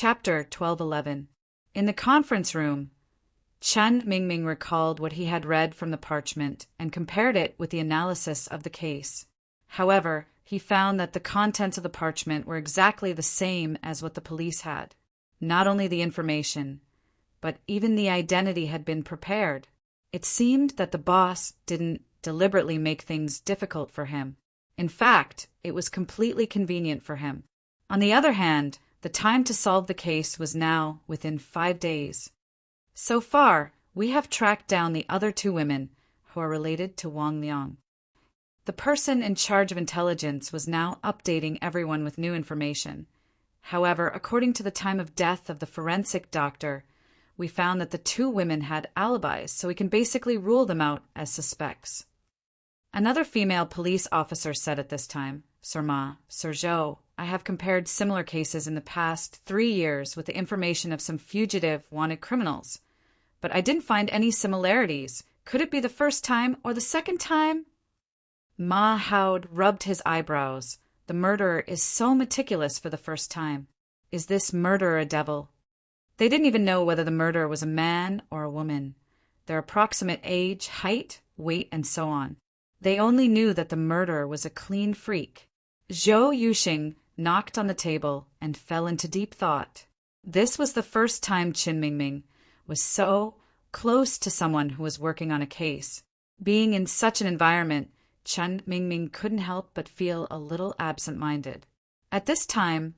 Chapter 12:11. In the conference room, Chen Mingming recalled what he had read from the parchment and compared it with the analysis of the case. However, he found that the contents of the parchment were exactly the same as what the police had. Not only the information, but even the identity had been prepared. It seemed that the boss didn't deliberately make things difficult for him. In fact, it was completely convenient for him. On the other hand, the time to solve the case was now within 5 days. So far, we have tracked down the other 2 women who are related to Wang Liang. The person in charge of intelligence was now updating everyone with new information. However, according to the time of death of the forensic doctor, we found that the 2 women had alibis, so we can basically rule them out as suspects. Another female police officer said at this time, Sir Zhou, I have compared similar cases in the past 3 years with the information of some fugitive wanted criminals, but I didn't find any similarities. Could it be the first time or the second time? Ma Haod rubbed his eyebrows. The murderer is so meticulous for the first time. Is this murderer a devil? They didn't even know whether the murderer was a man or a woman, their approximate age, height, weight, and so on. They only knew that the murderer was a clean freak. Zhou Yuxing knocked on the table and fell into deep thought. This was the first time Chen Mingming was so close to someone who was working on a case. Being in such an environment, Chen Mingming couldn't help but feel a little absent-minded. At this time,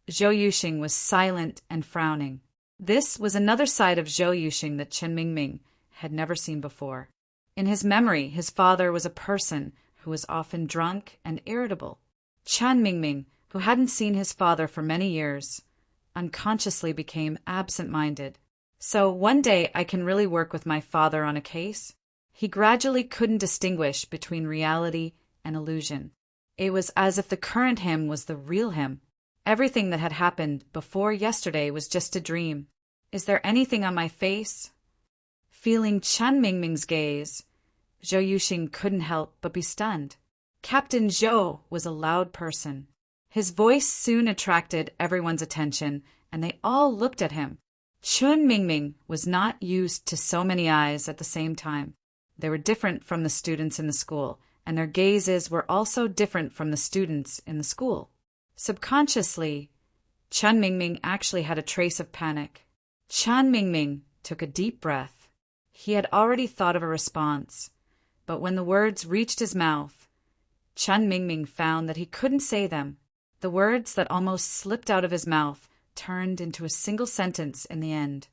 Zhou Yuxing was silent and frowning. This was another side of Zhou Yuxing that Chen Mingming had never seen before. In his memory, his father was a person who was often drunk and irritable. Chen Mingming, who hadn't seen his father for many years, unconsciously became absent-minded. So one day I can really work with my father on a case? He gradually couldn't distinguish between reality and illusion. It was as if the current him was the real him. Everything that had happened before yesterday was just a dream. Is there anything on my face? Feeling Chen Mingming's gaze, Zhou Yuxing couldn't help but be stunned. Captain Zhou was a loud person. His voice soon attracted everyone's attention, and they all looked at him. Chen Mingming was not used to so many eyes at the same time. They were different from the students in the school, and their gazes were also different from the students in the school. Subconsciously, Chen Mingming actually had a trace of panic. Chen Mingming took a deep breath. He had already thought of a response, but when the words reached his mouth, Chen Mingming found that he couldn't say them. The words that almost slipped out of his mouth turned into a single sentence in the end.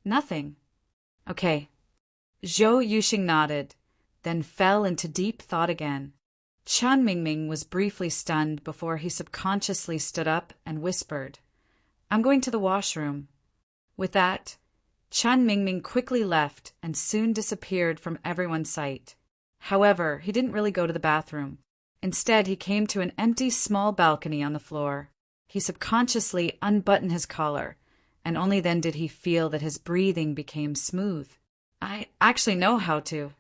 Nothing. Okay. Zhou Yuxing nodded, then fell into deep thought again. Chen Mingming was briefly stunned before he subconsciously stood up and whispered, I'm going to the washroom. With that, Chen Mingming quickly left and soon disappeared from everyone's sight. However, he didn't really go to the bathroom. Instead, he came to an empty small balcony on the floor. He subconsciously unbuttoned his collar, and only then did he feel that his breathing became smooth. I actually know how to.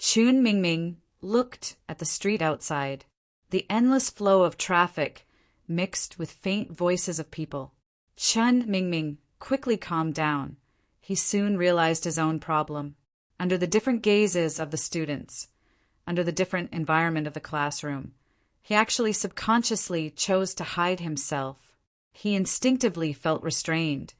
Chen Mingming looked at the street outside. The endless flow of traffic mixed with faint voices of people. Chen Mingming quickly calmed down. He soon realized his own problem. Under the different gazes of the students, under the different environment of the classroom, he actually subconsciously chose to hide himself. He instinctively felt restrained,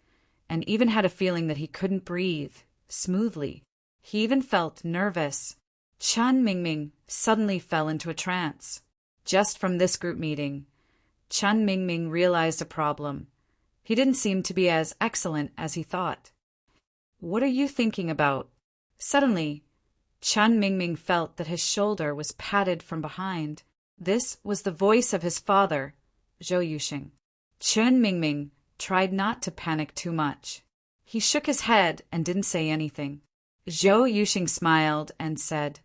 and even had a feeling that he couldn't breathe smoothly. He even felt nervous. Chen Mingming suddenly fell into a trance. Just from this group meeting, Chen Mingming realized a problem. He didn't seem to be as excellent as he thought. What are you thinking about? Suddenly, Chen Mingming felt that his shoulder was patted from behind. This was the voice of his father, Zhou Yuxing. Chen Mingming tried not to panic too much. He shook his head and didn't say anything. Zhou Yuxing smiled and said,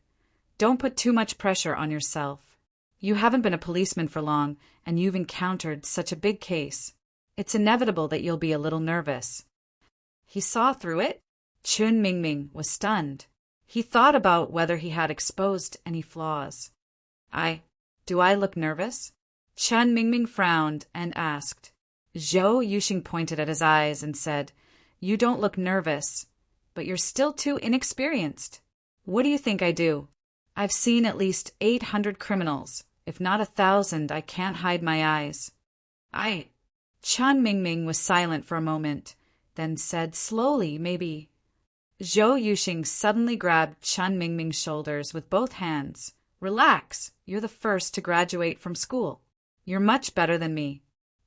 Don't put too much pressure on yourself. You haven't been a policeman for long, and you've encountered such a big case. It's inevitable that you'll be a little nervous. He saw through it. Chen Mingming was stunned. He thought about whether he had exposed any flaws. Do I look nervous? Chen Mingming frowned and asked. Zhou Yuxing pointed at his eyes and said, "You don't look nervous, but you're still too inexperienced. What do you think I do? I've seen at least 800 criminals. If not 1,000, I can't hide my eyes." Chen Mingming was silent for a moment, then said slowly, "Maybe." Zhou Yuxing suddenly grabbed Chen Mingming's shoulders with both hands. "Relax, you're the first to graduate from school. You're much better than me.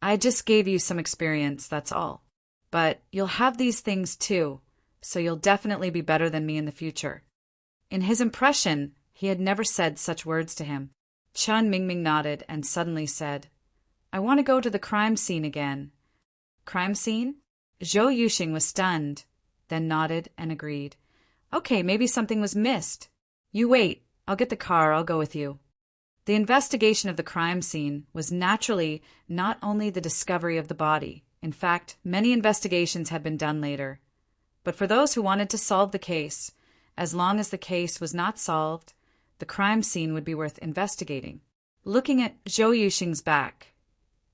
I just gave you some experience, that's all. But you'll have these things too, so you'll definitely be better than me in the future." In his impression, he had never said such words to him. Chen Mingming nodded and suddenly said, "I want to go to the crime scene again." "Crime scene?" Zhou Yuxing was stunned, then nodded and agreed. "Okay, maybe something was missed. You wait, I'll get the car, I'll go with you." The investigation of the crime scene was naturally not only the discovery of the body. In fact, many investigations had been done later. But for those who wanted to solve the case, as long as the case was not solved, the crime scene would be worth investigating. Looking at Zhou Yuxing's back,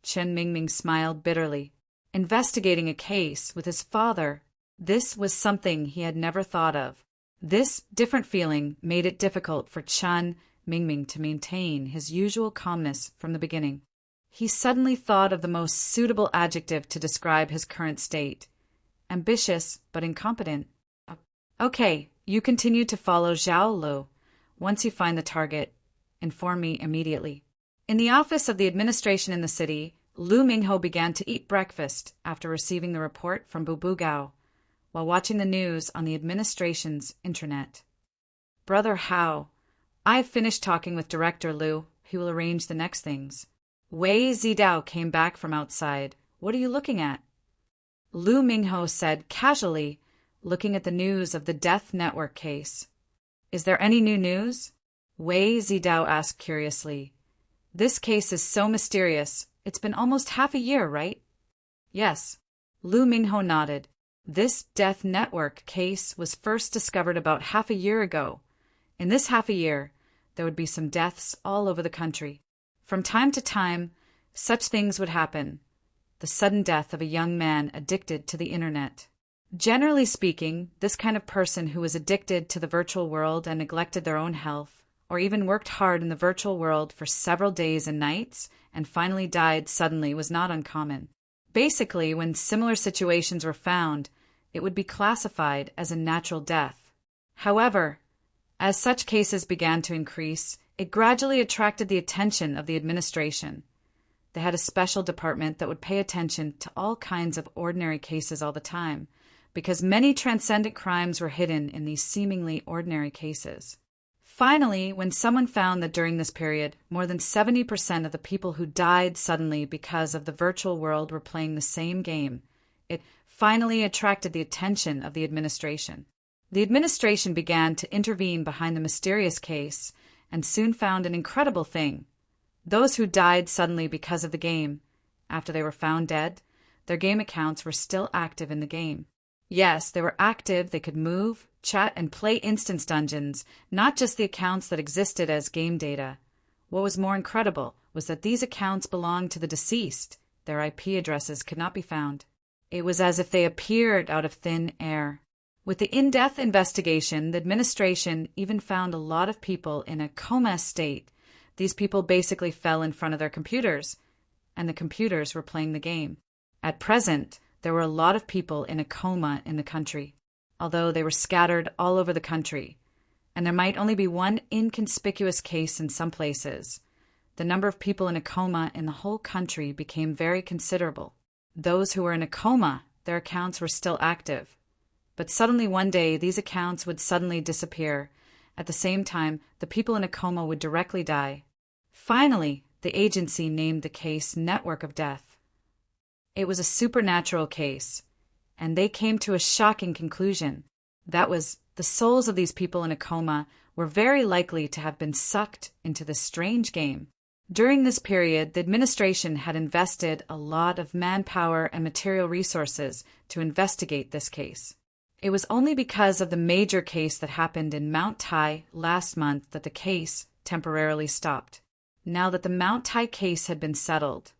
Chen Mingming smiled bitterly. Investigating a case with his father, this was something he had never thought of. This different feeling made it difficult for Chen Mingming to maintain his usual calmness from the beginning. He suddenly thought of the most suitable adjective to describe his current state: ambitious but incompetent. "Okay, you continue to follow Zhao Lu. Once you find the target, inform me immediately." In the office of the administration in the city, Lu Mingho began to eat breakfast after receiving the report from Bu Gao, while watching the news on the administration's intranet. "Brother Hao, I've finished talking with Director Lu. He will arrange the next things." Wei Zidao came back from outside. "What are you looking at?" Lu Mingho said casually, looking at the news of the Death Network case. "Is there any new news?" Wei Zidao asked curiously. "This case is so mysterious. It's been almost half a year, right?" "Yes." Lu Mingho nodded. "This Death Network case was first discovered about half a year ago. In this half a year, there would be some deaths all over the country. From time to time, such things would happen. The sudden death of a young man addicted to the internet. Generally speaking, this kind of person who was addicted to the virtual world and neglected their own health, or even worked hard in the virtual world for several days and nights and finally died suddenly, was not uncommon. Basically, when similar situations were found, it would be classified as a natural death. However, as such cases began to increase, it gradually attracted the attention of the administration. They had a special department that would pay attention to all kinds of ordinary cases all the time, because many transcendent crimes were hidden in these seemingly ordinary cases. Finally, when someone found that during this period, more than 70% of the people who died suddenly because of the virtual world were playing the same game, it finally attracted the attention of the administration. The administration began to intervene behind the mysterious case and soon found an incredible thing. Those who died suddenly because of the game, after they were found dead, their game accounts were still active in the game. Yes, they were active, they could move, chat, and play instance dungeons, not just the accounts that existed as game data. What was more incredible was that these accounts belonged to the deceased. Their IP addresses could not be found. It was as if they appeared out of thin air. With the in-depth investigation, the administration even found a lot of people in a coma state. These people basically fell in front of their computers, and the computers were playing the game. At present, there were a lot of people in a coma in the country, although they were scattered all over the country, and there might only be one inconspicuous case in some places. The number of people in a coma in the whole country became very considerable. Those who were in a coma, their accounts were still active. But suddenly one day, these accounts would suddenly disappear. At the same time, the people in a coma would directly die. Finally, the agency named the case Network of Death. It was a supernatural case, and they came to a shocking conclusion. That was, the souls of these people in a coma were very likely to have been sucked into this strange game. During this period, the administration had invested a lot of manpower and material resources to investigate this case. It was only because of the major case that happened in Mount Tai last month that the case temporarily stopped. Now that the Mount Tai case had been settled,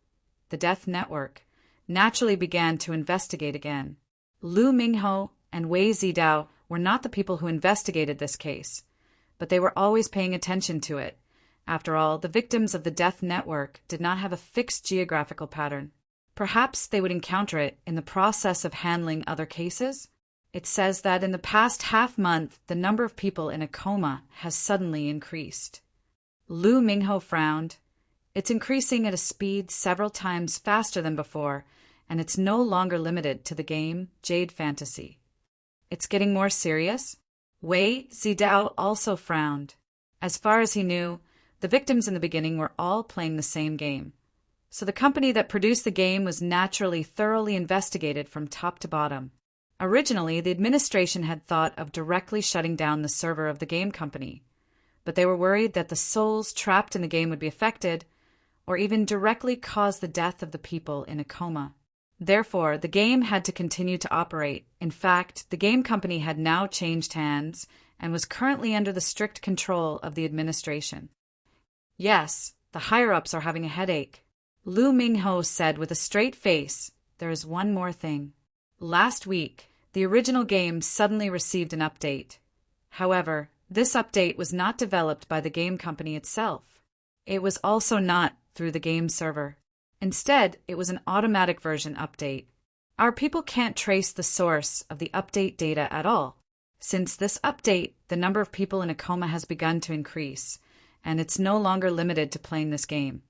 the Death Network, naturally began to investigate again. Lu Mingho and Wei Zidao were not the people who investigated this case, but they were always paying attention to it. After all, the victims of the death network did not have a fixed geographical pattern. Perhaps they would encounter it in the process of handling other cases? It says that in the past half-month, the number of people in a coma has suddenly increased. Lu Mingho frowned. It's increasing at a speed several times faster than before, and it's no longer limited to the game Jade Fantasy. It's getting more serious? Wei Zidao also frowned. As far as he knew, the victims in the beginning were all playing the same game. So the company that produced the game was naturally thoroughly investigated from top to bottom. Originally, the administration had thought of directly shutting down the server of the game company, but they were worried that the souls trapped in the game would be affected, or even directly cause the death of the people in a coma. Therefore, the game had to continue to operate. In fact, the game company had now changed hands and was currently under the strict control of the administration. Yes, the higher-ups are having a headache. Lu Mingho said with a straight face, "There is one more thing. Last week, the original game suddenly received an update. However, this update was not developed by the game company itself. It was also not through the game server. Instead, it was an automatic version update. Our people can't trace the source of the update data at all. Since this update, the number of people in a coma has begun to increase, and it's no longer limited to playing this game.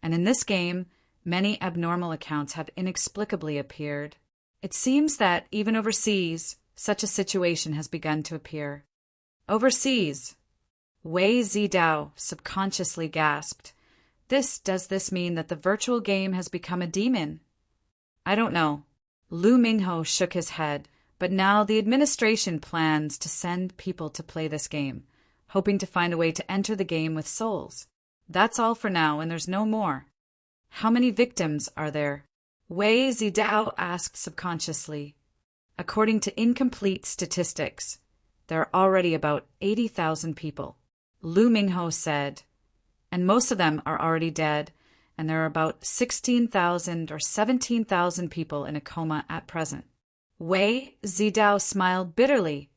And in this game, many abnormal accounts have inexplicably appeared. It seems that, even overseas, such a situation has begun to appear." Overseas? Wei Zidao subconsciously gasped. Does this mean that the virtual game has become a demon? I don't know. Lu Mingho shook his head, but now the administration plans to send people to play this game, hoping to find a way to enter the game with souls. That's all for now, and there's no more. How many victims are there? Wei Zidao asked subconsciously. According to incomplete statistics, there are already about 80,000 people. Lu Mingho said, and most of them are already dead, and there are about 16,000 or 17,000 people in a coma at present. Wei Zidao smiled bitterly.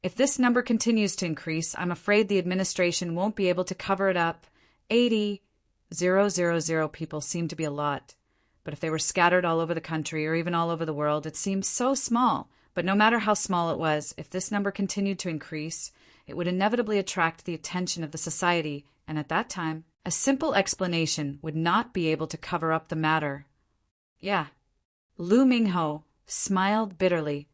If this number continues to increase, I'm afraid the administration won't be able to cover it up. 80,000 people seem to be a lot. But if they were scattered all over the country or even all over the world, it seems so small. But no matter how small it was, if this number continued to increase, it would inevitably attract the attention of the society, and at that time, a simple explanation would not be able to cover up the matter. Yeah. Lu Mingho smiled bitterly.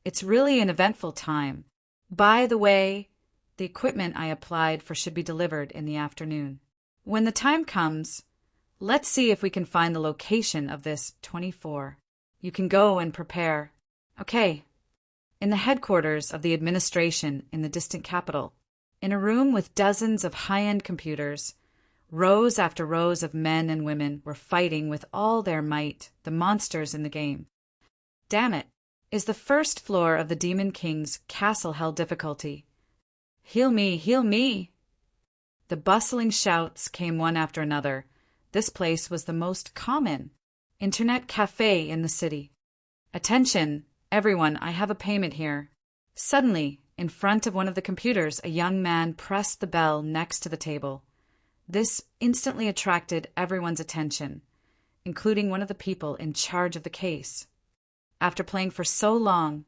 It's really an eventful time. By the way, the equipment I applied for should be delivered in the afternoon. When the time comes, let's see if we can find the location of this 24. You can go and prepare. Okay. In the headquarters of the administration in the distant capital, in a room with dozens of high-end computers, rows after rows of men and women were fighting with all their might the monsters in the game. Damn it. Is the first floor of the Demon King's castle hell difficulty? Heal me, heal me! The bustling shouts came one after another. This place was the most common internet cafe in the city. Attention, everyone, I have a payment here. Suddenly, in front of one of the computers, a young man pressed the bell next to the table. This instantly attracted everyone's attention, including one of the people in charge of the case. After playing for so long,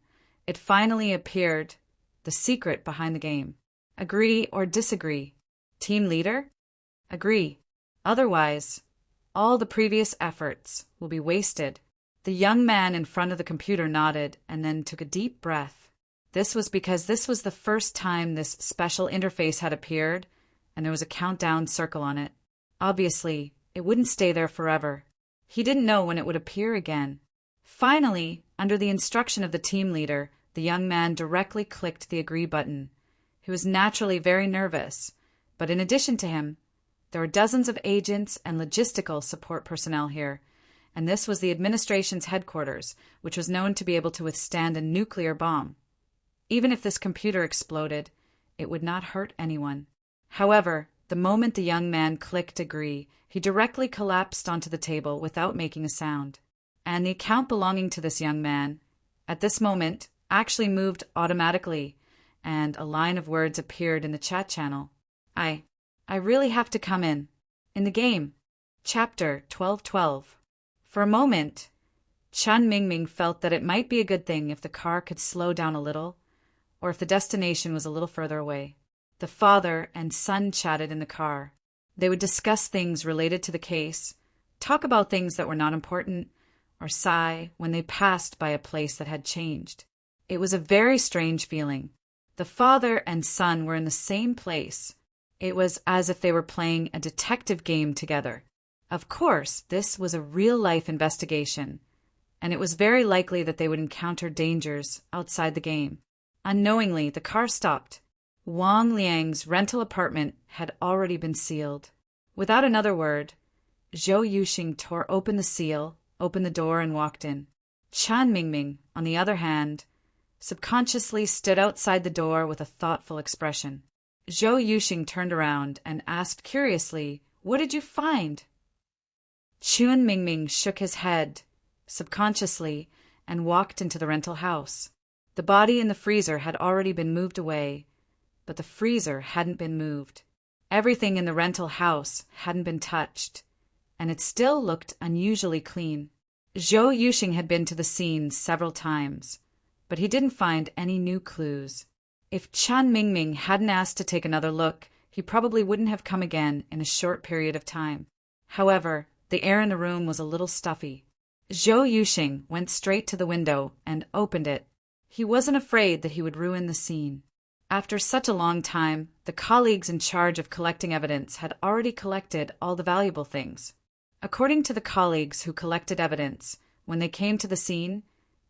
it finally appeared, the secret behind the game. Agree or disagree? Team leader? Agree. Otherwise, all the previous efforts will be wasted. The young man in front of the computer nodded and then took a deep breath. This was because this was the first time this special interface had appeared, and there was a countdown circle on it. Obviously, it wouldn't stay there forever. He didn't know when it would appear again. Finally, under the instruction of the team leader, the young man directly clicked the agree button. He was naturally very nervous, but in addition to him, there were dozens of agents and logistical support personnel here, and this was the administration's headquarters, which was known to be able to withstand a nuclear bomb. Even if this computer exploded, it would not hurt anyone. However, the moment the young man clicked agree, he directly collapsed onto the table without making a sound. and the account belonging to this young man, at this moment, actually moved automatically, and a line of words appeared in the chat channel. I really have to come in the game. Chapter 1212. For a moment, Chun Mingming felt that it might be a good thing if the car could slow down a little, or if the destination was a little further away. The father and son chatted in the car. They would discuss things related to the case, talk about things that were not important, or sigh when they passed by a place that had changed. It was a very strange feeling. The father and son were in the same place. It was as if they were playing a detective game together. Of course, this was a real-life investigation, and it was very likely that they would encounter dangers outside the game. Unknowingly, the car stopped. Wang Liang's rental apartment had already been sealed. Without another word, Zhou Yuxing tore open the seal, opened the door, and walked in. Chun Mingming, on the other hand, subconsciously stood outside the door with a thoughtful expression. Zhou Yuxing turned around and asked curiously, "What did you find?" Chun Mingming shook his head, subconsciously, and walked into the rental house. The body in the freezer had already been moved away, but the freezer hadn't been moved. Everything in the rental house hadn't been touched, and it still looked unusually clean. Zhou Yuxing had been to the scene several times, but he didn't find any new clues. If Chun Mingming hadn't asked to take another look, he probably wouldn't have come again in a short period of time. However, the air in the room was a little stuffy. Zhou Yuxing went straight to the window and opened it. He wasn't afraid that he would ruin the scene. After such a long time, the colleagues in charge of collecting evidence had already collected all the valuable things. According to the colleagues who collected evidence, when they came to the scene,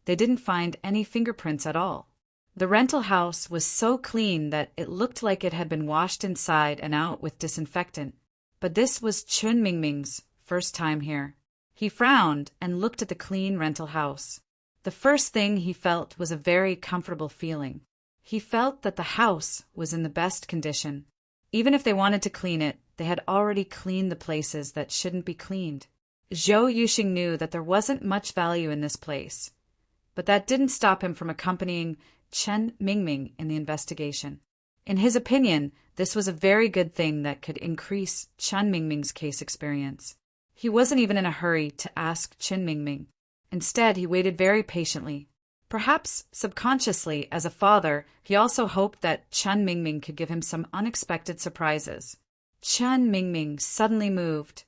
they didn't find any fingerprints at all. The rental house was so clean that it looked like it had been washed inside and out with disinfectant. But this was Chun Mingming's first time here. He frowned and looked at the clean rental house. The first thing he felt was a very comfortable feeling. He felt that the house was in the best condition. Even if they wanted to clean it, they had already cleaned the places that shouldn't be cleaned. Zhou Yuxing knew that there wasn't much value in this place, but that didn't stop him from accompanying Chun Mingming in the investigation. In his opinion, this was a very good thing that could increase Chun Mingming's case experience. He wasn't even in a hurry to ask Chun Mingming. Instead, he waited very patiently. Perhaps subconsciously, as a father, he also hoped that Chun Mingming could give him some unexpected surprises. Chun Mingming suddenly moved.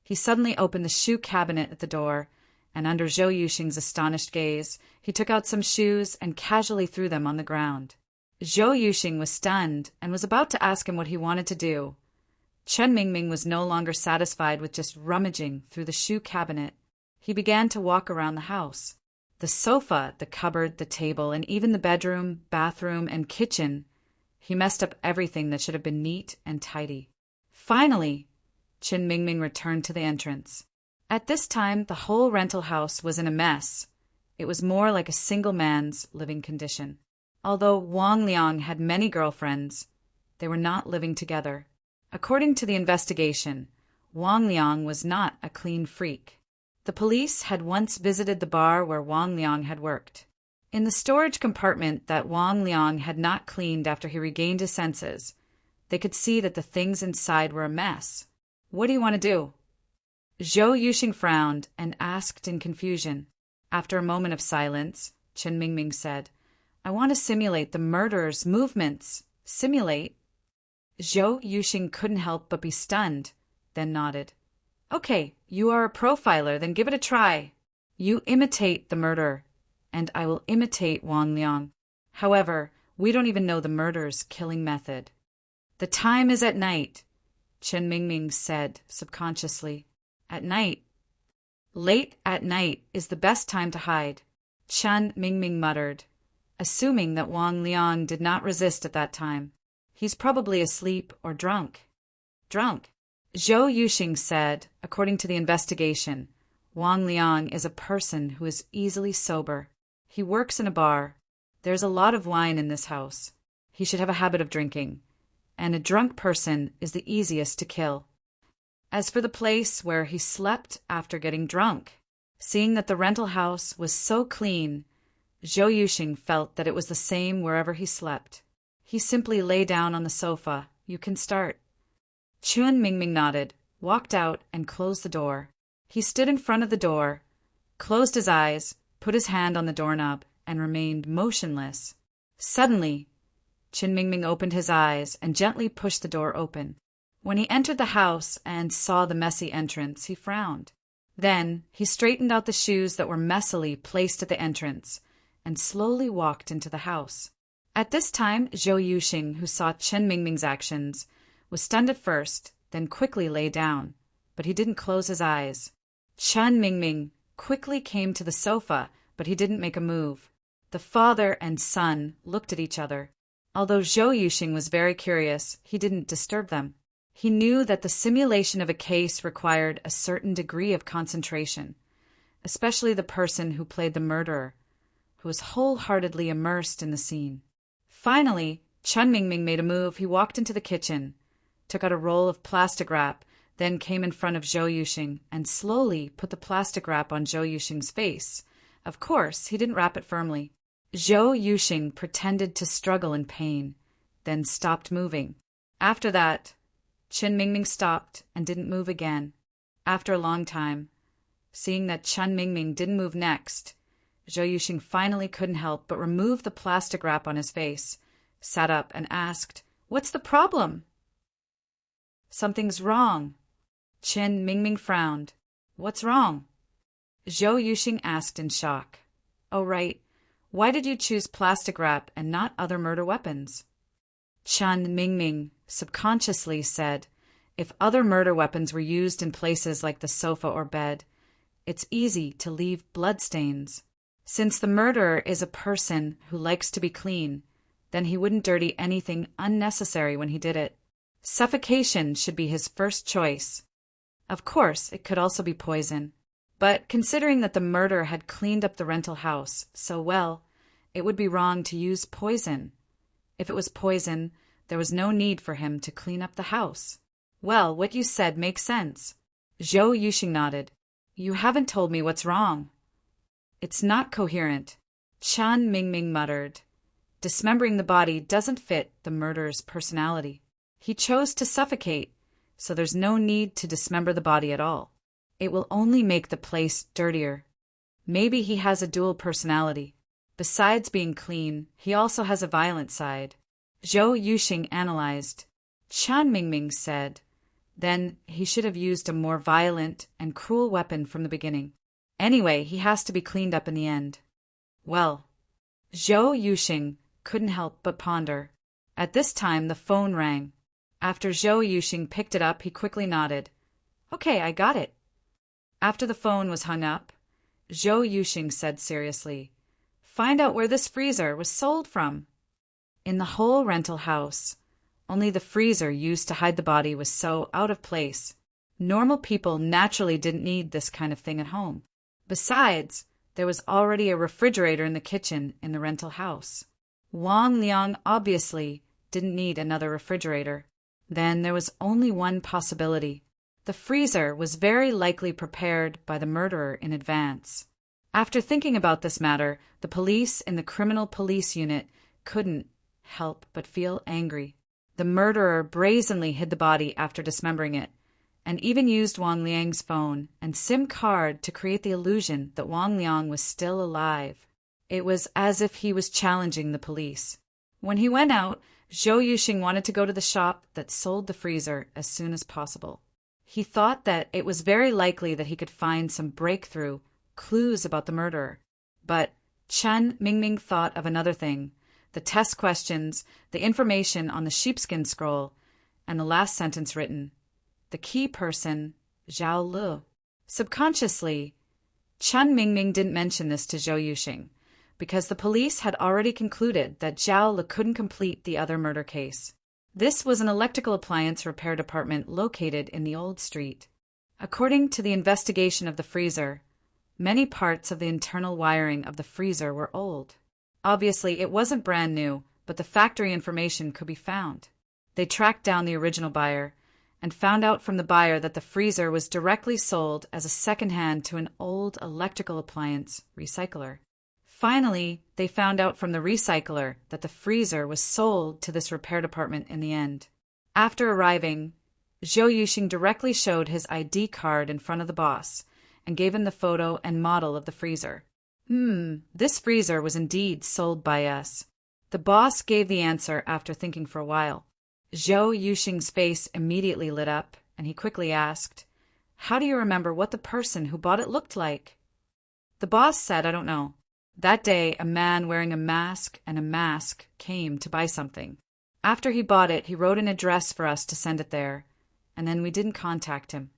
He suddenly opened the shoe cabinet at the door, and under Zhou Yuxing's astonished gaze, he took out some shoes and casually threw them on the ground. Zhou Yuxing was stunned and was about to ask him what he wanted to do. Chun Mingming was no longer satisfied with just rummaging through the shoe cabinet. He began to walk around the house. The sofa, the cupboard, the table, and even the bedroom, bathroom, and kitchen. He messed up everything that should have been neat and tidy. Finally, Chun Mingming returned to the entrance. At this time, the whole rental house was in a mess. It was more like a single man's living condition. Although Wang Liang had many girlfriends, they were not living together. According to the investigation, Wang Liang was not a clean freak. The police had once visited the bar where Wang Liang had worked. In the storage compartment that Wang Liang had not cleaned after he regained his senses, they could see that the things inside were a mess. "What do you want to do?" Zhou Yuxing frowned and asked in confusion. After a moment of silence, Chun Mingming said, "I want to simulate the murderer's movements." "Simulate?" Zhou Yuxing couldn't help but be stunned, then nodded. "Okay, you are a profiler, then give it a try. You imitate the murderer, and I will imitate Wang Liang. However, we don't even know the murderer's killing method." "The time is at night," Chun Mingming said subconsciously. "At night?" "Late at night is the best time to hide," Chun Mingming muttered, assuming that Wang Liang did not resist at that time. "He's probably asleep or drunk." "Drunk?" Zhou Yuxing said, according to the investigation, Wang Liang is a person who is easily sober. He works in a bar. There's a lot of wine in this house. He should have a habit of drinking. And a drunk person is the easiest to kill. As for the place where he slept after getting drunk, Seeing that the rental house was so clean, Zhou Yuxing felt that it was the same wherever he slept. He simply lay down on the sofa. You can start. Chun Mingming nodded, walked out, and closed the door. He stood in front of the door, closed his eyes, put his hand on the doorknob, and remained motionless. Suddenly, Chun Mingming opened his eyes and gently pushed the door open. When he entered the house and saw the messy entrance, he frowned. Then he straightened out the shoes that were messily placed at the entrance and slowly walked into the house. At this time, Zhou Yuxing, who saw Chun Mingming's actions, was stunned at first, then quickly lay down, but he didn't close his eyes. Chun Mingming quickly came to the sofa, but he didn't make a move. The father and son looked at each other. Although Zhou Yuxing was very curious, he didn't disturb them. He knew that the simulation of a case required a certain degree of concentration, especially the person who played the murderer, who was wholeheartedly immersed in the scene. Finally, Chun Mingming made a move. He walked into the kitchen, took out a roll of plastic wrap, then came in front of Zhou Yuxing and slowly put the plastic wrap on Zhou Yuxing's face. Of course, he didn't wrap it firmly. Zhou Yuxing pretended to struggle in pain, then stopped moving. After that, Chun Mingming stopped and didn't move again. After a long time, seeing that Chun Mingming didn't move next, Zhou Yuxing finally couldn't help but remove the plastic wrap on his face, sat up and asked, "What's the problem?" "Something's wrong." Chun Mingming frowned. "What's wrong?" Zhou Yuxing asked in shock. "Oh, right. Why did you choose plastic wrap and not other murder weapons?" Chun Mingming subconsciously said, "If other murder weapons were used in places like the sofa or bed, it's easy to leave bloodstains. Since the murderer is a person who likes to be clean, then he wouldn't dirty anything unnecessary when he did it. Suffocation should be his first choice. Of course, it could also be poison. But considering that the murderer had cleaned up the rental house so well, it would be wrong to use poison. If it was poison, there was no need for him to clean up the house." "Well, what you said makes sense." Zhou Yuxing nodded. "You haven't told me what's wrong." "It's not coherent," Chun Mingming muttered. "Dismembering the body doesn't fit the murderer's personality. He chose to suffocate, so there's no need to dismember the body at all. It will only make the place dirtier. Maybe he has a dual personality. Besides being clean, he also has a violent side." Zhou Yuxing analyzed. Chun Mingming said, "Then he should have used a more violent and cruel weapon from the beginning. Anyway, he has to be cleaned up in the end." Well, Zhou Yuxing couldn't help but ponder. At this time, the phone rang. After Zhou Yuxing picked it up, he quickly nodded. "Okay, I got it." After the phone was hung up, Zhou Yuxing said seriously, "Find out where this freezer was sold from." In the whole rental house, only the freezer used to hide the body was so out of place. Normal people naturally didn't need this kind of thing at home. Besides, there was already a refrigerator in the kitchen in the rental house. Wang Liang obviously didn't need another refrigerator. Then there was only one possibility. The freezer was very likely prepared by the murderer in advance. After thinking about this matter, the police in the criminal police unit couldn't help but feel angry. The murderer brazenly hid the body after dismembering it, and even used Wang Liang's phone and SIM card to create the illusion that Wang Liang was still alive. It was as if he was challenging the police. When he went out, Zhou Yuxing wanted to go to the shop that sold the freezer as soon as possible. He thought that it was very likely that he could find some breakthrough clues about the murderer. But Chun Mingming thought of another thing: the test questions, the information on the sheepskin scroll, and the last sentence written, "The key person, Zhao Lu." Subconsciously, Chun Mingming didn't mention this to Zhou Yuxing, because the police had already concluded that Zhao Lu couldn't complete the other murder case. This was an electrical appliance repair department located in the old street. According to the investigation of the freezer, many parts of the internal wiring of the freezer were old. Obviously, it wasn't brand new, but the factory information could be found. They tracked down the original buyer, and found out from the buyer that the freezer was directly sold as a second-hand to an old electrical appliance recycler. Finally, they found out from the recycler that the freezer was sold to this repair department in the end. After arriving, Zhou Yuxing directly showed his ID card in front of the boss and gave him the photo and model of the freezer. This freezer was indeed sold by us. The boss gave the answer after thinking for a while. Zhou Yuxing's face immediately lit up, and he quickly asked, "How do you remember what the person who bought it looked like?" The boss said, "I don't know. That day, a man wearing a mask and a mask came to buy something. After he bought it, he wrote an address for us to send it there, and then we didn't contact him."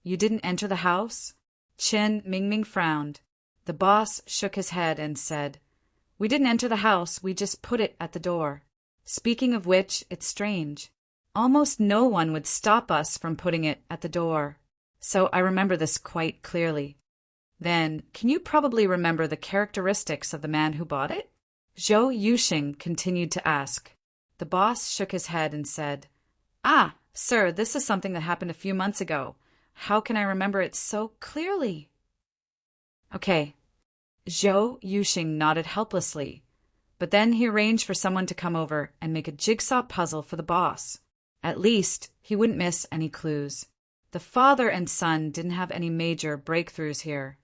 "You didn't enter the house?" Chen Mingming frowned. The boss shook his head and said, "We didn't enter the house, we just put it at the door. Speaking of which, it's strange. Almost no one would stop us from putting it at the door. So I remember this quite clearly." "Then, can you probably remember the characteristics of the man who bought it?" Zhou Yuxing continued to ask. The boss shook his head and said, "Ah, sir, this is something that happened a few months ago. How can I remember it so clearly?" "Okay." Zhou Yuxing nodded helplessly, but then he arranged for someone to come over and make a jigsaw puzzle for the boss. At least, he wouldn't miss any clues. The father and son didn't have any major breakthroughs here.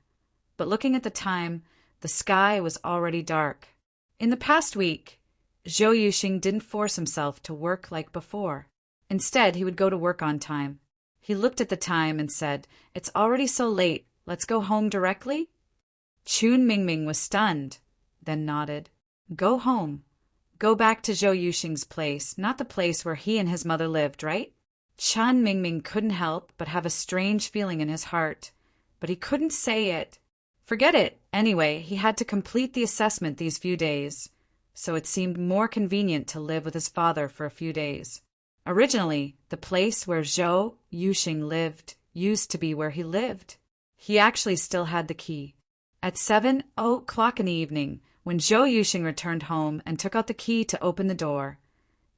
But looking at the time, the sky was already dark. In the past week, Zhou Yuxing didn't force himself to work like before. Instead, he would go to work on time. He looked at the time and said, "It's already so late, let's go home directly?" Chun Mingming was stunned, then nodded. Go home. Go back to Zhou Yuxing's place, not the place where he and his mother lived, right? Chun Mingming couldn't help but have a strange feeling in his heart, but he couldn't say it. Forget it. Anyway, he had to complete the assessment these few days, so it seemed more convenient to live with his father for a few days. Originally, the place where Zhou Yuxing lived used to be where he lived. He actually still had the key. At 7:00 in the evening, when Zhou Yuxing returned home and took out the key to open the door,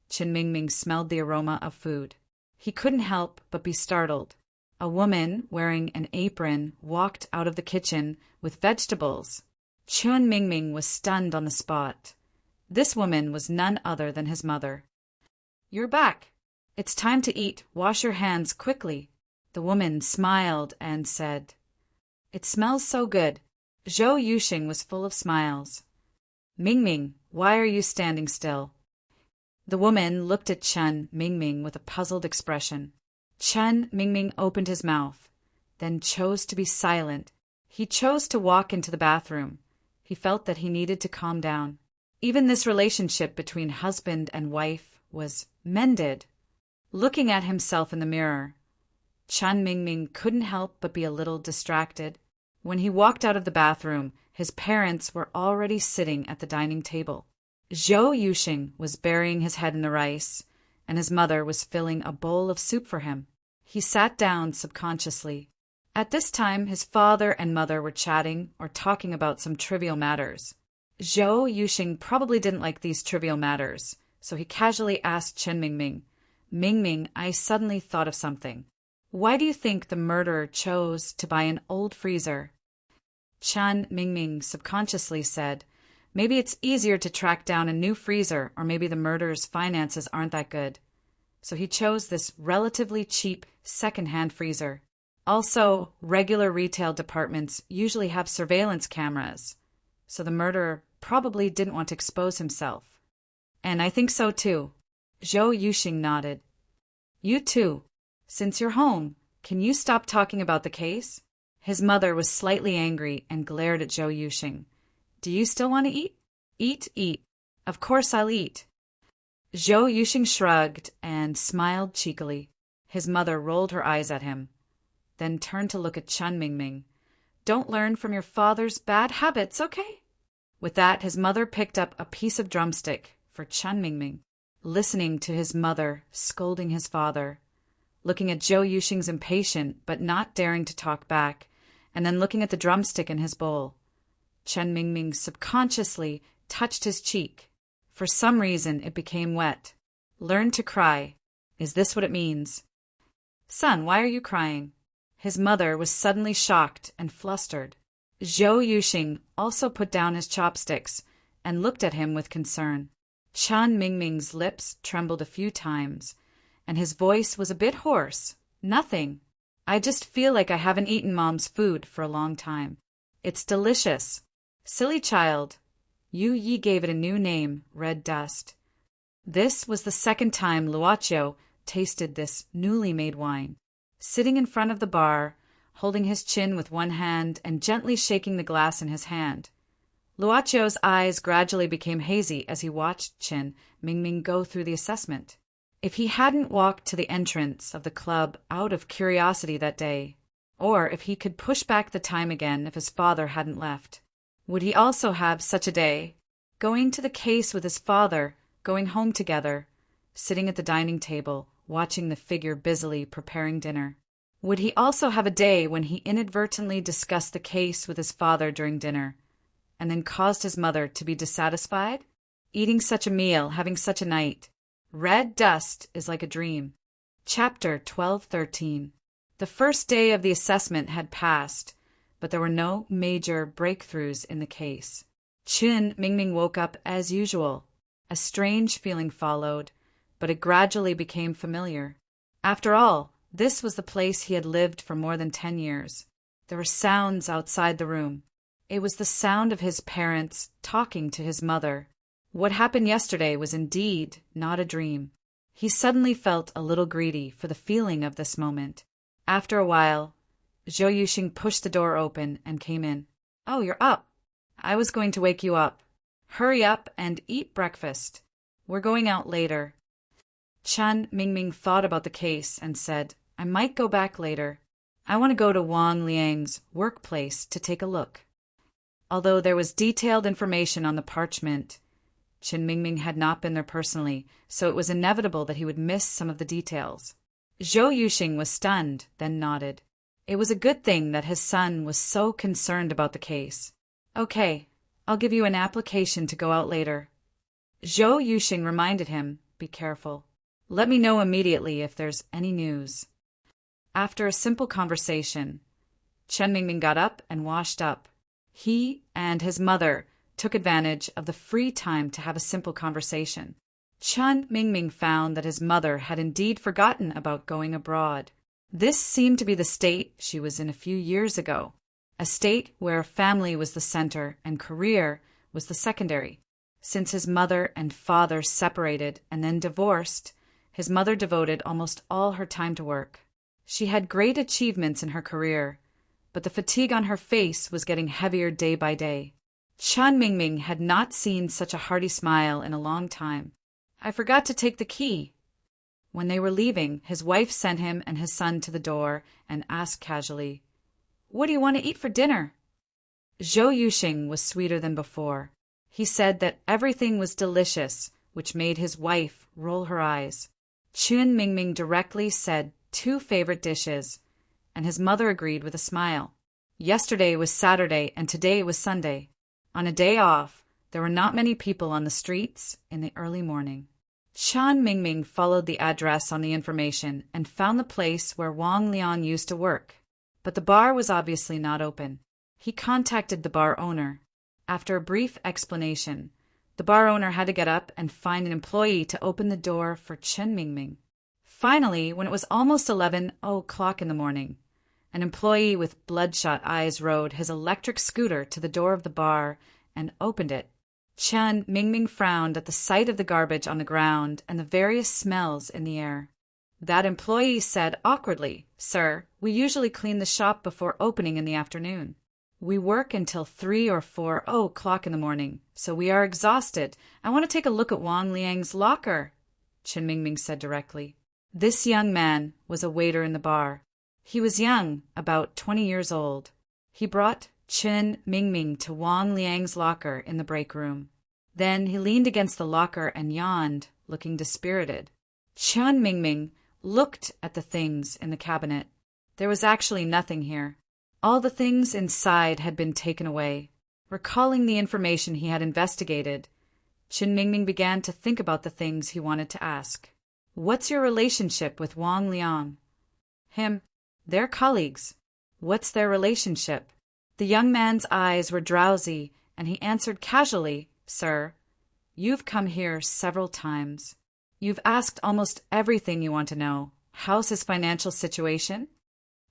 Chen Mingming smelled the aroma of food. He couldn't help but be startled. A woman wearing an apron walked out of the kitchen with vegetables. Chen Mingming was stunned on the spot. This woman was none other than his mother. "You're back. It's time to eat. Wash your hands quickly." The woman smiled and said, "It smells so good." Zhou Yuxing was full of smiles. "Mingming, why are you standing still?" The woman looked at Chen Mingming with a puzzled expression. Chen Mingming opened his mouth, then chose to be silent. He chose to walk into the bathroom. He felt that he needed to calm down. Even this relationship between husband and wife was mended. Looking at himself in the mirror, Chen Mingming couldn't help but be a little distracted. When he walked out of the bathroom, his parents were already sitting at the dining table. Zhou Yuxing was burying his head in the rice, and his mother was filling a bowl of soup for him. He sat down subconsciously. At this time, his father and mother were chatting or talking about some trivial matters. Zhou Yuxing probably didn't like these trivial matters, so he casually asked Chen Mingming, "Mingming, I suddenly thought of something. Why do you think the murderer chose to buy an old freezer?" Chen Mingming subconsciously said, "Maybe it's easier to track down a new freezer, or maybe the murderer's finances aren't that good. So he chose this relatively cheap second-hand freezer. Also, regular retail departments usually have surveillance cameras, so the murderer probably didn't want to expose himself." "And I think so too." Zhou Yuxing nodded. "You too. Since you're home, can you stop talking about the case?" His mother was slightly angry and glared at Zhou Yuxing. "Do you still want to eat?" Eat. Of course I'll eat." Zhou Yuxing shrugged and smiled cheekily. His mother rolled her eyes at him, then turned to look at Chen Mingming. "Don't learn from your father's bad habits, okay?" With that, his mother picked up a piece of drumstick for Chen Mingming. Listening to his mother scolding his father, looking at Zhou Yuxing's impatient but not daring to talk back, and then looking at the drumstick in his bowl, Chen Mingming subconsciously touched his cheek. For some reason, it became wet. Learn to cry. Is this what it means? "Son, why are you crying?" His mother was suddenly shocked and flustered. Zhou Yuxing also put down his chopsticks and looked at him with concern. Chen Mingming's lips trembled a few times, and his voice was a bit hoarse. "Nothing. I just feel like I haven't eaten Mom's food for a long time. It's delicious." "Silly child." Yu Yi gave it a new name, red dust. This was the second time Luoqiu tasted this newly made wine. Sitting in front of the bar, holding his chin with one hand and gently shaking the glass in his hand, Luoqiu's eyes gradually became hazy as he watched Chen Mingming go through the assessment. If he hadn't walked to the entrance of the club out of curiosity that day, or if he could push back the time again if his father hadn't left, would he also have such a day? Going to the case with his father, going home together, sitting at the dining table, watching the figure busily preparing dinner. Would he also have a day when he inadvertently discussed the case with his father during dinner, and then caused his mother to be dissatisfied? Eating such a meal, having such a night. Red dust is like a dream. Chapter 12:13. The first day of the assessment had passed, but there were no major breakthroughs in the case. Chen Mingming woke up as usual. A strange feeling followed, but it gradually became familiar. After all, this was the place he had lived for more than 10 years. There were sounds outside the room. It was the sound of his parents talking to his mother. What happened yesterday was indeed not a dream. He suddenly felt a little greedy for the feeling of this moment. After a while, Zhou Yuxing pushed the door open and came in. "Oh, you're up. I was going to wake you up. Hurry up and eat breakfast. We're going out later." Chen Mingming thought about the case and said, "I might go back later. I want to go to Wang Liang's workplace to take a look." Although there was detailed information on the parchment, Chen Mingming had not been there personally, so it was inevitable that he would miss some of the details. Zhou Yuxing was stunned, then nodded. It was a good thing that his son was so concerned about the case. "Okay, I'll give you an application to go out later." Zhou Yuxing reminded him, "Be careful. Let me know immediately if there's any news." After a simple conversation, Chen Mingming got up and washed up. He and his mother took advantage of the free time to have a simple conversation. Chen Mingming found that his mother had indeed forgotten about going abroad. This seemed to be the state she was in a few years ago, a state where family was the center and career was the secondary. Since his mother and father separated and then divorced, his mother devoted almost all her time to work. She had great achievements in her career, but the fatigue on her face was getting heavier day by day. Chen Mingming had not seen such a hearty smile in a long time. "I forgot to take the key." When they were leaving, his wife sent him and his son to the door and asked casually, "What do you want to eat for dinner?" Zhou Yuxing was sweeter than before. He said that everything was delicious, which made his wife roll her eyes. Chen Mingming directly said 2 favorite dishes, and his mother agreed with a smile. Yesterday was Saturday and today was Sunday. On a day off, there were not many people on the streets in the early morning. Chen Mingming followed the address on the information and found the place where Wang Liang used to work, but the bar was obviously not open. He contacted the bar owner. After a brief explanation, the bar owner had to get up and find an employee to open the door for Chen Mingming. Finally, when it was almost 11 o'clock in the morning, an employee with bloodshot eyes rode his electric scooter to the door of the bar and opened it. Chen Mingming frowned at the sight of the garbage on the ground and the various smells in the air. That employee said awkwardly, "Sir, we usually clean the shop before opening in the afternoon. We work until 3 or 4 o'clock in the morning, so we are exhausted. I want to take a look at Wang Liang's locker," Chen Mingming said directly. This young man was a waiter in the bar. He was young, about 20 years old. He brought Chen Mingming to Wang Liang's locker in the break room. Then he leaned against the locker and yawned, looking dispirited. Chen Mingming looked at the things in the cabinet. There was actually nothing here. All the things inside had been taken away. Recalling the information he had investigated, Chen Mingming began to think about the things he wanted to ask. "What's your relationship with Wang Liang?" Him. They're colleagues. What's their relationship? The young man's eyes were drowsy, and he answered casually, Sir, you've come here several times. You've asked almost everything you want to know. How's his financial situation?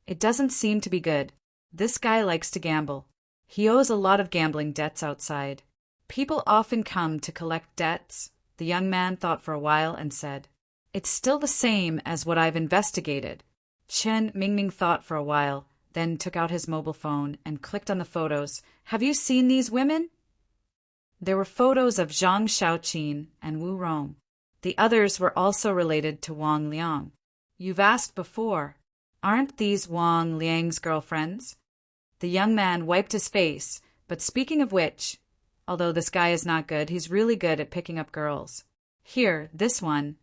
It doesn't seem to be good. This guy likes to gamble. He owes a lot of gambling debts outside. People often come to collect debts. The young man thought for a while and said, It's still the same as what I've investigated. Chen Mingming thought for a while, then took out his mobile phone and clicked on the photos. Have you seen these women? There were photos of Zhang Xiaoqin and Wu Rong. The others were also related to Wang Liang. You've asked before. Aren't these Wang Liang's girlfriends? The young man wiped his face, but speaking of which, although this guy is not good, he's really good at picking up girls. Here, this one,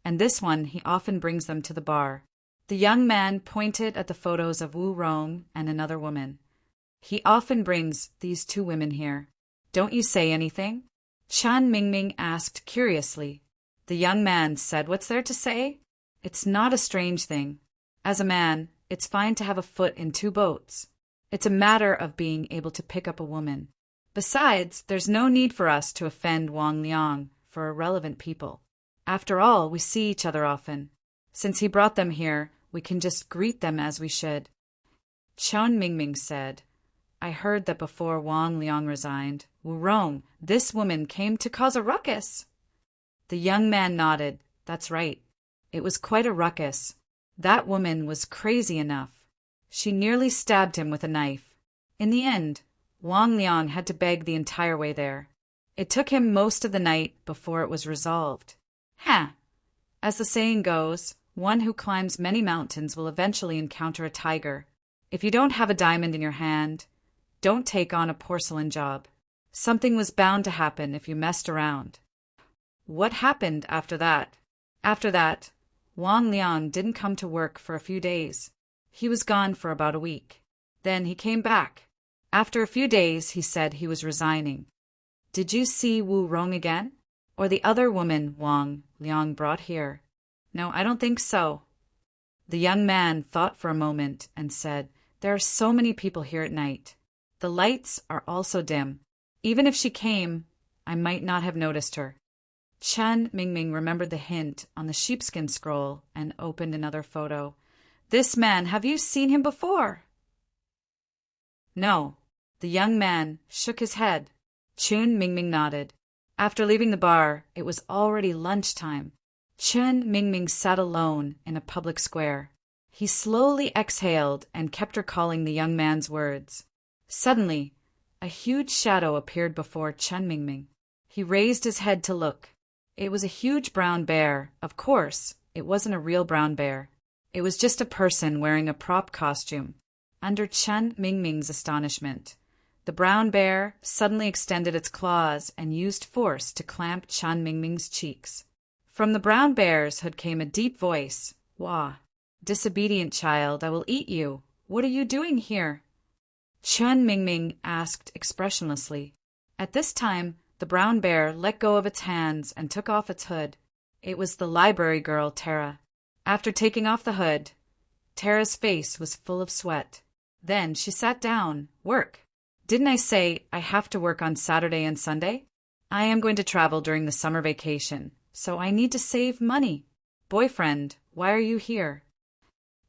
and this one, he often brings them to the bar. The young man pointed at the photos of Wu Rong and another woman. He often brings these two women here. Don't you say anything? Chen Mingming asked curiously. The young man said, What's there to say? It's not a strange thing. As a man, it's fine to have a foot in two boats. It's a matter of being able to pick up a woman. Besides, there's no need for us to offend Wang Liang for irrelevant people. After all, we see each other often. Since he brought them here, we can just greet them as we should. Chen Mingming said, I heard that before Wang Liang resigned, Wu Rong, this woman, came to cause a ruckus. The young man nodded. That's right. It was quite a ruckus. That woman was crazy enough. She nearly stabbed him with a knife. In the end, Wang Liang had to beg the entire way there. It took him most of the night before it was resolved. As the saying goes, one who climbs many mountains will eventually encounter a tiger. If you don't have a diamond in your hand, don't take on a porcelain job. Something was bound to happen if you messed around. What happened after that? After that, Wang Liang didn't come to work for a few days. He was gone for about a week. Then he came back. After a few days, he said he was resigning. Did you see Wu Rong again? Or the other woman Wang Liang brought here? No, I don't think so. The young man thought for a moment and said, There are so many people here at night. The lights are also dim. Even if she came, I might not have noticed her. Chen Mingming remembered the hint on the sheepskin scroll and opened another photo. This man, have you seen him before? No. The young man shook his head. Chen Mingming nodded. After leaving the bar, it was already lunchtime. Chen Mingming sat alone in a public square. He slowly exhaled and kept recalling the young man's words. Suddenly, a huge shadow appeared before Chen Mingming. He raised his head to look. It was a huge brown bear. Of course, it wasn't a real brown bear. It was just a person wearing a prop costume. Under Chen Mingming's astonishment, the brown bear suddenly extended its claws and used force to clamp Chen Mingming's cheeks. From the brown bear's hood came a deep voice. Wah! Disobedient child, I will eat you. What are you doing here? Chen Mingming asked expressionlessly. At this time, the brown bear let go of its hands and took off its hood. It was the library girl, Tara. After taking off the hood, Tara's face was full of sweat. Then she sat down. Work. Didn't I say I have to work on Saturday and Sunday? I am going to travel during the summer vacation, so I need to save money. Boyfriend, why are you here?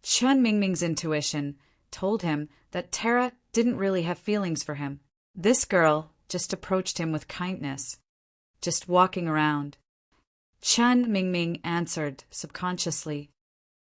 Chen Mingming's intuition told him that Tara didn't really have feelings for him. This girl just approached him with kindness, just walking around. Chen Mingming answered subconsciously,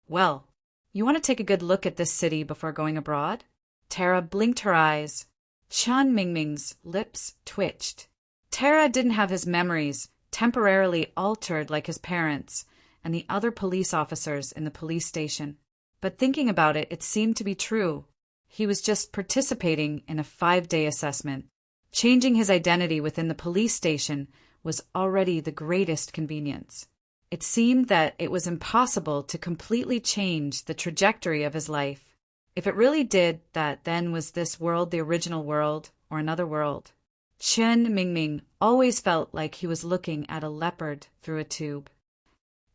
Well, you want to take a good look at this city before going abroad? Tara blinked her eyes. Chen Mingming's lips twitched. Tara didn't have his memories temporarily altered like his parents and the other police officers in the police station. But thinking about it, it seemed to be true. He was just participating in a 5-day assessment. Changing his identity within the police station was already the greatest convenience. It seemed that it was impossible to completely change the trajectory of his life. If it really did that, then was this world the original world or another world? Chen Mingming always felt like he was looking at a leopard through a tube.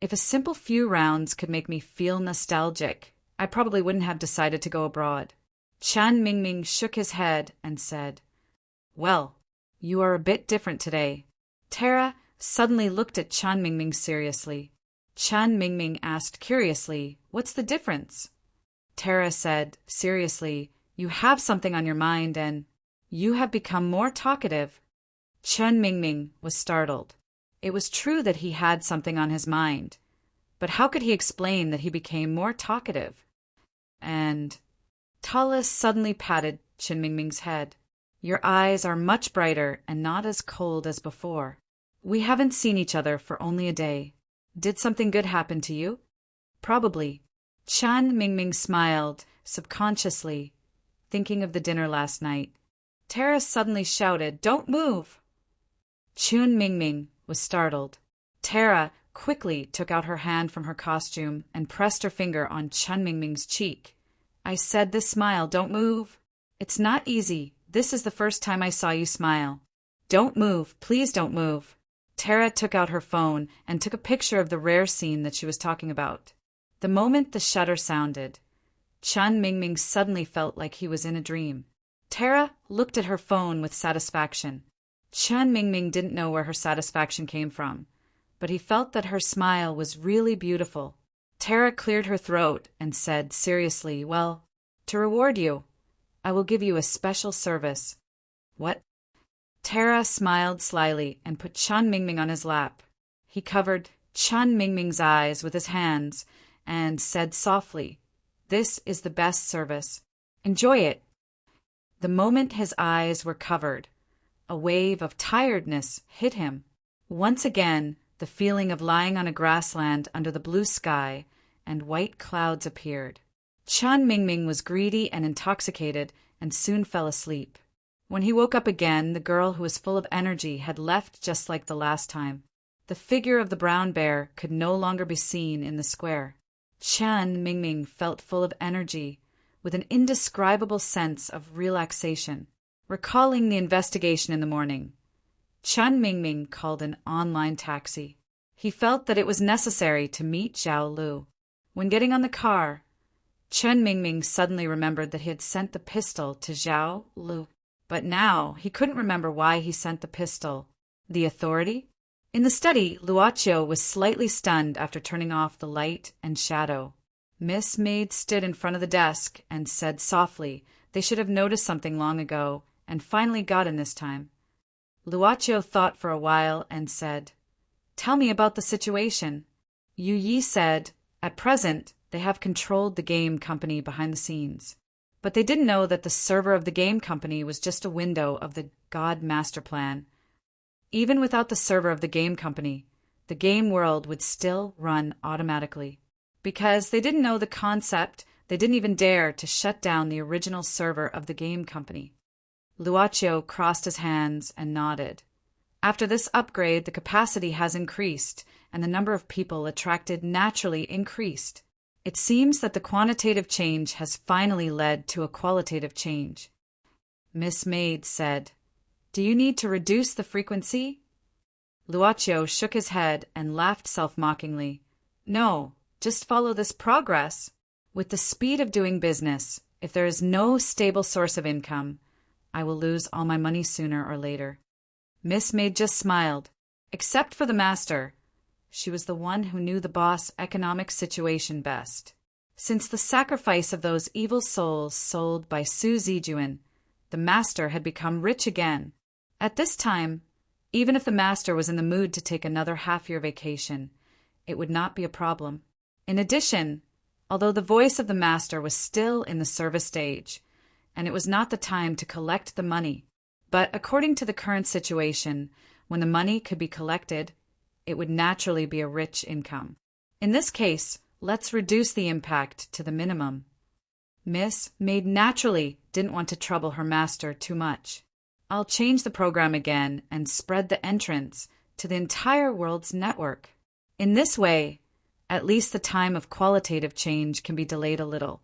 If a simple few rounds could make me feel nostalgic, I probably wouldn't have decided to go abroad. Chen Mingming shook his head and said, Well, you are a bit different today. Tara suddenly looked at Chen Mingming seriously. Chen Mingming asked curiously, What's the difference? Tara said, seriously, You have something on your mind and you have become more talkative. Chen Mingming was startled. It was true that he had something on his mind, but how could he explain that he became more talkative? And Tallis suddenly patted Chen Mingming's head. Your eyes are much brighter and not as cold as before. We haven't seen each other for only a day. Did something good happen to you? Probably. Chen Mingming smiled, subconsciously, thinking of the dinner last night. Tara suddenly shouted, Don't move! Chen Mingming was startled. Tara quickly took out her hand from her costume and pressed her finger on Chen Mingming's cheek. I said this smile, don't move. It's not easy. This is the first time I saw you smile. Don't move, please don't move. Tara took out her phone and took a picture of the rare scene that she was talking about. The moment the shutter sounded, Chen Mingming suddenly felt like he was in a dream. Tara looked at her phone with satisfaction. Chen Mingming didn't know where her satisfaction came from, but he felt that her smile was really beautiful. Tara cleared her throat and said seriously, Well, to reward you, I will give you a special service. What? Tara smiled slyly and put Chen Mingming on his lap. He covered Chen Mingming's eyes with his hands and said softly, This is the best service. Enjoy it. The moment his eyes were covered, a wave of tiredness hit him. Once again, the feeling of lying on a grassland under the blue sky and white clouds appeared. Chen Mingming was greedy and intoxicated and soon fell asleep. When he woke up again, the girl who was full of energy had left just like the last time. The figure of the brown bear could no longer be seen in the square. Chen Mingming felt full of energy, with an indescribable sense of relaxation. Recalling the investigation in the morning, Chen Mingming called an online taxi. He felt that it was necessary to meet Zhao Lu. When getting on the car, Chen Mingming suddenly remembered that he had sent the pistol to Zhao Lu. But now he couldn't remember why he sent the pistol. The authority? In the study, Luochio was slightly stunned after turning off the light and shadow. Miss Maid stood in front of the desk and said softly they should have noticed something long ago and finally got him this time. Luochio thought for a while and said, Tell me about the situation. Yu Yi said, At present, they have controlled the game company behind the scenes. But they didn't know that the server of the game company was just a window of the God master plan. Even without the server of the game company, the game world would still run automatically. Because they didn't know the concept, they didn't even dare to shut down the original server of the game company. Luochio crossed his hands and nodded. After this upgrade, the capacity has increased, and the number of people attracted naturally increased. It seems that the quantitative change has finally led to a qualitative change. Miss Maid said, Do you need to reduce the frequency? Luochio shook his head and laughed self-mockingly. No, just follow this progress. With the speed of doing business, if there is no stable source of income, I will lose all my money sooner or later. Miss Maid just smiled. Except for the master. She was the one who knew the boss' economic situation best. Since the sacrifice of those evil souls sold by Su Zijuan, the master had become rich again. At this time, even if the master was in the mood to take another half-year vacation, it would not be a problem. In addition, although the voice of the master was still in the service stage, and it was not the time to collect the money, but according to the current situation, when the money could be collected, it would naturally be a rich income. In this case, let's reduce the impact to the minimum. Miss Maid naturally didn't want to trouble her master too much. I'll change the program again and spread the entrance to the entire world's network. In this way, at least the time of qualitative change can be delayed a little.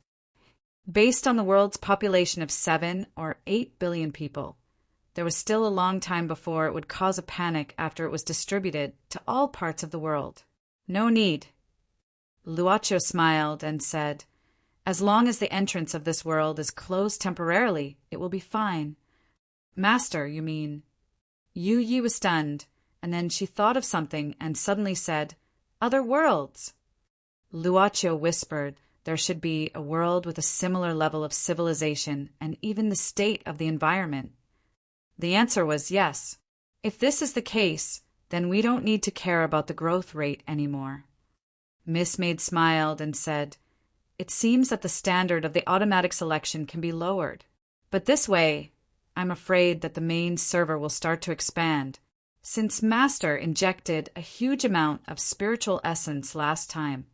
Based on the world's population of 7 or 8 billion people, there was still a long time before it would cause a panic after it was distributed to all parts of the world. No need. Luochio smiled and said, As long as the entrance of this world is closed temporarily, it will be fine. Master, you mean? Yu Yi was stunned, and then she thought of something and suddenly said, "Other worlds." Luocho whispered there should be a world with a similar level of civilization and even the state of the environment. The answer was yes. If this is the case, then we don't need to care about the growth rate anymore. Miss Maid smiled and said, "It seems that the standard of the automatic selection can be lowered. But this way, I'm afraid that the main server will start to expand. Since Master injected a huge amount of spiritual essence last time,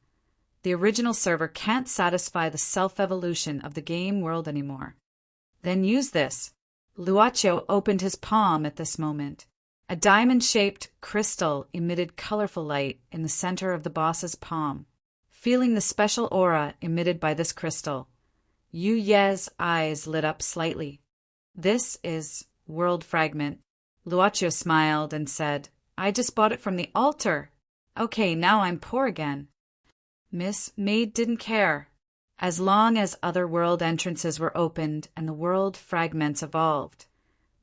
the original server can't satisfy the self-evolution of the game world anymore. Then use this." Luocho opened his palm at this moment. A diamond-shaped crystal emitted colorful light in the center of the boss's palm. Feeling the special aura emitted by this crystal, Yu Ye's eyes lit up slightly. "This is World Fragment." Luocho smiled and said, "I just bought it from the altar. Okay, now I'm poor again." Miss Maid didn't care. As long as other world entrances were opened and the world fragments evolved,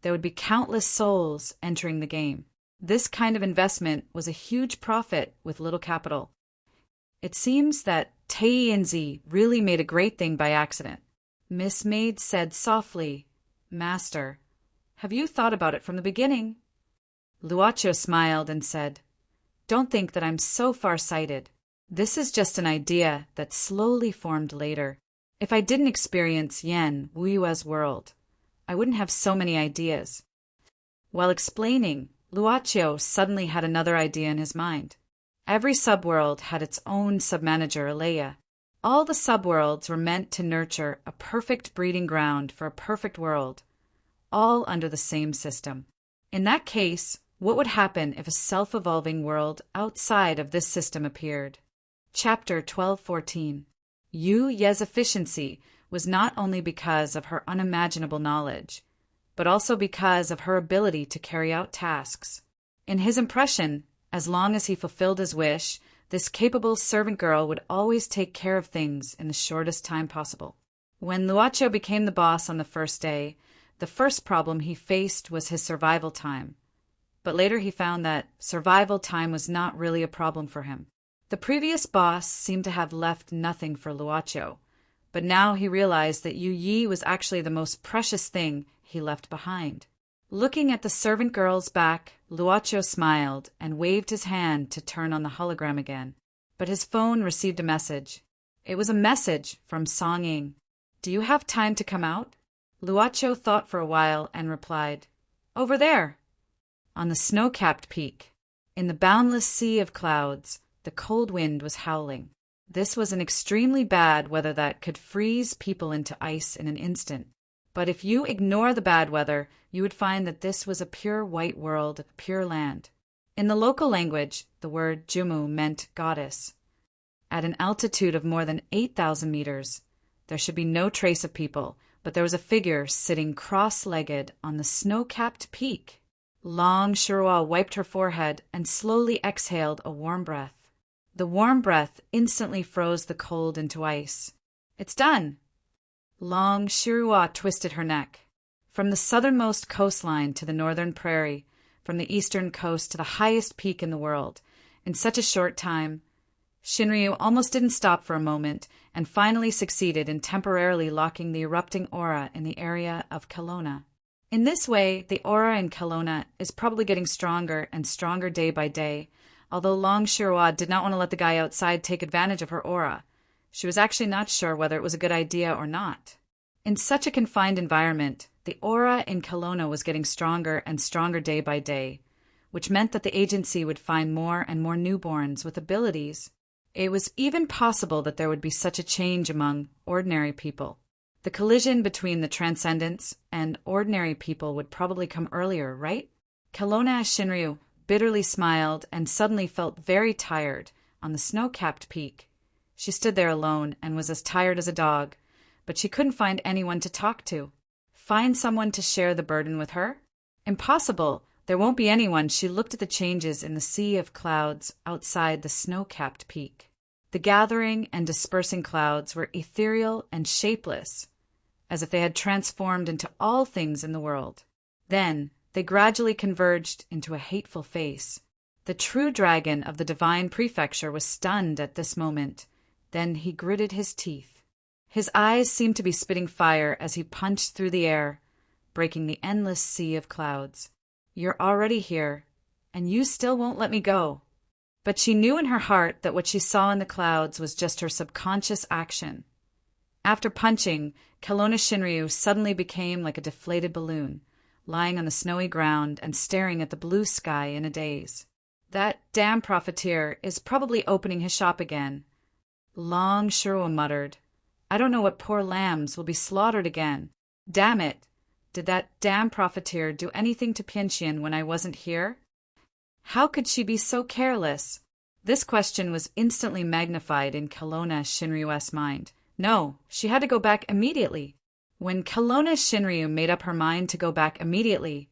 there would be countless souls entering the game. This kind of investment was a huge profit with little capital. It seems that Tei Yinzi really made a great thing by accident. Miss Maid said softly, "Master, have you thought about it from the beginning?" Luocho smiled and said, "Don't think that I'm so far-sighted. This is just an idea that slowly formed later. If I didn't experience Yen Wuyue's world, I wouldn't have so many ideas." While explaining, Luocho suddenly had another idea in his mind. Every subworld had its own submanager, Aleya. All the subworlds were meant to nurture a perfect breeding ground for a perfect world, all under the same system. In that case, what would happen if a self-evolving world outside of this system appeared? Chapter 12:14. Yu Ye's efficiency was not only because of her unimaginable knowledge, but also because of her ability to carry out tasks. In his impression, as long as he fulfilled his wish, this capable servant girl would always take care of things in the shortest time possible. When Luocho became the boss on the first day, the first problem he faced was his survival time. But later he found that survival time was not really a problem for him. The previous boss seemed to have left nothing for Luocho, but now he realized that Yu Yi was actually the most precious thing he left behind. Looking at the servant girl's back, Luocho smiled and waved his hand to turn on the hologram again. But his phone received a message. It was a message from Song Ying. "Do you have time to come out?" Luocho thought for a while and replied, "Over there." On the snow-capped peak, in the boundless sea of clouds, the cold wind was howling. This was an extremely bad weather that could freeze people into ice in an instant. But if you ignore the bad weather, you would find that this was a pure white world, pure land. In the local language, the word Jumu meant goddess. At an altitude of more than 8,000 meters, there should be no trace of people, but there was a figure sitting cross-legged on the snow-capped peak. Long Shirua wiped her forehead and slowly exhaled a warm breath. The warm breath instantly froze the cold into ice. "It's done." Long Shirua twisted her neck. From the southernmost coastline to the northern prairie, from the eastern coast to the highest peak in the world, in such a short time, Shinryu almost didn't stop for a moment and finally succeeded in temporarily locking the erupting aura in the area of Kelowna. In this way, the aura in Kelowna is probably getting stronger and stronger day by day, although Long Shirua did not want to let the guy outside take advantage of her aura. She was actually not sure whether it was a good idea or not. In such a confined environment, the aura in Kelowna was getting stronger and stronger day by day, which meant that the agency would find more and more newborns with abilities. It was even possible that there would be such a change among ordinary people. The collision between the transcendents and ordinary people would probably come earlier, right? Kelowna Shinryu bitterly smiled and suddenly felt very tired on the snow-capped peak. She stood there alone and was as tired as a dog, but she couldn't find anyone to talk to. Find someone to share the burden with her? Impossible. There won't be anyone. She looked at the changes in the sea of clouds outside the snow-capped peak. The gathering and dispersing clouds were ethereal and shapeless, as if they had transformed into all things in the world. Then they gradually converged into a hateful face. The true dragon of the divine prefecture was stunned at this moment. Then he gritted his teeth. His eyes seemed to be spitting fire as he punched through the air, breaking the endless sea of clouds. "You're already here, and you still won't let me go." But she knew in her heart that what she saw in the clouds was just her subconscious action. After punching, Kelowna Shinryu suddenly became like a deflated balloon, lying on the snowy ground and staring at the blue sky in a daze. "That damn profiteer is probably opening his shop again," Long Shiro muttered. "I don't know what poor lambs will be slaughtered again. Damn it! Did that damn profiteer do anything to Pianxian when I wasn't here? How could she be so careless?" This question was instantly magnified in Kelowna Shinryu's mind. No, she had to go back immediately. When Kelowna Shinryu made up her mind to go back immediately,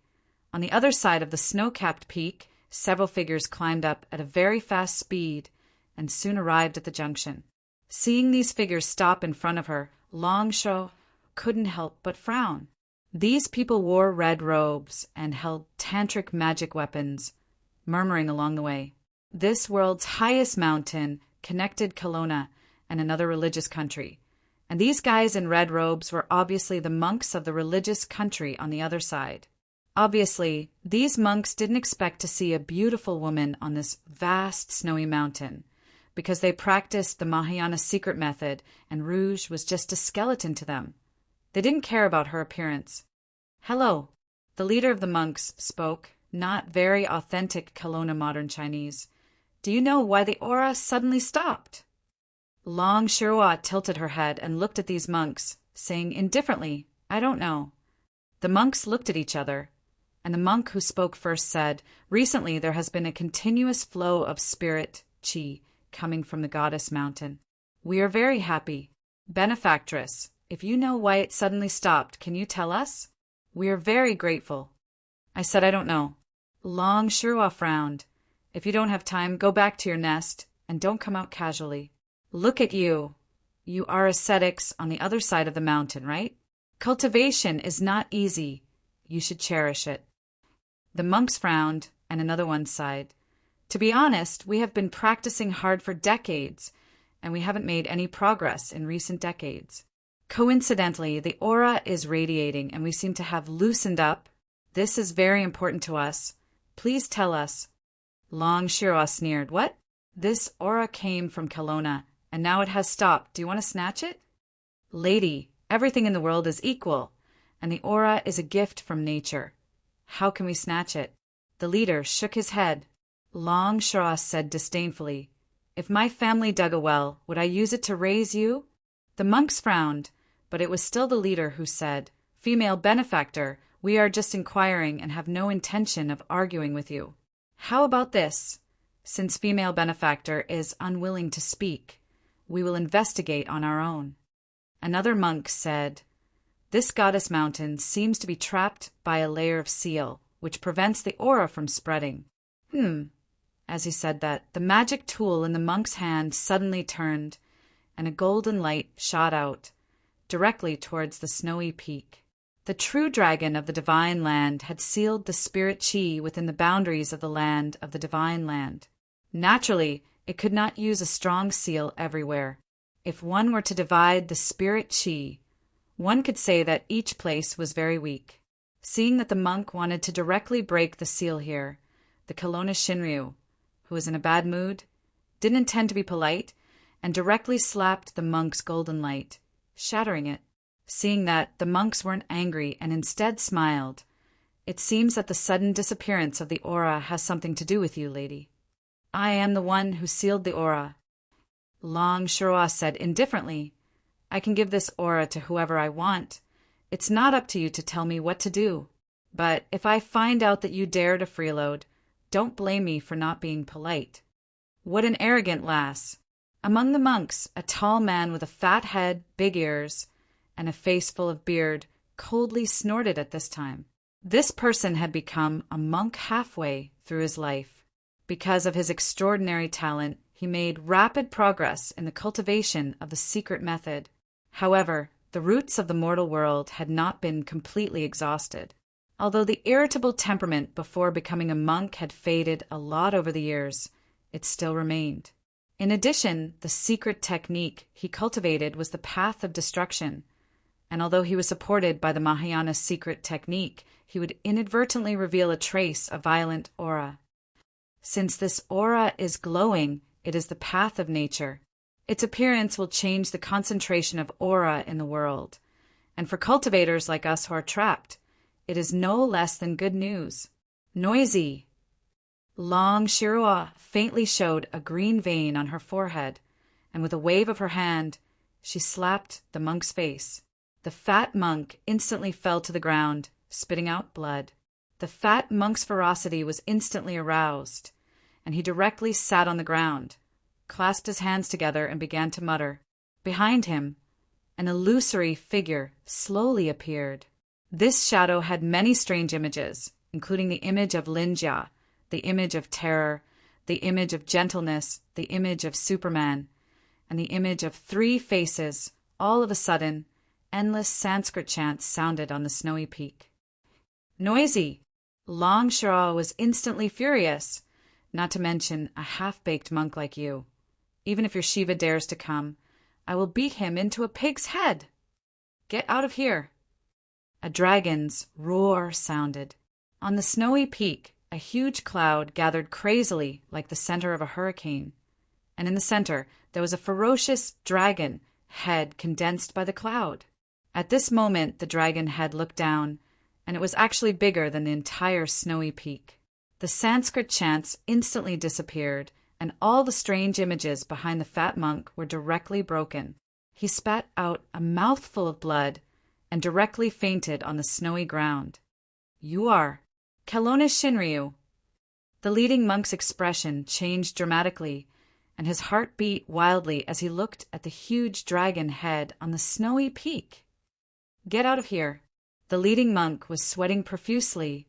on the other side of the snow-capped peak, several figures climbed up at a very fast speed and soon arrived at the junction. Seeing these figures stop in front of her, Long Shou couldn't help but frown. These people wore red robes and held tantric magic weapons, murmuring along the way. This world's highest mountain connected Kelowna and another religious country, and these guys in red robes were obviously the monks of the religious country on the other side. Obviously, these monks didn't expect to see a beautiful woman on this vast snowy mountain, because they practiced the Mahayana secret method and rouge was just a skeleton to them. They didn't care about her appearance. "Hello," the leader of the monks spoke, not very authentic Kelowna modern Chinese. "Do you know why the aura suddenly stopped?" Long Shirua tilted her head and looked at these monks, saying indifferently, "I don't know." The monks looked at each other, and the monk who spoke first said, "Recently there has been a continuous flow of spirit, qi, coming from the goddess mountain. We are very happy. Benefactress, if you know why it suddenly stopped, can you tell us? We are very grateful." I said, "I don't know." Long Shirua frowned. "If you don't have time, go back to your nest, and don't come out casually. Look at you. You are ascetics on the other side of the mountain, right? Cultivation is not easy. You should cherish it." The monks frowned, and another one sighed. "To be honest, we have been practicing hard for decades, and we haven't made any progress in recent decades. Coincidentally, the aura is radiating, and we seem to have loosened up. This is very important to us. Please tell us." Long Shiro sneered. "What? This aura came from Kelowna, and now it has stopped. Do you want to snatch it?" "Lady, everything in the world is equal, and the aura is a gift from nature. How can we snatch it?" The leader shook his head. Long Shiro said disdainfully, "If my family dug a well, would I use it to raise you?" The monks frowned, but it was still the leader who said, "Female benefactor, we are just inquiring and have no intention of arguing with you. How about this? Since female benefactor is unwilling to speak, we will investigate on our own." Another monk said, "This goddess mountain seems to be trapped by a layer of seal, which prevents the aura from spreading." As he said that, the magic tool in the monk's hand suddenly turned, and a golden light shot out, directly towards the snowy peak. The true dragon of the divine land had sealed the spirit qi within the boundaries of the land of the divine land. Naturally, it could not use a strong seal everywhere. If one were to divide the spirit qi, one could say that each place was very weak. Seeing that the monk wanted to directly break the seal here, the Kelowna Shinryu, who was in a bad mood, didn't intend to be polite, and directly slapped the monk's golden light, shattering it. Seeing that, the monks weren't angry and instead smiled. "It seems that the sudden disappearance of the aura has something to do with you, lady." "I am the one who sealed the aura," Long Shiro said indifferently. "I can give this aura to whoever I want. It's not up to you to tell me what to do. But if I find out that you dare to freeload, don't blame me for not being polite." What an arrogant lass! Among the monks, a tall man with a fat head, big ears, and a face full of beard coldly snorted at this time. This person had become a monk halfway through his life. Because of his extraordinary talent, he made rapid progress in the cultivation of the secret method. However, the roots of the mortal world had not been completely exhausted. Although the irritable temperament before becoming a monk had faded a lot over the years, it still remained. In addition, the secret technique he cultivated was the path of destruction, and although he was supported by the Mahayana secret technique, he would inadvertently reveal a trace of violent aura. Since this aura is glowing, it is the path of nature. Its appearance will change the concentration of aura in the world, and for cultivators like us who are trapped, it is no less than good news. Noisy. Long Shirua faintly showed a green vein on her forehead, and with a wave of her hand, she slapped the monk's face. The fat monk instantly fell to the ground, spitting out blood. The fat monk's ferocity was instantly aroused, and he directly sat on the ground, clasped his hands together, and began to mutter. Behind him, an illusory figure slowly appeared. This shadow had many strange images, including the image of Linjia, the image of terror, the image of gentleness, the image of Superman, and the image of 3 faces. All of a sudden, endless Sanskrit chants sounded on the snowy peak. Noisy! Long Shirao was instantly furious, not to mention a half-baked monk like you. Even if your Shiva dares to come, I will beat him into a pig's head. Get out of here. A dragon's roar sounded. On the snowy peak, a huge cloud gathered crazily like the center of a hurricane, and in the center there was a ferocious dragon head condensed by the cloud. At this moment the dragon head looked down, and it was actually bigger than the entire snowy peak. The Sanskrit chants instantly disappeared, and all the strange images behind the fat monk were directly broken. He spat out a mouthful of blood and directly fainted on the snowy ground. You are Kelowna Shinryu. The leading monk's expression changed dramatically, and his heart beat wildly as he looked at the huge dragon head on the snowy peak. Get out of here. The leading monk was sweating profusely.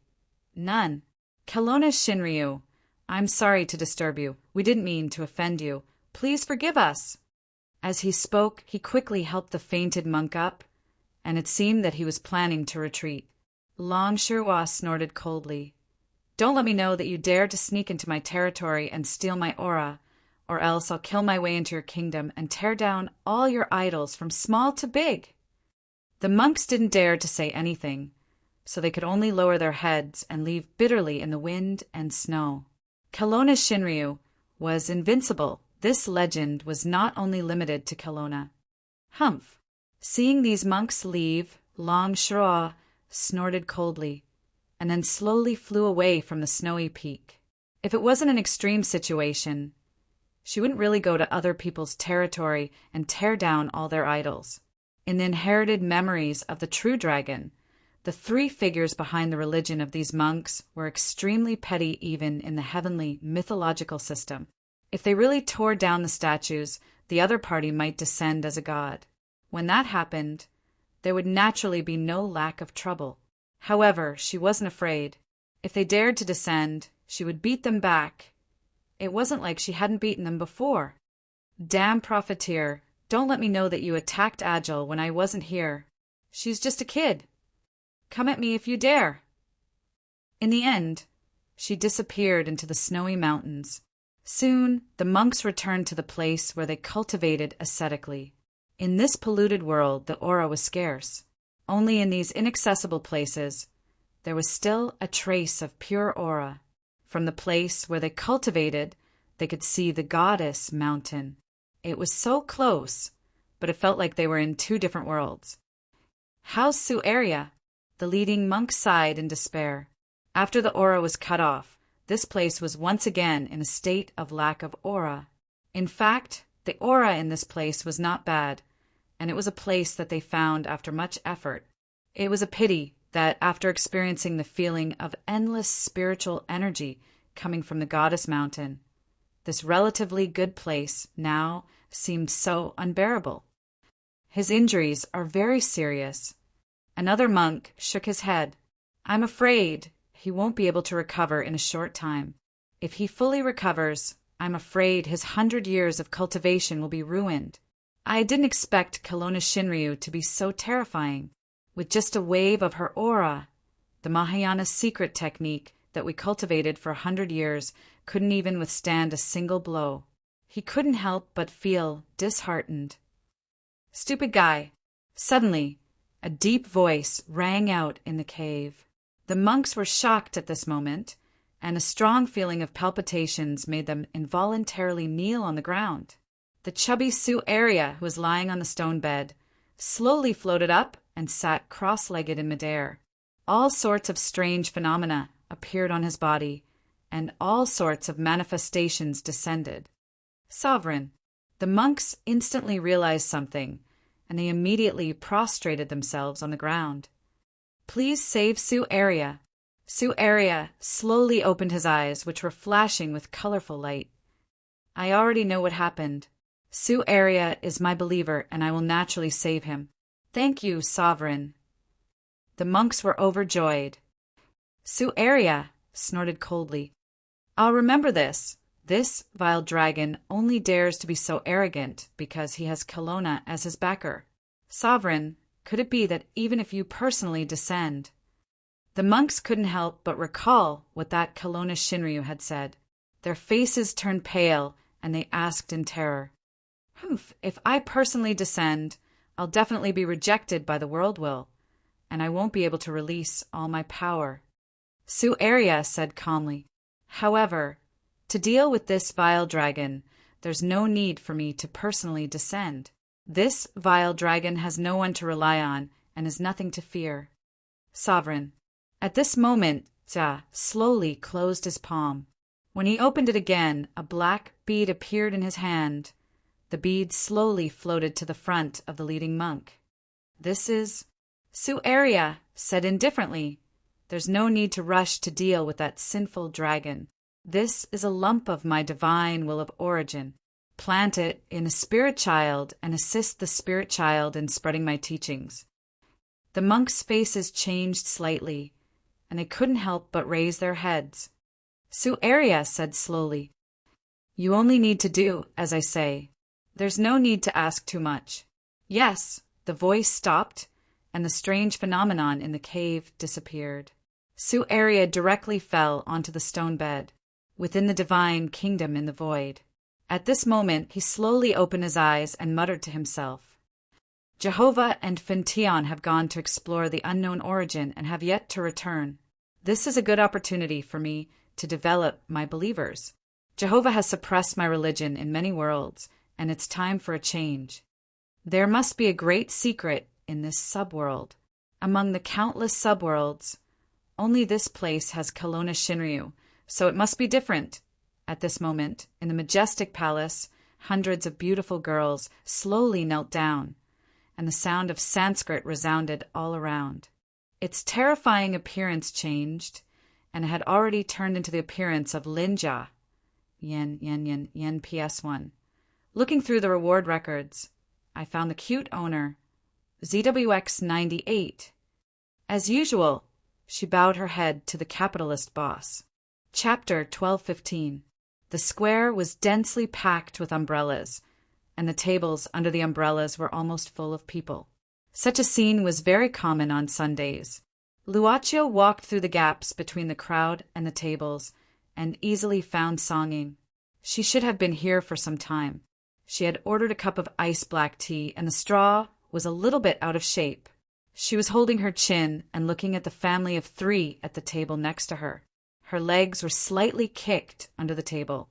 None. Kelowna Shinryu, I'm sorry to disturb you. We didn't mean to offend you. Please forgive us. As he spoke, he quickly helped the fainted monk up, and it seemed that he was planning to retreat. Long Shirwa snorted coldly. Don't let me know that you dare to sneak into my territory and steal my aura, or else I'll kill my way into your kingdom and tear down all your idols from small to big. The monks didn't dare to say anything, so they could only lower their heads and leave bitterly in the wind and snow. Kelowna Shinryu was invincible. This legend was not only limited to Kelowna. Humph! Seeing these monks leave, Long Shirwa snorted coldly, and then slowly flew away from the snowy peak. If it wasn't an extreme situation, she wouldn't really go to other people's territory and tear down all their idols. In the inherited memories of the true dragon, the 3 figures behind the religion of these monks were extremely petty even in the heavenly mythological system. If they really tore down the statues, the other party might descend as a god. When that happened, there would naturally be no lack of trouble. However, she wasn't afraid. If they dared to descend, she would beat them back. It wasn't like she hadn't beaten them before. Damn profiteer, don't let me know that you attacked Agile when I wasn't here. She's just a kid. Come at me if you dare. In the end, she disappeared into the snowy mountains. Soon, the monks returned to the place where they cultivated ascetically. In this polluted world, the aura was scarce. Only in these inaccessible places, there was still a trace of pure aura. From the place where they cultivated, they could see the goddess mountain. It was so close, but it felt like they were in 2 different worlds. How's Su'aria? The leading monk sighed in despair. After the aura was cut off, this place was once again in a state of lack of aura. In fact, the aura in this place was not bad, and it was a place that they found after much effort. It was a pity that after experiencing the feeling of endless spiritual energy coming from the goddess mountain, this relatively good place now seemed so unbearable. His injuries are very serious. Another monk shook his head. I'm afraid he won't be able to recover in a short time. If he fully recovers, I'm afraid his 100 years of cultivation will be ruined. I didn't expect Kelowna Shinryu to be so terrifying. With just a wave of her aura, the Mahayana secret technique that we cultivated for 100 years couldn't even withstand a single blow. He couldn't help but feel disheartened. Stupid guy. Suddenly, a deep voice rang out in the cave. The monks were shocked at this moment, and a strong feeling of palpitations made them involuntarily kneel on the ground. The chubby Sioux area, who was lying on the stone bed, slowly floated up and sat cross-legged in midair. All sorts of strange phenomena appeared on his body, and all sorts of manifestations descended. Sovereign. The monks instantly realized something, and they immediately prostrated themselves on the ground. Please save Sioux area. Sioux area slowly opened his eyes, which were flashing with colorful light. I already know what happened. Sioux area is my believer, and I will naturally save him. Thank you, Sovereign. The monks were overjoyed. Sioux area snorted coldly. I'll remember this. This vile dragon only dares to be so arrogant because he has Kelowna as his backer. Sovereign, could it be that even if you personally descend? The monks couldn't help but recall what that Kelowna Shinryu had said. Their faces turned pale, and they asked in terror, Humph, if I personally descend, I'll definitely be rejected by the world will, and I won't be able to release all my power. Sioux area said calmly, However, to deal with this vile dragon, there's no need for me to personally descend. This vile dragon has no one to rely on and is nothing to fear. Sovereign. At this moment, Jia slowly closed his palm. When he opened it again, a black bead appeared in his hand. The bead slowly floated to the front of the leading monk. This is... Sioux area said indifferently, There's no need to rush to deal with that sinful dragon. This is a lump of my divine will of origin. Plant it in a spirit child and assist the spirit child in spreading my teachings. The monks' faces changed slightly, and they couldn't help but raise their heads. Sioux area said slowly, You only need to do as I say. There's no need to ask too much. Yes, the voice stopped, and the strange phenomenon in the cave disappeared. Sioux area directly fell onto the stone bed, within the divine kingdom in the void. At this moment, he slowly opened his eyes and muttered to himself, Jehovah and Fintion have gone to explore the unknown origin and have yet to return. This is a good opportunity for me to develop my believers. Jehovah has suppressed my religion in many worlds, and it's time for a change. There must be a great secret in this subworld. Among the countless subworlds, only this place has Kelowna Shinryu, so it must be different. At this moment, in the majestic palace, hundreds of beautiful girls slowly knelt down, and the sound of Sanskrit resounded all around. Its terrifying appearance changed, and it had already turned into the appearance of Linja. Yen PS1. Looking through the reward records, I found the cute owner, ZWX98. As usual, she bowed her head to the capitalist boss. Chapter 1215. The square was densely packed with umbrellas, and the tables under the umbrellas were almost full of people. Such a scene was very common on Sundays. Luaccio walked through the gaps between the crowd and the tables, and easily found Songing. She should have been here for some time. She had ordered a cup of ice black tea, and the straw was a little bit out of shape. She was holding her chin and looking at the family of 3 at the table next to her. Her legs were slightly kicked under the table,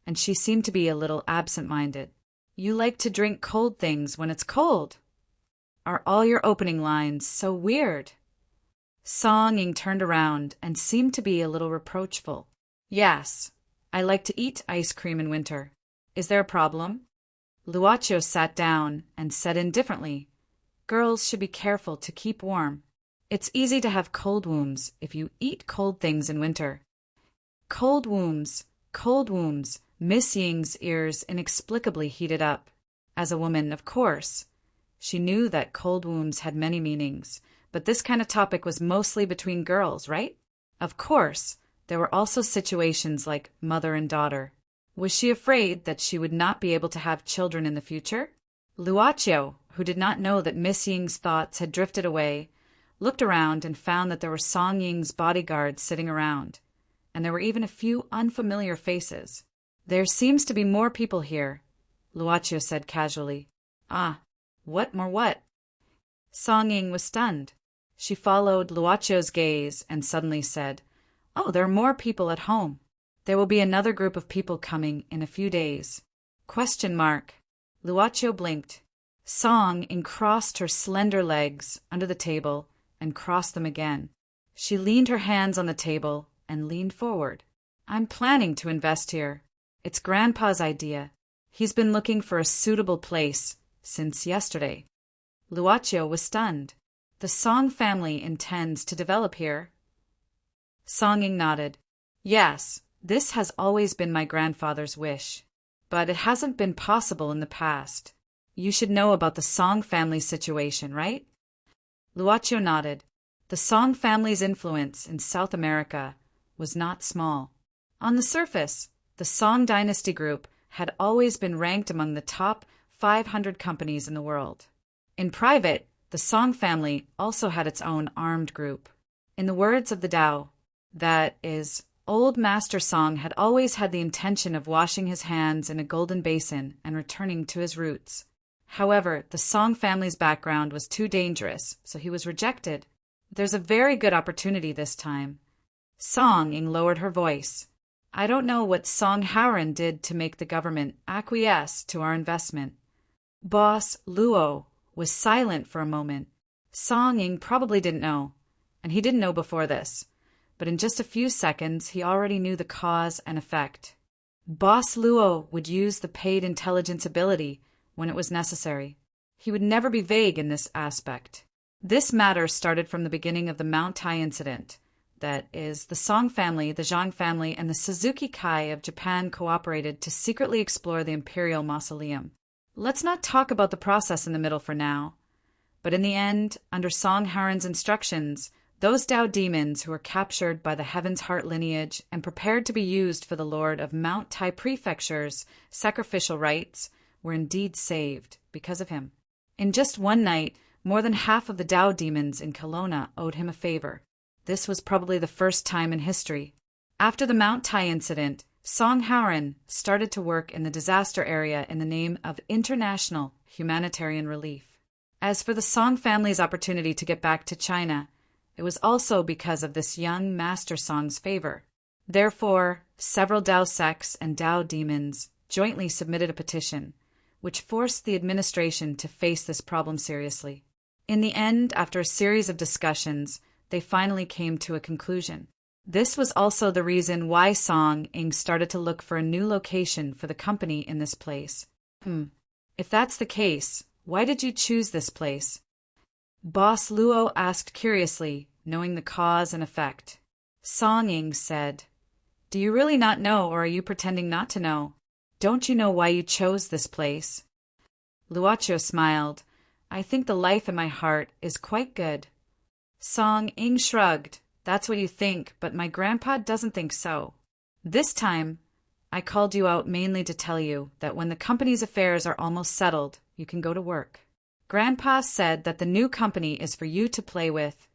and she seemed to be a little absent-minded. You like to drink cold things when it's cold. Are all your opening lines so weird? Song-Ying turned around and seemed to be a little reproachful. Yes, I like to eat ice cream in winter. Is there a problem? Luaccio sat down and said indifferently, Girls should be careful to keep warm. It's easy to have cold wounds if you eat cold things in winter. Cold wounds, cold wounds. Miss Ying's ears inexplicably heated up. As a woman, of course. She knew that cold wounds had many meanings, but this kind of topic was mostly between girls, right? Of course, there were also situations like mother and daughter. Was she afraid that she would not be able to have children in the future? Luocio, who did not know that Miss Ying's thoughts had drifted away, looked around and found that there were Song Ying's bodyguards sitting around, and there were even a few unfamiliar faces. "There seems to be more people here," Luocio said casually. "Ah, what more what?" Song Ying was stunned. She followed Luocio's gaze and suddenly said, "Oh, there are more people at home. There will be another group of people coming in a few days." Question mark. Luocio blinked. Song Ying crossed her slender legs under the table and crossed them again. She leaned her hands on the table and leaned forward. "I'm planning to invest here. It's Grandpa's idea. He's been looking for a suitable place since yesterday." Luocio was stunned. "The Song family intends to develop here?" Song Ying nodded. "Yes, this has always been my grandfather's wish, but it hasn't been possible in the past. You should know about the Song family's situation, right?" Luocio nodded. The Song family's influence in South America was not small. On the surface, the Song dynasty group had always been ranked among the top 500 companies in the world. In private, the Song family also had its own armed group. In the words of the Tao, that is, old Master Song had always had the intention of washing his hands in a golden basin and returning to his roots. However, the Song family's background was too dangerous, so he was rejected. "There's a very good opportunity this time." Song Ying lowered her voice. "I don't know what Song Haoran did to make the government acquiesce to our investment." Boss Luo was silent for a moment. Song Ying probably didn't know, and he didn't know before this, but in just a few seconds he already knew the cause and effect. Boss Luo would use the paid intelligence ability when it was necessary. He would never be vague in this aspect. This matter started from the beginning of the Mount Tai incident. That is, the Song family, the Zhang family, and the Suzuki Kai of Japan cooperated to secretly explore the imperial mausoleum. Let's not talk about the process in the middle for now. But in the end, under Song Haoran's instructions, those Tao demons who were captured by the Heaven's Heart lineage and prepared to be used for the Lord of Mount Tai Prefecture's sacrificial rites were indeed saved because of him. In just one night, more than half of the Tao demons in Kelowna owed him a favor. This was probably the first time in history. After the Mount Tai incident, Song Haoran started to work in the disaster area in the name of international humanitarian relief. As for the Song family's opportunity to get back to China, it was also because of this young Master Song's favor. Therefore, several Tao sects and Tao demons jointly submitted a petition, which forced the administration to face this problem seriously. In the end, after a series of discussions, they finally came to a conclusion. This was also the reason why Song Ying started to look for a new location for the company in this place. If that's the case, why did you choose this place? Boss Luo asked curiously, knowing the cause and effect. Song Ying said, "Do you really not know, or are you pretending not to know? Don't you know why you chose this place?" Luocio smiled. "I think the life in my heart is quite good." Song Ying shrugged. "That's what you think, but my grandpa doesn't think so. This time, I called you out mainly to tell you that when the company's affairs are almost settled, you can go to work. Grandpa said that the new company is for you to play with.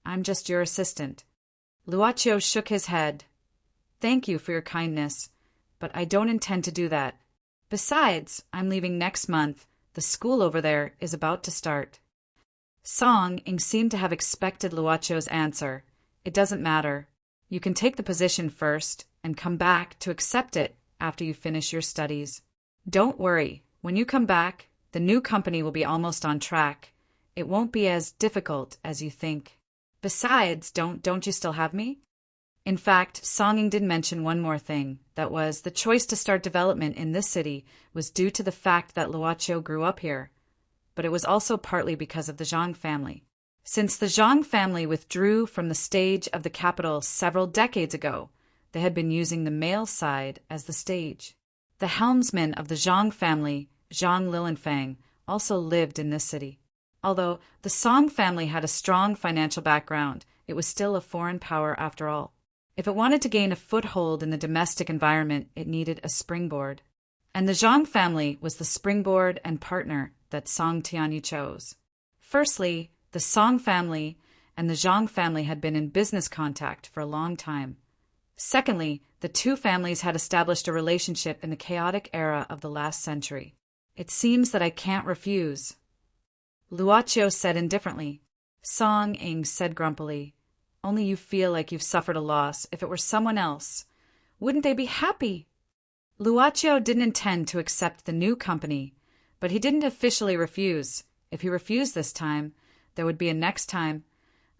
I'm just your assistant." Luocio shook his head. "Thank you for your kindness, but I don't intend to do that. Besides, I'm leaving next month. The school over there is about to start." Song Ying seemed to have expected Luocio's answer. "It doesn't matter. You can take the position first and come back to accept it after you finish your studies. Don't worry. When you come back, the new company will be almost on track. It won't be as difficult as you think. Besides, don't you still have me?" In fact, Song Ying did mention one more thing. That was, the choice to start development in this city was due to the fact that Luocio grew up here. But it was also partly because of the Zhang family. Since the Zhang family withdrew from the stage of the capital several decades ago, they had been using the male side as the stage. The helmsman of the Zhang family, Zhang Lilinfang, also lived in this city. Although the Song family had a strong financial background, it was still a foreign power after all. If it wanted to gain a foothold in the domestic environment, it needed a springboard. And the Zhang family was the springboard and partner that Song Tianyu chose. Firstly, the Song family and the Zhang family had been in business contact for a long time. Secondly, the two families had established a relationship in the chaotic era of the last century. It seems that I can't refuse, Luoqiu said indifferently. Song Ing said grumpily, only you feel like you've suffered a loss. If it were someone else, wouldn't they be happy? Luoqiu didn't intend to accept the new company, but he didn't officially refuse. If he refused this time, there would be a next time,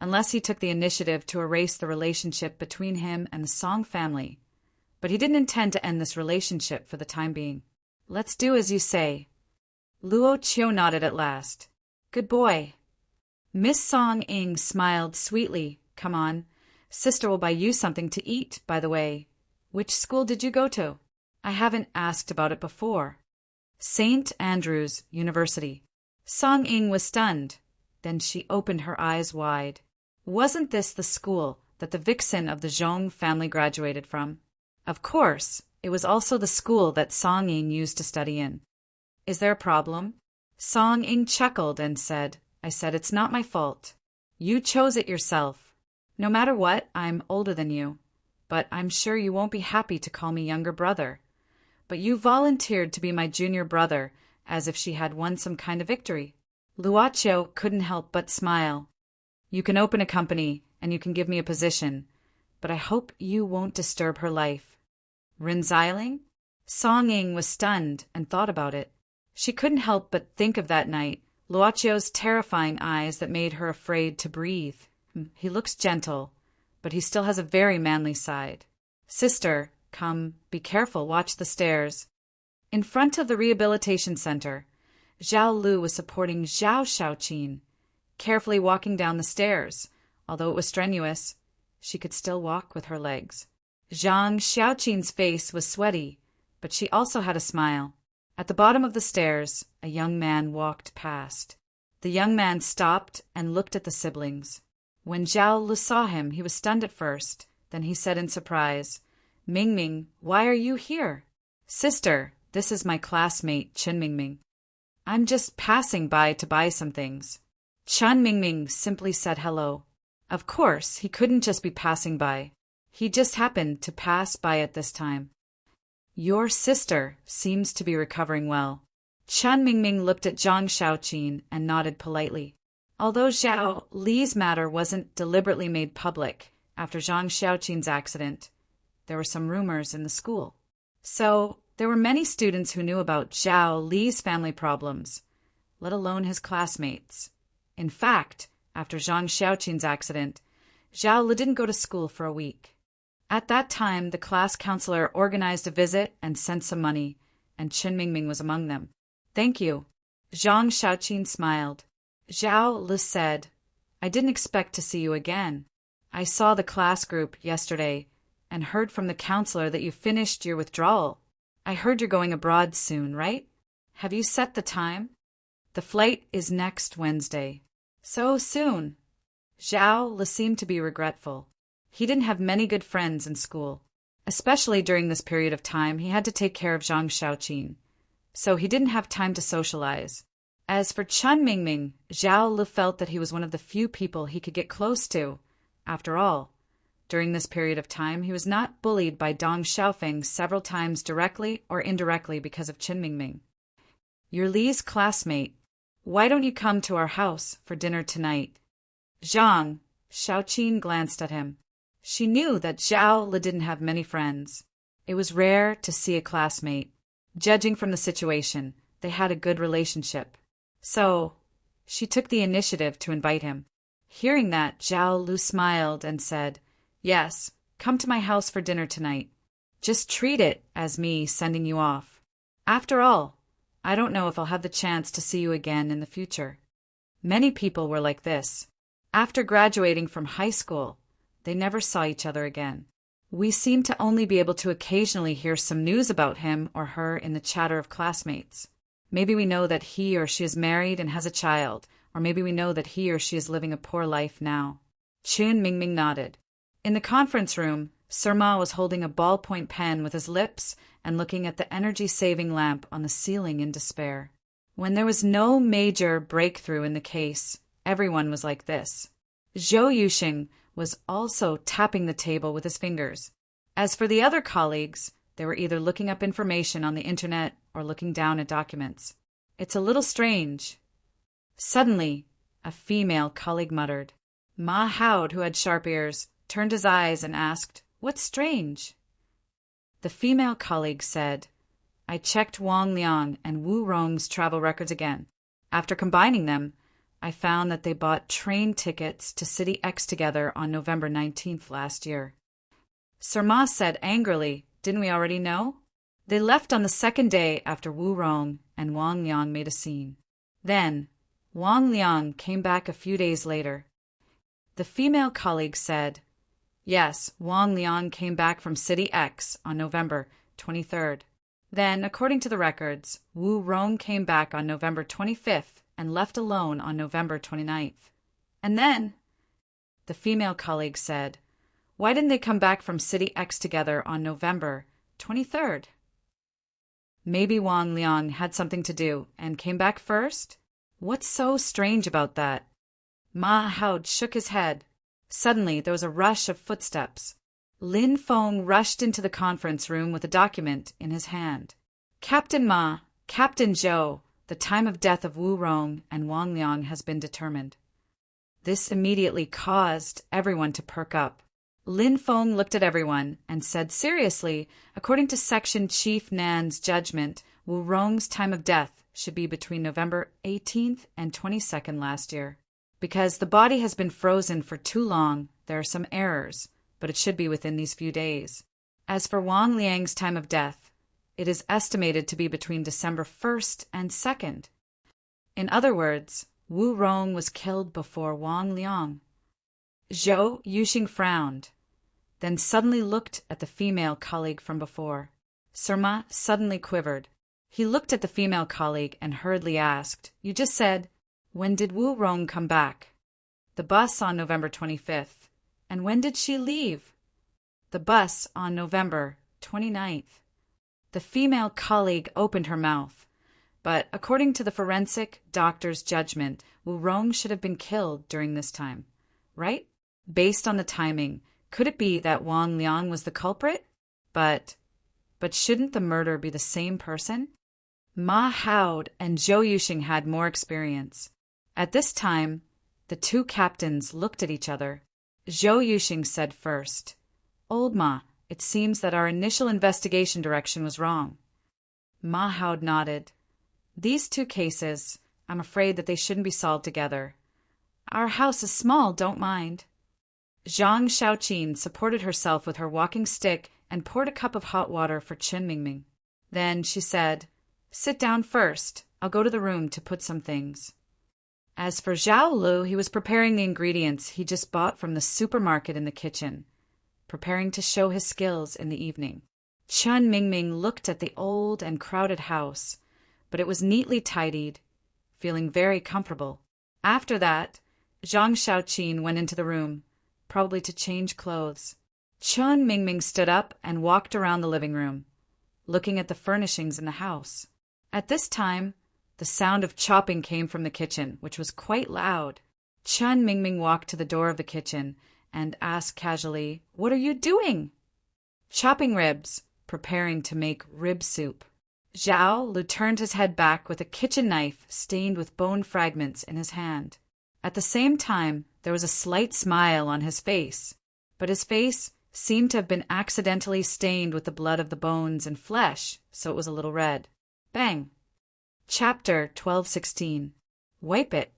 unless he took the initiative to erase the relationship between him and the Song family. But he didn't intend to end this relationship for the time being. Let's do as you say. Luoqiu nodded at last. Good boy. Miss Song Ing smiled sweetly. Come on. Sister will buy you something to eat, by the way. Which school did you go to? I haven't asked about it before. St. Andrew's University. Song Ing was stunned. Then she opened her eyes wide. Wasn't this the school that the vixen of the Zhong family graduated from? Of course, it was also the school that Song Ing used to study in. Is there a problem? Song Ing chuckled and said, I said it's not my fault. You chose it yourself. No matter what, I'm older than you. But I'm sure you won't be happy to call me younger brother. But you volunteered to be my junior brother, as if she had won some kind of victory. Luoqiu couldn't help but smile. You can open a company, and you can give me a position, but I hope you won't disturb her life. Rin Xiling? Song Ing was stunned and thought about it. She couldn't help but think of that night, Luoqiu's terrifying eyes that made her afraid to breathe. He looks gentle, but he still has a very manly side. Sister, come, be careful, watch the stairs. In front of the rehabilitation center, Zhao Lu was supporting Zhao Xiaoqin, carefully walking down the stairs. Although it was strenuous, she could still walk with her legs. Zhang Xiaoqin's face was sweaty, but she also had a smile. At the bottom of the stairs, a young man walked past. The young man stopped and looked at the siblings. When Zhao Lu saw him, he was stunned at first. Then he said in surprise, Mingming, why are you here? Sister, this is my classmate, Chen Mingming. I'm just passing by to buy some things. Chen Mingming simply said hello. Of course, he couldn't just be passing by. He just happened to pass by at this time. Your sister seems to be recovering well. Chen Mingming looked at Zhang Xiaoqin and nodded politely. Although Zhao Li's matter wasn't deliberately made public after Zhang Xiaoqin's accident, there were some rumors in the school. So, there were many students who knew about Zhao Li's family problems, let alone his classmates. In fact, after Zhang Xiaoqin's accident, Zhao Li didn't go to school for a week. At that time, the class counselor organized a visit and sent some money, and Chen Mingming was among them. Thank you. Zhang Xiaoqin smiled. Zhao Li said, I didn't expect to see you again. I saw the class group yesterday and heard from the counselor that you finished your withdrawal. I heard you're going abroad soon, right? Have you set the time? The flight is next Wednesday. So soon. Zhao Li seemed to be regretful. He didn't have many good friends in school. Especially during this period of time, he had to take care of Zhang Xiaoqin. So he didn't have time to socialize. As for Chen Mingming, Zhao Li felt that he was one of the few people he could get close to. After all, during this period of time, he was not bullied by Dong Xiaofeng several times directly or indirectly because of Chen Mingming. You're Li's classmate. Why don't you come to our house for dinner tonight? Zhang Xiaoqin glanced at him. She knew that Zhao Li didn't have many friends. It was rare to see a classmate. Judging from the situation, they had a good relationship. So, she took the initiative to invite him. Hearing that, Zhao Lu smiled and said, Yes, come to my house for dinner tonight. Just treat it as me sending you off. After all, I don't know if I'll have the chance to see you again in the future. Many people were like this. After graduating from high school, they never saw each other again. We seem to only be able to occasionally hear some news about him or her in the chatter of classmates. Maybe we know that he or she is married and has a child, or maybe we know that he or she is living a poor life now. Chen Mingming nodded. In the conference room, Sir Ma was holding a ballpoint pen with his lips and looking at the energy-saving lamp on the ceiling in despair. When there was no major breakthrough in the case, everyone was like this. Zhou Yuxing was also tapping the table with his fingers. As for the other colleagues, they were either looking up information on the internet or looking down at documents. It's a little strange. Suddenly, a female colleague muttered. Ma Haod, who had sharp ears, turned his eyes and asked, "What's strange?" The female colleague said, "I checked Wang Liang and Wu Rong's travel records again. After combining them, I found that they bought train tickets to City X together on November 19th last year." Sir Ma said angrily, "Didn't we already know?" They left on the second day after Wu Rong and Wang Liang made a scene. Then, Wang Liang came back a few days later. The female colleague said, "Yes, Wang Liang came back from City X on November 23rd. Then, according to the records, Wu Rong came back on November 25th and left alone on November 29th. And then," the female colleague said, "why didn't they come back from City X together on November 23rd? Maybe Wang Liang had something to do and came back first? What's so strange about that?" Ma Haod shook his head. Suddenly, there was a rush of footsteps. Lin Feng rushed into the conference room with a document in his hand. "Captain Ma, Captain Zhou, the time of death of Wu Rong and Wang Liang has been determined." This immediately caused everyone to perk up. Lin Feng looked at everyone and said seriously, according to Section Chief Nan's judgment, Wu Rong's time of death should be between November 18th and 22nd last year. Because the body has been frozen for too long, there are some errors, but it should be within these few days. As for Wang Liang's time of death, it is estimated to be between December 1st and 2nd. In other words, Wu Rong was killed before Wang Liang. Zhou Yuxing frowned, then suddenly looked at the female colleague from before. Sir Ma suddenly quivered. He looked at the female colleague and hurriedly asked, "You just said, when did Wu Rong come back?" "The bus on November 25th. "And when did she leave?" "The bus on November 29th. The female colleague opened her mouth. But according to the forensic doctor's judgment, Wu Rong should have been killed during this time, right? Based on the timing, could it be that Wang Liang was the culprit? But shouldn't the murder be the same person? Ma Haod and Zhou Yuxing had more experience. At this time, the two captains looked at each other. Zhou Yuxing said first, "Old Ma, it seems that our initial investigation direction was wrong." Ma Haod nodded. "These two cases, I'm afraid that they shouldn't be solved together. Our house is small, don't mind." Zhang Shaoqin supported herself with her walking stick and poured a cup of hot water for Chen Mingming. Then she said, "Sit down first. I'll go to the room to put some things." As for Zhao Lu, he was preparing the ingredients he just bought from the supermarket in the kitchen, preparing to show his skills in the evening. Chen Mingming looked at the old and crowded house, but it was neatly tidied, feeling very comfortable. After that, Zhang Shaoqin went into the room, probably to change clothes. Chen Mingming stood up and walked around the living room, looking at the furnishings in the house. At this time, the sound of chopping came from the kitchen, which was quite loud. Chen Mingming walked to the door of the kitchen and asked casually, "What are you doing?" "Chopping ribs, preparing to make rib soup." Zhao Lu turned his head back with a kitchen knife stained with bone fragments in his hand. At the same time, there was a slight smile on his face, but his face seemed to have been accidentally stained with the blood of the bones and flesh, so it was a little red. Bang! Chapter 12:16. Wipe it.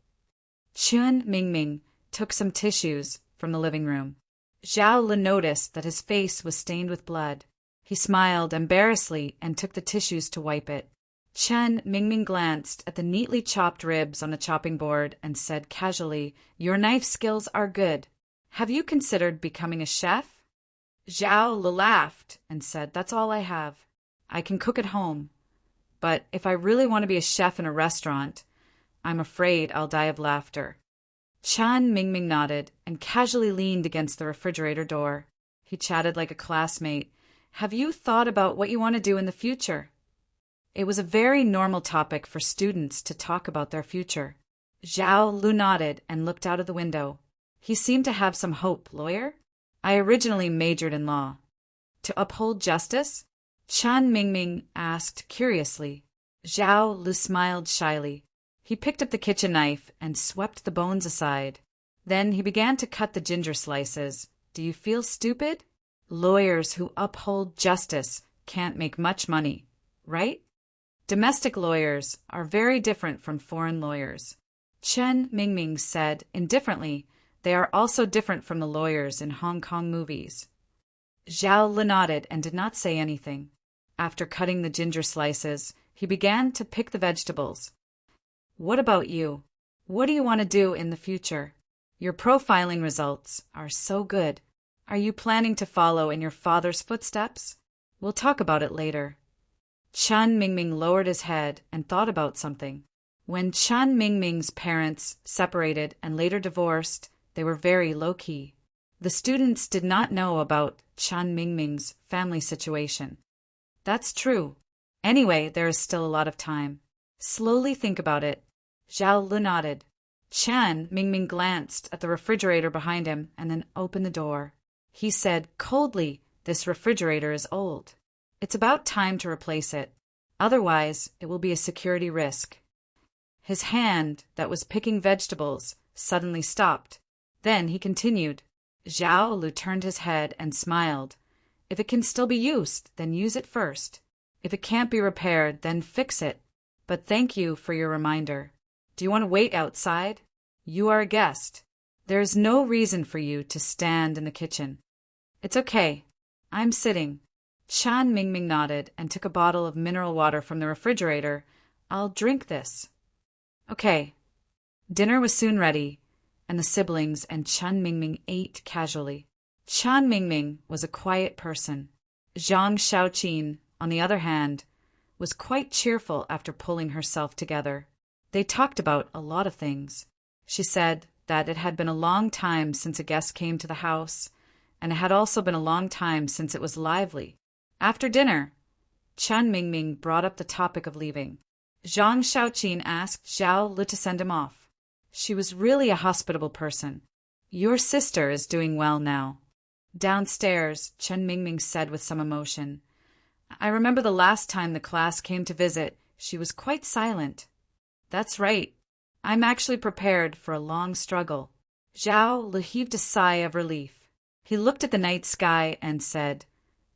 Chen Mingming took some tissues from the living room. Zhao Lu noticed that his face was stained with blood. He smiled embarrassedly and took the tissues to wipe it. Chen Mingming glanced at the neatly chopped ribs on the chopping board and said casually, "Your knife skills are good. Have you considered becoming a chef?" Zhao Lu laughed and said, "That's all I have. I can cook at home. But if I really want to be a chef in a restaurant, I'm afraid I'll die of laughter." Chen Mingming nodded and casually leaned against the refrigerator door. He chatted like a classmate. Have you thought about what you want to do in the future? It was a very normal topic for students to talk about their future. Zhao Lu nodded and looked out of the window. He seemed to have some hope. Lawyer? I originally majored in law. To uphold justice? Chen Mingming asked curiously. Zhao Lu smiled shyly. He picked up the kitchen knife and swept the bones aside. Then he began to cut the ginger slices. Do you feel stupid? Lawyers who uphold justice can't make much money, right? Domestic lawyers are very different from foreign lawyers. Chen Mingming said indifferently, they are also different from the lawyers in Hong Kong movies. Zhao Lu nodded and did not say anything. After cutting the ginger slices, he began to pick the vegetables. What about you? What do you want to do in the future? Your profiling results are so good. Are you planning to follow in your father's footsteps? We'll talk about it later. Chen Mingming lowered his head and thought about something. When Chen Mingming's parents separated and later divorced, they were very low-key. The students did not know about Chen Mingming's family situation. That's true. Anyway, there is still a lot of time. Slowly think about it. Zhao Lu nodded. Chen Mingming glanced at the refrigerator behind him and then opened the door. He said coldly, this refrigerator is old. It's about time to replace it. Otherwise, it will be a security risk. His hand, that was picking vegetables, suddenly stopped. Then he continued. Zhao Lu turned his head and smiled. If it can still be used, then use it first. If it can't be repaired, then fix it. But thank you for your reminder. Do you want to wait outside? You are a guest. There is no reason for you to stand in the kitchen. It's okay. I'm sitting. Chen Mingming nodded and took a bottle of mineral water from the refrigerator. I'll drink this. Okay. Dinner was soon ready, and the siblings and Chen Mingming ate casually. Chen Mingming was a quiet person. Zhang Shaoqin, on the other hand, was quite cheerful after pulling herself together. They talked about a lot of things. She said that it had been a long time since a guest came to the house, and it had also been a long time since it was lively. After dinner, Chen Mingming brought up the topic of leaving. Zhang Shaoqin asked Zhao Lu to send him off. She was really a hospitable person. Your sister is doing well now. Downstairs, Chen Mingming said with some emotion. I remember the last time the class came to visit, she was quite silent. That's right. I'm actually prepared for a long struggle. Zhao Lu heaved a sigh of relief. He looked at the night sky and said,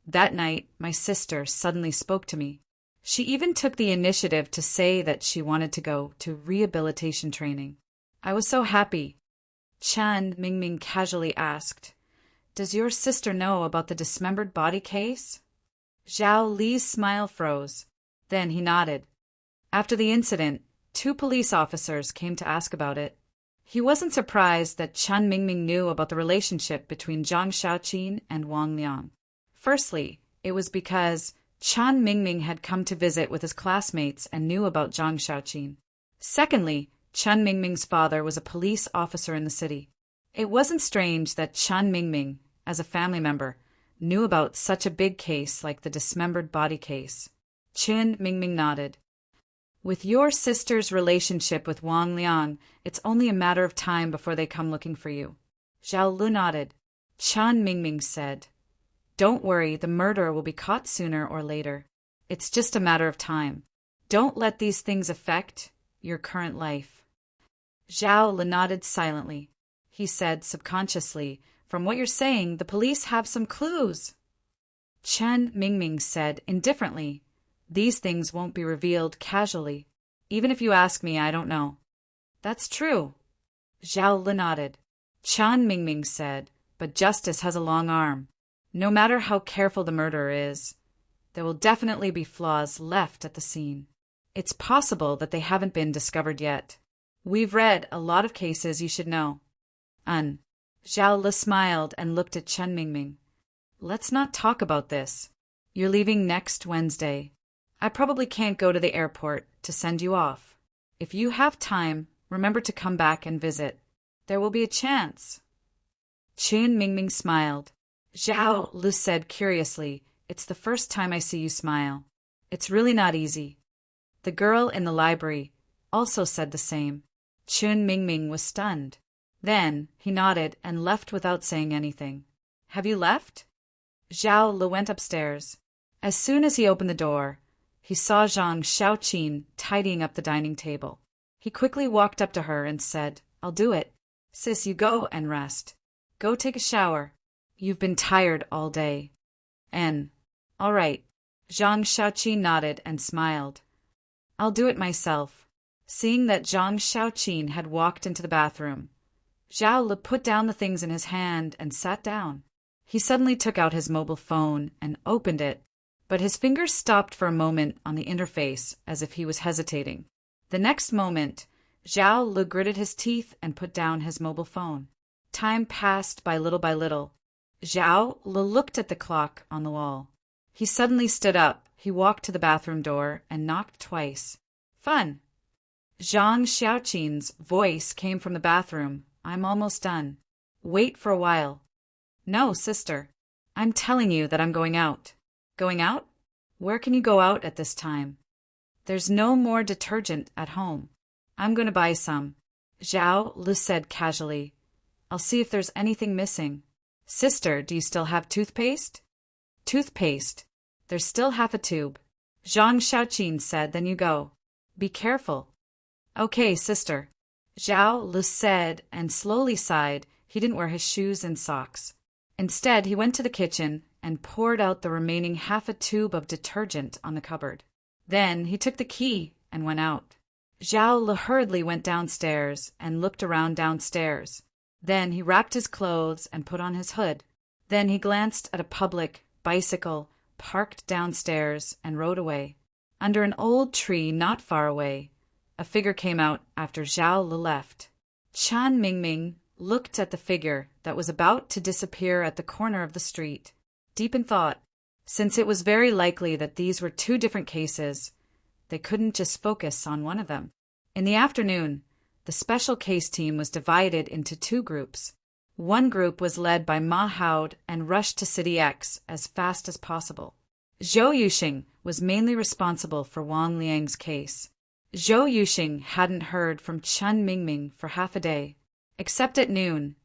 That night, my sister suddenly spoke to me. She even took the initiative to say that she wanted to go to rehabilitation training. I was so happy. Chen Mingming casually asked, Does your sister know about the dismembered body case? Zhao Li's smile froze. Then he nodded. After the incident, 2 police officers came to ask about it. He wasn't surprised that Chen Mingming knew about the relationship between Zhang Shaoqin and Wang Liang. Firstly, it was because Chen Mingming had come to visit with his classmates and knew about Zhang Shaoqin. Secondly, Chen Mingming's father was a police officer in the city. It wasn't strange that Chen Mingming, as a family member, knew about such a big case like the dismembered body case. Chen Mingming nodded. With your sister's relationship with Wang Liang, it's only a matter of time before they come looking for you. Zhao Lu nodded. Chen Mingming said, Don't worry, the murderer will be caught sooner or later. It's just a matter of time. Don't let these things affect your current life. Zhao Lu nodded silently. He said subconsciously, From what you're saying, the police have some clues. Chen Mingming said indifferently, These things won't be revealed casually. Even if you ask me, I don't know. That's true. Zhao Lu nodded. Chen Mingming said, But justice has a long arm. No matter how careful the murderer is, there will definitely be flaws left at the scene. It's possible that they haven't been discovered yet. We've read a lot of cases you should know. Zhao Lu smiled and looked at Chen Mingming. Let's not talk about this. You're leaving next Wednesday. I probably can't go to the airport to send you off. If you have time, remember to come back and visit. There will be a chance. Chen Mingming smiled. Zhao Lu said curiously, "It's the first time I see you smile. It's really not easy." The girl in the library also said the same. Chun Mingming was stunned. Then he nodded and left without saying anything. "Have you left?" Zhao Lu went upstairs. As soon as he opened the door, he saw Zhang Xiaoqin tidying up the dining table. He quickly walked up to her and said, "I'll do it. Sis, you go and rest. Go take a shower. You've been tired all day." All right." Zhang Xiaoqin nodded and smiled. "I'll do it myself." Seeing that Zhang Xiaoqin had walked into the bathroom, Zhao Lu put down the things in his hand and sat down. He suddenly took out his mobile phone and opened it, but his fingers stopped for a moment on the interface as if he was hesitating. The next moment, Zhao Lu gritted his teeth and put down his mobile phone. Time passed by little. Zhao Lu looked at the clock on the wall. He suddenly stood up. He walked to the bathroom door and knocked twice. "Fun!" Zhang Xiaoqin's voice came from the bathroom. "I'm almost done. Wait for a while." "No, sister. I'm telling you that I'm going out." "Going out? Where can you go out at this time?" "There's no more detergent at home. I'm going to buy some." Zhao Lu said casually, "I'll see if there's anything missing." "Sister, do you still have toothpaste?" "Toothpaste? There's still half a tube." Zhang Xiaoqin said, "Then you go. Be careful." "Okay, sister." Zhao Lu said and slowly sighed. He didn't wear his shoes and socks. Instead, he went to the kitchen and poured out the remaining half a tube of detergent on the cupboard. Then he took the key and went out. Zhao Lu hurriedly went downstairs and looked around downstairs. Then he wrapped his clothes and put on his hood. Then he glanced at a public bicycle parked downstairs and rode away. Under an old tree not far away, a figure came out after Zhao Lu left. Chun Mingming looked at the figure that was about to disappear at the corner of the street, deep in thought. Since it was very likely that these were two different cases, they couldn't just focus on one of them. In the afternoon, the special case team was divided into two groups. One group was led by Ma Haud and rushed to City X as fast as possible. Zhou Yuxing was mainly responsible for Wang Liang's case. Zhou Yuxing hadn't heard from Chun Mingming for half a day, except at noon,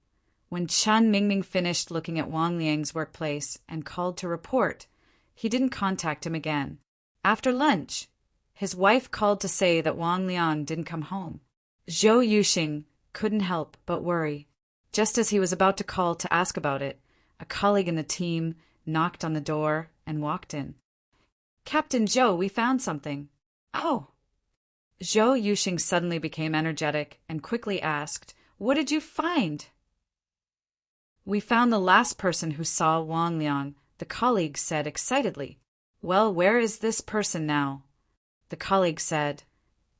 when Chun Mingming finished looking at Wang Liang's workplace and called to report. He didn't contact him again. After lunch, his wife called to say that Wang Liang didn't come home. Zhou Yuxing couldn't help but worry. Just as he was about to call to ask about it, a colleague in the team knocked on the door and walked in. "Captain Zhou, we found something." "Oh." Zhou Yuxing suddenly became energetic and quickly asked, "What did you find?" "We found the last person who saw Wang Liang," the colleague said excitedly. "Well, where is this person now?" The colleague said,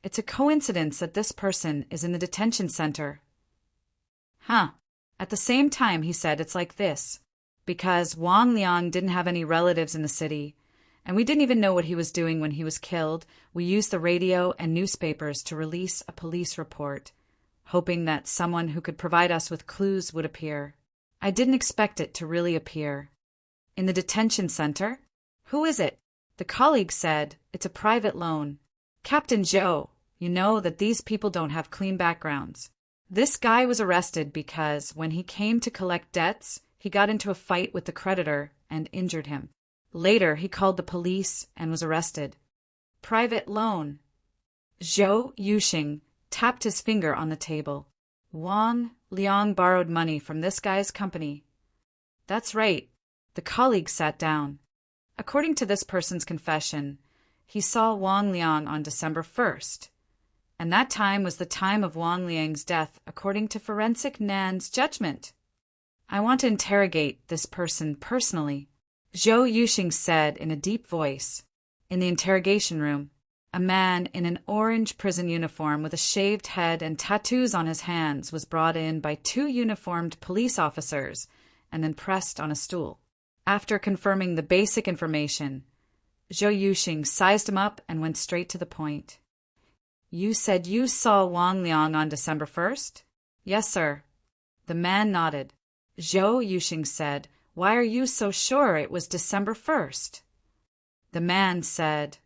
"It's a coincidence that this person is in the detention center." "Huh." At the same time, he said, "It's like this. Because Wang Liang didn't have any relatives in the city, and we didn't even know what he was doing when he was killed, we used the radio and newspapers to release a police report, hoping that someone who could provide us with clues would appear. I didn't expect it to really appear." "In the detention center? Who is it?" The colleague said, "It's a private loan. Captain Zhou, you know that these people don't have clean backgrounds. This guy was arrested because when he came to collect debts, he got into a fight with the creditor and injured him. Later, he called the police and was arrested." "Private loan." Zhou Yuxing tapped his finger on the table. "Wang Liang borrowed money from this guy's company." "That's right." The colleague sat down. According to this person's confession, he saw Wang Liang on December 1st, and that time was the time of Wang Liang's death according to Forensic Nan's judgment. "I want to interrogate this person personally," Zhou Yuxing said in a deep voice. In the interrogation room, a man in an orange prison uniform with a shaved head and tattoos on his hands was brought in by two uniformed police officers and then pressed on a stool. After confirming the basic information, Zhou Yuxing sized him up and went straight to the point. "You said you saw Wang Liang on December 1st? "Yes, sir." The man nodded. Zhou Yuxing said, Why are you so sure it was December 1st? The man said,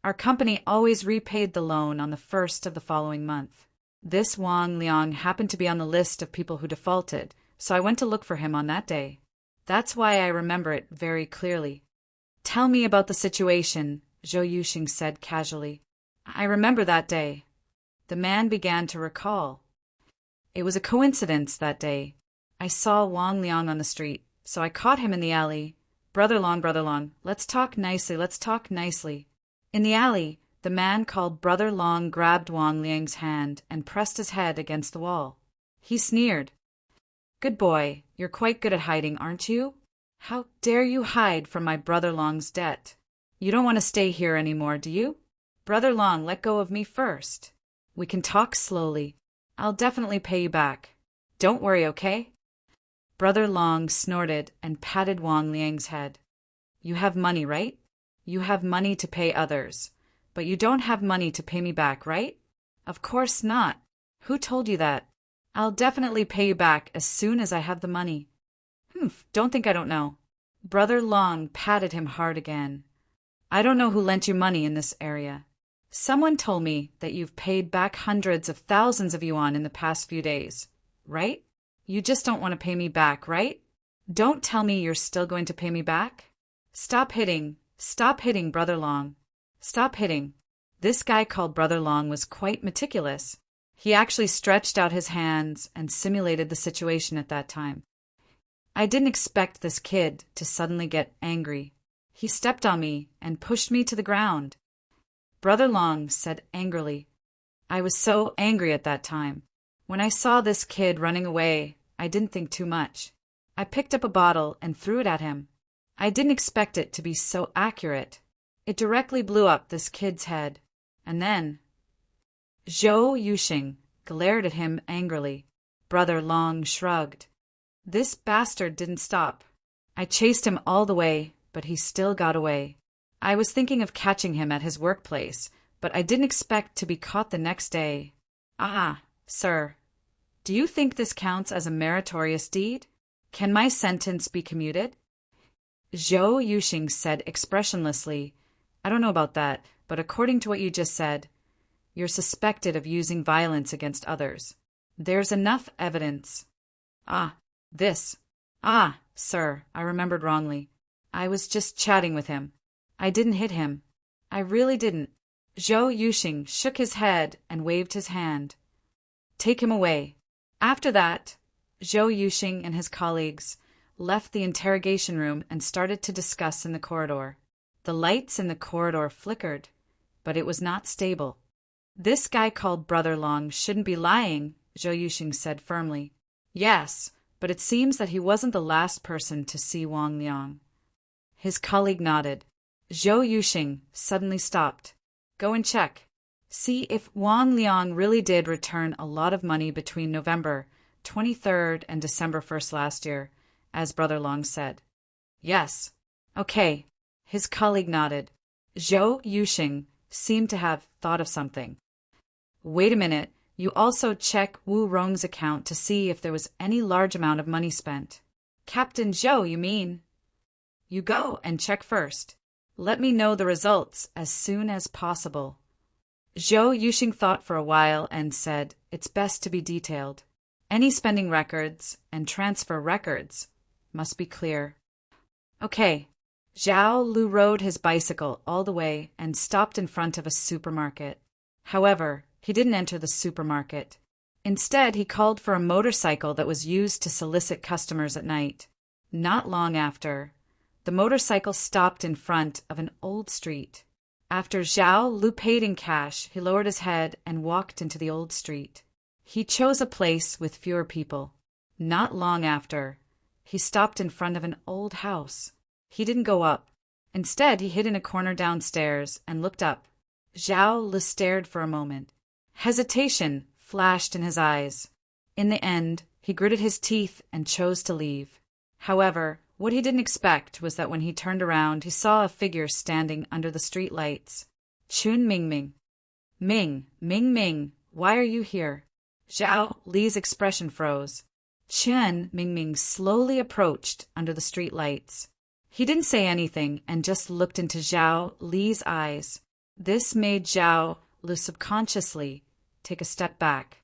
Our company always repaid the loan on the 1st of the following month. This Wang Liang happened to be on the list of people who defaulted, so I went to look for him on that day. That's why I remember it very clearly. Tell me about the situation, Zhou Yuxing said casually. I remember that day. The man began to recall. It was a coincidence that day. I saw Wang Liang on the street, so I caught him in the alley. Brother Long, let's talk nicely. In the alley, the man called Brother Long grabbed Wang Liang's hand and pressed his head against the wall. He sneered. Good boy, you're quite good at hiding, aren't you? How dare you hide from my Brother Long's debt? You don't want to stay here anymore, do you? Brother Long, let go of me first. We can talk slowly. I'll definitely pay you back. Don't worry, okay? Brother Long snorted and patted Wang Liang's head. You have money, right? You have money to pay others. But you don't have money to pay me back, right? Of course not. Who told you that? I'll definitely pay you back as soon as I have the money. Don't think I don't know. Brother Long patted him hard again. I don't know who lent you money in this area. Someone told me that you've paid back hundreds of thousands of yuan in the past few days, right? You just don't want to pay me back, right? Don't tell me you're still going to pay me back. Stop hitting, Brother Long. Stop hitting. This guy called Brother Long was quite meticulous. He actually stretched out his hands and simulated the situation at that time. I didn't expect this kid to suddenly get angry. He stepped on me and pushed me to the ground. Brother Long said angrily. I was so angry at that time. When I saw this kid running away, I didn't think too much. I picked up a bottle and threw it at him. I didn't expect it to be so accurate. It directly blew up this kid's head. And then Zhou Yuxing glared at him angrily. Brother Long shrugged. This bastard didn't stop. I chased him all the way, but he still got away. I was thinking of catching him at his workplace, but I didn't expect to be caught the next day. Sir, do you think this counts as a meritorious deed? Can my sentence be commuted? Zhou Yuxing said expressionlessly, I don't know about that, but according to what you just said, you're suspected of using violence against others. There's enough evidence. Sir, I remembered wrongly. I was just chatting with him. I didn't hit him. I really didn't. Zhou Yuxing shook his head and waved his hand. Take him away. After that, Zhou Yuxing and his colleagues left the interrogation room and started to discuss in the corridor. The lights in the corridor flickered, but it was not stable. This guy called Brother Long shouldn't be lying, Zhou Yuxing said firmly. Yes, but it seems that he wasn't the last person to see Wang Liang. His colleague nodded. Zhou Yuxing suddenly stopped. Go and check. See if Wang Liang really did return a lot of money between November 23rd and December 1st last year, as Brother Long said. Yes. Okay. His colleague nodded. Zhou Yuxing seemed to have thought of something. Wait a minute. You also check Wu Rong's account to see if there was any large amount of money spent. Captain Zhou, you mean? You go and check first. Let me know the results as soon as possible. Zhou Yuxing thought for a while and said, it's best to be detailed. Any spending records and transfer records must be clear. Okay. Zhao Lu rode his bicycle all the way and stopped in front of a supermarket. However, he didn't enter the supermarket. Instead, he called for a motorcycle that was used to solicit customers at night. Not long after, the motorcycle stopped in front of an old street. After Zhao Lu paid in cash, he lowered his head and walked into the old street. He chose a place with fewer people. Not long after, he stopped in front of an old house. He didn't go up. Instead, he hid in a corner downstairs and looked up. Zhao Lu stared for a moment. Hesitation flashed in his eyes. In the end, he gritted his teeth and chose to leave. However, what he didn't expect was that when he turned around, he saw a figure standing under the street lights. Chun Mingming. Ming, why are you here? Zhao Li's expression froze. Chen Mingming slowly approached under the street lights. He didn't say anything and just looked into Zhao Li's eyes. This made Zhao Lu subconsciously take a step back.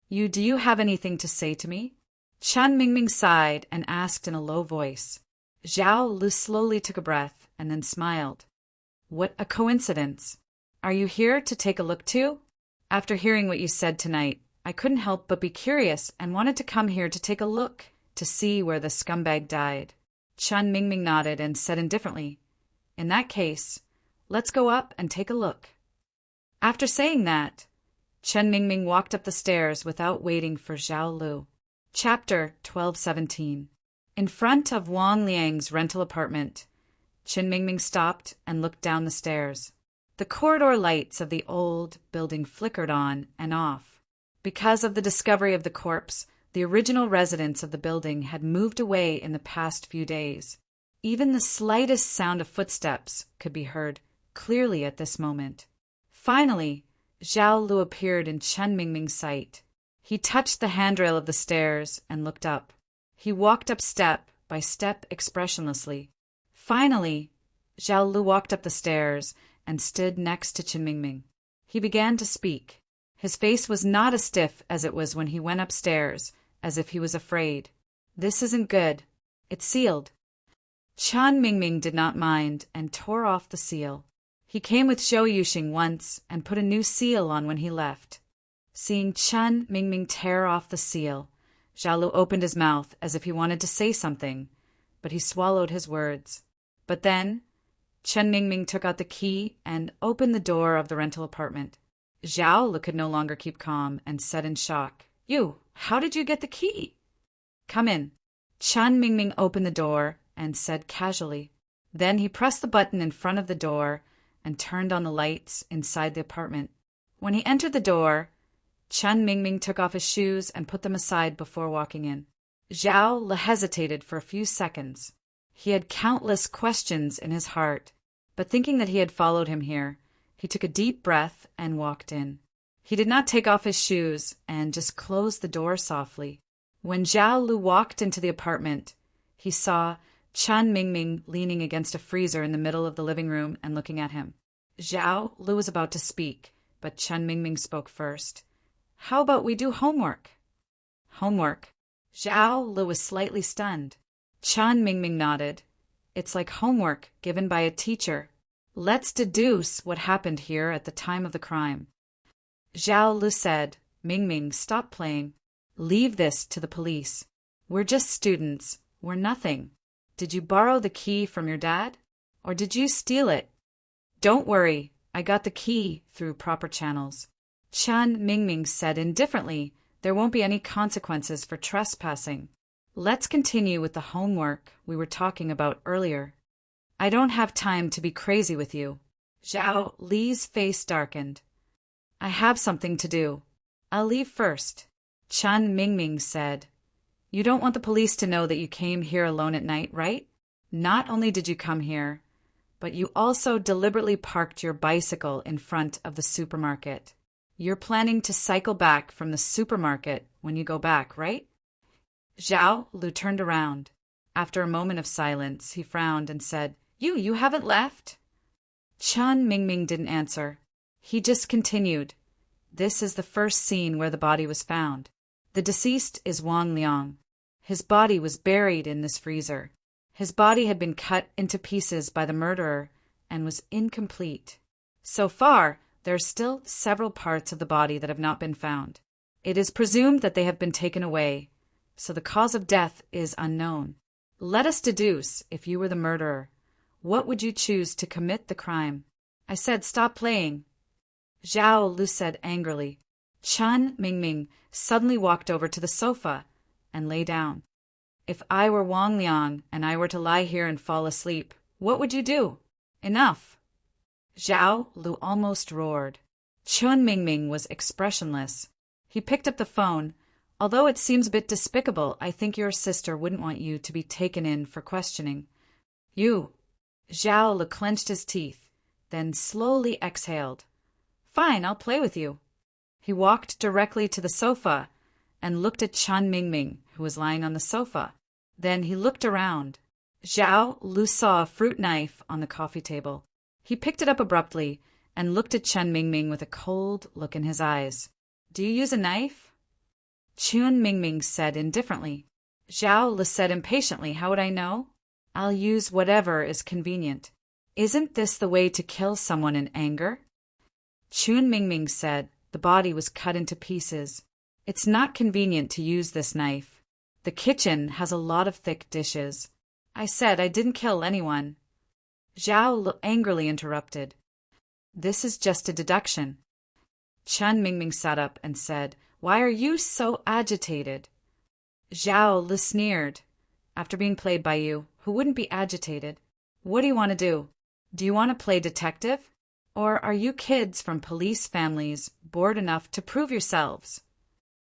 Do you have anything to say to me? Chen Mingming sighed and asked in a low voice. Zhao Lu slowly took a breath and then smiled. What a coincidence. Are you here to take a look too? After hearing what you said tonight, I couldn't help but be curious and wanted to come here to take a look to see where the scumbag died. Chen Mingming nodded and said indifferently, In that case, let's go up and take a look. After saying that, Chen Mingming walked up the stairs without waiting for Zhao Lu. Chapter 12:17. In front of Wang Liang's rental apartment, Chen Mingming stopped and looked down the stairs. The corridor lights of the old building flickered on and off. Because of the discovery of the corpse, the original residents of the building had moved away in the past few days. Even the slightest sound of footsteps could be heard clearly at this moment. Finally, Zhao Lu appeared in Chen Mingming's sight. He touched the handrail of the stairs and looked up. He walked up step by step expressionlessly. Finally, Zhao Lu walked up the stairs and stood next to Chen Mingming. He began to speak. His face was not as stiff as it was when he went upstairs, as if he was afraid. This isn't good. It's sealed. Chen Mingming did not mind and tore off the seal. He came with Zhou Yuxing once and put a new seal on when he left. Seeing Chen Mingming tear off the seal, Zhao Lu opened his mouth as if he wanted to say something, but he swallowed his words. But then, Chen Mingming took out the key and opened the door of the rental apartment. Zhao Lu could no longer keep calm and said in shock, How did you get the key? Come in. Chen Mingming opened the door and said casually. Then he pressed the button in front of the door and turned on the lights inside the apartment. When he entered the door, Chen Mingming took off his shoes and put them aside before walking in. Zhao Lu hesitated for a few seconds. He had countless questions in his heart, but thinking that he had followed him here, he took a deep breath and walked in. He did not take off his shoes and just closed the door softly. When Zhao Lu walked into the apartment, he saw Chen Mingming leaning against a freezer in the middle of the living room and looking at him. Zhao Lu was about to speak, but Chen Mingming spoke first. How about we do homework? Homework. Zhao Lu was slightly stunned. Chen Mingming nodded. It's like homework given by a teacher. Let's deduce what happened here at the time of the crime. Zhao Lu said, Mingming, stop playing. Leave this to the police. We're just students. We're nothing. Did you borrow the key from your dad? Or did you steal it? Don't worry. I got the key through proper channels. Chen Mingming said indifferently, there won't be any consequences for trespassing. Let's continue with the homework we were talking about earlier. I don't have time to be crazy with you. Zhao Li's face darkened. I have something to do. I'll leave first. Chen Mingming said, You don't want the police to know that you came here alone at night, right? Not only did you come here, but you also deliberately parked your bicycle in front of the supermarket. You're planning to cycle back from the supermarket when you go back, right? Zhao Lu turned around. After a moment of silence, he frowned and said, You haven't left? Chen Mingming didn't answer. He just continued. This is the first scene where the body was found. The deceased is Wang Liang. His body was buried in this freezer. His body had been cut into pieces by the murderer and was incomplete. So far, there are still several parts of the body that have not been found. It is presumed that they have been taken away, so the cause of death is unknown. Let us deduce, if you were the murderer, what would you choose to commit the crime? I said stop playing. Zhao Lu said angrily. Chen Mingming suddenly walked over to the sofa and lay down. If I were Wang Liang and I were to lie here and fall asleep, what would you do? Enough. Zhao Lu almost roared. Chen Mingming was expressionless. He picked up the phone. Although it seems a bit despicable, I think your sister wouldn't want you to be taken in for questioning. You. Zhao Lu clenched his teeth, then slowly exhaled. Fine, I'll play with you. He walked directly to the sofa and looked at Chen Mingming, who was lying on the sofa. Then he looked around. Zhao Lu saw a fruit knife on the coffee table. He picked it up abruptly and looked at Chen Mingming with a cold look in his eyes. "Do you use a knife?" Chen Mingming said indifferently. Zhao Lu said impatiently, "How would I know? I'll use whatever is convenient. Isn't this the way to kill someone in anger?" Chen Mingming said, "The body was cut into pieces. It's not convenient to use this knife. The kitchen has a lot of thick dishes." "I said I didn't kill anyone." Zhao angrily interrupted. "This is just a deduction." Chen Mingming sat up and said, "Why are you so agitated?" Zhao Lu sneered. "After being played by you, who wouldn't be agitated? What do you want to do? Do you want to play detective? Or are you kids from police families bored enough to prove yourselves?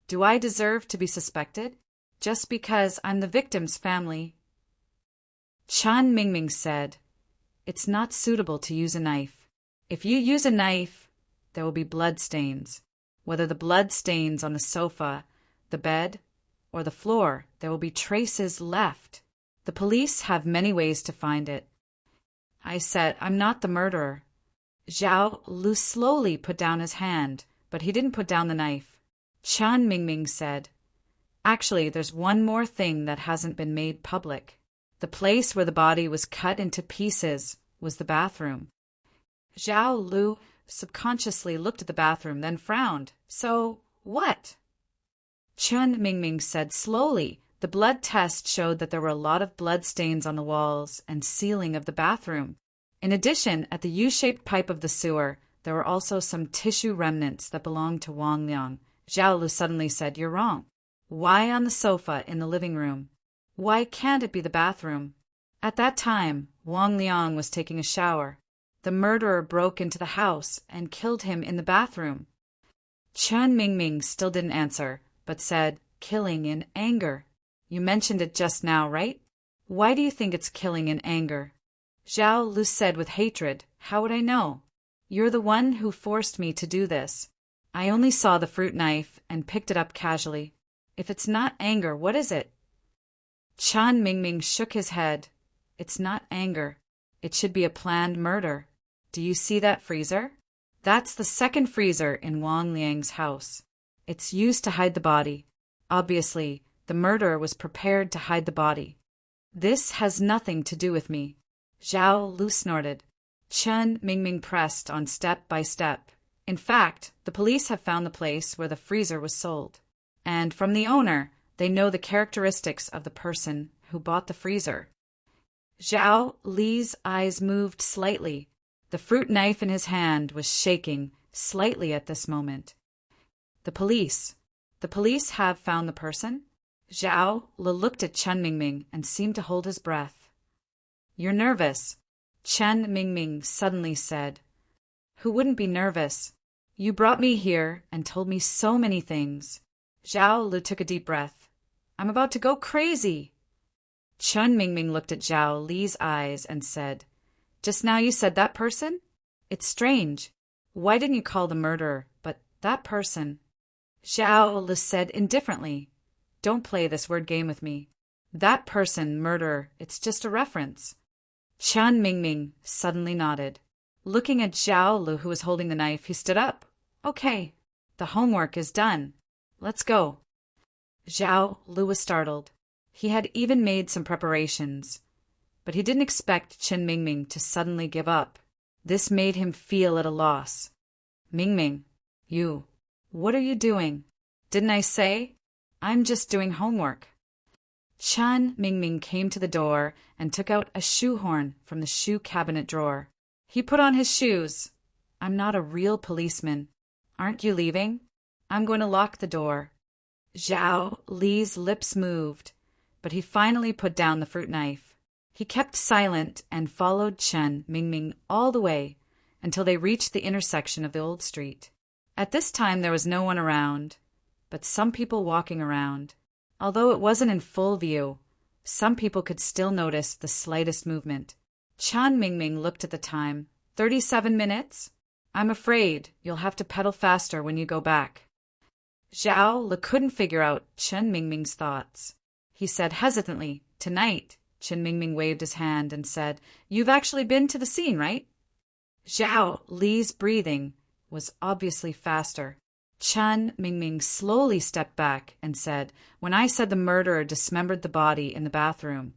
Do I deserve to be suspected just because I'm the victim's family?" Chen Mingming said, "It's not suitable to use a knife. If you use a knife, there will be blood stains. Whether the blood stains on the sofa, the bed, or the floor, there will be traces left. The police have many ways to find it." I said, "I'm not the murderer." Zhao Lu slowly put down his hand, but he didn't put down the knife. Chen Mingming said, "Actually, there's one more thing that hasn't been made public. The place where the body was cut into pieces was the bathroom." Zhao Lu subconsciously looked at the bathroom, then frowned. "So, what?" Chen Mingming said slowly, "The blood test showed that there were a lot of blood stains on the walls and ceiling of the bathroom. In addition, at the U-shaped pipe of the sewer, there were also some tissue remnants that belonged to Wang Liang." Zhao Lu suddenly said, "You're wrong. Why on the sofa in the living room? Why can't it be the bathroom? At that time, Wang Liang was taking a shower. The murderer broke into the house and killed him in the bathroom." Chen Mingming still didn't answer, but said, "Killing in anger. You mentioned it just now, right? Why do you think it's killing in anger?" Zhao Lu said with hatred, "How would I know? You're the one who forced me to do this. I only saw the fruit knife and picked it up casually. If it's not anger, what is it?" Chen Mingming shook his head. "It's not anger. It should be a planned murder. Do you see that freezer? That's the second freezer in Wang Liang's house. It's used to hide the body. Obviously, the murderer was prepared to hide the body. This has nothing to do with me." Zhao Lu snorted. Chen Mingming pressed on step by step. "In fact, the police have found the place where the freezer was sold. And from the owner, they know the characteristics of the person who bought the freezer." Zhao Li's eyes moved slightly. The fruit knife in his hand was shaking slightly at this moment. The police have found the person?" Zhao Li looked at Chen Mingming and seemed to hold his breath. "You're nervous," Chen Mingming suddenly said. "Who wouldn't be nervous? You brought me here and told me so many things." Zhao Li took a deep breath. "I'm about to go crazy." Chen Mingming looked at Zhao Li's eyes and said, "Just now you said that person? It's strange. Why didn't you call the murderer, but that person?" Zhao Li said indifferently, "Don't play this word game with me. That person, murderer, it's just a reference." Chen Mingming suddenly nodded. Looking at Zhao Lu, who was holding the knife, he stood up. "Okay, the homework is done. Let's go." Zhao Lu was startled. He had even made some preparations, but he didn't expect Chen Mingming to suddenly give up. This made him feel at a loss. "Mingming, what are you doing? Didn't I say? I'm just doing homework." Chen Mingming came to the door and took out a shoehorn from the shoe cabinet drawer. He put on his shoes. "I'm not a real policeman. Aren't you leaving? I'm going to lock the door." Zhao Li's lips moved, but he finally put down the fruit knife. He kept silent and followed Chen Mingming all the way until they reached the intersection of the old street. At this time there was no one around, but some people walking around. Although it wasn't in full view, some people could still notice the slightest movement. Chen Mingming looked at the time. 37 minutes? I'm afraid you'll have to pedal faster when you go back." Zhao Li couldn't figure out Chen Mingming's thoughts. He said hesitantly, "Tonight." Chen Mingming waved his hand and said, "You've actually been to the scene, right?" Zhao Li's breathing was obviously faster. Chen Mingming slowly stepped back and said, "When I said the murderer dismembered the body in the bathroom,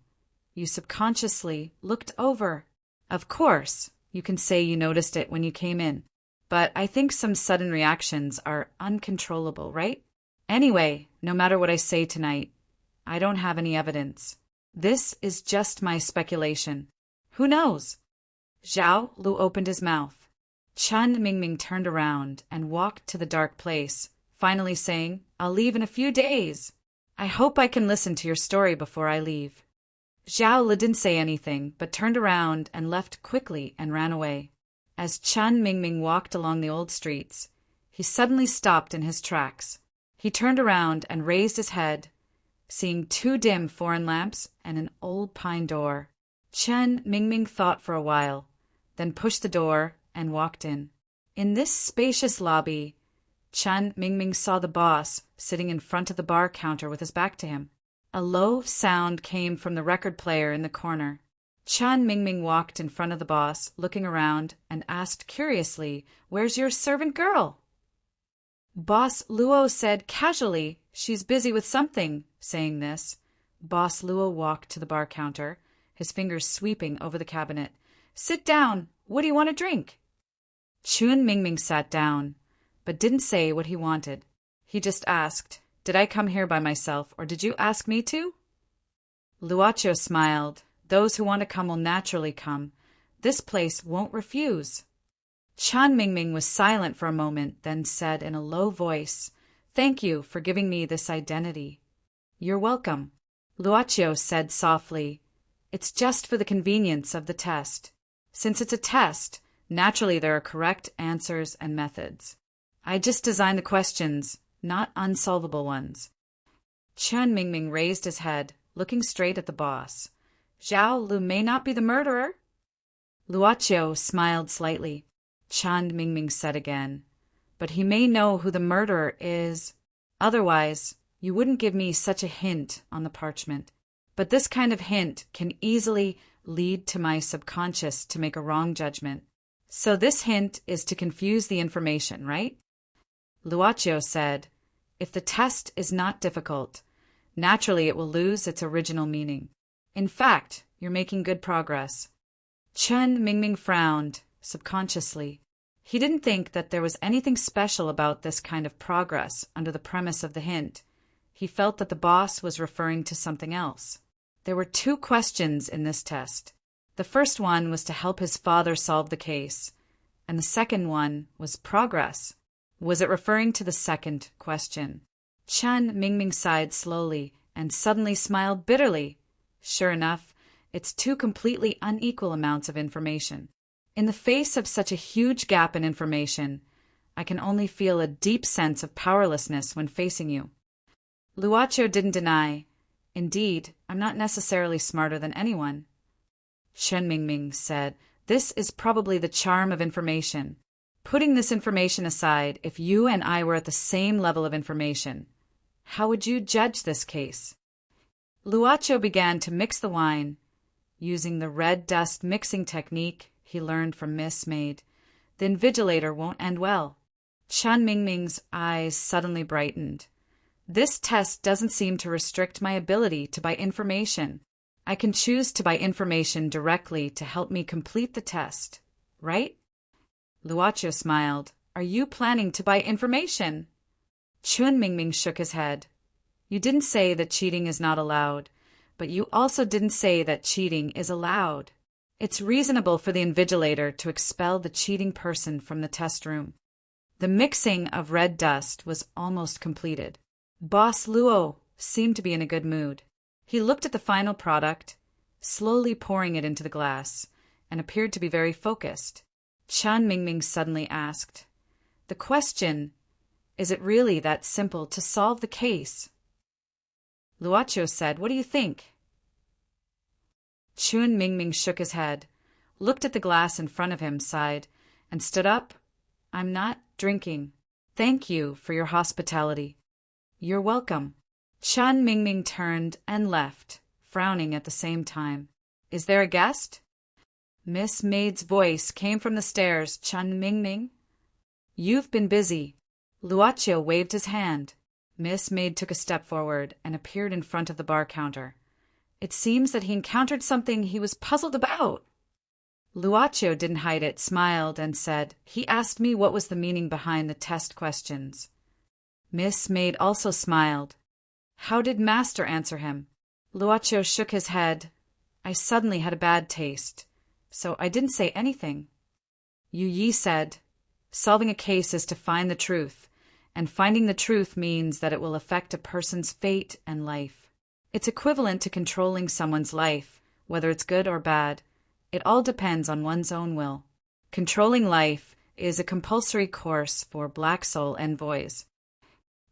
you subconsciously looked over. Of course, you can say you noticed it when you came in, but I think some sudden reactions are uncontrollable, right? Anyway, no matter what I say tonight, I don't have any evidence. This is just my speculation. Who knows?" Zhao Lu opened his mouth. Chen Mingming turned around and walked to the dark place, finally saying, "I'll leave in a few days. I hope I can listen to your story before I leave." Zhao Li didn't say anything, but turned around and left quickly and ran away. As Chen Mingming walked along the old streets, he suddenly stopped in his tracks. He turned around and raised his head, seeing 2 dim foreign lamps and an old pine door. Chen Mingming thought for a while, then pushed the door and walked in. In this spacious lobby, Chen Mingming saw the boss sitting in front of the bar counter with his back to him. A low sound came from the record player in the corner. Chen Mingming walked in front of the boss, looking around, and asked curiously, "Where's your servant girl?" Boss Luo said casually, "She's busy with something." Saying this, Boss Luo walked to the bar counter, his fingers sweeping over the cabinet. "Sit down. What do you want to drink?" Chen Mingming sat down, but didn't say what he wanted. He just asked, "Did I come here by myself, or did you ask me to?" Luocho smiled. "Those who want to come will naturally come. This place won't refuse." Chen Mingming was silent for a moment, then said in a low voice, "Thank you for giving me this identity." "You're welcome." Luocho said softly, "It's just for the convenience of the test. Since it's a test, naturally there are correct answers and methods. I just designed the questions, not unsolvable ones." Chen Mingming raised his head, looking straight at the boss. "Zhao Lu may not be the murderer." Luocho smiled slightly. Chen Mingming said again, "But he may know who the murderer is. Otherwise, you wouldn't give me such a hint on the parchment. But this kind of hint can easily lead to my subconscious to make a wrong judgment. So this hint is to confuse the information, right?" Luocho said, "If the test is not difficult, naturally it will lose its original meaning. In fact, you're making good progress." Chen Mingming frowned, subconsciously. He didn't think that there was anything special about this kind of progress under the premise of the hint. He felt that the boss was referring to something else. There were 2 questions in this test. The first one was to help his father solve the case, and the second one was progress. Was it referring to the second question? Chen Mingming sighed slowly and suddenly smiled bitterly. Sure enough, it's 2 completely unequal amounts of information. In the face of such a huge gap in information, I can only feel a deep sense of powerlessness when facing you. Luocho didn't deny, "Indeed, I'm not necessarily smarter than anyone." Chen Mingming said, "This is probably the charm of information. Putting this information aside, if you and I were at the same level of information, how would you judge this case?" Luocho began to mix the wine, using the red dust mixing technique he learned from Miss Maid. The invigilator won't end well. Chen Mingming's eyes suddenly brightened. "This test doesn't seem to restrict my ability to buy information. I can choose to buy information directly to help me complete the test, right?" Luocho smiled. "Are you planning to buy information?" Chen Mingming shook his head. "You didn't say that cheating is not allowed, but you also didn't say that cheating is allowed. It's reasonable for the invigilator to expel the cheating person from the test room." The mixing of red dust was almost completed. Boss Luo seemed to be in a good mood. He looked at the final product, slowly pouring it into the glass, and appeared to be very focused. Chen Mingming suddenly asked, "The question, is it really that simple to solve the case?" Luocho said, "What do you think?" Chen Mingming shook his head, looked at the glass in front of him, sighed, and stood up. "I'm not drinking. Thank you for your hospitality." You're welcome. Chun Mingming turned and left, frowning at the same time. Is there a guest? Miss Maid's voice came from the stairs. Chun Mingming? You've been busy. Luocio waved his hand. Miss Maid took a step forward and appeared in front of the bar counter. It seems that he encountered something he was puzzled about. Luocio didn't hide it, smiled, and said, He asked me what was the meaning behind the test questions. Miss Maid also smiled. How did Master answer him? Luocio shook his head. I suddenly had a bad taste, so I didn't say anything. Yu Yi said, Solving a case is to find the truth, and finding the truth means that it will affect a person's fate and life. It's equivalent to controlling someone's life, whether it's good or bad. It all depends on one's own will. Controlling life is a compulsory course for Black Soul envoys.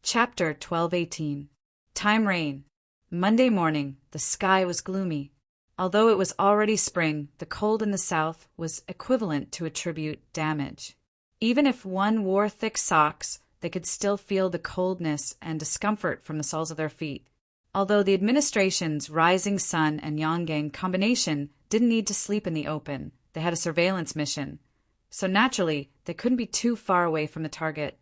Chapter 1218. Time Rain. Monday morning, the sky was gloomy. Although it was already spring, the cold in the south was equivalent to a tribute damage. Even if one wore thick socks, they could still feel the coldness and discomfort from the soles of their feet. Although the administration's rising sun and Yongang combination didn't need to sleep in the open, they had a surveillance mission. So naturally, they couldn't be too far away from the target.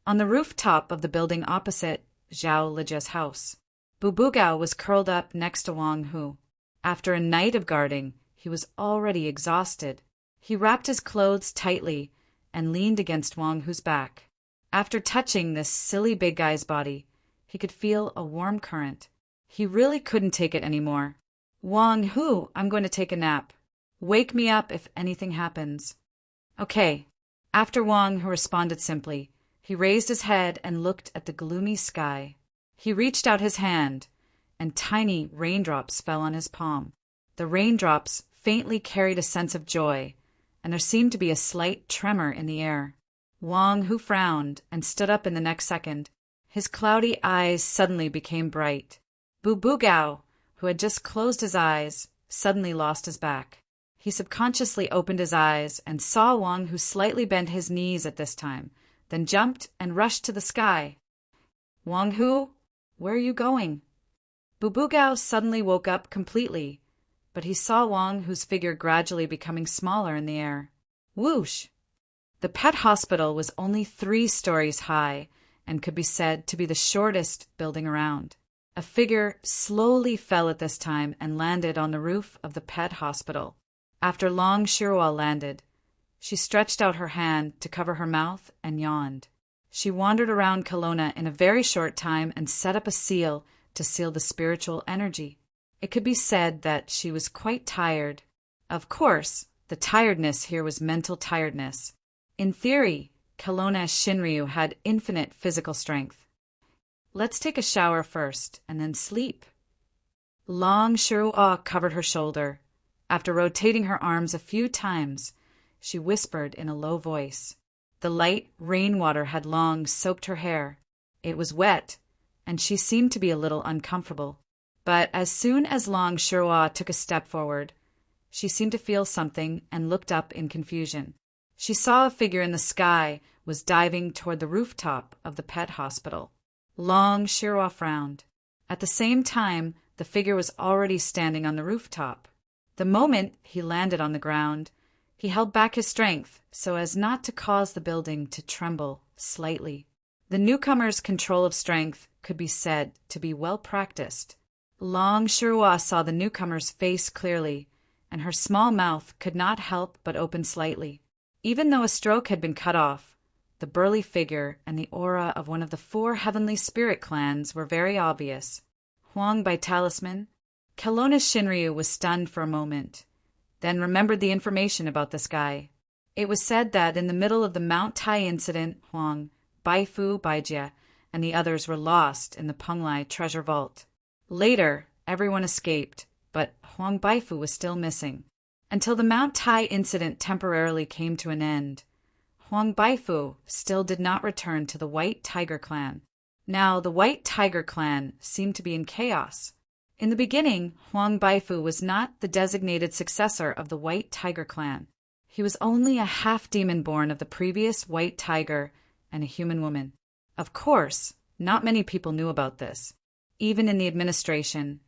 On the rooftop of the building opposite Zhao Lijia's house, Bubugao was curled up next to Wang Hu. After a night of guarding, he was already exhausted. He wrapped his clothes tightly and leaned against Wang Hu's back. After touching this silly big guy's body, he could feel a warm current. He really couldn't take it anymore. Wang Hu, I'm going to take a nap. Wake me up if anything happens. Okay. After Wang Hu responded simply, he raised his head and looked at the gloomy sky. He reached out his hand, and tiny raindrops fell on his palm. The raindrops faintly carried a sense of joy, and there seemed to be a slight tremor in the air. Wang Hu frowned and stood up in the next second. His cloudy eyes suddenly became bright. Bubugao, who had just closed his eyes, suddenly lost his back. He subconsciously opened his eyes and saw Wang Hu slightly bend his knees at this time, then jumped and rushed to the sky. Wang Hu, where are you going? Bubugao suddenly woke up completely, but he saw Wang Hu's figure gradually becoming smaller in the air. Whoosh! The pet hospital was only 3 stories high and could be said to be the shortest building around. A figure slowly fell at this time and landed on the roof of the pet hospital. After Long Shirwa landed, she stretched out her hand to cover her mouth and yawned. She wandered around Kelowna in a very short time and set up a seal to seal the spiritual energy. It could be said that she was quite tired. Of course, the tiredness here was mental tiredness. In theory, Kelowna Shinryu had infinite physical strength. Let's take a shower first, and then sleep. Long Shirua covered her shoulder. After rotating her arms a few times, she whispered in a low voice. The light rainwater had long soaked her hair. It was wet, and she seemed to be a little uncomfortable. But as soon as Long Shirua took a step forward, she seemed to feel something and looked up in confusion. She saw a figure in the sky was diving toward the rooftop of the pet hospital. Long Shirwa frowned. At the same time, the figure was already standing on the rooftop. The moment he landed on the ground, he held back his strength so as not to cause the building to tremble slightly. The newcomer's control of strength could be said to be well practiced. Long Shirwa saw the newcomer's face clearly, and her small mouth could not help but open slightly. Even though a stroke had been cut off, the burly figure and the aura of one of the 4 heavenly spirit clans were very obvious. Huang by talisman. Kelowna Shinryu was stunned for a moment, then remembered the information about this guy. It was said that in the middle of the Mount Tai incident, Huang, Baifu, Baijia, and the others were lost in the Penglai treasure vault. Later, everyone escaped, but Huang Baifu was still missing. Until the Mount Tai incident temporarily came to an end, Huang Baifu still did not return to the White Tiger clan. Now, the White Tiger clan seemed to be in chaos. In the beginning, Huang Baifu was not the designated successor of the White Tiger clan. He was only a half-demon born of the previous White Tiger and a human woman. Of course, Not many people knew about this. Even in the administration,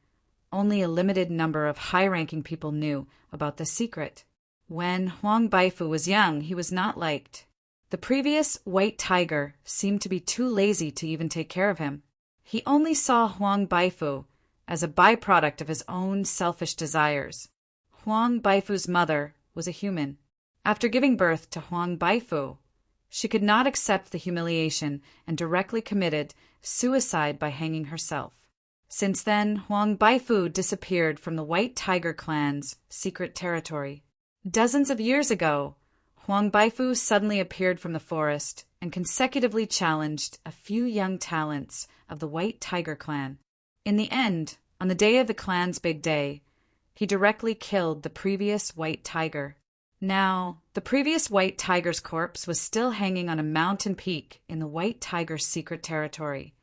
only a limited number of high-ranking people knew about the secret. When Huang Baifu was young, he was not liked. The previous white tiger seemed to be too lazy to even take care of him. He only saw Huang Baifu as a byproduct of his own selfish desires. Huang Baifu's mother was a human. After giving birth to Huang Baifu, she could not accept the humiliation and directly committed suicide by hanging herself. Since then, Huang Baifu disappeared from the White Tiger clan's secret territory. Dozens of years ago, Huang Baifu suddenly appeared from the forest and consecutively challenged a few young talents of the White Tiger clan. In the end, on the day of the clan's big day, he directly killed the previous White Tiger. Now, the previous White Tiger's corpse was still hanging on a mountain peak in the White Tiger's secret territory,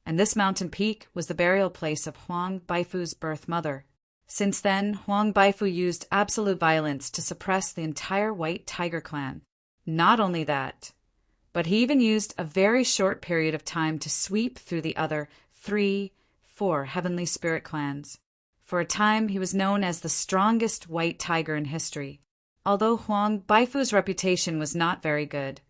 and this mountain peak was the burial place of Huang Baifu's birth mother. Since then, Huang Baifu used absolute violence to suppress the entire White Tiger clan. Not only that, but he even used a very short period of time to sweep through the other 4 heavenly spirit clans. For a time, he was known as the strongest White Tiger in history. Although Huang Baifu's reputation was not very good,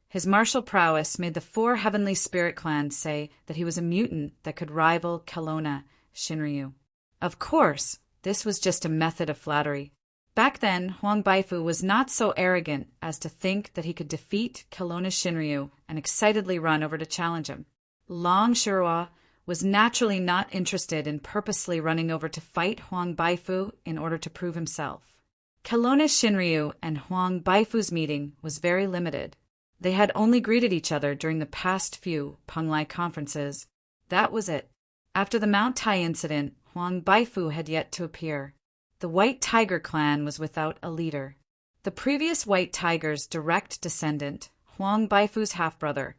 his martial prowess made the 4 heavenly spirit clans say that he was a mutant that could rival Kelowna Shinryu. Of course, this was just a method of flattery. Back then, Huang Baifu was not so arrogant as to think that he could defeat Kelowna Shinryu and excitedly run over to challenge him. Long Shirua was naturally not interested in purposely running over to fight Huang Baifu in order to prove himself. Kelowna Shinryu and Huang Baifu's meeting was very limited. They had only greeted each other during the past few Penglai conferences. That was it. After the Mount Tai incident, Huang Baifu had yet to appear. The White Tiger clan was without a leader. The previous White Tiger's direct descendant, Huang Baifu's half-brother,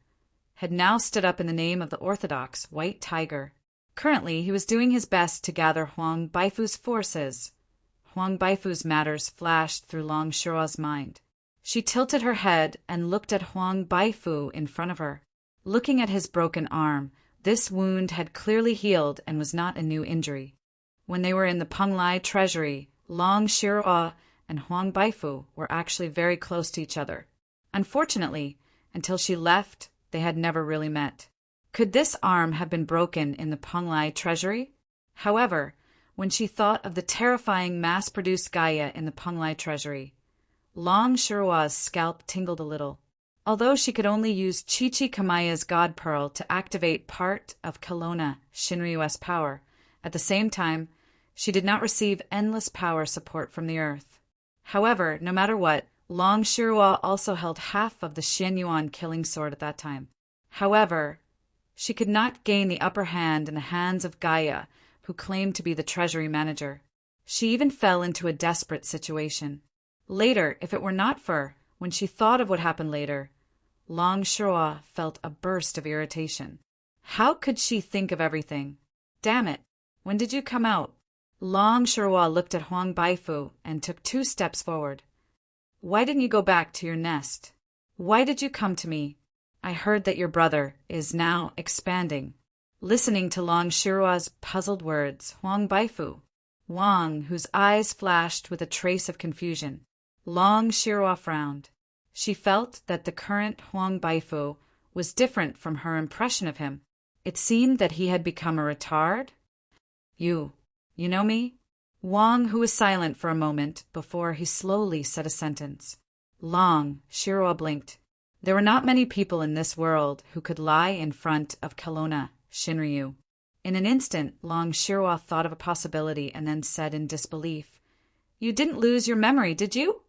had now stood up in the name of the orthodox White Tiger. Currently, he was doing his best to gather Huang Baifu's forces. Huang Baifu's matters flashed through Long Shirua's mind. She tilted her head and looked at Huang Baifu in front of her. Looking at his broken arm, this wound had clearly healed and was not a new injury. When they were in the Penglai treasury, Long Shirua and Huang Baifu were actually very close to each other. Unfortunately, until she left, they had never really met. Could this arm have been broken in the Penglai treasury? However, when she thought of the terrifying mass-produced Gaia in the Penglai treasury, Long Shirua's scalp tingled a little. Although she could only use Chichi Kamaya's God Pearl to activate part of Kelowna Shinryu's power, at the same time, she did not receive endless power support from the earth. However, no matter what, Long Shirua also held half of the Xianyuan killing sword at that time. However, she could not gain the upper hand in the hands of Gaia, who claimed to be the treasury manager. She even fell into a desperate situation. Later, if it were not for, when she thought of what happened later, Long Shirua felt a burst of irritation. How could she think of everything? Damn it! When did you come out? Long Shirua looked at Huang Baifu and took 2 steps forward. Why didn't you go back to your nest? Why did you come to me? I heard that your brother is now expanding. Listening to Long Shirua's puzzled words, Huang Baifu, Wang, whose eyes flashed with a trace of confusion. Long Shirua frowned. She felt that the current Huang Baifu was different from her impression of him. It seemed that he had become a retard. You know me? Wang, who was silent for a moment before he slowly said a sentence. Long Shirua blinked. There were not many people in this world who could lie in front of Kelowna Shinryu. In an instant, Long Shirua thought of a possibility and then said in disbelief, You didn't lose your memory, did you?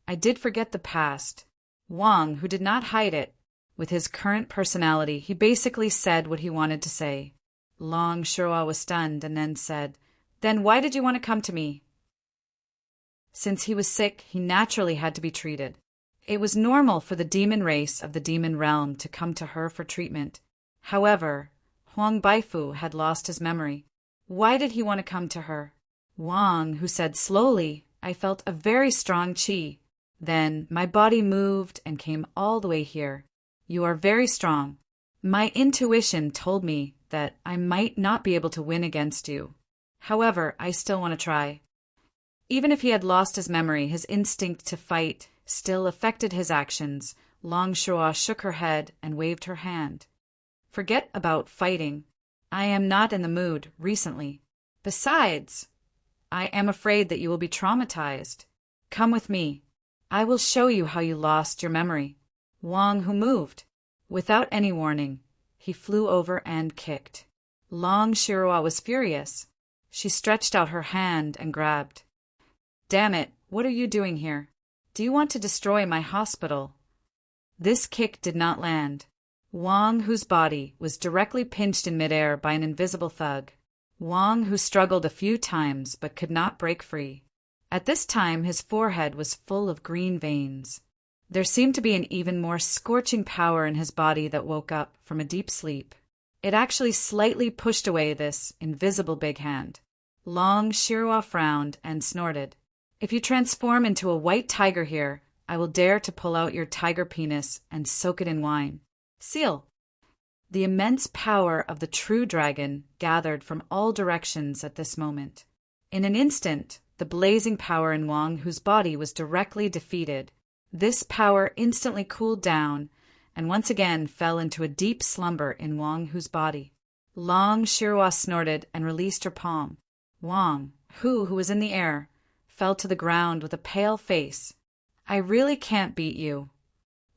I did forget the past. Wang, who did not hide it, with his current personality, he basically said what he wanted to say. Long Shirua was stunned and then said, Then why did you want to come to me? Since he was sick, he naturally had to be treated. It was normal for the demon race of the demon realm to come to her for treatment. However, Huang Baifu had lost his memory. Why did he want to come to her? Wang, who said slowly, I felt a very strong qi. Then my body moved and came all the way here. You are very strong. My intuition told me that I might not be able to win against you. However, I still want to try. Even if he had lost his memory, his instinct to fight still affected his actions. Long Shua shook her head and waved her hand. Forget about fighting. I am not in the mood recently. Besides, I am afraid that you will be traumatized. Come with me. I will show you how you lost your memory. Wang Hu moved. Without any warning, he flew over and kicked. Long Shirua was furious. She stretched out her hand and grabbed. Damn it, what are you doing here? Do you want to destroy my hospital? This kick did not land. Wang Hu's body was directly pinched in midair by an invisible thug. Wang Hu struggled a few times but could not break free. At this time his forehead was full of green veins. There seemed to be an even more scorching power in his body that woke up from a deep sleep. It actually slightly pushed away this invisible big hand. Long Shirua frowned and snorted. If you transform into a white tiger here, I will dare to pull out your tiger penis and soak it in wine. Seal. The immense power of the true dragon gathered from all directions at this moment. In an instant, the blazing power in Wang Hu's body was directly defeated. This power instantly cooled down and once again fell into a deep slumber in Wang Hu's body. Long Shirua snorted and released her palm. Wang Hu was in the air, fell to the ground with a pale face. I really can't beat you.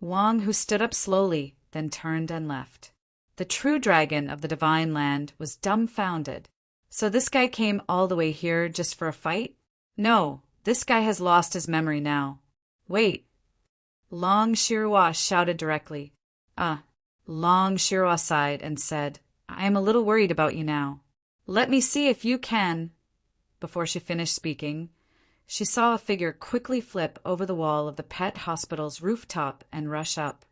Wang Hu stood up slowly, then turned and left. The true dragon of the divine land was dumbfounded. So this guy came all the way here just for a fight? No, this guy has lost his memory now. Wait. Long Shirua shouted directly. Long Shirua sighed and said, I am a little worried about you now. Let me see if you can. Before she finished speaking, she saw a figure quickly flip over the wall of the pet hospital's rooftop and rush up.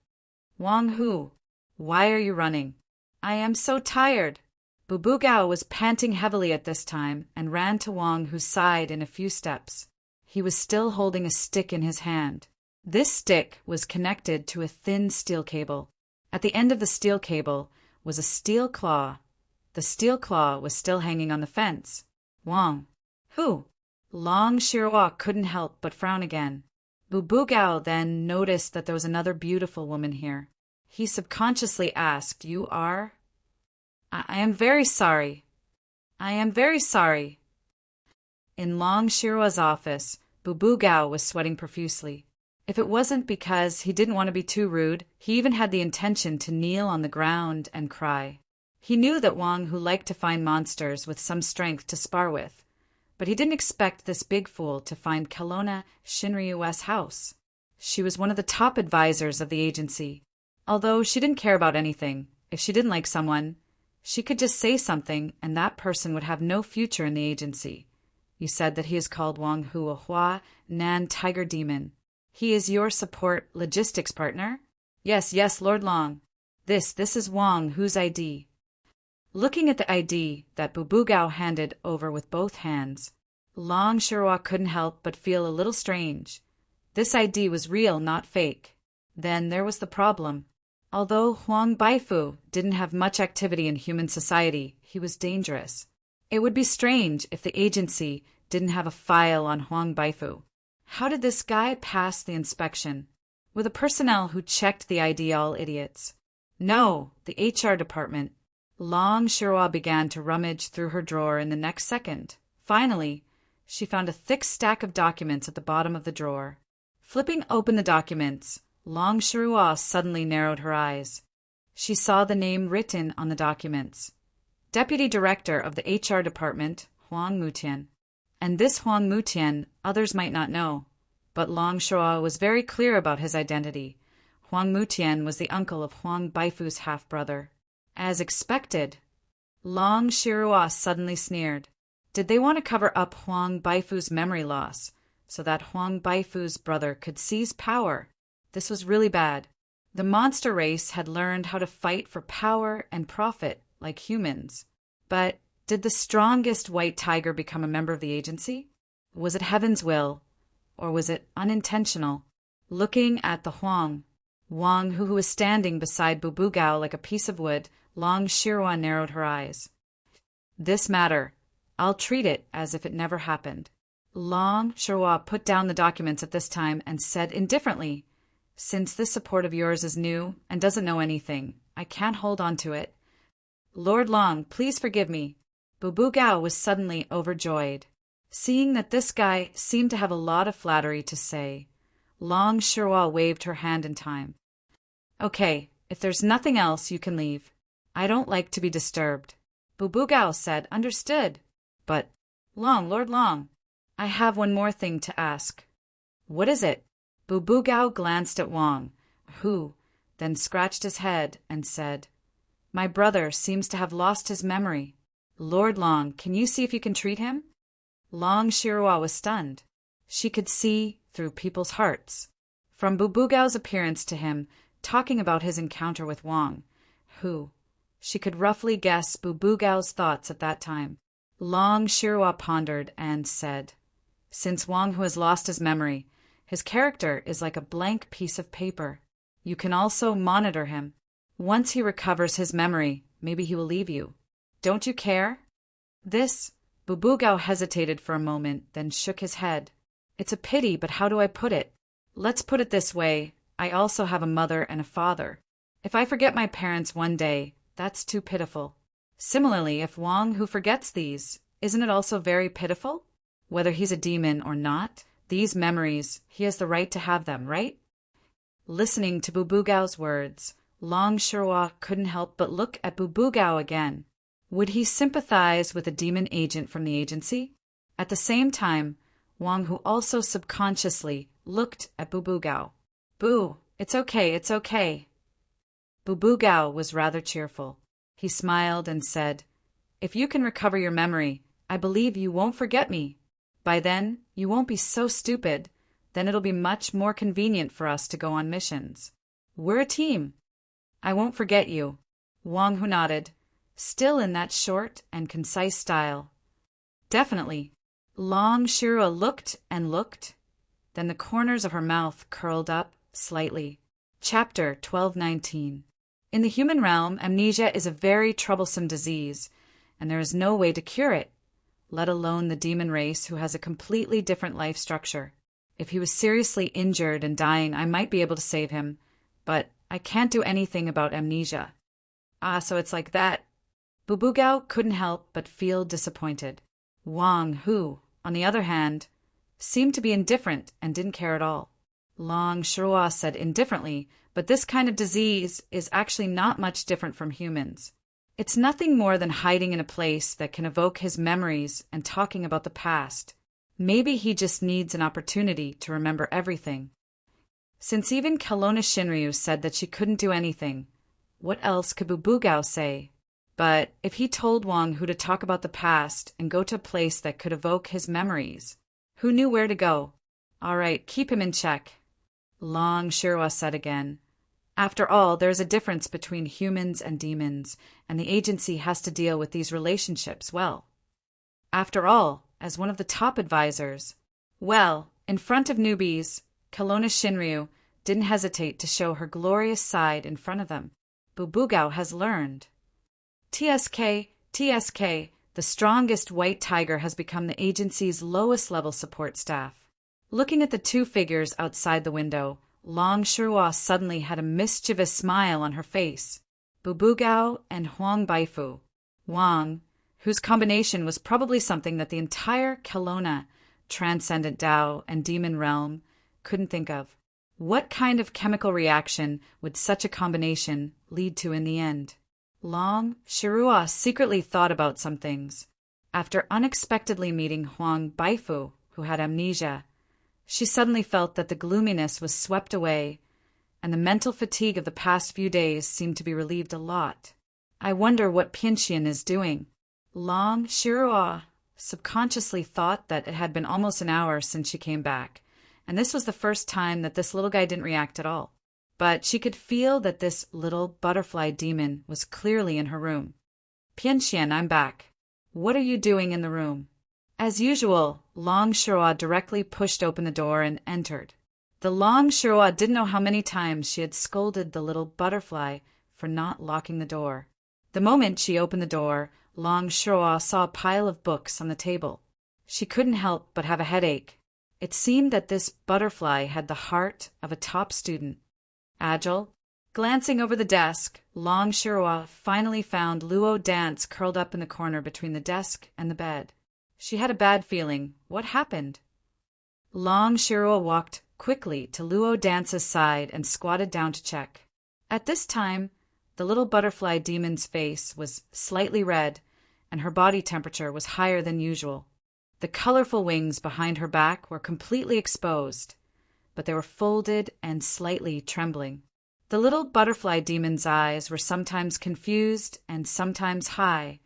Wang Hu, why are you running? I am so tired. Bubu Gao was panting heavily at this time and ran to Wang Hu's side in a few steps. He was still holding a stick in his hand. This stick was connected to a thin steel cable. At the end of the steel cable was a steel claw. The steel claw was still hanging on the fence. Wang Hu. Long Shirua couldn't help but frown again. Bubu Gao then noticed that there was another beautiful woman here. He subconsciously asked, You are? I am very sorry. I am very sorry. In Long Shirua's office, Bubu Gao was sweating profusely. If it wasn't because he didn't want to be too rude, he even had the intention to kneel on the ground and cry. He knew that Wang Hu liked to find monsters with some strength to spar with. But he didn't expect this big fool to find Kelowna Shinryu's house. She was one of the top advisors of the agency. Although she didn't care about anything, if she didn't like someone, she could just say something and that person would have no future in the agency. You said that he is called Wang Hu, a Hua Nan Tiger Demon. He is your support logistics partner? Yes, Lord Long. This is Wang Hu's ID. Looking at the ID that Bubu Gao handed over with both hands, Long Shirua couldn't help but feel a little strange. This ID was real, not fake. Then there was the problem. Although Huang Baifu didn't have much activity in human society, he was dangerous. It would be strange if the agency didn't have a file on Huang Baifu. How did this guy pass the inspection? Were the personnel who checked the ID all idiots? No, the HR department. Long Shirua began to rummage through her drawer in the next second. Finally, she found a thick stack of documents at the bottom of the drawer. Flipping open the documents, Long Shirua suddenly narrowed her eyes. She saw the name written on the documents. Deputy Director of the HR department, Huang Mutian. And this Huang Mutian others might not know, but Long Shirua was very clear about his identity. Huang Mutian was the uncle of Huang Baifu's half-brother. As expected, Long Shirua suddenly sneered. Did they want to cover up Huang Baifu's memory loss so that Huang Baifu's brother could seize power? This was really bad. The monster race had learned how to fight for power and profit like humans. But did the strongest white tiger become a member of the agency? Was it heaven's will, or was it unintentional? Looking at the Huang, Wang, who was standing beside Bubugao like a piece of wood, Long Shirua narrowed her eyes. This matter, I'll treat it as if it never happened. Long Shirua put down the documents at this time and said indifferently, Since this support of yours is new and doesn't know anything, I can't hold on to it. Lord Long, please forgive me. Bubugao was suddenly overjoyed. Seeing that this guy seemed to have a lot of flattery to say, Long Shirua waved her hand in time. Okay, if there's nothing else, you can leave. I don't like to be disturbed. Bubugao said, Understood. But, Lord Long, I have one more thing to ask. What is it? Bubugao glanced at Wang, who then scratched his head and said, My brother seems to have lost his memory. Lord Long, can you see if you can treat him? Long Shirua was stunned. She could see through people's hearts. From Bubugao's appearance to him, talking about his encounter with Wang, who, she could roughly guess Bubugao's thoughts at that time. Long Shirua pondered and said, Since Wang who has lost his memory, his character is like a blank piece of paper. You can also monitor him. Once he recovers his memory, maybe he will leave you. Don't you care? This, Bubugao hesitated for a moment, then shook his head. It's a pity, but how do I put it? Let's put it this way. I also have a mother and a father. If I forget my parents one day, that's too pitiful. Similarly, if Wang who forgets these, isn't it also very pitiful? Whether he's a demon or not, these memories, he has the right to have them, right? Listening to Bubugao's words, Long Shirua couldn't help but look at Bubugao again. Would he sympathize with a demon agent from the agency? At the same time, Wang who also subconsciously looked at Bubugao. Boo, it's okay, it's okay. Bubugao was rather cheerful. He smiled and said, If you can recover your memory, I believe you won't forget me. By then, you won't be so stupid. Then it'll be much more convenient for us to go on missions. We're a team. I won't forget you. Wang Hu nodded, still in that short and concise style. Definitely. Long Shirua looked and looked. Then the corners of her mouth curled up slightly. Chapter 1219. In the human realm, amnesia is a very troublesome disease, and there is no way to cure it, let alone the demon race who has a completely different life structure. If he was seriously injured and dying, I might be able to save him, but I can't do anything about amnesia. Ah, so it's like that. Bubugao couldn't help but feel disappointed. Wang, who, on the other hand, seemed to be indifferent and didn't care at all. Long Shirua said indifferently, but this kind of disease is actually not much different from humans. It's nothing more than hiding in a place that can evoke his memories and talking about the past. Maybe he just needs an opportunity to remember everything. Since even Kelowna Shinryu said that she couldn't do anything, what else could Bubugao say? But if he told Wang Hu to talk about the past and go to a place that could evoke his memories, who knew where to go? All right, keep him in check. Long Shirua said again. After all, there is a difference between humans and demons, and the agency has to deal with these relationships well. After all, as one of the top advisors, well, in front of newbies, Kelowna Shinryu didn't hesitate to show her glorious side in front of them. Bubugao has learned. TSK, the strongest white tiger has become the agency's lowest level support staff. Looking at the two figures outside the window, Long Shirua suddenly had a mischievous smile on her face. Bubugao and Huang Baifu. Wang, whose combination was probably something that the entire Kelowna, transcendent Tao and demon realm couldn't think of. What kind of chemical reaction would such a combination lead to in the end? Long Shirua secretly thought about some things. After unexpectedly meeting Huang Baifu, who had amnesia, she suddenly felt that the gloominess was swept away, and the mental fatigue of the past few days seemed to be relieved a lot. I wonder what Pianxian is doing. Long Shirua subconsciously thought that it had been almost an hour since she came back, and this was the first time that this little guy didn't react at all. But she could feel that this little butterfly demon was clearly in her room. Pianxian, I'm back. What are you doing in the room? As usual, Long Shirua directly pushed open the door and entered. The longshoreman didn't know how many times she had scolded the little butterfly for not locking the door. The moment she opened the door, longshoreman saw a pile of books on the table. She couldn't help but have a headache. It seemed that this butterfly had the heart of a top student. Agile. Glancing over the desk, longshoreman finally found Luo Dance curled up in the corner between the desk and the bed. She had a bad feeling. What happened? Longshoreman walked quickly to Luo Dance's side and squatted down to check. At this time, the little butterfly demon's face was slightly red, and her body temperature was higher than usual. The colorful wings behind her back were completely exposed, but they were folded and slightly trembling. The little butterfly demon's eyes were sometimes confused and sometimes high,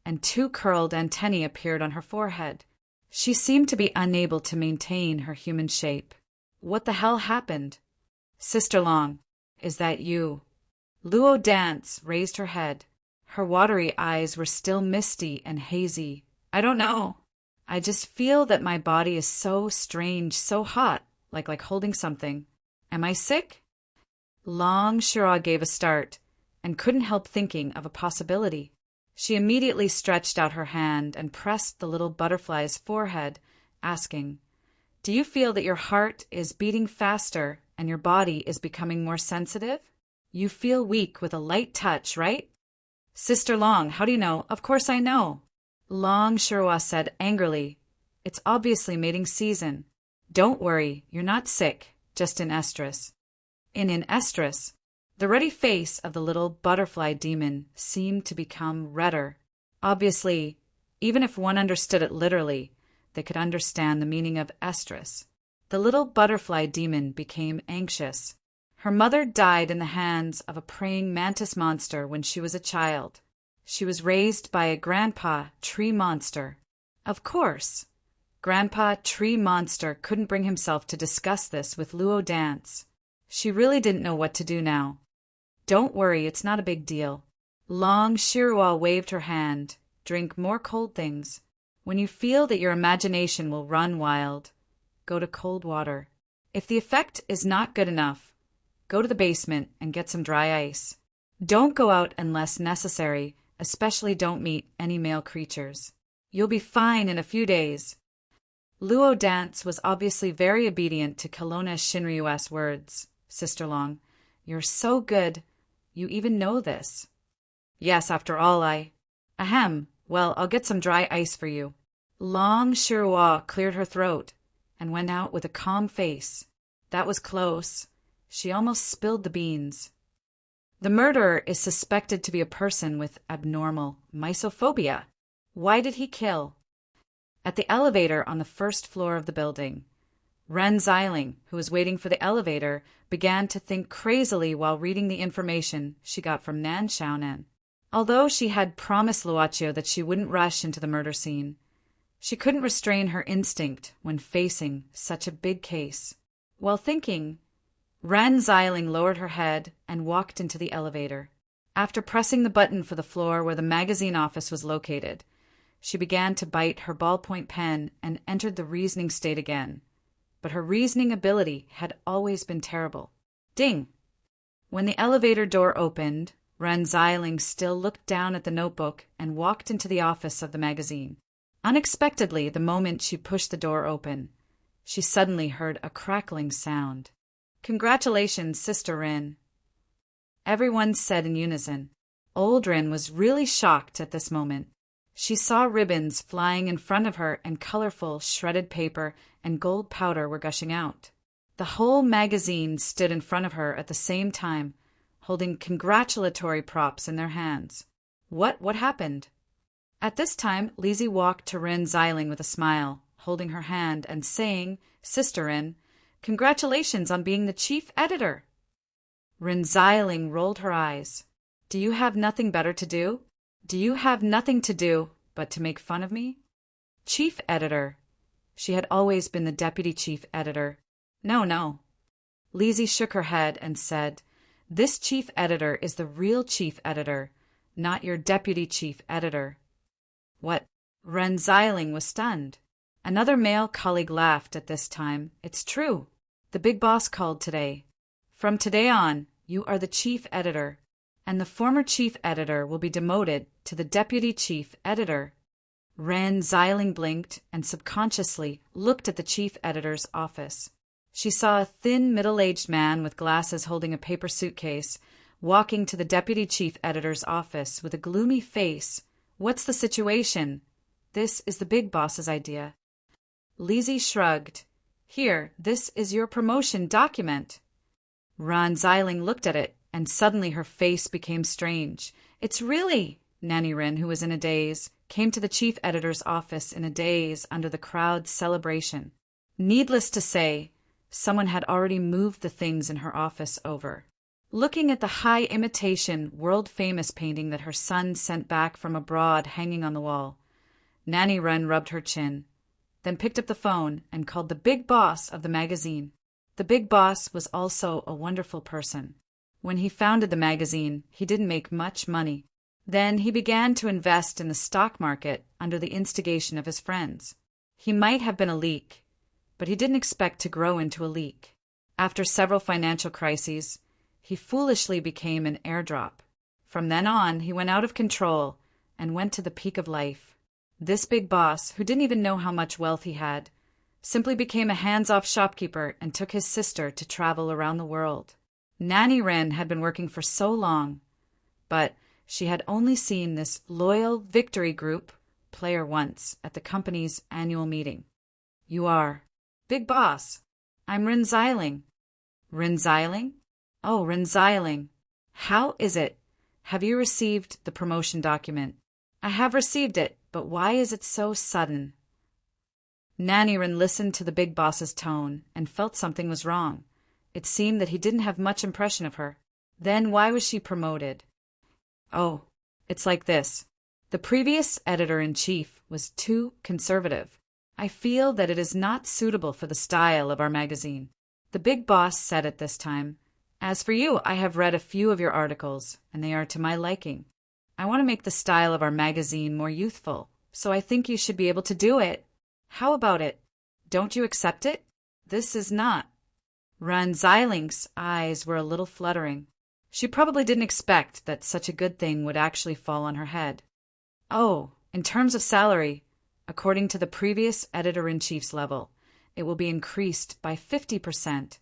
and two curled antennae appeared on her forehead. She seemed to be unable to maintain her human shape. What the hell happened? Sister Long, is that you? Luo Dance raised her head. Her watery eyes were still misty and hazy. I don't know. I just feel that my body is so strange, so hot, like holding something. Am I sick? Longshoreman gave a start and couldn't help thinking of a possibility. She immediately stretched out her hand and pressed the little butterfly's forehead, asking, "Do you feel that your heart is beating faster and your body is becoming more sensitive? You feel weak with a light touch, right?" Sister Long, how do you know? Of course I know. Longshoreman said angrily, "It's obviously mating season. Don't worry, you're not sick, just in estrus." In estrus, the ruddy face of the little butterfly demon seemed to become redder. Obviously, even if one understood it literally, they could understand the meaning of estrus. The little butterfly demon became anxious. Her mother died in the hands of a praying mantis monster when she was a child. She was raised by a grandpa tree monster. Of course, Grandpa Tree Monster couldn't bring himself to discuss this with Luo Dance. She really didn't know what to do now. Don't worry, it's not a big deal. Longshoreman waved her hand. Drink more cold things. When you feel that your imagination will run wild, go to cold water. If the effect is not good enough, go to the basement and get some dry ice. Don't go out unless necessary, especially don't meet any male creatures. You'll be fine in a few days. Luo Dance was obviously very obedient to Kelowna Shinryu's words. Sister Long, you're so good. You even know this. Yes, after all, Ahem. Well, I'll get some dry ice for you. Longshoreman cleared her throat and went out with a calm face. That was close. She almost spilled the beans. The murderer is suspected to be a person with abnormal mysophobia. Why did he kill? At the elevator on the first floor of the building, Ren Xiling, who was waiting for the elevator, began to think crazily while reading the information she got from Nan Xiaonan. Although she had promised Luochio that she wouldn't rush into the murder scene, she couldn't restrain her instinct when facing such a big case. While thinking, Ren Xiling lowered her head and walked into the elevator. After pressing the button for the floor where the magazine office was located, she began to bite her ballpoint pen and entered the reasoning state again. But her reasoning ability had always been terrible. Ding! When the elevator door opened, Ren Xiling still looked down at the notebook and walked into the office of the magazine. Unexpectedly, the moment she pushed the door open, she suddenly heard a crackling sound. "Congratulations, Sister Rin," everyone said in unison. Old Rin was really shocked at this moment. She saw ribbons flying in front of her and colorful shredded paper and gold powder were gushing out. The whole magazine stood in front of her at the same time, holding congratulatory props in their hands. What happened? At this time, Lizzie walked to Rin Xiling with a smile, holding her hand and saying, "Sister Rin, congratulations on being the chief editor." Rin Xiling rolled her eyes. "Do you have nothing better to do? Do you have nothing to do but to make fun of me?" Chief editor. She had always been the deputy chief editor. No. Lizzie shook her head and said, "This chief editor is the real chief editor, not your deputy chief editor." What? Ren Xiling was stunned. Another male colleague laughed at this time. "It's true. The big boss called today. From today on, you are the chief editor, and the former chief editor will be demoted to the deputy chief editor. Ren Xiling blinked and subconsciously looked at the chief editor's office. She saw a thin, middle-aged man with glasses holding a paper suitcase, walking to the deputy chief editor's office with a gloomy face. What's the situation? This is the big boss's idea. Lizzie shrugged. Here, this is your promotion document. Ren Xiling looked at it, and suddenly her face became strange. It's really... Nanny Rin, who was in a daze, came to the chief editor's office in a daze under the crowd's celebration. Needless to say, someone had already moved the things in her office over. Looking at the high imitation, world-famous painting that her son sent back from abroad hanging on the wall, Nanny Ren rubbed her chin, then picked up the phone and called the big boss of the magazine. The big boss was also a wonderful person. When he founded the magazine, he didn't make much money. Then he began to invest in the stock market under the instigation of his friends. He might have been a leak, but he didn't expect to grow into a leak. After several financial crises, he foolishly became an airdrop. From then on, he went out of control and went to the peak of life. This big boss, who didn't even know how much wealth he had, simply became a hands-off shopkeeper and took his sister to travel around the world. Nanny Ren had been working for so long, but she had only seen this loyal Victory Group player once at the company's annual meeting. You are? Big boss. I'm Ren Xiling. Ren Xiling? Oh, Ren Xiling. How is it? Have you received the promotion document? I have received it, but why is it so sudden? Nanny Ren listened to the big boss's tone and felt something was wrong. It seemed that he didn't have much impression of her. Then why was she promoted? Oh, it's like this. The previous editor-in-chief was too conservative. I feel that it is not suitable for the style of our magazine. The big boss said at this time, As for you, I have read a few of your articles, and they are to my liking. I want to make the style of our magazine more youthful, so I think you should be able to do it. How about it? Don't you accept it? This is not. Ren Xiling's eyes were a little fluttering. She probably didn't expect that such a good thing would actually fall on her head. Oh, in terms of salary, according to the previous editor-in-chief's level, it will be increased by 50%.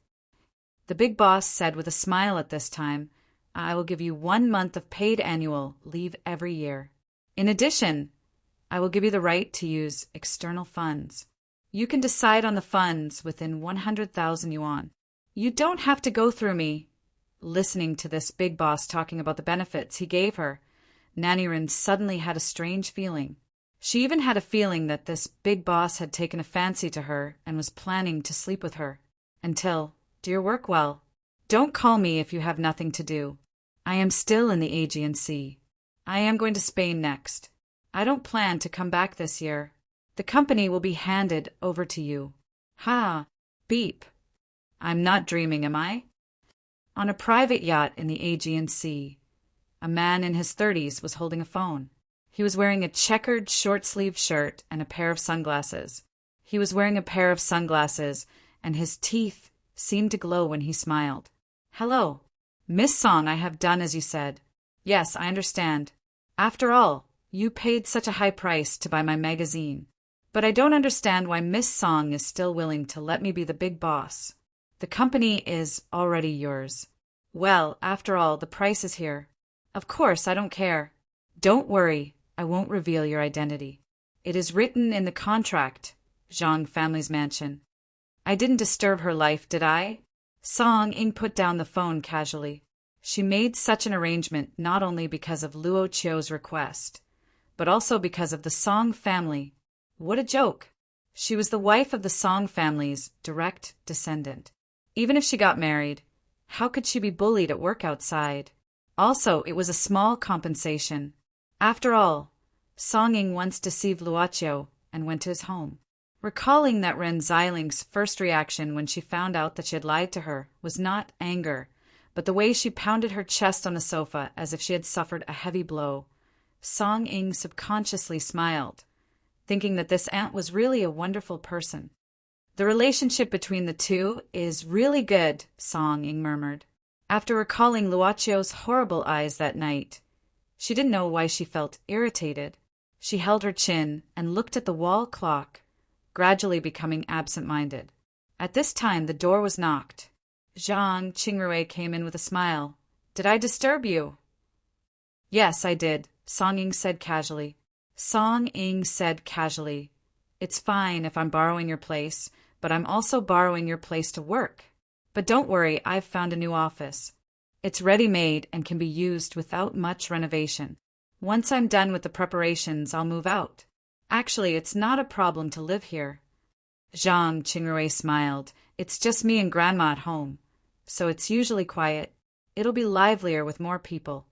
The big boss said with a smile at this time, I will give you 1 month of paid annual leave every year. In addition, I will give you the right to use external funds. You can decide on the funds within 100,000 yuan. You don't have to go through me. Listening to this big boss talking about the benefits he gave her, Nanny Rin suddenly had a strange feeling. She even had a feeling that this big boss had taken a fancy to her and was planning to sleep with her. Until, do your work well. Don't call me if you have nothing to do. I am still in the Aegean Sea. I am going to Spain next. I don't plan to come back this year. The company will be handed over to you. Ha! Beep. I'm not dreaming, am I? On a private yacht in the Aegean Sea, a man in his 30s was holding a phone. He was wearing a checkered short-sleeved shirt and a pair of sunglasses. And his teeth seemed to glow when he smiled. Hello. Miss Song, I have done as you said. Yes, I understand. After all, you paid such a high price to buy my magazine. But I don't understand why Miss Song is still willing to let me be the big boss. The company is already yours. Well, after all, the price is here. Of course, I don't care. Don't worry, I won't reveal your identity. It is written in the contract, Zhang family's mansion. I didn't disturb her life, did I? Song Ying put down the phone casually. She made such an arrangement not only because of Luo Qiu's request, but also because of the Song family. What a joke! She was the wife of the Song family's direct descendant. Even if she got married, how could she be bullied at work outside? Also, it was a small compensation. After all, Song Ying once deceived Luoqiu and went to his home. Recalling that Ren Xiling's first reaction when she found out that she had lied to her was not anger, but the way she pounded her chest on the sofa as if she had suffered a heavy blow, Song Ying subconsciously smiled, thinking that this aunt was really a wonderful person. The relationship between the two is really good, Song Ying murmured. After recalling Luocchio's horrible eyes that night, she didn't know why she felt irritated. She held her chin and looked at the wall clock, gradually becoming absent-minded. At this time, the door was knocked. Zhang Qingrui came in with a smile. "Did I disturb you?" "Yes, I did," Song Ying said casually. "It's fine if I'm borrowing your place, but I'm also borrowing your place to work. But don't worry, I've found a new office. It's ready-made and can be used without much renovation. Once I'm done with the preparations, I'll move out. Actually, it's not a problem to live here." Zhang Qingrui smiled. "It's just me and Grandma at home, so it's usually quiet. It'll be livelier with more people.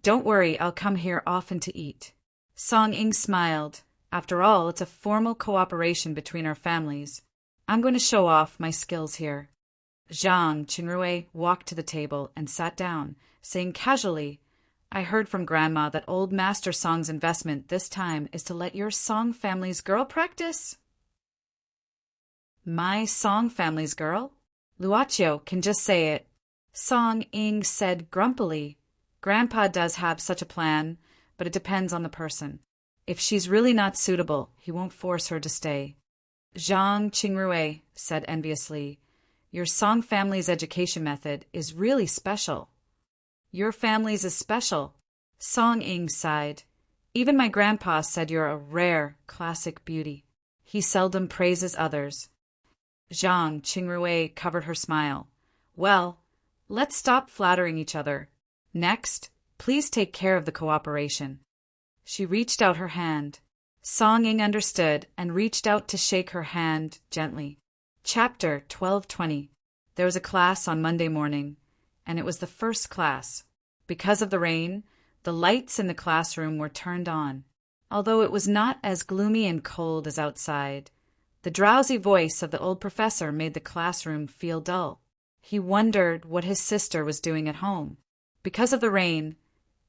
Don't worry, I'll come here often to eat." Song Ying smiled. "After all, it's a formal cooperation between our families. I'm going to show off my skills here." Zhang Qingrui walked to the table and sat down, saying casually, "I heard from Grandma that old Master Song's investment this time is to let your Song family's girl practice." "My Song family's girl? Luocchio can just say it," Song Ying said grumpily. "Grandpa does have such a plan, but it depends on the person. If she's really not suitable, he won't force her to stay." Zhang Qingrui said enviously, "Your Song family's education method is really special." "Your family's is special," Song Ying sighed. "Even my grandpa said you're a rare, classic beauty. He seldom praises others." Zhang Qingrui covered her smile. "Well, let's stop flattering each other. Next, please take care of the cooperation." She reached out her hand. Song Ying understood and reached out to shake her hand gently. Chapter 12:20. There was a class on Monday morning, and it was the first class. Because of the rain, the lights in the classroom were turned on. Although it was not as gloomy and cold as outside, the drowsy voice of the old professor made the classroom feel dull. He wondered what his sister was doing at home. Because of the rain,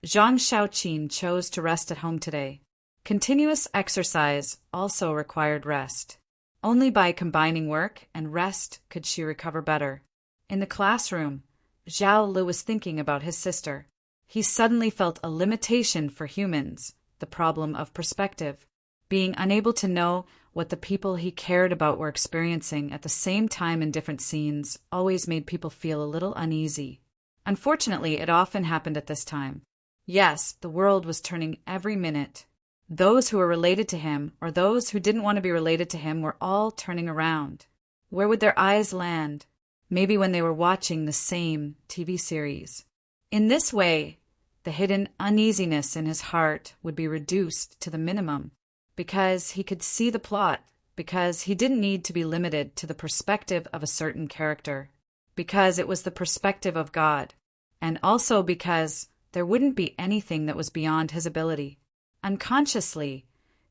Zhang Shaoqin chose to rest at home today. Continuous exercise also required rest. Only by combining work and rest could she recover better. In the classroom, Zhao Lu was thinking about his sister. He suddenly felt a limitation for humans, the problem of perspective. Being unable to know what the people he cared about were experiencing at the same time in different scenes always made people feel a little uneasy. Unfortunately, it often happened at this time. Yes, the world was turning every minute. Those who were related to him, or those who didn't want to be related to him, were all turning around. Where would their eyes land? Maybe when they were watching the same TV series. In this way, the hidden uneasiness in his heart would be reduced to the minimum, because he could see the plot, because he didn't need to be limited to the perspective of a certain character, because it was the perspective of God, and also because there wouldn't be anything that was beyond his ability. Unconsciously,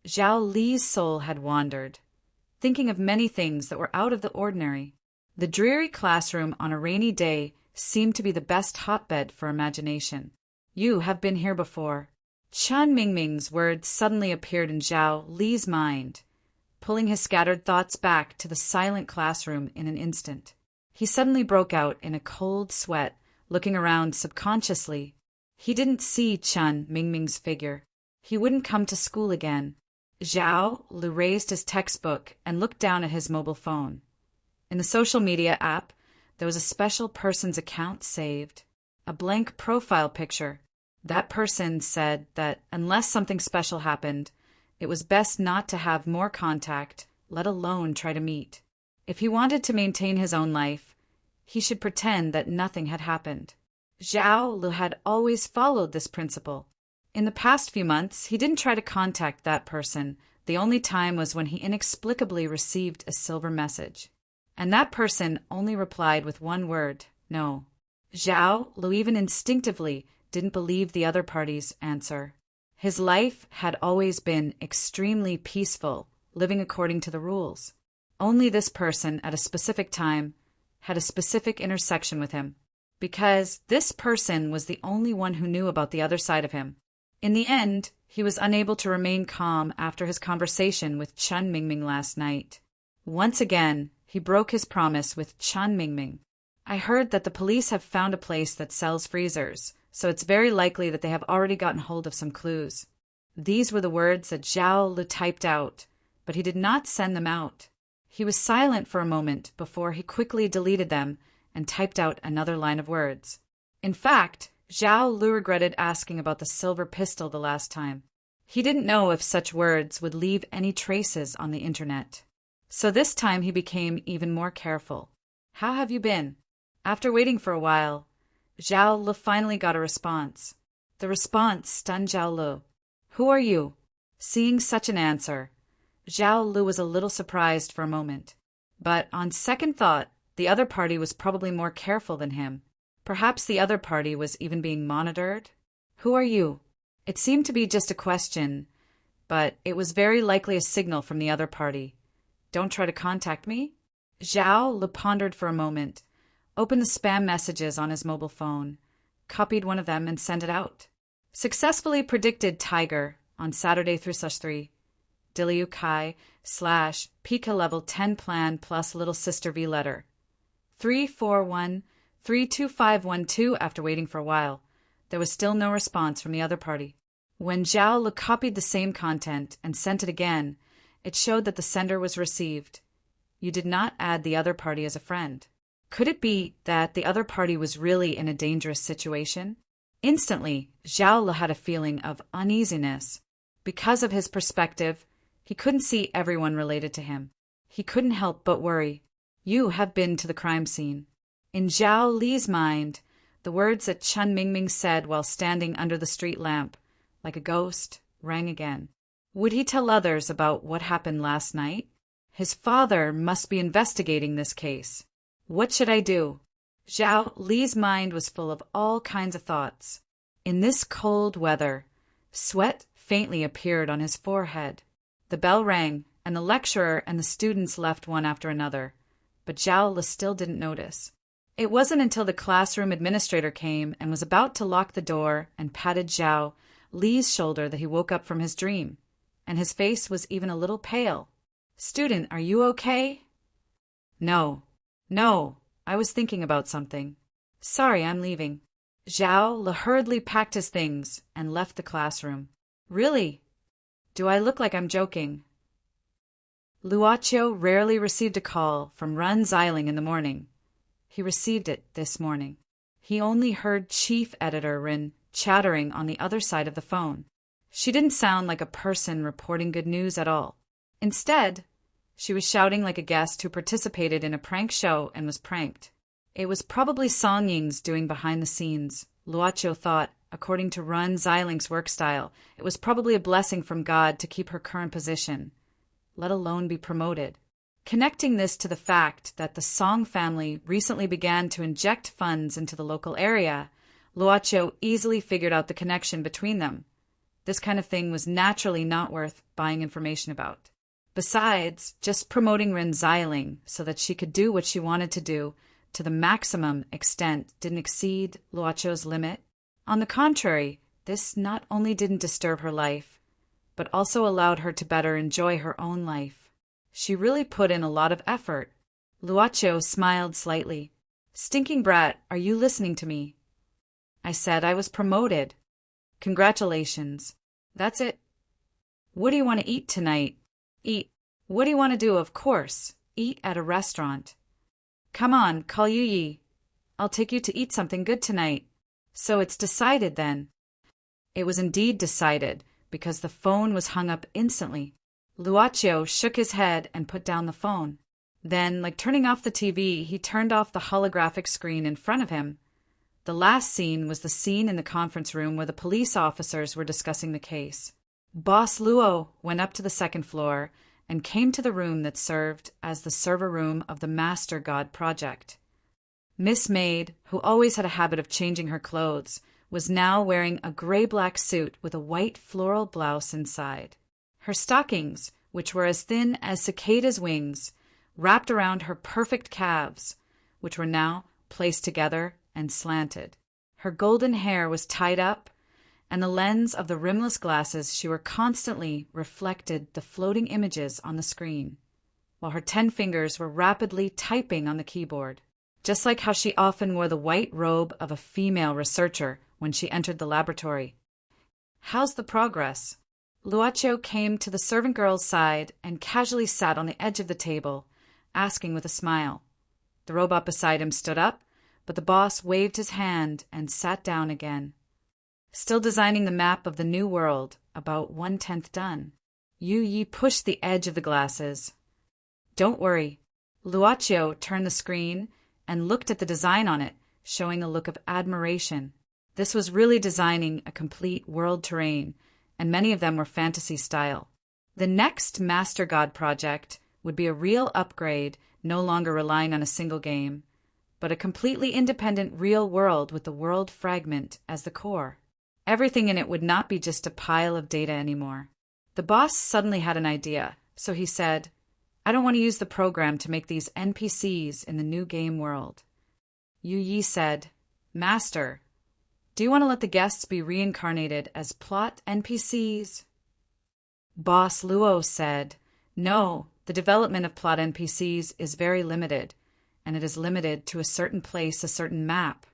Zhao Li's soul had wandered, thinking of many things that were out of the ordinary. The dreary classroom on a rainy day seemed to be the best hotbed for imagination. "You have been here before." Chen Mingming's words suddenly appeared in Zhao Li's mind, pulling his scattered thoughts back to the silent classroom in an instant. He suddenly broke out in a cold sweat, looking around subconsciously. He didn't see Chen Mingming's figure. He wouldn't come to school again. Zhao Lu raised his textbook and looked down at his mobile phone. In the social media app, there was a special person's account saved, a blank profile picture. That person said that unless something special happened, it was best not to have more contact, let alone try to meet. If he wanted to maintain his own life, he should pretend that nothing had happened. Zhao Lu had always followed this principle. In the past few months, he didn't try to contact that person. The only time was when he inexplicably received a silver message. And that person only replied with one word, no. Zhao Lu even instinctively didn't believe the other party's answer. His life had always been extremely peaceful, living according to the rules. Only this person, at a specific time, had a specific intersection with him, because this person was the only one who knew about the other side of him. In the end, he was unable to remain calm after his conversation with Chen Mingming last night. Once again, He broke his promise with Chun Mingming. I heard that the police have found a place that sells freezers, so it's very likely that they have already gotten hold of some clues. These were the words that Zhao Lu typed out, but he did not send them out. He was silent for a moment before he quickly deleted them and typed out another line of words. In fact, Zhao Lu regretted asking about the silver pistol the last time. He didn't know if such words would leave any traces on the internet. So this time he became even more careful. How have you been? After waiting for a while, Zhao Lu finally got a response. The response stunned Zhao Lu. Who are you? Seeing such an answer, Zhao Lu was a little surprised for a moment. But on second thought, the other party was probably more careful than him. Perhaps the other party was even being monitored? Who are you? It seemed to be just a question, but it was very likely a signal from the other party. Don't try to contact me? Zhao Lu pondered for a moment, opened the spam messages on his mobile phone, copied one of them and sent it out. Successfully predicted Tiger on Saturday 3/3. Diliu Kai / Pika level 10 plan plus little sister V letter. 341-32512. After waiting for a while, there was still no response from the other party. When Zhao Lu copied the same content and sent it again, it showed that the sender was received. You did not add the other party as a friend. Could it be that the other party was really in a dangerous situation? Instantly, Zhao Lu had a feeling of uneasiness. Because of his perspective, he couldn't see everyone related to him. He couldn't help but worry. You have been to the crime scene. In Zhao Li's mind, the words that Chun Mingming said while standing under the street lamp, like a ghost, rang again. Would he tell others about what happened last night? His father must be investigating this case. What should I do? Zhao Li's mind was full of all kinds of thoughts. In this cold weather, sweat faintly appeared on his forehead. The bell rang, and the lecturer and the students left one after another, but Zhao Li still didn't notice. It wasn't until the classroom administrator came and was about to lock the door and patted Zhao Li's shoulder that he woke up from his dream, and his face was even a little pale. Student, are you okay? No, I was thinking about something. Sorry, I'm leaving. Zhao Li hurriedly packed his things and left the classroom. Really? Do I look like I'm joking? Luoqiu rarely received a call from Ren Xiling in the morning. He received it this morning. He only heard Chief Editor Rin chattering on the other side of the phone. She didn't sound like a person reporting good news at all. Instead, she was shouting like a guest who participated in a prank show and was pranked. It was probably Song Ying's doing behind the scenes. Luoqiu thought, according to Ren Xiling's work style, it was probably a blessing from God to keep her current position, let alone be promoted. Connecting this to the fact that the Song family recently began to inject funds into the local area, Luoqiu easily figured out the connection between them. This kind of thing was naturally not worth buying information about. Besides, just promoting Ren Xiling so that she could do what she wanted to do to the maximum extent didn't exceed Luoqiu's limit. On the contrary, this not only didn't disturb her life, but also allowed her to better enjoy her own life. She really put in a lot of effort. Luoqiu smiled slightly. Stinking brat, are you listening to me? I said I was promoted. Congratulations. That's it. What do you want to eat tonight? Eat. What do you want to do? Of course, eat at a restaurant. Come on, call Yu Yi. I'll take you to eat something good tonight. So it's decided then. It was indeed decided, because the phone was hung up instantly. Luoqiu shook his head and put down the phone. Then, like turning off the TV, he turned off the holographic screen in front of him. The last scene was the scene in the conference room where the police officers were discussing the case. Boss Luo went up to the second floor and came to the room that served as the server room of the Master God Project. Miss Maid, who always had a habit of changing her clothes, was now wearing a gray-black suit with a white floral blouse inside. Her stockings, which were as thin as cicadas' wings, wrapped around her perfect calves, which were now placed together and slanted. Her golden hair was tied up, and the lens of the rimless glasses she wore constantly reflected the floating images on the screen. while her 10 fingers were rapidly typing on the keyboard, just like how she often wore the white robe of a female researcher when she entered the laboratory. "How's the progress?" Luaccio came to the servant girl's side and casually sat on the edge of the table, asking with a smile. The robot beside him stood up, but the boss waved his hand and sat down again. "Still designing the map of the new world, about 1/10 done." Yu Yi pushed the edge of the glasses. "Don't worry." Luaccio turned the screen and looked at the design on it, showing a look of admiration. This was really designing a complete world terrain, and many of them were fantasy style. The next Master God project would be a real upgrade, no longer relying on a single game, but a completely independent real world with the world fragment as the core. Everything in it would not be just a pile of data anymore. The boss suddenly had an idea, so he said, "I don't want to use the program to make these NPCs in the new game world." Yu Yi said, "Master, do you want to let the guests be reincarnated as plot NPCs?" Boss Luo said, "No, the development of plot NPCs is very limited, and it is limited to a certain place, a certain map.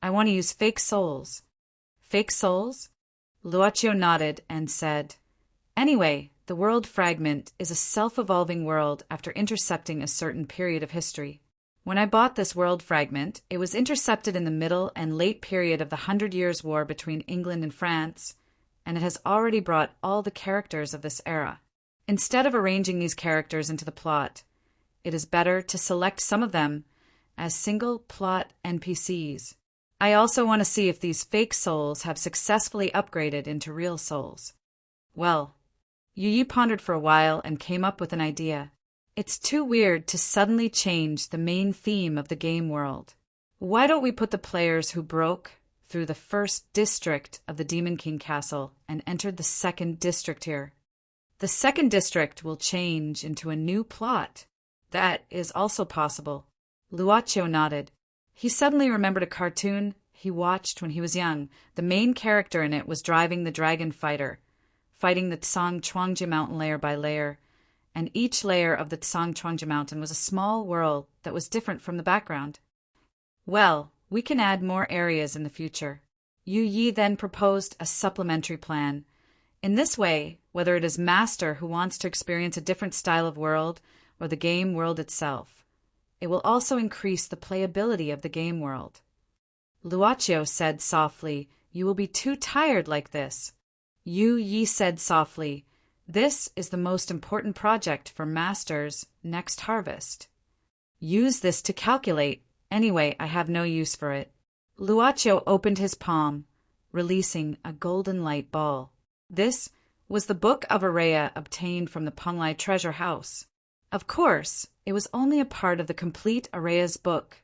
I want to use fake souls." "Fake souls?" Luaccio nodded and said, "Anyway, the world fragment is a self-evolving world after intercepting a certain period of history. When I bought this world fragment, it was intercepted in the middle and late period of the 100 Years' War between England and France, and it has already brought all the characters of this era. Instead of arranging these characters into the plot, it is better to select some of them as single plot NPCs. I also want to see if these fake souls have successfully upgraded into real souls." Well, Yu Yi pondered for a while and came up with an idea. It's too weird to suddenly change the main theme of the game world. Why don't we put the players who broke through the first district of the Demon King Castle and entered the second district here? The second district will change into a new plot. That is also possible. Luaccio nodded. He suddenly remembered a cartoon he watched when he was young. The main character in it was driving the dragon fighter, fighting the Tsang Chuangji mountain layer by layer, and each layer of the Tsang Chuangji mountain was a small world that was different from the background. Well, we can add more areas in the future. Yu Yi then proposed a supplementary plan. In this way, whether it is Master who wants to experience a different style of world or the game world itself, it will also increase the playability of the game world. Luaccio said softly, "You will be too tired like this." Yu Yi said softly, "This is the most important project for Master's next harvest. Use this to calculate. Anyway, I have no use for it." Luaccio opened his palm, releasing a golden light ball. This was the Book of Araya obtained from the Penglai treasure house. Of course, it was only a part of the complete Araya's book,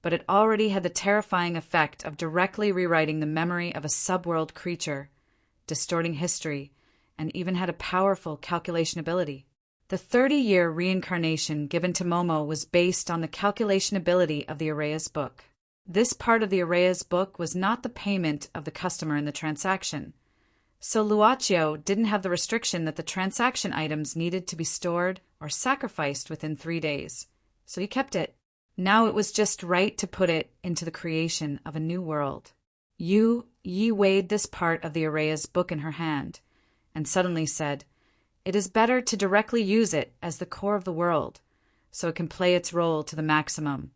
but it already had the terrifying effect of directly rewriting the memory of a subworld creature, distorting history, and even had a powerful calculation ability. The 30-year reincarnation given to Momo was based on the calculation ability of the Araya's book. This part of the Araya's book was not the payment of the customer in the transaction, so Luaccio didn't have the restriction that the transaction items needed to be stored or sacrificed within 3 days, so he kept it. Now it was just right to put it into the creation of a new world. Yu Yi weighed this part of the Araya's book in her hand, and suddenly said, "It is better to directly use it as the core of the world, so it can play its role to the maximum.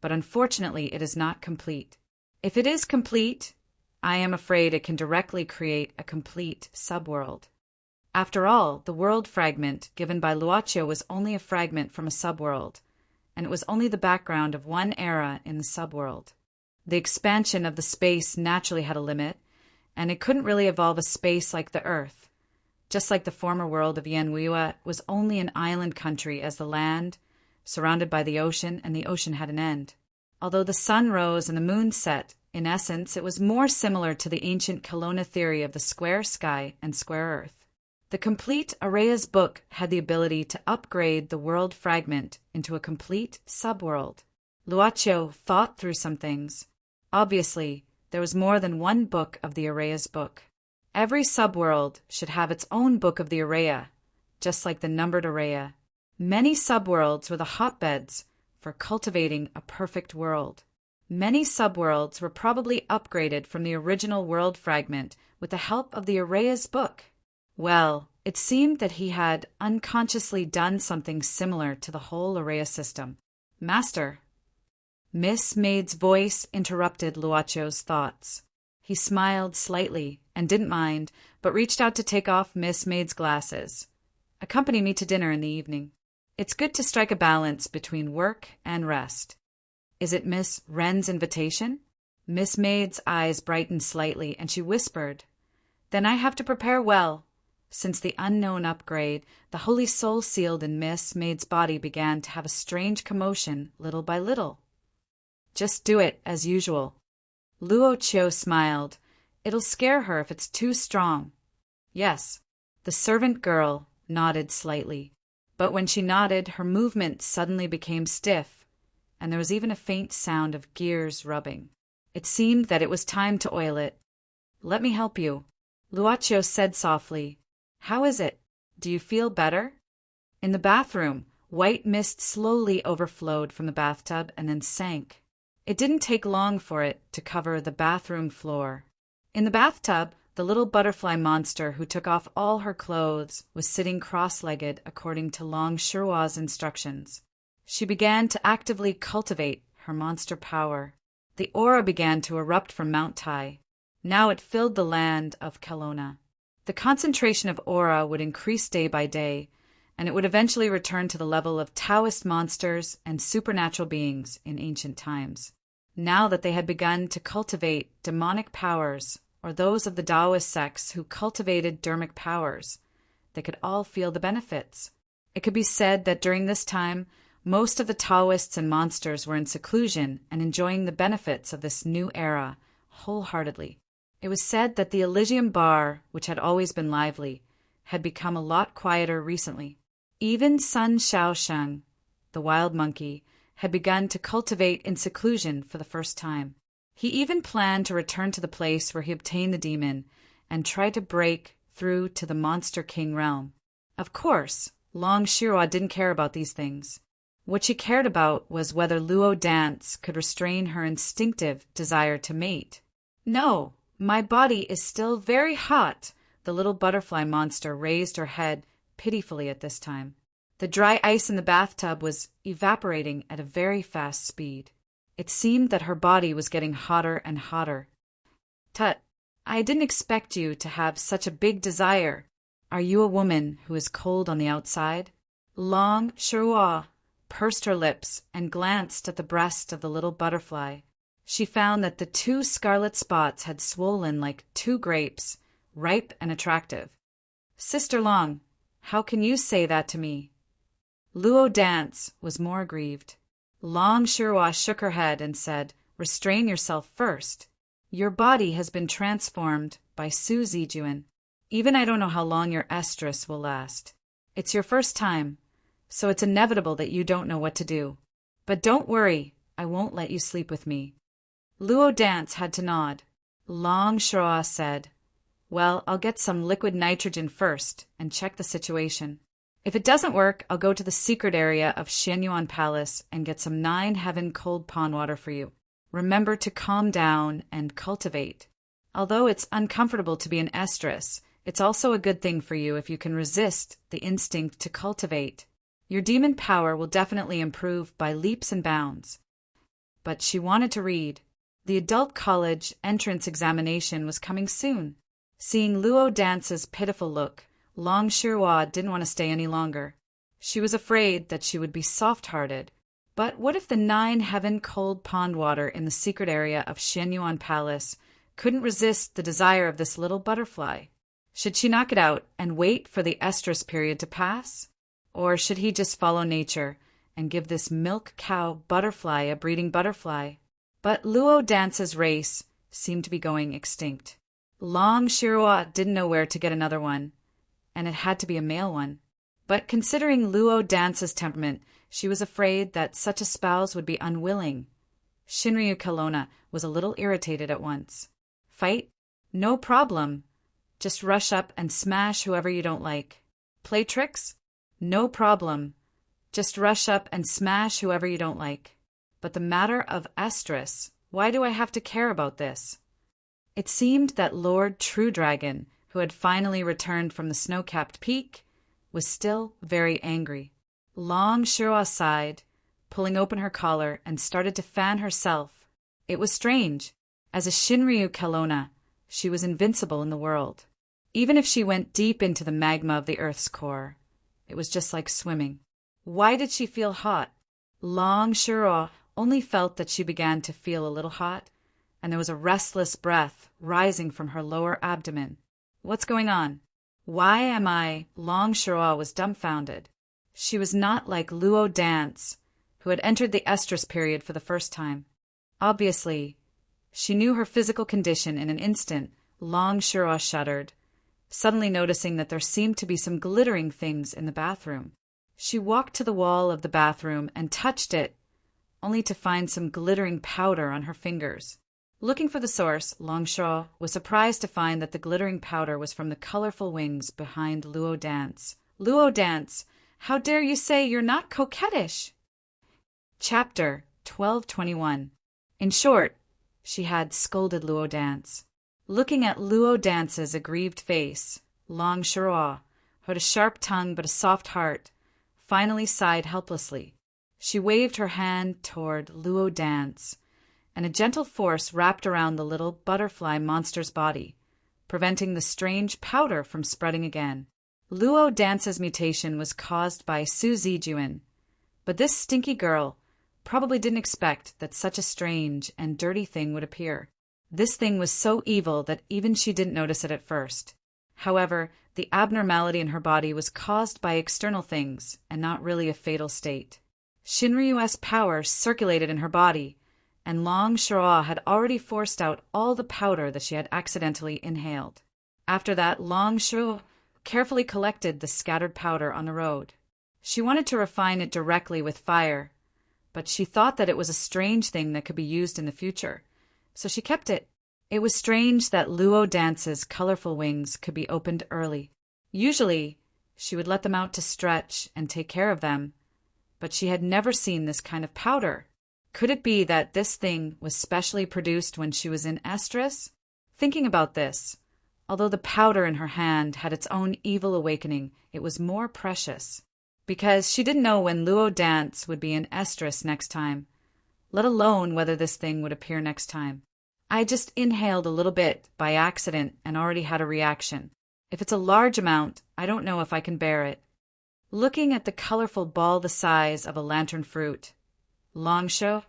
But unfortunately it is not complete. If it is complete, I am afraid it can directly create a complete subworld." After all, the world fragment given by Luaccio was only a fragment from a subworld, and it was only the background of one era in the subworld. The expansion of the space naturally had a limit, and it couldn't really evolve a space like the Earth. Just like the former world of Yanwiwa was only an island country as the land, surrounded by the ocean, and the ocean had an end. Although the sun rose and the moon set, in essence, it was more similar to the ancient Kelowna theory of the square sky and square Earth. The complete Araya's book had the ability to upgrade the world fragment into a complete subworld. Luaccio thought through some things. Obviously, there was more than one book of the Araya's book. Every subworld should have its own book of the Araya, just like the numbered Araya. Many subworlds were the hotbeds for cultivating a perfect world. Many subworlds were probably upgraded from the original world fragment with the help of the Audiobook. Well, it seemed that he had unconsciously done something similar to the whole Araya system. Master. Miss Maid's voice interrupted Luacio's thoughts. He smiled slightly and didn't mind, but reached out to take off Miss Maid's glasses. Accompany me to dinner in the evening. It's good to strike a balance between work and rest. Is it Miss Wren's invitation? Miss Maid's eyes brightened slightly, and she whispered, Then I have to prepare well. Since the unknown upgrade, the holy soul sealed in Miss Maid's body began to have a strange commotion little by little. Just do it, as usual. Luocio smiled. It'll scare her if it's too strong. Yes. The servant girl nodded slightly. But when she nodded, her movement suddenly became stiff, and there was even a faint sound of gears rubbing. It seemed that it was time to oil it. Let me help you, Luocio said softly. How is it? Do you feel better? In the bathroom, white mist slowly overflowed from the bathtub and then sank. It didn't take long for it to cover the bathroom floor. In the bathtub, the little butterfly monster who took off all her clothes was sitting cross-legged according to Long Shui's instructions. She began to actively cultivate her monster power. The aura began to erupt from Mount Tai. Now it filled the land of Kelowna. The concentration of aura would increase day by day, and it would eventually return to the level of Taoist monsters and supernatural beings in ancient times. Now that they had begun to cultivate demonic powers, or those of the Taoist sects who cultivated dermic powers, they could all feel the benefits. It could be said that during this time, most of the Taoists and monsters were in seclusion and enjoying the benefits of this new era wholeheartedly. It was said that the Elysium Bar, which had always been lively, had become a lot quieter recently. Even Sun Shaosheng, the wild monkey, had begun to cultivate in seclusion for the first time. He even planned to return to the place where he obtained the demon and try to break through to the Monster King realm. Of course, Long Shui didn't care about these things. What she cared about was whether Luo Dance could restrain her instinctive desire to mate. No, my body is still very hot. The little butterfly monster raised her head pitifully at this time. The dry ice in the bathtub was evaporating at a very fast speed. It seemed that her body was getting hotter and hotter. Tut, I didn't expect you to have such a big desire. Are you a woman who is cold on the outside? Long Shui pursed her lips and glanced at the breast of the little butterfly. She found that the 2 scarlet spots had swollen like 2 grapes, ripe and attractive. Sister Long, how can you say that to me? Luo Dance was more aggrieved. Long Shui shook her head and said, Restrain yourself first. Your body has been transformed by Su Zijuan. Even I don't know how long your estrus will last. It's your first time, so it's inevitable that you don't know what to do. But don't worry, I won't let you sleep with me. Luo Dance had to nod. Long Shui said, Well, I'll get some liquid nitrogen first and check the situation. If it doesn't work, I'll go to the secret area of Xianyuan Palace and get some 9 heaven cold pond water for you. Remember to calm down and cultivate. Although it's uncomfortable to be an estrus, it's also a good thing for you if you can resist the instinct to cultivate. Your demon power will definitely improve by leaps and bounds. But she wanted to read. The adult college entrance examination was coming soon. Seeing Luo Dance's pitiful look, Long Shui didn't want to stay any longer. She was afraid that she would be soft-hearted. But what if the 9 heaven cold pond water in the secret area of Xianyuan Palace couldn't resist the desire of this little butterfly? Should she knock it out and wait for the estrus period to pass? Or should he just follow nature and give this milk cow butterfly a breeding butterfly? But Luo Dance's race seemed to be going extinct. Long Shui didn't know where to get another one, and it had to be a male one. But considering Luo Dance's temperament, she was afraid that such a spouse would be unwilling. Shinryu Kelowna was a little irritated at once. Fight? No problem. Just rush up and smash whoever you don't like. Play tricks? No problem. Just rush up and smash whoever you don't like. But the matter of estrus, why do I have to care about this? It seemed that Lord True Dragon, who had finally returned from the snow-capped peak, was still very angry. Long Shiro sighed, pulling open her collar, and started to fan herself. It was strange. As a Shinryu Kelowna, she was invincible in the world. Even if she went deep into the magma of the Earth's core, it was just like swimming. Why did she feel hot? Long Shiro only felt that she began to feel a little hot, and there was a restless breath rising from her lower abdomen. What's going on? Why am I? Long Shiro was dumbfounded. She was not like Luo Dance, who had entered the estrus period for the first time. Obviously, she knew her physical condition in an instant. Long Shiro shuddered, suddenly noticing that there seemed to be some glittering things in the bathroom. She walked to the wall of the bathroom and touched it, only to find some glittering powder on her fingers. Looking for the source, Long Shiro was surprised to find that the glittering powder was from the colorful wings behind Luo Dance. Luo Dance, how dare you say you're not coquettish? Chapter 1221. In short, she had scolded Luo Dance. Looking at Luo Dance's aggrieved face, Long Shiro, who had a sharp tongue but a soft heart, finally sighed helplessly. She waved her hand toward Luo Dance, and a gentle force wrapped around the little butterfly monster's body, preventing the strange powder from spreading again. Luo Dance's mutation was caused by Su Zijuan, but this stinky girl probably didn't expect that such a strange and dirty thing would appear. This thing was so evil that even she didn't notice it at first. However, the abnormality in her body was caused by external things and not really a fatal state. Shinryu's power circulated in her body, and Long Shiro had already forced out all the powder that she had accidentally inhaled. After that, Long Shiro carefully collected the scattered powder on the road. She wanted to refine it directly with fire, but she thought that it was a strange thing that could be used in the future, so she kept it. It was strange that Luo Dance's colorful wings could be opened early. Usually, she would let them out to stretch and take care of them, but she had never seen this kind of powder. Could it be that this thing was specially produced when she was in estrus? Thinking about this, although the powder in her hand had its own evil awakening, it was more precious, because she didn't know when Luo Dance would be in estrus next time, let alone whether this thing would appear next time. I just inhaled a little bit by accident and already had a reaction. If it's a large amount, I don't know if I can bear it. Looking at the colorful ball the size of a lantern fruit, Long Shiro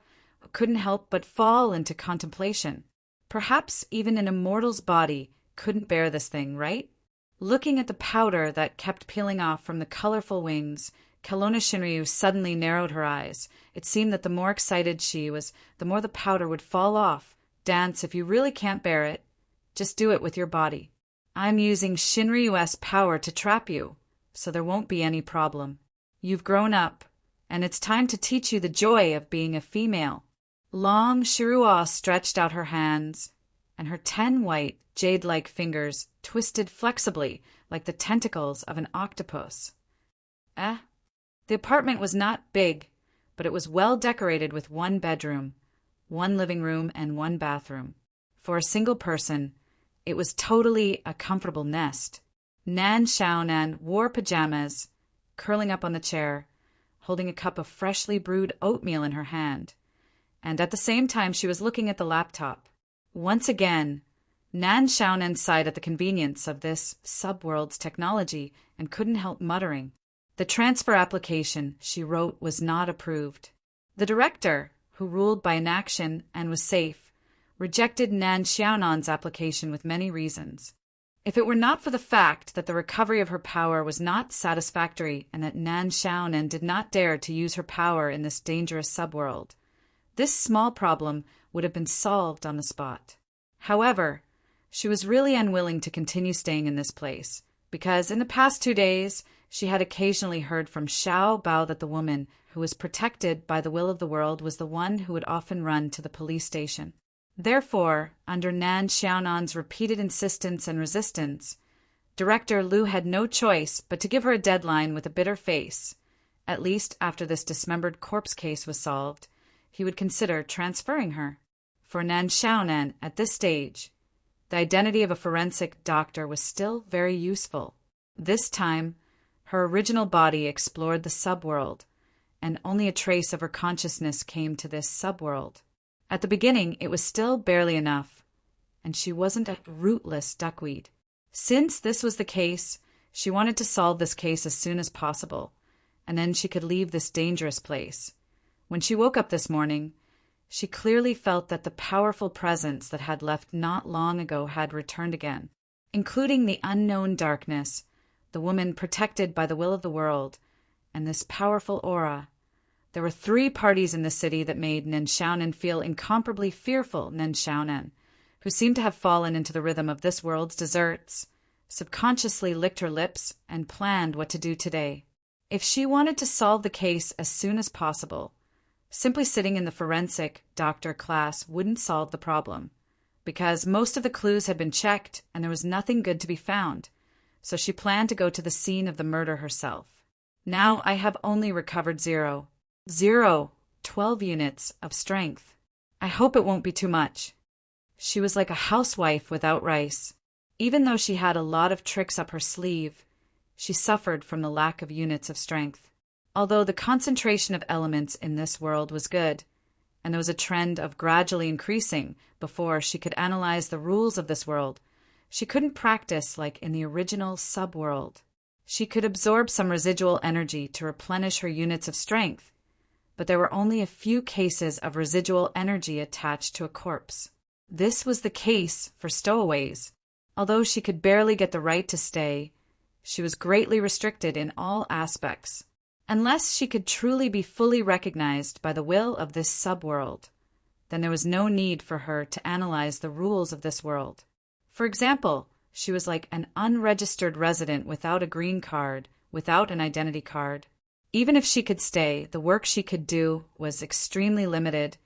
couldn't help but fall into contemplation. Perhaps even an immortal's body couldn't bear this thing, right? Looking at the powder that kept peeling off from the colorful wings, Kelowna Shinryu suddenly narrowed her eyes. It seemed that the more excited she was, the more the powder would fall off. Dance, if you really can't bear it, just do it with your body. I'm using Shinryu's power to trap you, so there won't be any problem. You've grown up, and it's time to teach you the joy of being a female. Long Shiro stretched out her hands, and her 10 white, jade-like fingers twisted flexibly like the tentacles of an octopus. The apartment was not big, but it was well decorated with 1 bedroom, 1 living room, and 1 bathroom. For a single person, it was totally a comfortable nest. Nan Xiaonan wore pajamas, curling up on the chair, holding a cup of freshly brewed oatmeal in her hand, and at the same time she was looking at the laptop. Once again, Nan Xiaonan sighed at the convenience of this subworld's technology and couldn't help muttering. The transfer application she wrote was not approved. The director, who ruled by inaction and was safe, rejected Nan Xiaonan's application with many reasons. If it were not for the fact that the recovery of her power was not satisfactory and that Nan Xiaonan did not dare to use her power in this dangerous subworld, this small problem would have been solved on the spot. However, she was really unwilling to continue staying in this place, because in the past 2 days she had occasionally heard from Xiao Bao that the woman who was protected by the will of the world was the one who would often run to the police station. Therefore, under Nan Xiaonan's repeated insistence and resistance, Director Liu had no choice but to give her a deadline with a bitter face At least after this dismembered corpse case was solved, he would consider transferring her. For Nan Xiaonan, at this stage, the identity of a forensic doctor was still very useful. This time, her original body explored the subworld, and only a trace of her consciousness came to this subworld. At the beginning, it was still barely enough, and she wasn't a rootless duckweed. Since this was the case, she wanted to solve this case as soon as possible, and then she could leave this dangerous place. When she woke up this morning, she clearly felt that the powerful presence that had left not long ago had returned again, including the unknown darkness, the woman protected by the will of the world, and this powerful aura. There were 3 parties in the city that made Nan Xiaonan feel incomparably fearful. Nan Xiaonan, who seemed to have fallen into the rhythm of this world's desserts, subconsciously licked her lips and planned what to do today. If she wanted to solve the case as soon as possible, simply sitting in the forensic doctor class wouldn't solve the problem, because most of the clues had been checked and there was nothing good to be found, so she planned to go to the scene of the murder herself. Now I have only recovered 12 units of strength. I hope it won't be too much. She was like a housewife without rice. Even though she had a lot of tricks up her sleeve, she suffered from the lack of units of strength. Although the concentration of elements in this world was good, and there was a trend of gradually increasing before she could analyze the rules of this world, she couldn't practice like in the original subworld. She could absorb some residual energy to replenish her units of strength, but there were only a few cases of residual energy attached to a corpse. This was the case for stowaways. Although she could barely get the right to stay, she was greatly restricted in all aspects. Unless she could truly be fully recognized by the will of this subworld, then there was no need for her to analyze the rules of this world. For example, she was like an unregistered resident without a green card, without an identity card. Even if she could stay, the work she could do was extremely limited,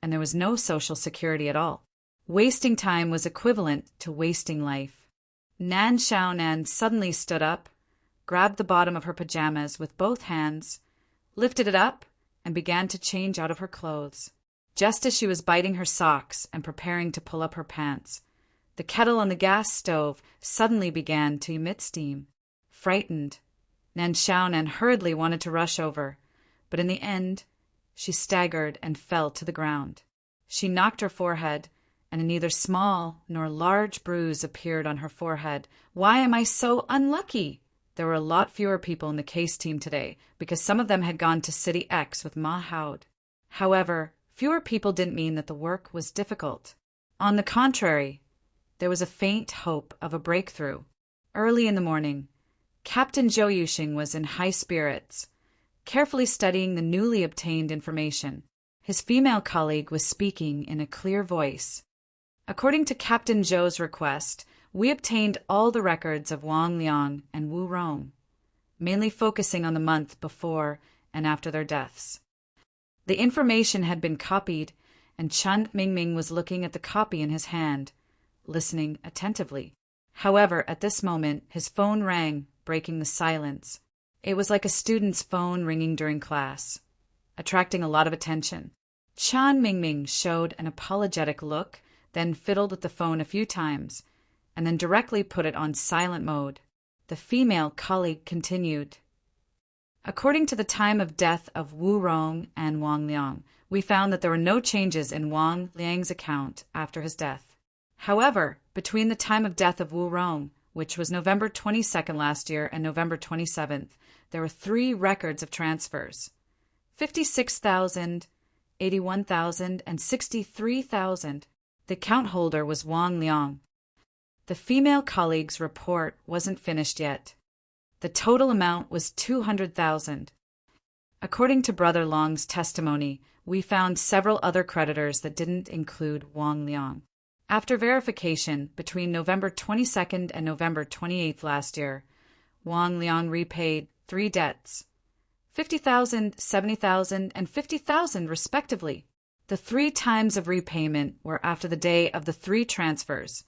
and there was no social security at all. Wasting time was equivalent to wasting life. Nan Xiaonan suddenly stood up, grabbed the bottom of her pajamas with both hands, lifted it up, and began to change out of her clothes. Just as she was biting her socks and preparing to pull up her pants, the kettle on the gas stove suddenly began to emit steam. Frightened, Nan Xiaonan hurriedly wanted to rush over, but in the end, she staggered and fell to the ground. She knocked her forehead, and neither small nor large bruise appeared on her forehead. Why am I so unlucky? There were a lot fewer people in the case team today, because some of them had gone to City X with Ma Haud. However, fewer people didn't mean that the work was difficult. On the contrary, there was a faint hope of a breakthrough. Early in the morning, Captain Zhou Yuxing was in high spirits, carefully studying the newly obtained information. His female colleague was speaking in a clear voice. According to Captain Zhou's request, we obtained all the records of Wang Liang and Wu Rong, mainly focusing on the month before and after their deaths. The information had been copied, and Chen Mingming was looking at the copy in his hand, listening attentively. However, at this moment, his phone rang, breaking the silence. It was like a student's phone ringing during class, attracting a lot of attention. Chen Mingming showed an apologetic look, then fiddled with the phone a few times, and then directly put it on silent mode. The female colleague continued. According to the time of death of Wu Rong and Wang Liang, we found that there were no changes in Wang Liang's account after his death. However, between the time of death of Wu Rong, which was November 22nd last year, and November 27th, there were 3 records of transfers: 56,000, 81,000, and 63,000. The account holder was Wang Liang. The female colleague's report wasn't finished yet. The total amount was 200,000. According to Brother Long's testimony, we found several other creditors that didn't include Wang Liang. After verification, between November 22nd and November 28th last year, Wang Liang repaid 3 debts, 50,000, 70,000, and 50,000 respectively. The 3 times of repayment were after the day of the 3 transfers,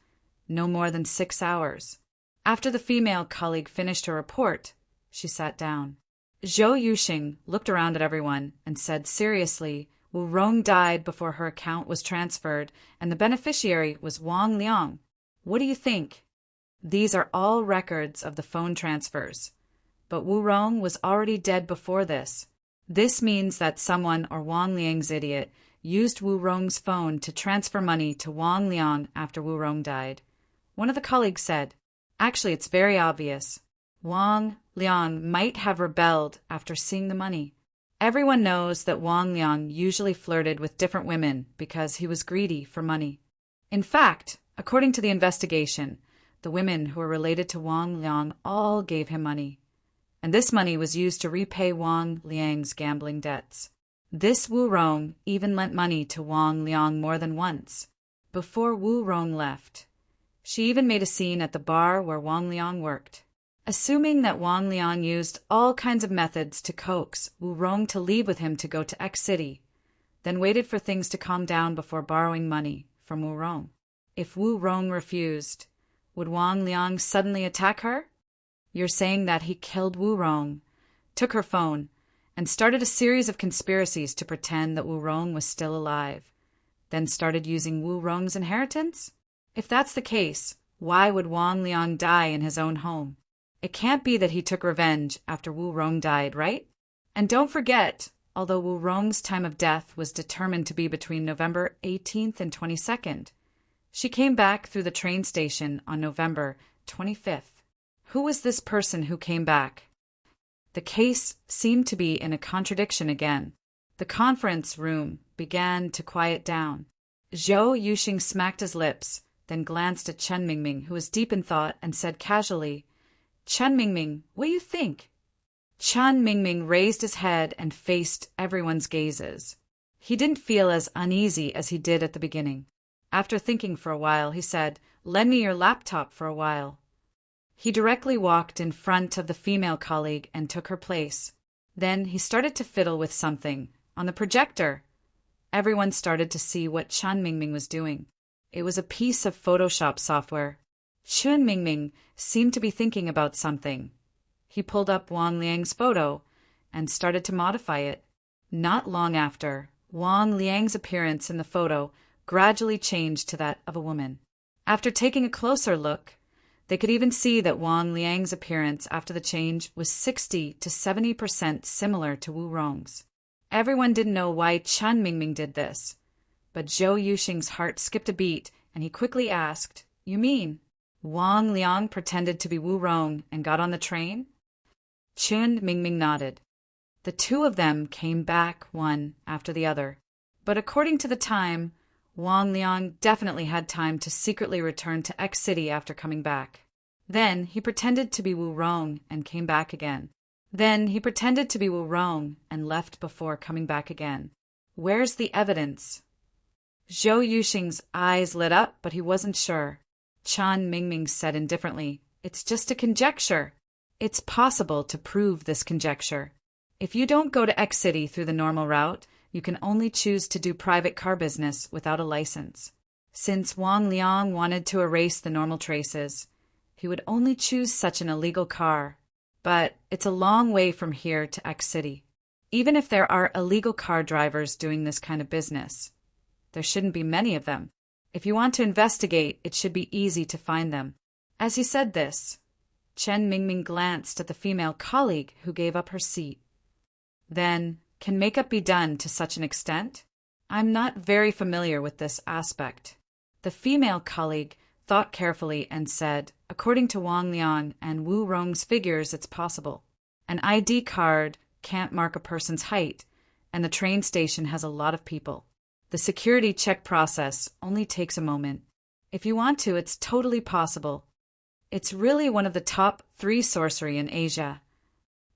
no more than 6 hours. After the female colleague finished her report, she sat down. Zhou Yuxing looked around at everyone and said seriously, Wu Rong died before her account was transferred, and the beneficiary was Wang Liang. What do you think? These are all records of the phone transfers. But Wu Rong was already dead before this. This means that someone or Wang Liang's idiot used Wu Rong's phone to transfer money to Wang Liang after Wu Rong died. One of the colleagues said, Actually, it's very obvious. Wang Liang might have rebelled after seeing the money. Everyone knows that Wang Liang usually flirted with different women because he was greedy for money. In fact, according to the investigation, the women who were related to Wang Liang all gave him money. And this money was used to repay Wang Liang's gambling debts. This Wu Rong even lent money to Wang Liang more than once, before Wu Rong left. She even made a scene at the bar where Wang Liang worked. Assuming that Wang Liang used all kinds of methods to coax Wu Rong to leave with him to go to X City, then waited for things to calm down before borrowing money from Wu Rong. If Wu Rong refused, would Wang Liang suddenly attack her? You're saying that he killed Wu Rong, took her phone, and started a series of conspiracies to pretend that Wu Rong was still alive, then started using Wu Rong's inheritance? If that's the case, why would Wang Liang die in his own home? It can't be that he took revenge after Wu Rong died, right? And don't forget, although Wu Rong's time of death was determined to be between November 18th and 22nd, she came back through the train station on November 25th. Who was this person who came back? The case seemed to be in a contradiction again. The conference room began to quiet down. Zhou Yuxing smacked his lips, then glanced at Chen Mingming, who was deep in thought, and said casually, Chen Mingming, what do you think? Chen Mingming raised his head and faced everyone's gazes. He didn't feel as uneasy as he did at the beginning. After thinking for a while, he said, Lend me your laptop for a while. He directly walked in front of the female colleague and took her place. Then he started to fiddle with something on the projector. Everyone started to see what Chen Mingming was doing. It was a piece of Photoshop software. Chen Mingming seemed to be thinking about something. He pulled up Wang Liang's photo and started to modify it. Not long after, Wang Liang's appearance in the photo gradually changed to that of a woman. After taking a closer look, they could even see that Wang Liang's appearance after the change was 60 to 70% similar to Wu Rong's. Everyone didn't know why Chen Mingming did this, but Zhou Yuxing's heart skipped a beat and he quickly asked, You mean Wang Liang pretended to be Wu Rong and got on the train? Chen Mingming nodded. The two of them came back one after the other, but according to the time, Wang Liang definitely had time to secretly return to X City after coming back. Then he pretended to be Wu Rong and came back again. Then he pretended to be Wu Rong and left before coming back again. Where's the evidence? Zhou Yuxing's eyes lit up, but he wasn't sure. Chen Mingming said indifferently, It's just a conjecture. It's possible to prove this conjecture. If you don't go to X City through the normal route, you can only choose to do private car business without a license. Since Wang Liang wanted to erase the normal traces, he would only choose such an illegal car. But it's a long way from here to X City. Even if there are illegal car drivers doing this kind of business, there shouldn't be many of them. If you want to investigate, it should be easy to find them. As he said this, Chen Mingming glanced at the female colleague who gave up her seat. Then, can makeup be done to such an extent? I'm not very familiar with this aspect. The female colleague thought carefully and said, According to Wang Liang and Wu Rong's figures, it's possible. An ID card can't mark a person's height, and the train station has a lot of people. The security check process only takes a moment. If you want to, it's totally possible. It's really one of the top 3 sorcery in Asia.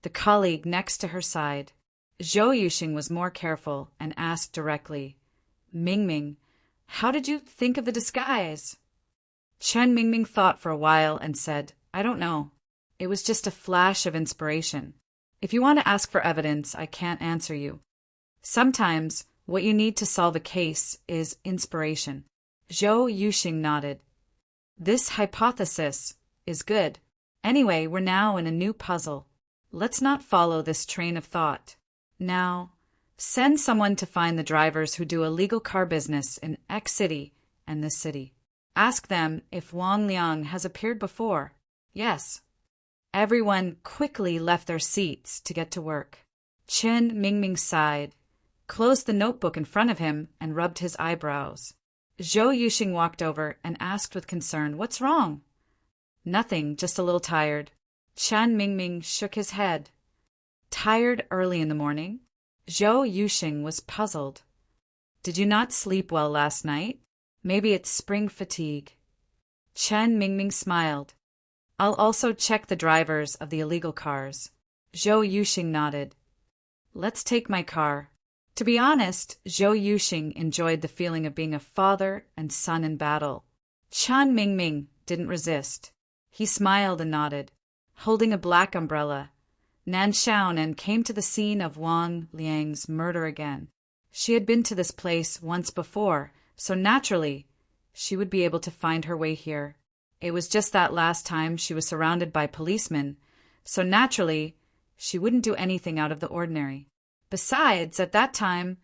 The colleague next to her sighed. Zhou Yuxing was more careful and asked directly, Mingming, how did you think of the disguise? Chen Mingming thought for a while and said, I don't know. It was just a flash of inspiration. If you want to ask for evidence, I can't answer you. Sometimes what you need to solve a case is inspiration. Zhou Yuxing nodded. This hypothesis is good. Anyway, we're now in a new puzzle. Let's not follow this train of thought. Now, send someone to find the drivers who do illegal car business in X city and this city. Ask them if Wang Liang has appeared before. Yes. Everyone quickly left their seats to get to work. Chen Mingming sighed, closed the notebook in front of him, and rubbed his eyebrows. Zhou Yuxing walked over and asked with concern, "What's wrong?" "Nothing, just a little tired." Chen Mingming shook his head. "Tired early in the morning?" Zhou Yuxing was puzzled. "Did you not sleep well last night? Maybe it's spring fatigue." Chen Mingming smiled. "I'll also check the drivers of the illegal cars." Zhou Yuxing nodded. "Let's take my car." To be honest, Zhou Yuxing enjoyed the feeling of being a father and son in battle. Chen Mingming didn't resist. He smiled and nodded. Holding a black umbrella, Nan Xiaonan came to the scene of Wang Liang's murder again. She had been to this place once before, so naturally, she would be able to find her way here. It was just that last time she was surrounded by policemen, so naturally, she wouldn't do anything out of the ordinary. Besides, at that time,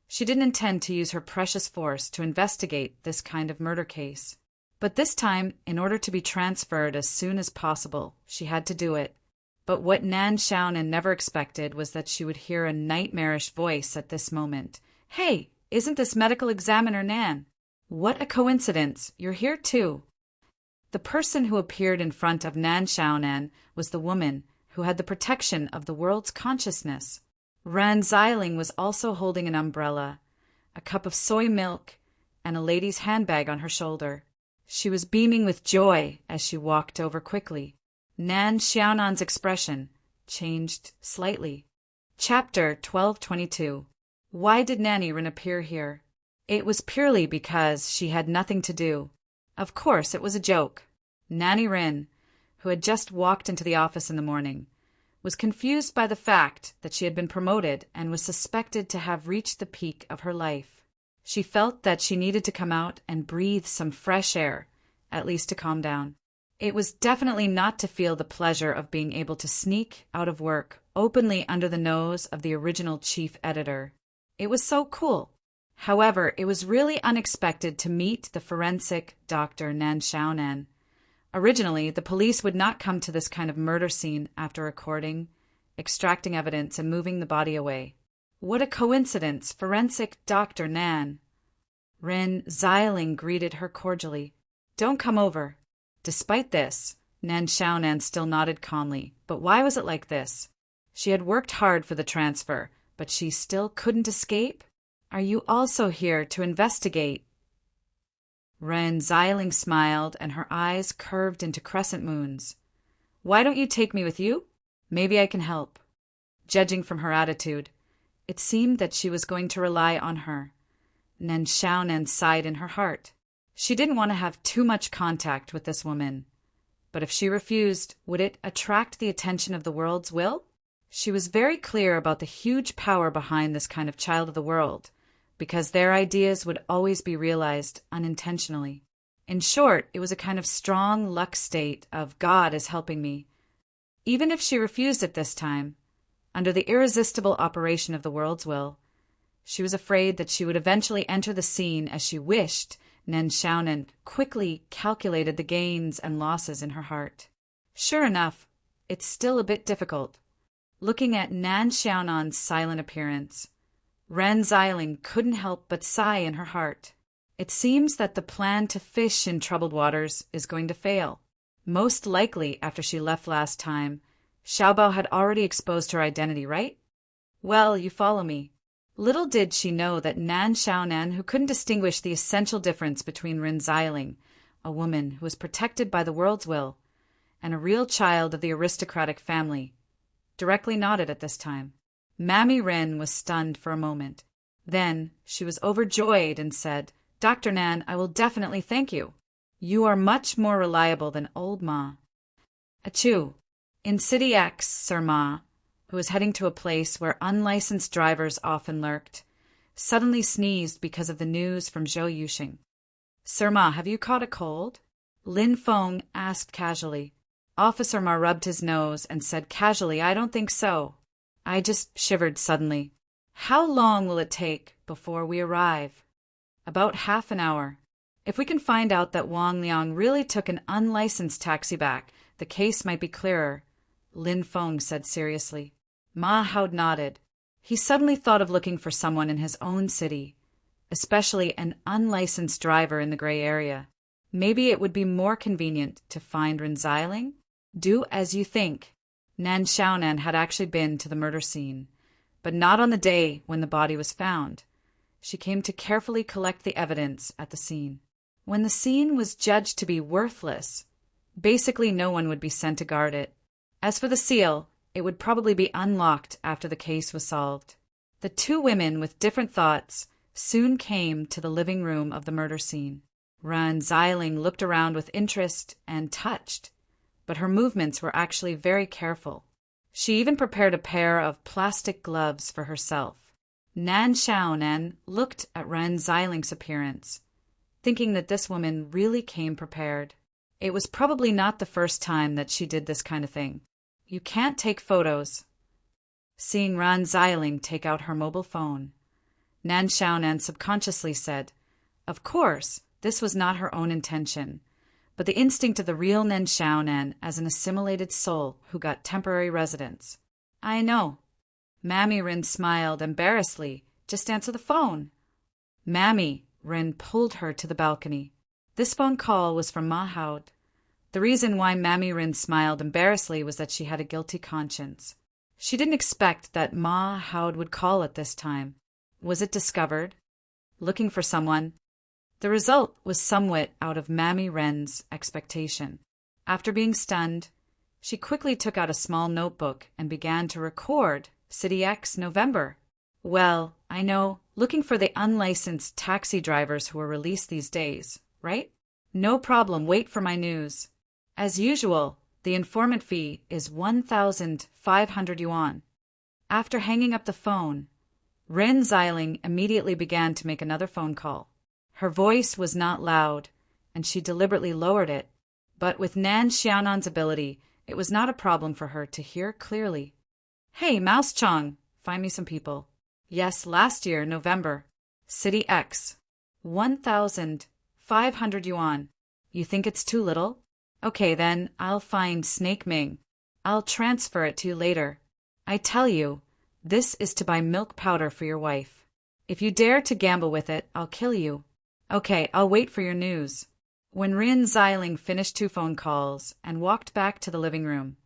she didn't intend to use her precious force to investigate this kind of murder case. But this time, in order to be transferred as soon as possible, she had to do it. But what Nan Xiaonan never expected was that she would hear a nightmarish voice at this moment. "Hey, isn't this medical examiner Nan? What a coincidence, you're here too." The person who appeared in front of Nan Xiaonan was the woman who had the protection of the world's consciousness. Ran Xiling was also holding an umbrella, a cup of soy milk, and a lady's handbag on her shoulder. She was beaming with joy as she walked over quickly. Nan Xiaonan's expression changed slightly. Chapter 1222. Why did Nanny Rin appear here? It was purely because she had nothing to do. Of course, it was a joke. Nanny Rin, who had just walked into the office in the morning, was confused by the fact that she had been promoted and was suspected to have reached the peak of her life. She felt that she needed to come out and breathe some fresh air, at least to calm down. It was definitely not to feel the pleasure of being able to sneak out of work openly under the nose of the original chief editor. It was so cool. However, it was really unexpected to meet the forensic Dr. Nan Xiaonan. Originally, the police would not come to this kind of murder scene after recording, extracting evidence, and moving the body away. What a coincidence, forensic Dr. Nan. Rin Xiling greeted her cordially. "Don't come over." Despite this, Nan Xiaonan still nodded calmly. But why was it like this? She had worked hard for the transfer, but she still couldn't escape? "Are you also here to investigate?" Ren Xiling smiled, and her eyes curved into crescent moons. "Why don't you take me with you? Maybe I can help." Judging from her attitude, it seemed that she was going to rely on her. Nan Xiaonan sighed in her heart. She didn't want to have too much contact with this woman. But if she refused, would it attract the attention of the world's will? She was very clear about the huge power behind this kind of child of the world, because their ideas would always be realized unintentionally. In short, it was a kind of strong luck state of God is helping me. Even if she refused at this time, under the irresistible operation of the world's will, she was afraid that she would eventually enter the scene as she wished. Nan Xiaonan quickly calculated the gains and losses in her heart. Sure enough, it's still a bit difficult. Looking at Nan Xiaonan's silent appearance, Ren Xiling couldn't help but sigh in her heart. It seems that the plan to fish in troubled waters is going to fail. Most likely, after she left last time, Xiaobao had already exposed her identity, right? Well, you follow me. Little did she know that Nan Xiaonan, who couldn't distinguish the essential difference between Ren Xiling, a woman who was protected by the world's will, and a real child of the aristocratic family, directly nodded at this time. Mammy Ren was stunned for a moment. Then she was overjoyed and said, "Dr. Nan, I will definitely thank you. You are much more reliable than old Ma." Achoo! In City X, Sir Ma, who was heading to a place where unlicensed drivers often lurked, suddenly sneezed because of the news from Zhou Yuxing. "Sir Ma, have you caught a cold?" Lin Feng asked casually. Officer Ma rubbed his nose and said casually, I don't think so. I just shivered suddenly. How long will it take before we arrive? About half an hour. If we can find out that Wang Liang really took an unlicensed taxi back, the case might be clearer, Lin Feng said seriously. Ma Hao nodded. He suddenly thought of looking for someone in his own city, especially an unlicensed driver in the gray area. Maybe it would be more convenient to find Ren Xiling? Do as you think. Nan Xiaonan had actually been to the murder scene, but not on the day when the body was found. She came to carefully collect the evidence at the scene. When the scene was judged to be worthless, basically no one would be sent to guard it. As for the seal, it would probably be unlocked after the case was solved. The two women with different thoughts soon came to the living room of the murder scene. Ren Xiling looked around with interest and touched, but her movements were actually very careful. She even prepared a pair of plastic gloves for herself. Nan Xiaonan looked at Ren Xiling's appearance, thinking that this woman really came prepared. It was probably not the first time that she did this kind of thing. You can't take photos. Seeing Ren Xiling take out her mobile phone, Nan Xiaonan subconsciously said, of course, this was not her own intention, but the instinct of the real Nan Xiaonan as an assimilated soul who got temporary residence. I know. Mammy Rin smiled embarrassedly. Just answer the phone. Mammy Rin pulled her to the balcony. This phone call was from Ma Hao. The reason why Mammy Rin smiled embarrassedly was that she had a guilty conscience. She didn't expect that Ma Hao would call at this time. Was it discovered? Looking for someone? The result was somewhat out of Mammy Ren's expectation. After being stunned, she quickly took out a small notebook and began to record City X November. Well, I know, looking for the unlicensed taxi drivers who are released these days, right? No problem, wait for my news. As usual, the informant fee is 1,500 yuan. After hanging up the phone, Ren Xiling immediately began to make another phone call. Her voice was not loud, and she deliberately lowered it, but with Nan Xiaonan's ability, it was not a problem for her to hear clearly. Hey, Mouse Chong, find me some people. Yes, last year, November. City X. 1,500 yuan. You think it's too little? Okay, then, I'll find Snake Ming. I'll transfer it to you later. I tell you, this is to buy milk powder for your wife. If you dare to gamble with it, I'll kill you. Okay, I'll wait for your news. When Ren Xiling finished 2 phone calls and walked back to the living room,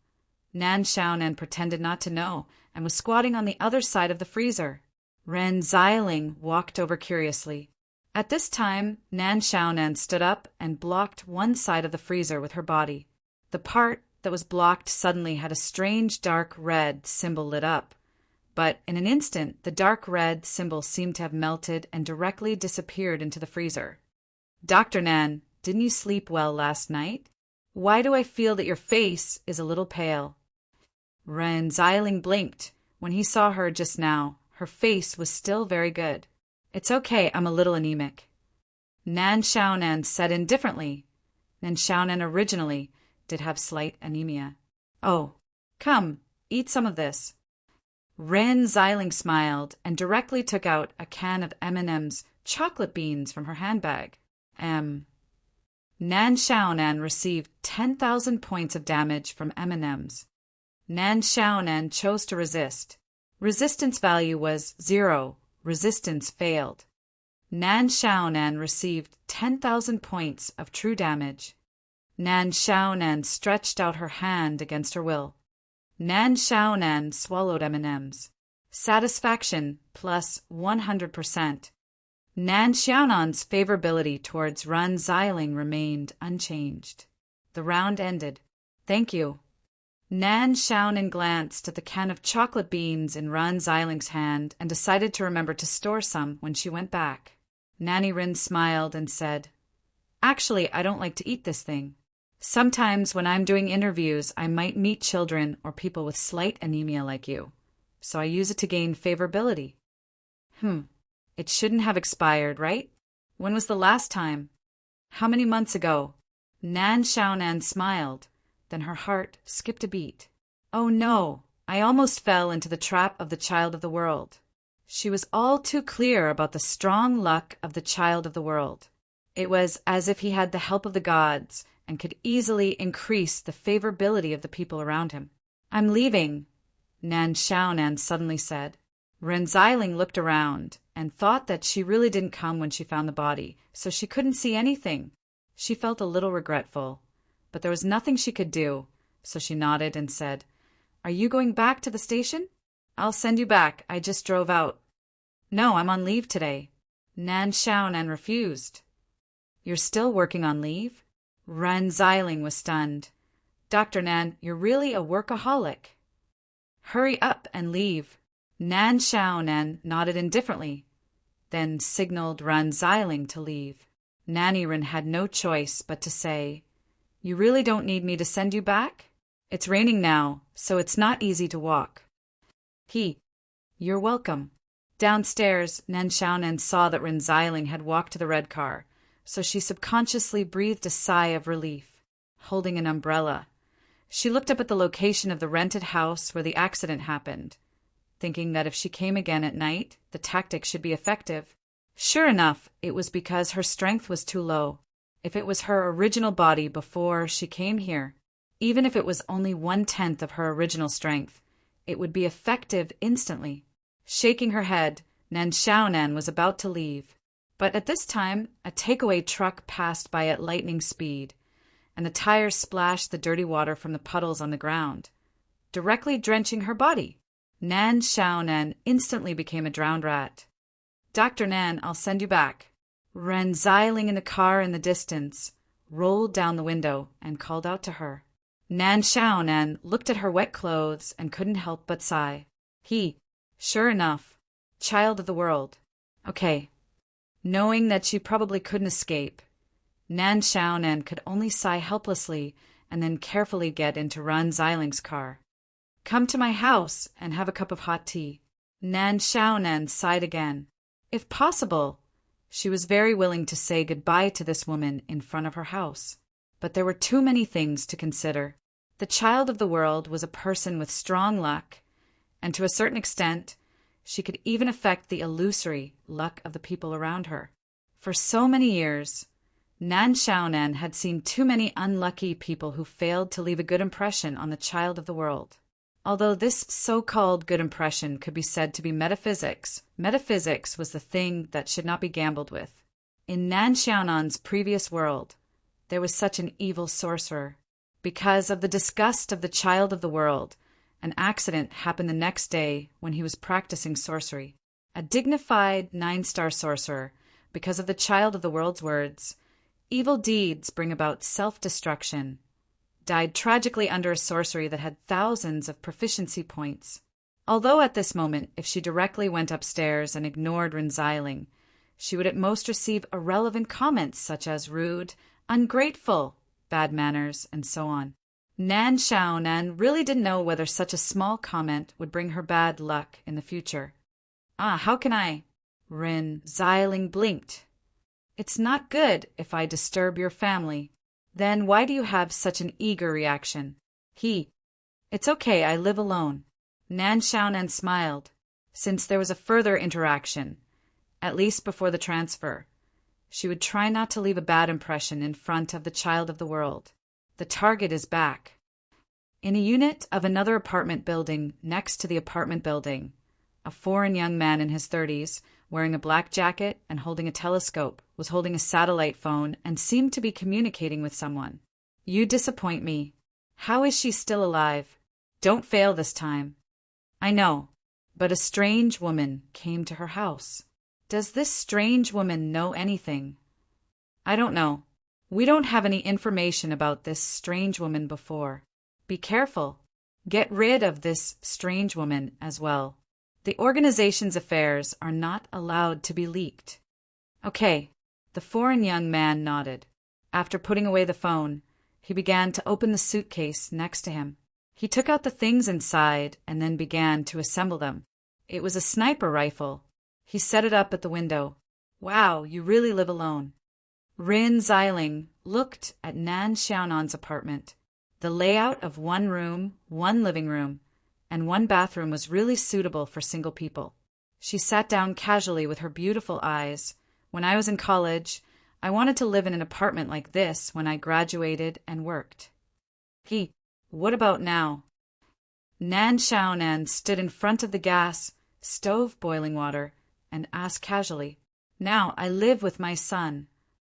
Nan Xiaonan pretended not to know and was squatting on the other side of the freezer. Ren Xiling walked over curiously. At this time, Nan Xiaonan stood up and blocked one side of the freezer with her body. The part that was blocked suddenly had a strange dark red symbol lit up. But in an instant, the dark red symbol seemed to have melted and directly disappeared into the freezer. Dr. Nan, didn't you sleep well last night? Why do I feel that your face is a little pale? Ren Xiling blinked. When he saw her just now, her face was still very good. It's okay, I'm a little anemic. Nan Xiaonan said indifferently. Nan Xiaonan originally did have slight anemia. Oh, come, eat some of this. Ren Xiling smiled and directly took out a can of M&M's chocolate beans from her handbag. Nan Xiaonan received 10,000 points of damage from M&M's. Nan Xiaonan chose to resist. Resistance value was 0. Resistance failed. Nan Xiaonan received 10,000 points of true damage. Nan Xiaonan stretched out her hand against her will. Nan Xiaonan swallowed M&M's. Satisfaction plus 100%. Nan Xiaonan's favorability towards Ren Xiling remained unchanged. The round ended. Thank you. Nan Xiaonan glanced at the can of chocolate beans in Ren Xiling's hand and decided to remember to store some when she went back. Nanny Rin smiled and said, Actually, I don't like to eat this thing. Sometimes when I'm doing interviews, I might meet children or people with slight anemia like you, so I use it to gain favorability. It shouldn't have expired, right? When was the last time? How many months ago? Nan Xiaonan smiled. Then her heart skipped a beat. Oh no, I almost fell into the trap of the child of the world. She was all too clear about the strong luck of the child of the world. It was as if he had the help of the gods and could easily increase the favorability of the people around him. I'm leaving, Nan Xiaonan suddenly said. Ren Xiling looked around and thought that she really didn't come when she found the body, so she couldn't see anything. She felt a little regretful, but there was nothing she could do, so she nodded and said, Are you going back to the station? I'll send you back. I just drove out. No, I'm on leave today. Nan Xiaonan refused. You're still working on leave? Ren Xiling was stunned. Dr. Nan, you're really a workaholic. Hurry up and leave. Nan Xiaonan nodded indifferently, then signaled Ren Xiling to leave. Nanny Ren had no choice but to say, You really don't need me to send you back? It's raining now, so it's not easy to walk. You're welcome. Downstairs, Nan Xiaonan saw that Ren Xiling had walked to the red car, so she subconsciously breathed a sigh of relief, holding an umbrella. She looked up at the location of the rented house where the accident happened, thinking that if she came again at night, the tactic should be effective. Sure enough, it was because her strength was too low. If it was her original body before she came here, even if it was only 1/10 of her original strength, it would be effective instantly. Shaking her head, Nan Xiaonan was about to leave. But at this time, a takeaway truck passed by at lightning speed, and the tires splashed the dirty water from the puddles on the ground, directly drenching her body. Nan Xiaonan instantly became a drowned rat. Dr. Nan, I'll send you back. Ren Xiling in the car in the distance rolled down the window and called out to her. Nan Xiaonan looked at her wet clothes and couldn't help but sigh. Sure enough, child of the world. Okay. Knowing that she probably couldn't escape, Nan Xiaonan could only sigh helplessly and then carefully get into Ren Xiling's car. Come to my house and have a cup of hot tea. Nan Xiaonan sighed again. If possible, she was very willing to say goodbye to this woman in front of her house. But there were too many things to consider. The child of the world was a person with strong luck, and to a certain extent, she could even affect the illusory luck of the people around her. For so many years, Nan Xiaonan had seen too many unlucky people who failed to leave a good impression on the child of the world. Although this so-called good impression could be said to be metaphysics, metaphysics was the thing that should not be gambled with. In Nan Xiaonan's previous world, there was such an evil sorcerer. Because of the disgust of the child of the world, an accident happened the next day when he was practicing sorcery. A dignified 9-star sorcerer, because of the child of the world's words, evil deeds bring about self-destruction, died tragically under a sorcery that had thousands of proficiency points. Although at this moment, if she directly went upstairs and ignored Ren Xiling, she would at most receive irrelevant comments such as rude, ungrateful, bad manners, and so on. Nan Xiaonan really didn't know whether such a small comment would bring her bad luck in the future. How can I? Ren Xiling blinked. It's not good if I disturb your family. Then why do you have such an eager reaction? It's okay, I live alone. Nan Xiaonan smiled. Since there was a further interaction, at least before the transfer, she would try not to leave a bad impression in front of the child of the world. The target is back. In a unit of another apartment building next to the apartment building, a foreign young man in his 30s, wearing a black jacket and holding a telescope, was holding a satellite phone and seemed to be communicating with someone. You disappoint me. How is she still alive? Don't fail this time. I know, but a strange woman came to her house. Does this strange woman know anything? I don't know. We don't have any information about this strange woman before. Be careful. Get rid of this strange woman as well. The organization's affairs are not allowed to be leaked. Okay. The foreign young man nodded. After putting away the phone, he began to open the suitcase next to him. He took out the things inside and then began to assemble them. It was a sniper rifle. He set it up at the window. Wow, you really live alone. Ren Xiling looked at Nan Xiaonan's apartment. The layout of one room, one living room, and one bathroom was really suitable for single people. She sat down casually with her beautiful eyes. When I was in college, I wanted to live in an apartment like this when I graduated and worked. What about now? Nan Xiaonan stood in front of the gas stove boiling water and asked casually, "Now I live with my son."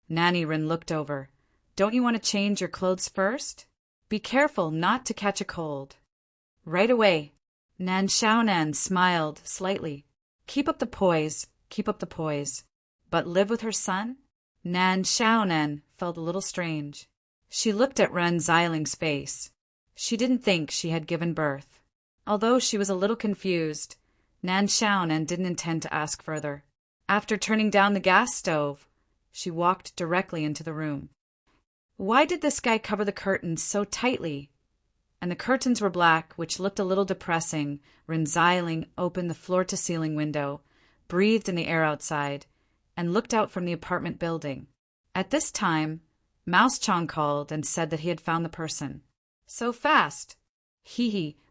Nanny Rin looked over. "Don't you want to change your clothes first? Be careful not to catch a cold." "Right away." Nan Xiaonan smiled slightly. Keep up the poise. But live with her son? Nan Xiaonan felt a little strange. She looked at Ren Xiling's face. She didn't think she had given birth. Although she was a little confused, Nan Xiaonan didn't intend to ask further. After turning down the gas stove, she walked directly into the room. Why did this guy cover the curtains so tightly? And the curtains were black, which looked a little depressing. Ren Xiling opened the floor-to-ceiling window, breathed in the air outside, and looked out from the apartment building. At this time, Mouse Chong called and said that he had found the person. "So fast."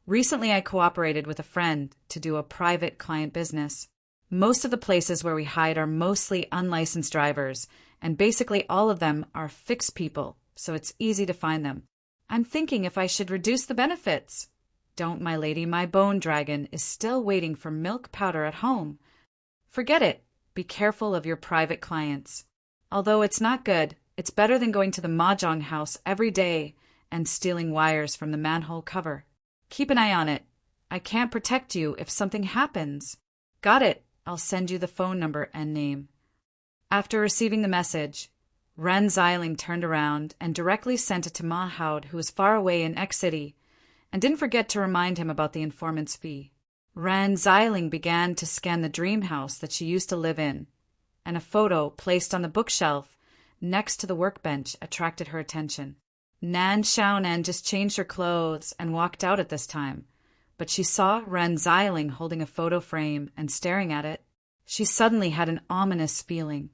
Recently I cooperated with a friend to do a private client business. Most of the places where we hide are mostly unlicensed drivers, and basically all of them are fixed people, so it's easy to find them. I'm thinking if I should reduce the benefits. Don't, my lady, my bone dragon is still waiting for milk powder at home. Forget it. Be careful of your private clients. Although it's not good, it's better than going to the mahjong house every day and stealing wires from the manhole cover. Keep an eye on it. I can't protect you if something happens. Got it. I'll send you the phone number and name. After receiving the message, Ren Xiling turned around and directly sent it to Ma Haud, who was far away in X City, and didn't forget to remind him about the informant's fee. Ren Xiling began to scan the dream house that she used to live in, and a photo placed on the bookshelf next to the workbench attracted her attention. Nan Xiaonan just changed her clothes and walked out at this time, but she saw Ren Xiling holding a photo frame and staring at it. She suddenly had an ominous feeling.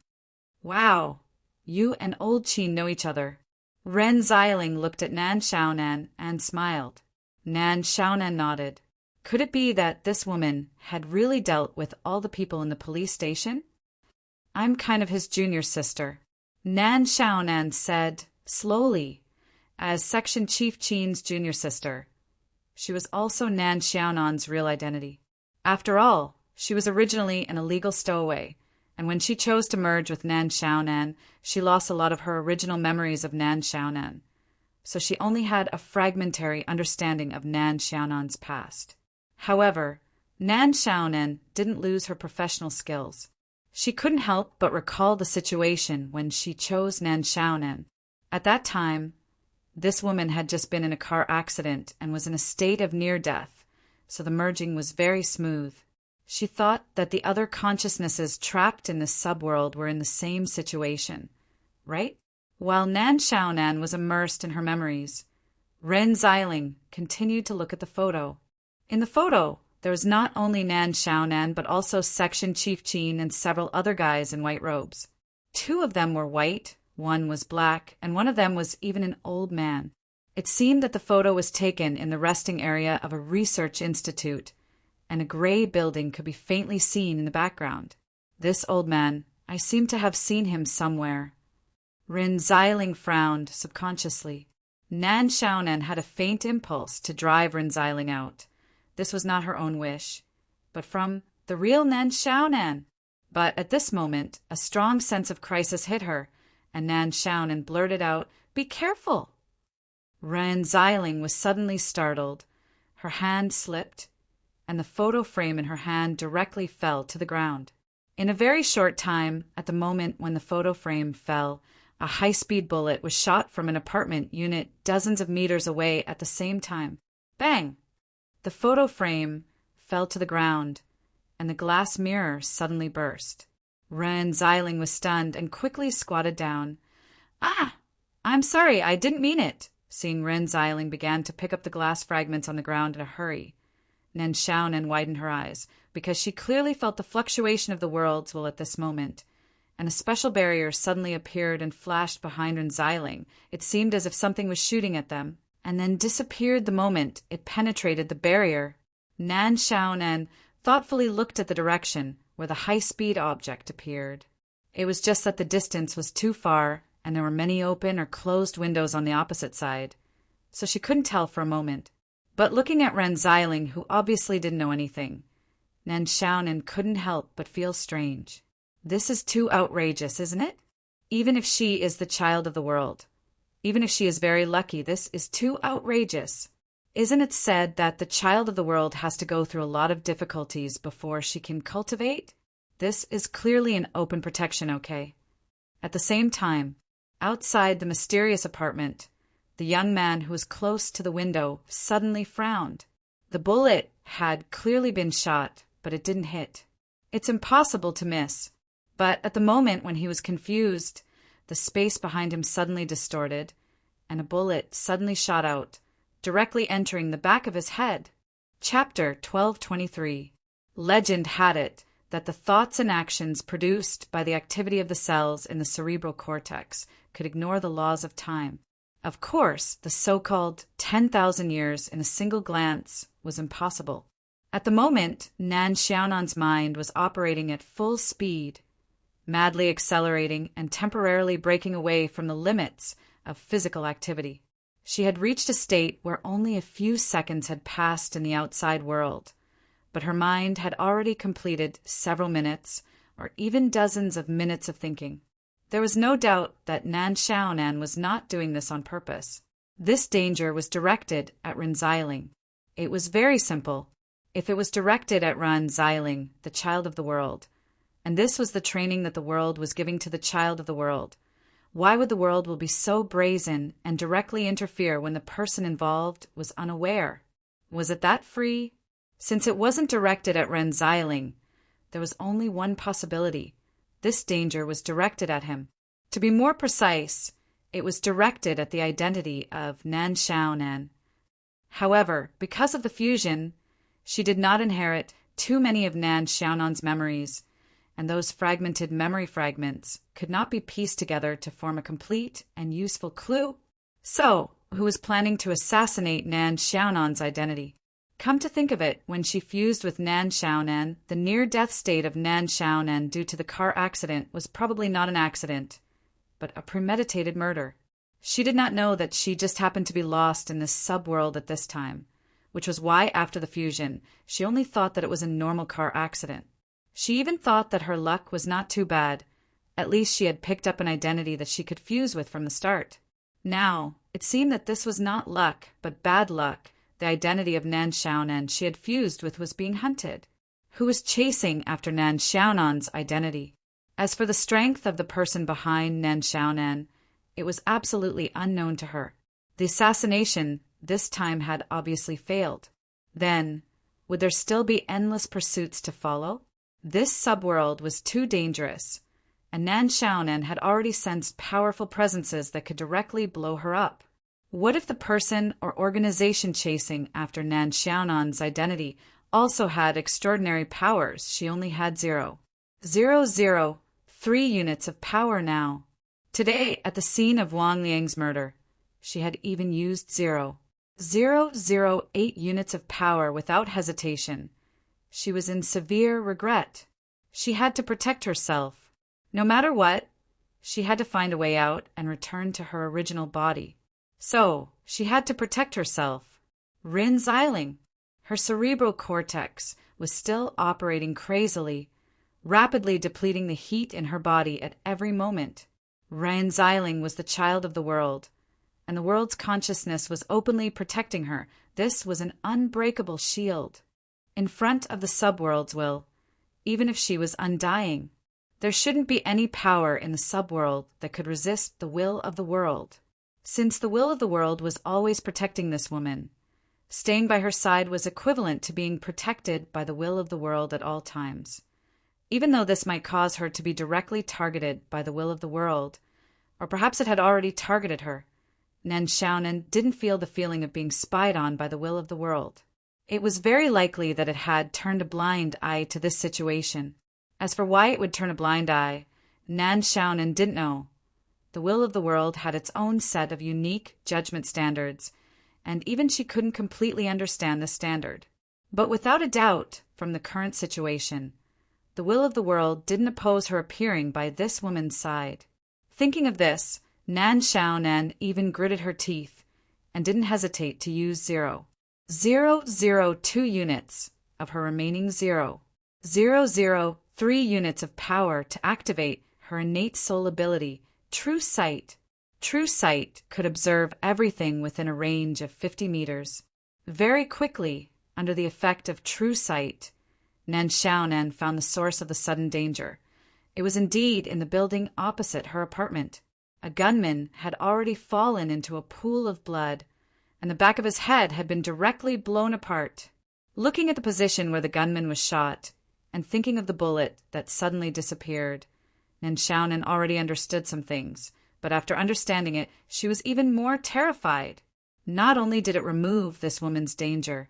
Wow, you and Old Qin know each other. Ren Xiling looked at Nan Xiaonan and smiled. Nan Xiaonan nodded. Could it be that this woman had really dealt with all the people in the police station? I'm kind of his junior sister, Nan Xiaonan said slowly, as Section Chief Qin's junior sister. She was also Nan Xiaonan's real identity. After all, she was originally an illegal stowaway, and when she chose to merge with Nan Xiaonan, she lost a lot of her original memories of Nan Xiaonan. So she only had a fragmentary understanding of Nan Xiaonan's past. However, Nan Xiaonan didn't lose her professional skills. She couldn't help but recall the situation when she chose Nan Xiaonan. At that time, this woman had just been in a car accident and was in a state of near death, so the merging was very smooth. She thought that the other consciousnesses trapped in this subworld were in the same situation, right? While Nan Xiaonan was immersed in her memories, Ren Xiling continued to look at the photo. In the photo, there was not only Nan Xiaonan but also Section Chief Qin and several other guys in white robes. 2 of them were white, 1 was black, and 1 of them was even an old man. It seemed that the photo was taken in the resting area of a research institute, and a gray building could be faintly seen in the background. This old man, I seem to have seen him somewhere. Ren Xiling frowned subconsciously. Nan Xiaonan had a faint impulse to drive Ren Xiling out. This was not her own wish, but from the real Nan Xiaonan. But at this moment, a strong sense of crisis hit her, and Nan Xiaonan blurted out, "Be careful!" Ren Xiling was suddenly startled. Her hand slipped, and the photo frame in her hand directly fell to the ground. In a very short time, at the moment when the photo frame fell, a high-speed bullet was shot from an apartment unit dozens of meters away at the same time. Bang! The photo frame fell to the ground, and the glass mirror suddenly burst. Ren Xiling was stunned and quickly squatted down. "Ah! I'm sorry, I didn't mean it." Seeing Ren Xiling began to pick up the glass fragments on the ground in a hurry. Nan Xiaonan widened her eyes, because she clearly felt the fluctuation of the worlds while at this moment, and a special barrier suddenly appeared and flashed behind Ren Xiling. It seemed as if something was shooting at them. and then disappeared the moment it penetrated the barrier. Nan Xiaonan thoughtfully looked at the direction where the high-speed object appeared. It was just that the distance was too far, and there were many open or closed windows on the opposite side, so she couldn't tell for a moment. But looking at Ren Xiling, who obviously didn't know anything, Nan Xiaonan couldn't help but feel strange. This is too outrageous, isn't it? Even if she is the child of the world, even if she is very lucky, this is too outrageous. Isn't it said that the child of the world has to go through a lot of difficulties before she can cultivate? This is clearly an open protection, okay? At the same time, outside the mysterious apartment, the young man who was close to the window suddenly frowned. The bullet had clearly been shot, but it didn't hit. It's impossible to miss. But at the moment when he was confused, the space behind him suddenly distorted, and a bullet suddenly shot out, directly entering the back of his head. Chapter 1223. Legend had it that the thoughts and actions produced by the activity of the cells in the cerebral cortex could ignore the laws of time. Of course, the so-called 10,000 years in a single glance was impossible. At the moment, Nan Xiaonan's mind was operating at full speed, madly accelerating and temporarily breaking away from the limits of physical activity. She had reached a state where only a few seconds had passed in the outside world, but her mind had already completed several minutes or even dozens of minutes of thinking. There was no doubt that Nan Xiaonan was not doing this on purpose. This danger was directed at Ren Xiling. It was very simple. If it was directed at Ren Xiling, the child of the world, and this was the training that the world was giving to the child of the world, why would the world will be so brazen and directly interfere when the person involved was unaware? Was it that free? Since it wasn't directed at Ren Xiling, there was only one possibility. This danger was directed at him. To be more precise, it was directed at the identity of Nan Xiaonan. However, because of the fusion, she did not inherit too many of Nan Xiaonan's memories, and those fragmented memory fragments could not be pieced together to form a complete and useful clue. So, who was planning to assassinate Nan Xiaonan's identity? Come to think of it, when she fused with Nan Xiaonan, the near-death state of Nan Xiaonan due to the car accident was probably not an accident, but a premeditated murder. She did not know that she just happened to be lost in this subworld at this time, which was why after the fusion, she only thought that it was a normal car accident. She even thought that her luck was not too bad. At least she had picked up an identity that she could fuse with from the start. Now, it seemed that this was not luck, but bad luck. The identity of Nan Xiaonan she had fused with was being hunted. Who was chasing after Nan Xiaonan's identity? As for the strength of the person behind Nan Xiaonan, it was absolutely unknown to her. The assassination this time had obviously failed. Then, would there still be endless pursuits to follow? This subworld was too dangerous, and Nan Xiaonan had already sensed powerful presences that could directly blow her up. What if the person or organization chasing after Nan Xiaonan's identity also had extraordinary powers? She only had 0.003 units of power now. Today, at the scene of Wang Liang's murder, she had even used 0.008 units of power without hesitation. She was in severe regret. She had to protect herself. No matter what, she had to find a way out and return to her original body. So, she had to protect herself. Ren Xiling. Her cerebral cortex was still operating crazily, rapidly depleting the heat in her body at every moment. Ren Xiling was the child of the world, and the world's consciousness was openly protecting her. This was an unbreakable shield. In front of the subworld's will, even if she was undying, there shouldn't be any power in the subworld that could resist the will of the world. Since the will of the world was always protecting this woman, staying by her side was equivalent to being protected by the will of the world at all times. Even though this might cause her to be directly targeted by the will of the world, or perhaps it had already targeted her, Nan Xiaonan didn't feel the feeling of being spied on by the will of the world. It was very likely that it had turned a blind eye to this situation. As for why it would turn a blind eye, Nan Xiaonan didn't know. The will of the world had its own set of unique judgment standards, and even she couldn't completely understand the standard. But without a doubt, from the current situation, the will of the world didn't oppose her appearing by this woman's side. Thinking of this, Nan Xiaonan even gritted her teeth and didn't hesitate to use 0.002 units of her remaining 0.003 units of power to activate her innate soul ability, True Sight. True Sight could observe everything within a range of 50 meters. Very quickly, under the effect of True Sight, Nan Xiaonan found the source of the sudden danger. It was indeed in the building opposite her apartment. A gunman had already fallen into a pool of blood, and the back of his head had been directly blown apart. Looking at the position where the gunman was shot, and thinking of the bullet that suddenly disappeared, Nan Xiaonan already understood some things, but after understanding it, she was even more terrified. Not only did it remove this woman's danger,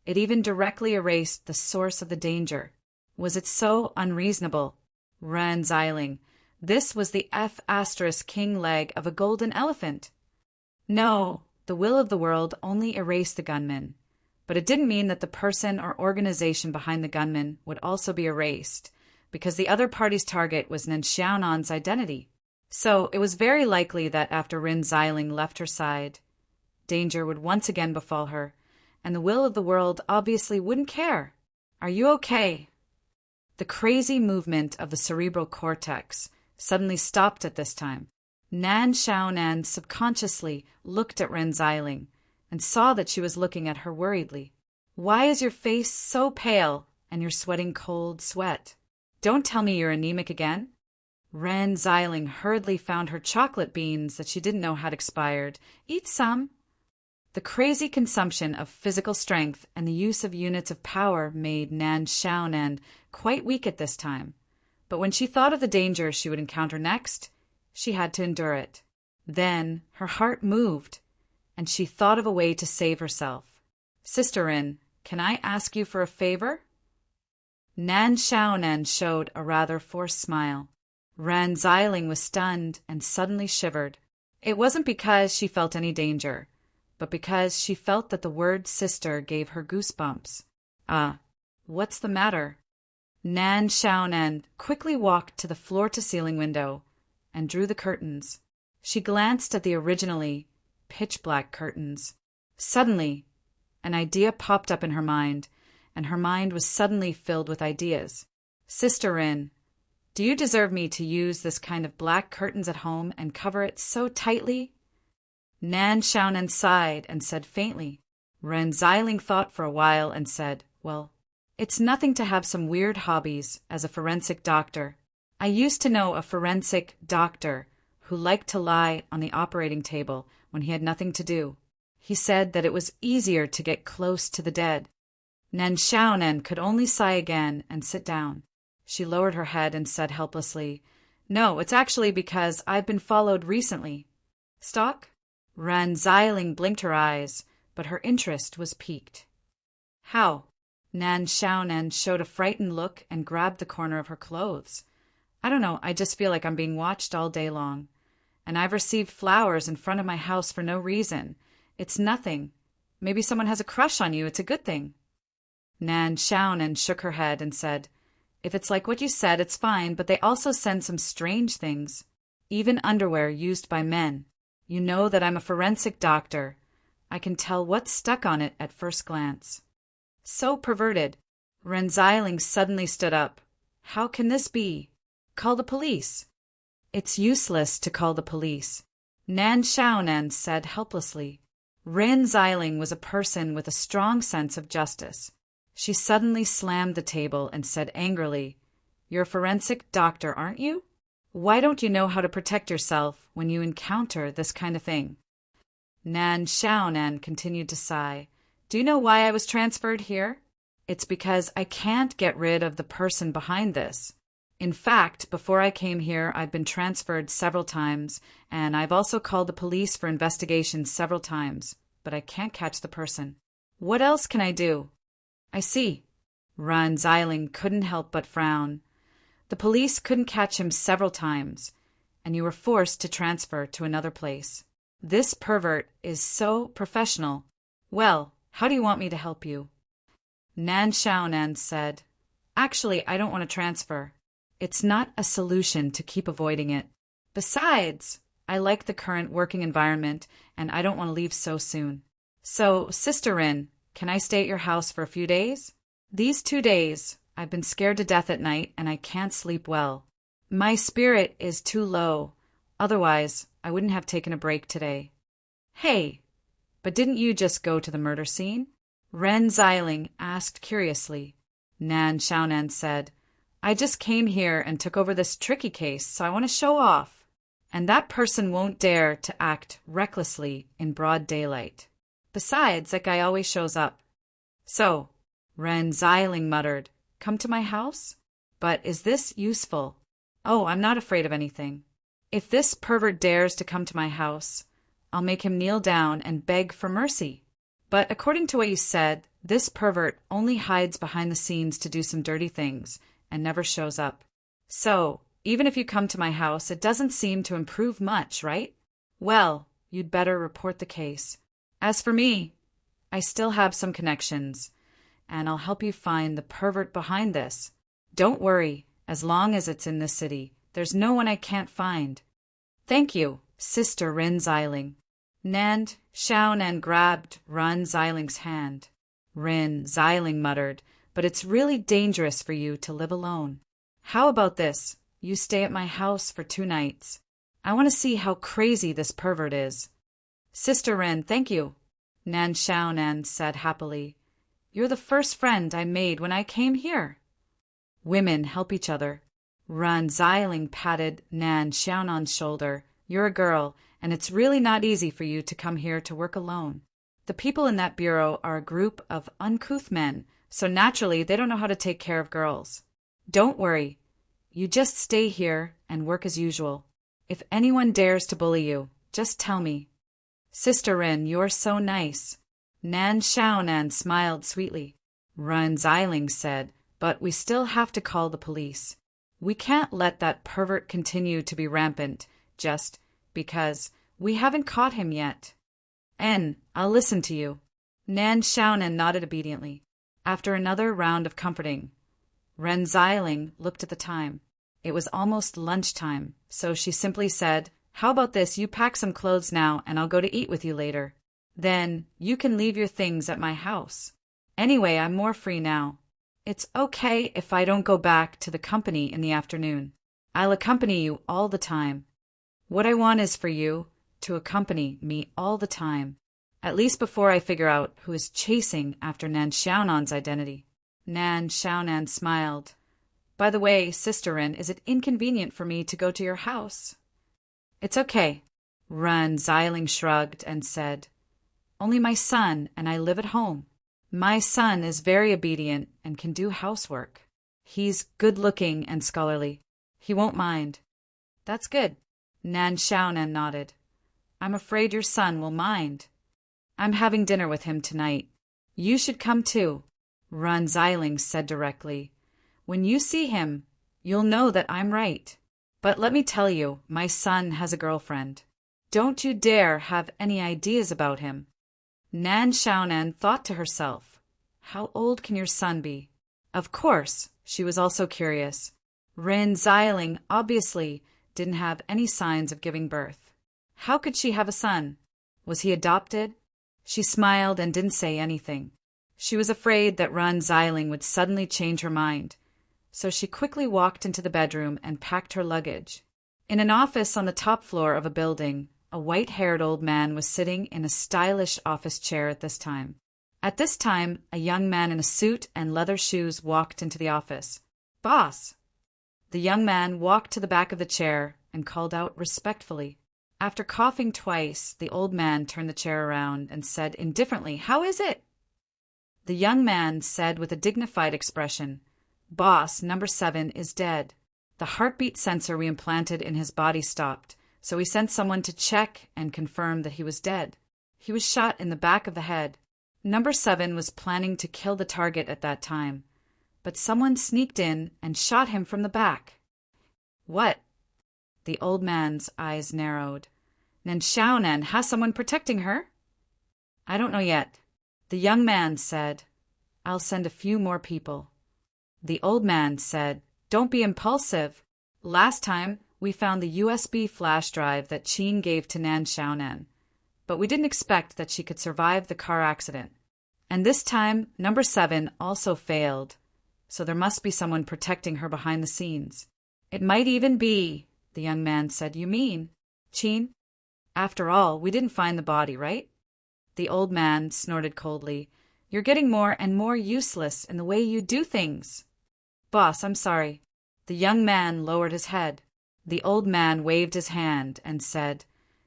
it even directly erased the source of the danger. Was it so unreasonable? Ran Xiling. This was the F*king leg of a golden elephant. No, the will of the world only erased the gunman, but it didn't mean that the person or organization behind the gunman would also be erased, because the other party's target was Nan Xiaonan's identity. So it was very likely that after Rin Xiling left her side, danger would once again befall her, and the will of the world obviously wouldn't care. Are you okay? The crazy movement of the cerebral cortex suddenly stopped at this time. Nan Xiaonan subconsciously looked at Ren Xiling and saw that she was looking at her worriedly. Why is your face so pale and you're sweating cold sweat? Don't tell me you're anemic again. Ren Xiling hurriedly found her chocolate beans that she didn't know had expired. Eat some. The crazy consumption of physical strength and the use of units of power made Nan Xiaonan quite weak at this time. But when she thought of the danger she would encounter next, she had to endure it. Then her heart moved, and she thought of a way to save herself. Sister Rin, can I ask you for a favor? Nan Xiaonan showed a rather forced smile. Ran Xiling was stunned and suddenly shivered. It wasn't because she felt any danger, but because she felt that the word sister gave her goosebumps. What's the matter? Nan Xiaonan quickly walked to the floor-to-ceiling window and drew the curtains. She glanced at the originally pitch-black curtains. Suddenly, an idea popped up in her mind, and her mind was suddenly filled with ideas. Sister Rin, do you deserve me to use this kind of black curtains at home and cover it so tightly? Nan Xiaonan sighed and said faintly. Ren Xiling thought for a while and said, well, it's nothing to have some weird hobbies as a forensic doctor. I used to know a forensic doctor who liked to lie on the operating table when he had nothing to do. He said that it was easier to get close to the dead. Nan Xiaonan could only sigh again and sit down. She lowered her head and said helplessly, no, it's actually because I've been followed recently. Stock? Ran Xiling blinked her eyes, but her interest was piqued. How? Nan Xiaonan showed a frightened look and grabbed the corner of her clothes. I don't know, I just feel like I'm being watched all day long. And I've received flowers in front of my house for no reason. It's nothing. Maybe someone has a crush on you, it's a good thing. Nan Xiaonan shook her head and said, if it's like what you said, it's fine, but they also send some strange things. Even underwear used by men. You know that I'm a forensic doctor. I can tell what's stuck on it at first glance. So perverted. Ren Xiling suddenly stood up. How can this be? Call the police. It's useless to call the police. Nan Xiaonan said helplessly. Ren Xiling was a person with a strong sense of justice. She suddenly slammed the table and said angrily, you're a forensic doctor, aren't you? Why don't you know how to protect yourself when you encounter this kind of thing? Nan Xiaonan continued to sigh. Do you know why I was transferred here? It's because I can't get rid of the person behind this. In fact, before I came here, I've been transferred several times, and I've also called the police for investigations several times, but I can't catch the person. What else can I do? I see. Ran Xiling couldn't help but frown. The police couldn't catch him several times, and you were forced to transfer to another place. This pervert is so professional. Well, how do you want me to help you? Nan Xiaonan said, Actually, I don't want to transfer. It's not a solution to keep avoiding it. Besides, I like the current working environment and I don't want to leave so soon. So, Sister Rin, can I stay at your house for a few days? These 2 days, I've been scared to death at night and I can't sleep well. My spirit is too low. Otherwise, I wouldn't have taken a break today. Hey, but didn't you just go to the murder scene? Ren Xiling asked curiously. Nan Xiaonan said, I just came here and took over this tricky case, so I want to show off. And that person won't dare to act recklessly in broad daylight. Besides, that guy always shows up. So, Ren Xiling muttered, Come to my house? But is this useful? Oh, I'm not afraid of anything. If this pervert dares to come to my house, I'll make him kneel down and beg for mercy. But according to what you said, this pervert only hides behind the scenes to do some dirty things and never shows up. So, even if you come to my house, it doesn't seem to improve much, right? Well, you'd better report the case. As for me, I still have some connections, and I'll help you find the pervert behind this. Don't worry, as long as it's in this city, there's no one I can't find. Thank you, Sister Rin Xiling. Nan Xiaonan grabbed Ren Xiling's hand. Rin Xiling muttered, But it's really dangerous for you to live alone. How about this? You stay at my house for 2 nights. I want to see how crazy this pervert is. Sister Ren, thank you, Nan Xiaonan said happily. You're the first friend I made when I came here. Women help each other. Ren Xiling patted Nan Xiaonan's shoulder. You're a girl, and it's really not easy for you to come here to work alone. The people in that bureau are a group of uncouth men, so naturally they don't know how to take care of girls. Don't worry. You just stay here and work as usual. If anyone dares to bully you, just tell me. Sister Rin, you're so nice. Nan Xiaonan smiled sweetly. Ren Xiling said, But we still have to call the police. We can't let that pervert continue to be rampant, just because we haven't caught him yet. I'll listen to you. Nan Xiaonan nodded obediently. After another round of comforting, Ren Xiling looked at the time. It was almost lunchtime, so she simply said, How about this, you pack some clothes now and I'll go to eat with you later. Then you can leave your things at my house. Anyway, I'm more free now. It's okay if I don't go back to the company in the afternoon. I'll accompany you all the time. What I want is for you to accompany me all the time, at least before I figure out who is chasing after Nan Xiaonan's identity. Nan Xiaonan smiled. By the way, Sister Rin, is it inconvenient for me to go to your house? It's okay. Ren Xiling shrugged and said, Only my son and I live at home. My son is very obedient and can do housework. He's good-looking and scholarly. He won't mind. That's good. Nan Xiaonan nodded. I'm afraid your son will mind. I'm having dinner with him tonight. You should come too, Ren Xiling said directly. When you see him, you'll know that I'm right. But let me tell you, my son has a girlfriend. Don't you dare have any ideas about him. Nan Xiaonan thought to herself, How old can your son be? Of course, she was also curious. Ren Xiling obviously didn't have any signs of giving birth. How could she have a son? Was he adopted? She smiled and didn't say anything. She was afraid that Ren Xiling would suddenly change her mind, so she quickly walked into the bedroom and packed her luggage. In an office on the top floor of a building, a white-haired old man was sitting in a stylish office chair at this time. At this time, a young man in a suit and leather shoes walked into the office. Boss! The young man walked to the back of the chair and called out respectfully. After coughing twice, the old man turned the chair around and said indifferently, How is it? The young man said with a dignified expression, Boss, number 7 is dead. The heartbeat sensor we implanted in his body stopped, so we sent someone to check and confirm that he was dead. He was shot in the back of the head. Number 7 was planning to kill the target at that time, but someone sneaked in and shot him from the back. What? The old man's eyes narrowed. Nan Xiaonan, has someone protecting her? I don't know yet. The young man said, "I'll send a few more people." The old man said, "Don't be impulsive. Last time, we found the USB flash drive that Qin gave to Nan Xiaonan, but we didn't expect that she could survive the car accident. And this time, number 7 also failed, so there must be someone protecting her behind the scenes. It might even be," the young man said. "You mean, Qin? After all, we didn't find the body, right?" The old man snorted coldly. "You're getting more and more useless in the way you do things." "Boss, I'm sorry." The young man lowered his head. The old man waved his hand and said,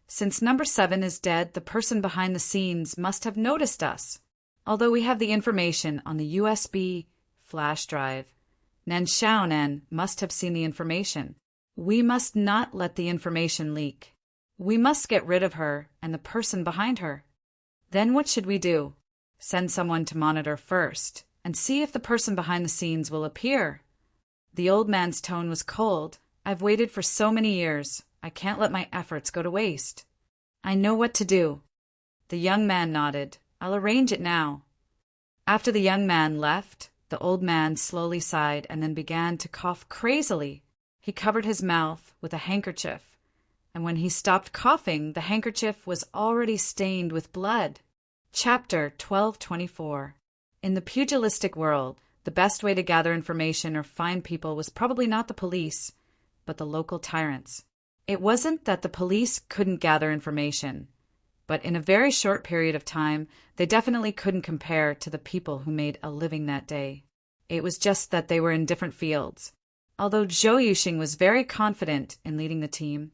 "Since number 7 is dead, the person behind the scenes must have noticed us. Although we have the information on the USB flash drive, Nan Xiaonan must have seen the information. We must not let the information leak. We must get rid of her and the person behind her." "Then what should we do?" "Send someone to monitor first, and see if the person behind the scenes will appear." The old man's tone was cold. "I've waited for so many years. I can't let my efforts go to waste." "I know what to do." The young man nodded. "I'll arrange it now." After the young man left, the old man slowly sighed and then began to cough crazily. He covered his mouth with a handkerchief, and when he stopped coughing, the handkerchief was already stained with blood. Chapter 1224. In the pugilistic world, the best way to gather information or find people was probably not the police, but the local tyrants. It wasn't that the police couldn't gather information, but in a very short period of time, they definitely couldn't compare to the people who made a living that day. It was just that they were in different fields. Although Zhou Yuxing was very confident in leading the team,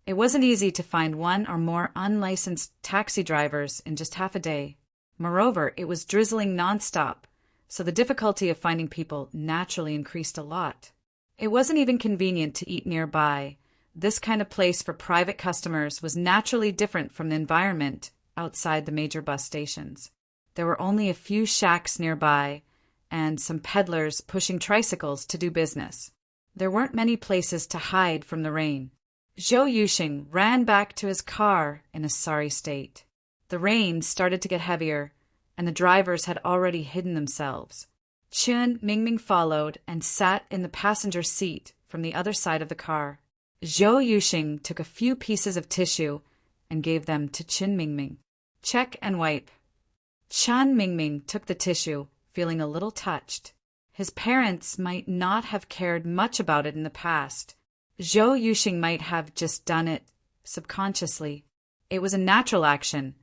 it wasn't easy to find one or more unlicensed taxi drivers in just half a day. Moreover, it was drizzling nonstop, so the difficulty of finding people naturally increased a lot. It wasn't even convenient to eat nearby. This kind of place for private customers was naturally different from the environment outside the major bus stations. There were only a few shacks nearby, and some peddlers pushing tricycles to do business. There weren't many places to hide from the rain. Zhou Yuxing ran back to his car in a sorry state. The rain started to get heavier, and the drivers had already hidden themselves. Chen Mingming followed and sat in the passenger seat from the other side of the car. Zhou Yuxing took a few pieces of tissue and gave them to Chen Mingming. "Check and wipe." Chen Mingming took the tissue, feeling a little touched. His parents might not have cared much about it in the past. Zhou Yuxing might have just done it subconsciously. It was a natural action,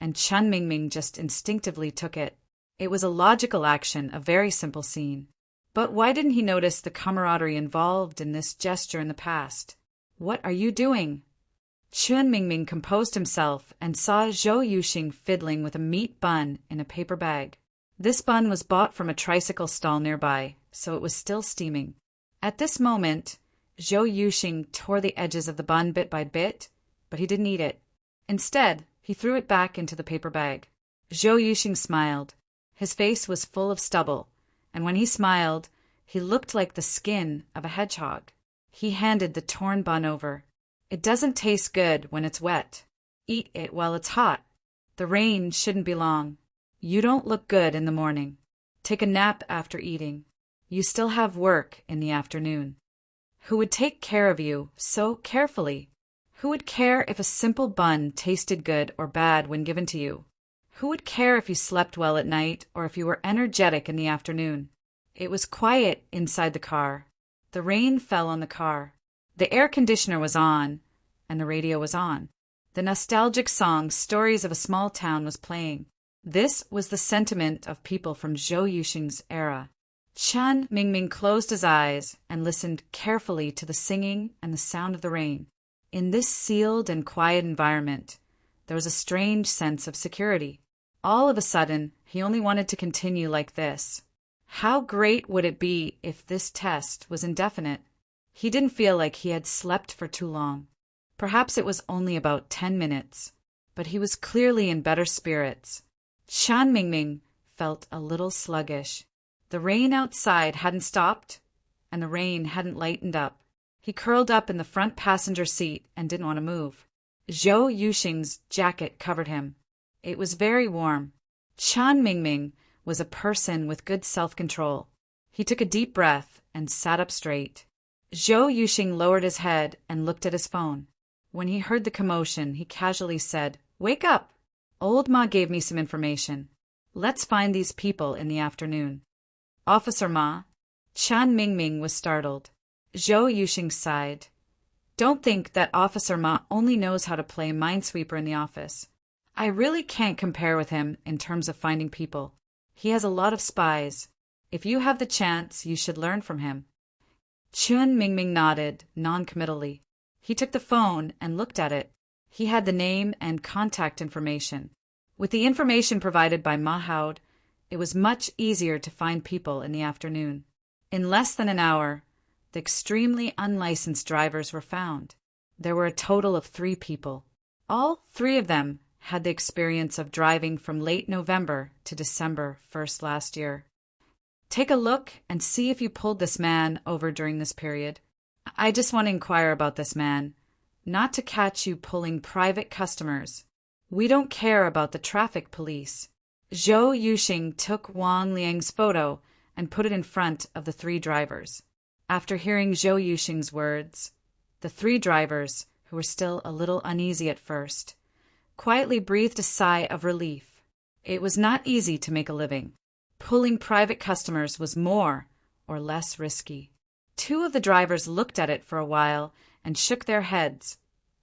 and Chen Mingming just instinctively took it. It was a logical action, a very simple scene. But why didn't he notice the camaraderie involved in this gesture in the past? "What are you doing?" Chen Mingming composed himself and saw Zhou Yuxing fiddling with a meat bun in a paper bag. This bun was bought from a tricycle stall nearby, so it was still steaming. At this moment, Zhou Yuxing tore the edges of the bun bit by bit, but he didn't eat it. Instead, he threw it back into the paper bag. Zhou Yuxing smiled. His face was full of stubble, and when he smiled, he looked like the skin of a hedgehog. He handed the torn bun over. "It doesn't taste good when it's wet. Eat it while it's hot. The rain shouldn't be long. You don't look good in the morning. Take a nap after eating. You still have work in the afternoon. Who would take care of you so carefully? Who would care if a simple bun tasted good or bad when given to you? Who would care if you slept well at night or if you were energetic in the afternoon?" It was quiet inside the car. The rain fell on the car. The air conditioner was on, and the radio was on. The nostalgic song Stories of a Small Town was playing. This was the sentiment of people from Zhou Yuxing's era. Chen Mingming closed his eyes and listened carefully to the singing and the sound of the rain. In this sealed and quiet environment, there was a strange sense of security. All of a sudden, he only wanted to continue like this. How great would it be if this test was indefinite? He didn't feel like he had slept for too long. Perhaps it was only about 10 minutes, but he was clearly in better spirits. Chen Mingming felt a little sluggish. The rain outside hadn't stopped, and the rain hadn't lightened up. He curled up in the front passenger seat and didn't want to move. Zhou Yuxing's jacket covered him. It was very warm. Chen Mingming was a person with good self-control. He took a deep breath and sat up straight. Zhou Yuxing lowered his head and looked at his phone. When he heard the commotion, he casually said, "Wake up! Old Ma gave me some information. Let's find these people in the afternoon." "Officer Ma?" Chen Mingming was startled. Zhou Yuxing sighed. "Don't think that Officer Ma only knows how to play minesweeper in the office. I really can't compare with him in terms of finding people. He has a lot of spies. If you have the chance, you should learn from him." Chen Mingming nodded, non-committally. He took the phone and looked at it. He had the name and contact information. With the information provided by Ma Haud, it was much easier to find people in the afternoon. In less than an hour, the extremely unlicensed drivers were found. There were a total of 3 people. All 3 of them had the experience of driving from late November to December 1st last year. "Take a look and see if you pulled this man over during this period. I just want to inquire about this man, not to catch you pulling private customers. We don't care about the traffic police." Zhou Yuxing took Wang Liang's photo and put it in front of the 3 drivers. After hearing Zhou Yuxing's words, the 3 drivers, who were still a little uneasy at first, quietly breathed a sigh of relief. It was not easy to make a living. Pulling private customers was more or less risky. 2 of the drivers looked at it for a while and shook their heads,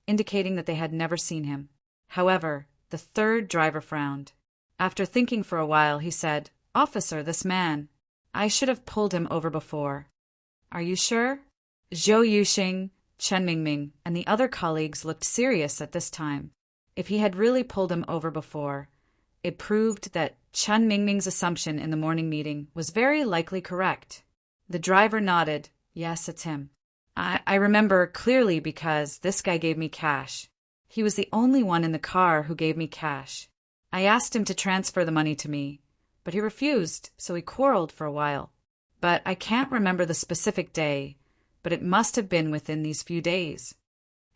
indicating that they had never seen him. However, the 3rd driver frowned. After thinking for a while, he said, "Officer, this man. I should have pulled him over before." "Are you sure?" Zhou Yuxing, Chen Mingming, and the other colleagues looked serious at this time. If he had really pulled him over before, it proved that Chen Mingming's assumption in the morning meeting was very likely correct. The driver nodded. "Yes, it's him. I remember clearly because this guy gave me cash. He was the only one in the car who gave me cash. I asked him to transfer the money to me, but he refused, so we quarreled for a while. But I can't remember the specific day, but it must have been within these few days."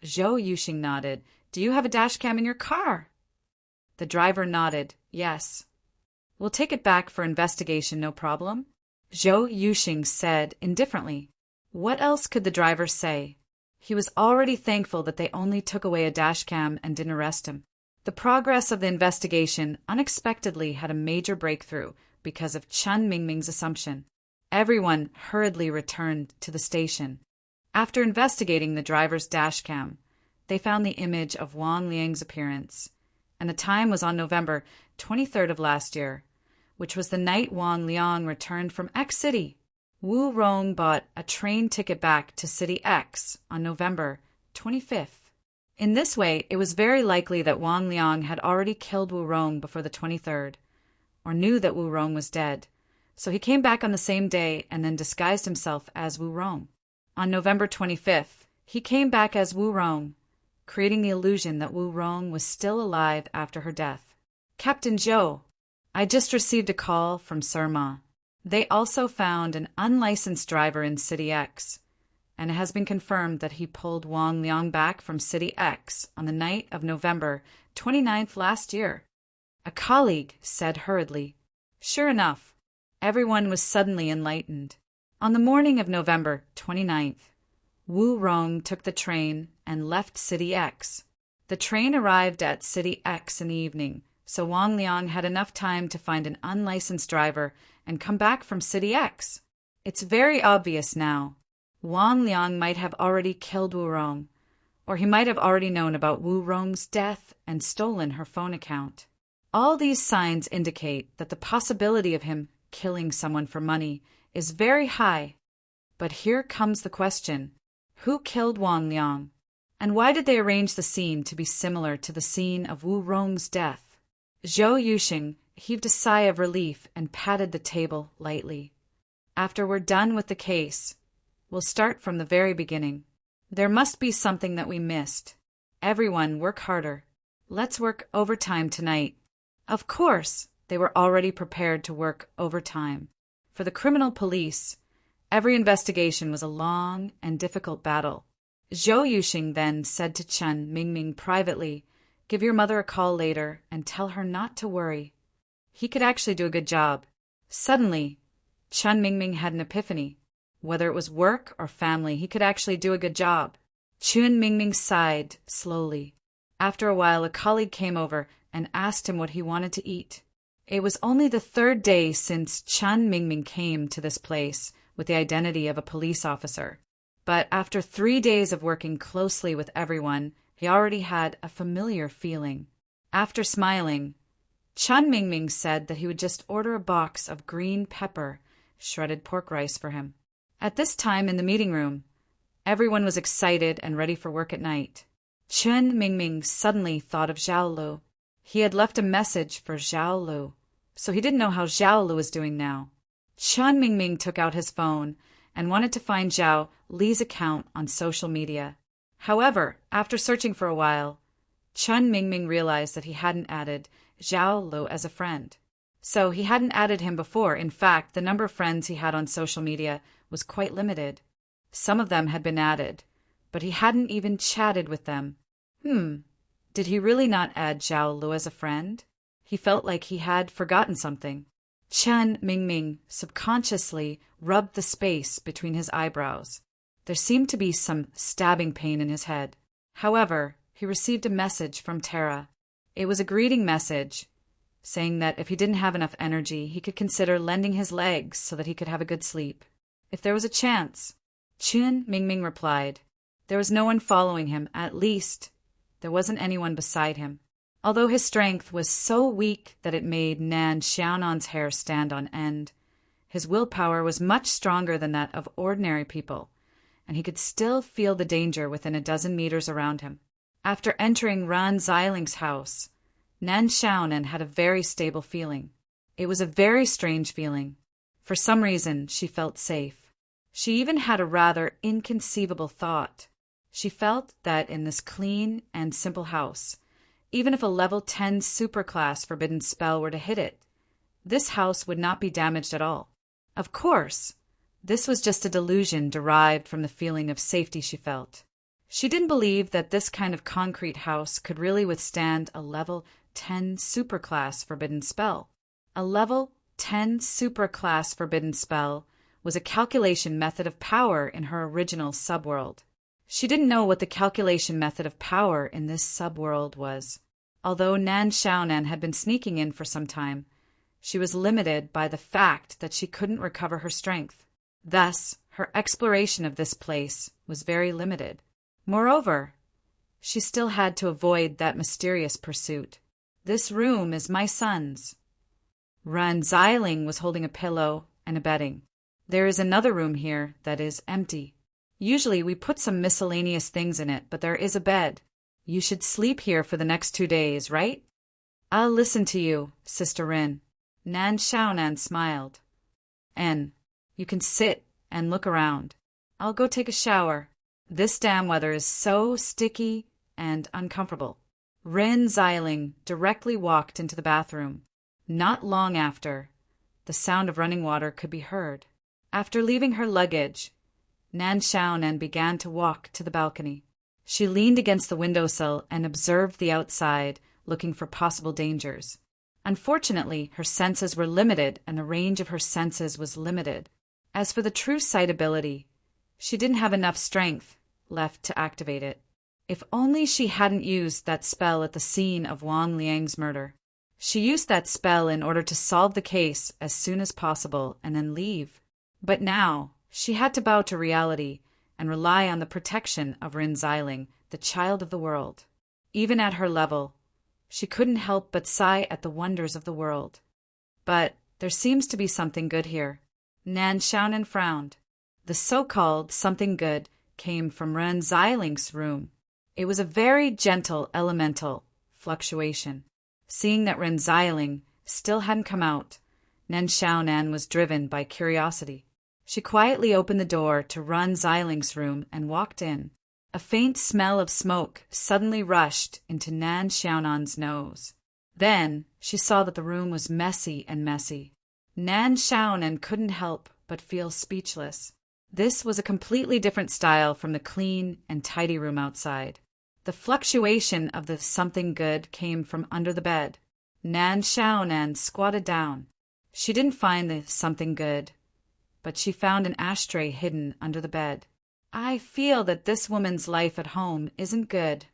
Zhou Yuxing nodded. "Do you have a dashcam in your car?" The driver nodded. "Yes." "We'll take it back for investigation, no problem," Zhou Yuxing said indifferently. What else could the driver say? He was already thankful that they only took away a dashcam and didn't arrest him. The progress of the investigation unexpectedly had a major breakthrough because of Chen Mingming's assumption. Everyone hurriedly returned to the station. After investigating the driver's dashcam, they found the image of Wang Liang's appearance, and the time was on November 23rd of last year, which was the night Wang Liang returned from X City. Wu Rong bought a train ticket back to City X on November 25th. In this way, it was very likely that Wang Liang had already killed Wu Rong before the 23rd, or knew that Wu Rong was dead, so he came back on the same day and then disguised himself as Wu Rong. On November 25th, he came back as Wu Rong, creating the illusion that Wu Rong was still alive after her death. "Captain Zhou, I just received a call from Sir Ma. They also found an unlicensed driver in City X, and it has been confirmed that he pulled Wang Liang back from City X on the night of November 29th last year." A colleague said hurriedly. Sure enough, everyone was suddenly enlightened. On the morning of November 29th, Wu Rong took the train and left City X. The train arrived at City X in the evening, so Wang Liang had enough time to find an unlicensed driver and come back from City X. It's very obvious now. Wang Liang might have already killed Wu Rong, or he might have already known about Wu Rong's death and stolen her phone account. All these signs indicate that the possibility of him killing someone for money is very high. But here comes the question. Who killed Wang Liang? And why did they arrange the scene to be similar to the scene of Wu Rong's death? Zhou Yuxing heaved a sigh of relief and patted the table lightly. After we're done with the case, we'll start from the very beginning. There must be something that we missed. Everyone work harder. Let's work overtime tonight. Of course, they were already prepared to work overtime. For the criminal police, every investigation was a long and difficult battle. Zhou Yuxing then said to Chen Mingming privately, "Give your mother a call later and tell her not to worry." he could actually do a good job. Suddenly, Chun Mingming had an epiphany. Whether it was work or family, he could actually do a good job. Chun Mingming sighed slowly. After a while, a colleague came over and asked him what he wanted to eat. It was only the third day since Chun Mingming came to this place with the identity of a police officer. But after 3 days of working closely with everyone, he already had a familiar feeling. After smiling, Chun Mingming said that he would just order a box of green pepper, shredded pork rice for him. At this time in the meeting room, everyone was excited and ready for work at night. Chun Mingming suddenly thought of Zhao Lu. He had left a message for Zhao Lu, so he didn't know how Zhao Lu was doing now. Chun Mingming took out his phone and wanted to find Zhao Li's account on social media. However, after searching for a while, Chun Mingming realized that he hadn't added Zhao Lu as a friend. So he hadn't added him before. In fact, the number of friends he had on social media was quite limited. Some of them had been added, but he hadn't even chatted with them. Did he really not add Zhao Lu as a friend? He felt like he had forgotten something. Chun Mingming subconsciously rubbed the space between his eyebrows. There seemed to be some stabbing pain in his head. However, he received a message from Tara. It was a greeting message, saying that if he didn't have enough energy, he could consider lending his legs so that he could have a good sleep. If there was a chance. Chun Mingming replied. There was no one following him, at least there wasn't anyone beside him. Although his strength was so weak that it made Nan Xiaonan's hair stand on end, his willpower was much stronger than that of ordinary people, and he could still feel the danger within a dozen meters around him. After entering Ran Xiling's house, Nan Xiaonan had a very stable feeling. It was a very strange feeling. For some reason, she felt safe. She even had a rather inconceivable thought. She felt that in this clean and simple house, even if a level 10 superclass forbidden spell were to hit it, this house would not be damaged at all. Of course, this was just a delusion derived from the feeling of safety she felt. She didn't believe that this kind of concrete house could really withstand a level 10 superclass forbidden spell. A level 10 superclass forbidden spell was a calculation method of power in her original subworld. She didn't know what the calculation method of power in this subworld was. Although Nan Xiaonan had been sneaking in for some time, she was limited by the fact that she couldn't recover her strength. Thus, her exploration of this place was very limited. Moreover, she still had to avoid that mysterious pursuit. This room is my son's. Ran Xiling was holding a pillow and a bedding. There is another room here that is empty. Usually we put some miscellaneous things in it, but there is a bed. You should sleep here for the next 2 days, right? I'll listen to you, Sister Rin. Nan Xiaonan smiled. And you can sit and look around. I'll go take a shower. This damn weather is so sticky and uncomfortable. Rin Xiling directly walked into the bathroom. Not long after, the sound of running water could be heard. After leaving her luggage, Nan Xiaonan began to walk to the balcony. She leaned against the windowsill and observed the outside, looking for possible dangers. Unfortunately, her senses were limited, and the range of her senses was limited. As for the true sight ability, she didn't have enough strength left to activate it. If only she hadn't used that spell at the scene of Wang Liang's murder. She used that spell in order to solve the case as soon as possible and then leave. But now, she had to bow to reality and rely on the protection of Rin Xiling, the child of the world. Even at her level, she couldn't help but sigh at the wonders of the world. But there seems to be something good here. Nan Xiaonan frowned. The so-called something good came from Ren Xiling's room. It was a very gentle elemental fluctuation. Seeing that Ren Xiling still hadn't come out, Nan Xiaonan was driven by curiosity. She quietly opened the door to Ren Xiling's room and walked in. A faint smell of smoke suddenly rushed into Nan Xiaonan's nose. Then she saw that the room was messy. Nan Xiaonan couldn't help but feel speechless. This was a completely different style from the clean and tidy room outside. The fluctuation of the something good came from under the bed. Nan Xiaonan squatted down. She didn't find the something good, but she found an ashtray hidden under the bed. I feel that this woman's life at home isn't good.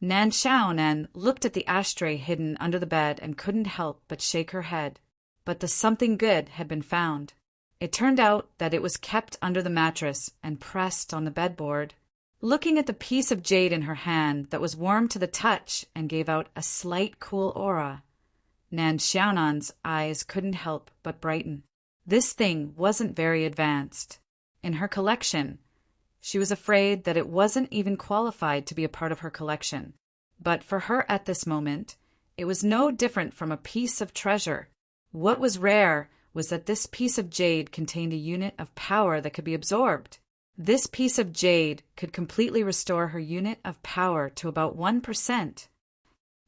Nan Xiaonan looked at the ashtray hidden under the bed and couldn't help but shake her head. But the something good had been found. It turned out that it was kept under the mattress and pressed on the bedboard. Looking at the piece of jade in her hand that was warm to the touch and gave out a slight cool aura, Nan Xiaonan's eyes couldn't help but brighten. This thing wasn't very advanced. In her collection, she was afraid that it wasn't even qualified to be a part of her collection. But for her at this moment, it was no different from a piece of treasure. What was rare was that this piece of jade contained a unit of power that could be absorbed. This piece of jade could completely restore her unit of power to about 1%.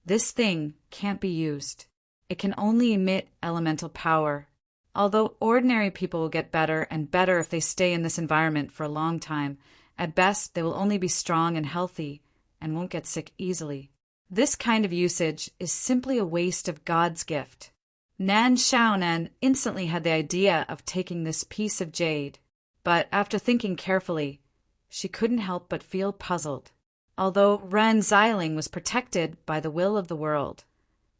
This thing can't be used. It can only emit elemental power. Although ordinary people will get better and better if they stay in this environment for a long time, at best they will only be strong and healthy and won't get sick easily. This kind of usage is simply a waste of God's gift. Nan Xiaonan instantly had the idea of taking this piece of jade, but after thinking carefully, she couldn't help but feel puzzled. Although Ren Xiling was protected by the will of the world,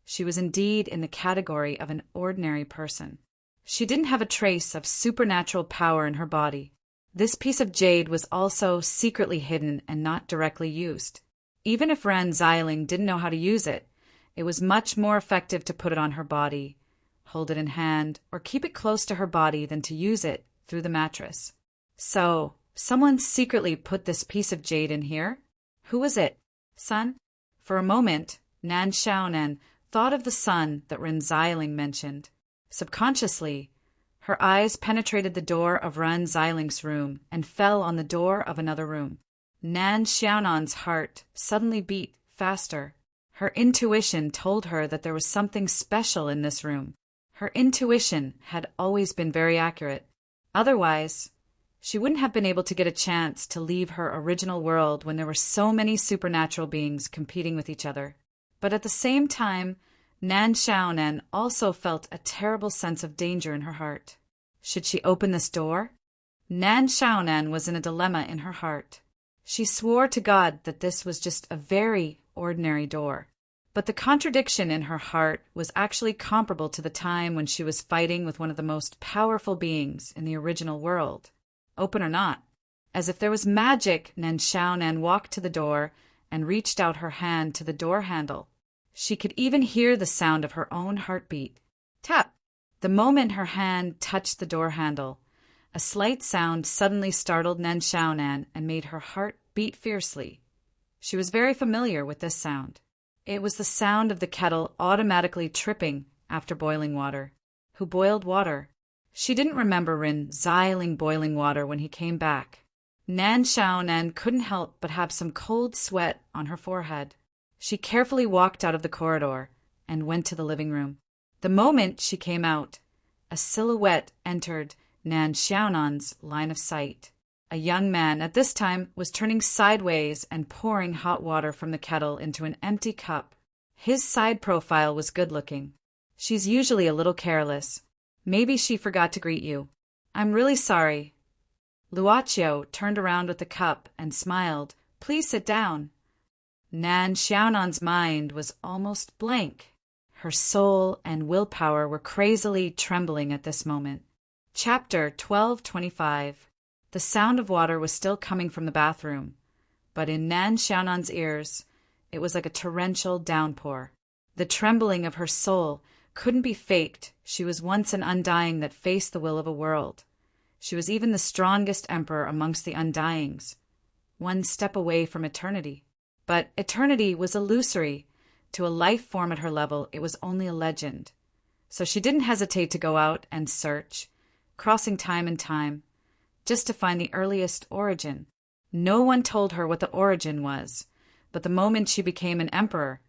she was indeed in the category of an ordinary person. She didn't have a trace of supernatural power in her body. This piece of jade was also secretly hidden and not directly used. Even if Ren Xiling didn't know how to use it, it was much more effective to put it on her body, hold it in hand, or keep it close to her body than to use it through the mattress. So, someone secretly put this piece of jade in here? Who was it? Sun? For a moment, Nan Xiaonan thought of the sun that Ren Xiling mentioned. Subconsciously, her eyes penetrated the door of Ren Xiling's room and fell on the door of another room. Nan Xiaonan's heart suddenly beat faster. Her intuition told her that there was something special in this room. Her intuition had always been very accurate. Otherwise, she wouldn't have been able to get a chance to leave her original world when there were so many supernatural beings competing with each other. But at the same time, Nan Xiaonan also felt a terrible sense of danger in her heart. Should she open this door? Nan Xiaonan was in a dilemma in her heart. She swore to God that this was just a very ordinary door. But the contradiction in her heart was actually comparable to the time when she was fighting with one of the most powerful beings in the original world. Open or not. As if there was magic, Nan Xiaonan walked to the door and reached out her hand to the door handle. She could even hear the sound of her own heartbeat. Tap! The moment her hand touched the door handle, a slight sound suddenly startled Nan Xiaonan and made her heart beat fiercely. She was very familiar with this sound. It was the sound of the kettle automatically tripping after boiling water. Who boiled water? She didn't remember Ren Xiling boiling water when he came back. Nan Xiaonan couldn't help but have some cold sweat on her forehead. She carefully walked out of the corridor and went to the living room. The moment she came out, a silhouette entered Nan Xiaonan's line of sight. A young man at this time was turning sideways and pouring hot water from the kettle into an empty cup. His side profile was good-looking. She's usually a little careless. Maybe she forgot to greet you. I'm really sorry. Luoqiu turned around with the cup and smiled. Please sit down. Nan Xiaonan's mind was almost blank. Her soul and willpower were crazily trembling at this moment. Chapter 1225. The sound of water was still coming from the bathroom, but in Nan Xiaonan's ears, it was like a torrential downpour. The trembling of her soul couldn't be faked. She was once an undying that faced the will of a world. She was even the strongest emperor amongst the undyings, one step away from eternity. But eternity was illusory. To a life form at her level, it was only a legend. So she didn't hesitate to go out and search, crossing time and time, just to find the earliest origin. No one told her what the origin was, but the moment she became an emperor,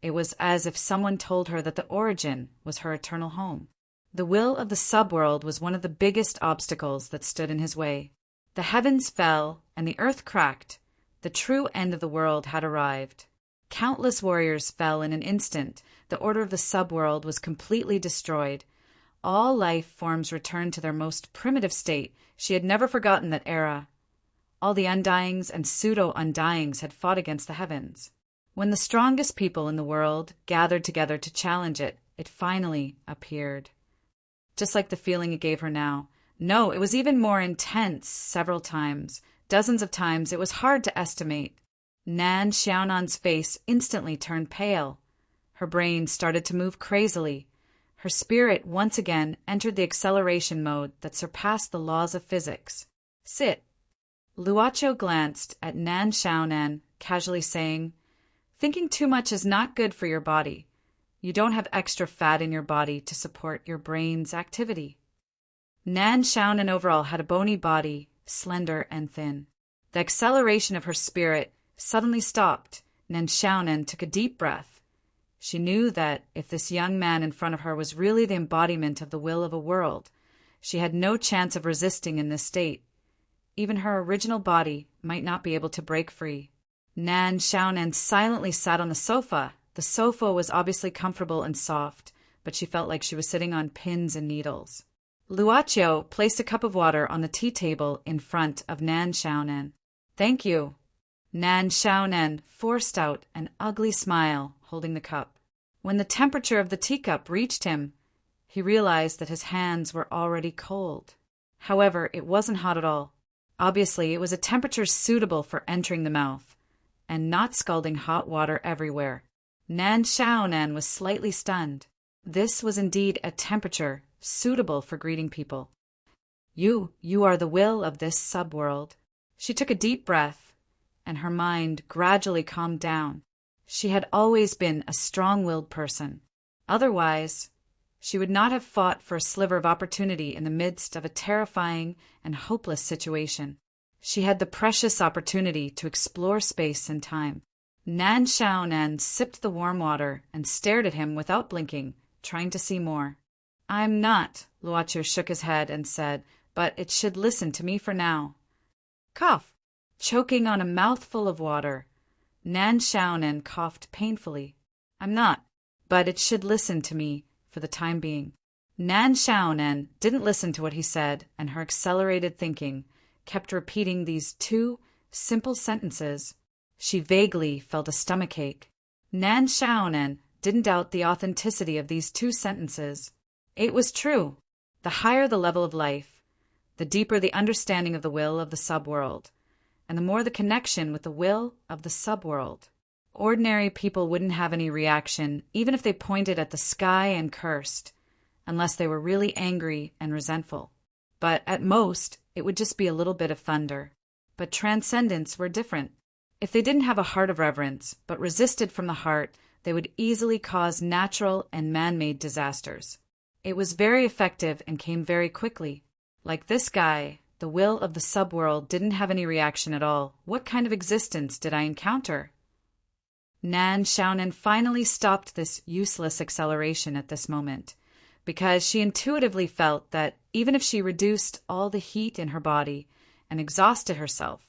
it was as if someone told her that the origin was her eternal home. The will of the subworld was one of the biggest obstacles that stood in his way. The heavens fell and the earth cracked. The true end of the world had arrived. Countless warriors fell in an instant. The order of the subworld was completely destroyed. All life forms returned to their most primitive state. She had never forgotten that era. All the undyings and pseudo-undyings had fought against the heavens. When the strongest people in the world gathered together to challenge it, it finally appeared. Just like the feeling it gave her now. No, it was even more intense several times. Dozens of times. It was hard to estimate. Nan Xiaonan's face instantly turned pale. Her brain started to move crazily. Her spirit once again entered the acceleration mode that surpassed the laws of physics. Sit. Luocho glanced at Nan Xiaonan, casually saying, "Thinking too much is not good for your body. You don't have extra fat in your body to support your brain's activity." Nan Xiaonan overall had a bony body, slender and thin. The acceleration of her spirit suddenly stopped. Nan Xiaonan took a deep breath. She knew that if this young man in front of her was really the embodiment of the will of a world, she had no chance of resisting in this state. Even her original body might not be able to break free. Nan Xiaonan silently sat on the sofa. The sofa was obviously comfortable and soft, but she felt like she was sitting on pins and needles. Luocho placed a cup of water on the tea table in front of Nan Xiaonan. "Thank you." Nan Xiaonan forced out an ugly smile, holding the cup. When the temperature of the teacup reached him, he realized that his hands were already cold. However, it wasn't hot at all. Obviously, it was a temperature suitable for entering the mouth, and not scalding hot water everywhere. Nan Xiaonan was slightly stunned. This was indeed a temperature suitable for greeting people. You are the will of this subworld." She took a deep breath, and her mind gradually calmed down. She had always been a strong-willed person. Otherwise, she would not have fought for a sliver of opportunity in the midst of a terrifying and hopeless situation. She had the precious opportunity to explore space and time. Nan Xiaonan sipped the warm water and stared at him without blinking, trying to see more. "I'm not," Luocho shook his head and said, "but it should listen to me for now." Cough. Choking on a mouthful of water, Nan Xiaonan coughed painfully. "I'm not, but it should listen to me for the time being." Nan Xiaonan didn't listen to what he said, and her accelerated thinking kept repeating these two simple sentences. She vaguely felt a stomachache. Nan Xiaonan didn't doubt the authenticity of these two sentences. It was true. The higher the level of life, the deeper the understanding of the will of the subworld, and the more the connection with the will of the subworld. Ordinary people wouldn't have any reaction, even if they pointed at the sky and cursed, unless they were really angry and resentful. But at most, it would just be a little bit of thunder. But transcendents were different. If they didn't have a heart of reverence, but resisted from the heart, they would easily cause natural and man-made disasters. It was very effective and came very quickly. Like this guy, the will of the subworld didn't have any reaction at all. What kind of existence did I encounter? Nan Xiaonan finally stopped this useless acceleration at this moment, because she intuitively felt that even if she reduced all the heat in her body and exhausted herself,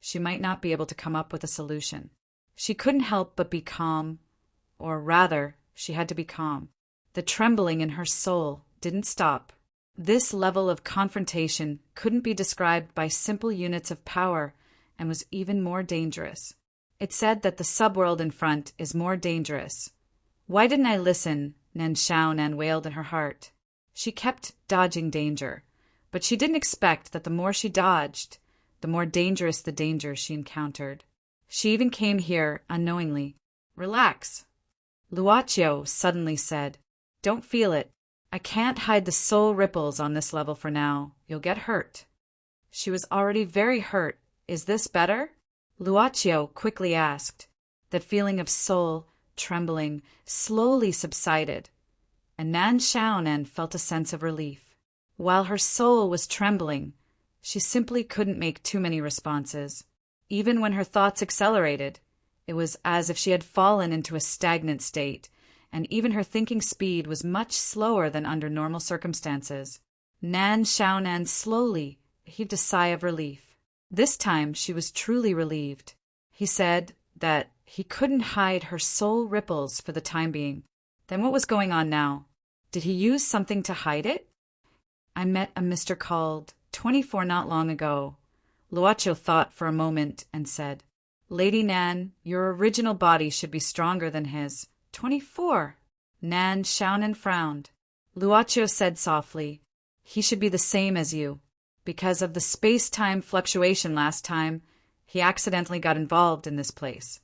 she might not be able to come up with a solution. She couldn't help but be calm, or rather, she had to be calm. The trembling in her soul didn't stop. This level of confrontation couldn't be described by simple units of power and was even more dangerous. It said that the subworld in front is more dangerous. Why didn't I listen? Nan Xiaonan wailed in her heart. She kept dodging danger, but she didn't expect that the more she dodged, the more dangerous the danger she encountered. She even came here unknowingly. "Relax," Luocho suddenly said. "Don't feel it. I can't hide the soul ripples on this level for now. You'll get hurt." She was already very hurt. "Is this better?" Luocho quickly asked. That feeling of soul trembling slowly subsided, and Nan Xiaonan felt a sense of relief. While her soul was trembling, she simply couldn't make too many responses. Even when her thoughts accelerated, it was as if she had fallen into a stagnant state, and even her thinking speed was much slower than under normal circumstances. Nan Xiaonan slowly heaved a sigh of relief. This time she was truly relieved. He said that He couldn't hide her soul ripples for the time being. Then what was going on now? Did he use something to hide it? I met a Mr. called 24 not long ago. Luocho thought for a moment and said, Lady Nan, your original body should be stronger than his. 24. Nan Xiaonan frowned. Luocho said softly, he should be the same as you. Because of the space-time fluctuation last time, he accidentally got involved in this place.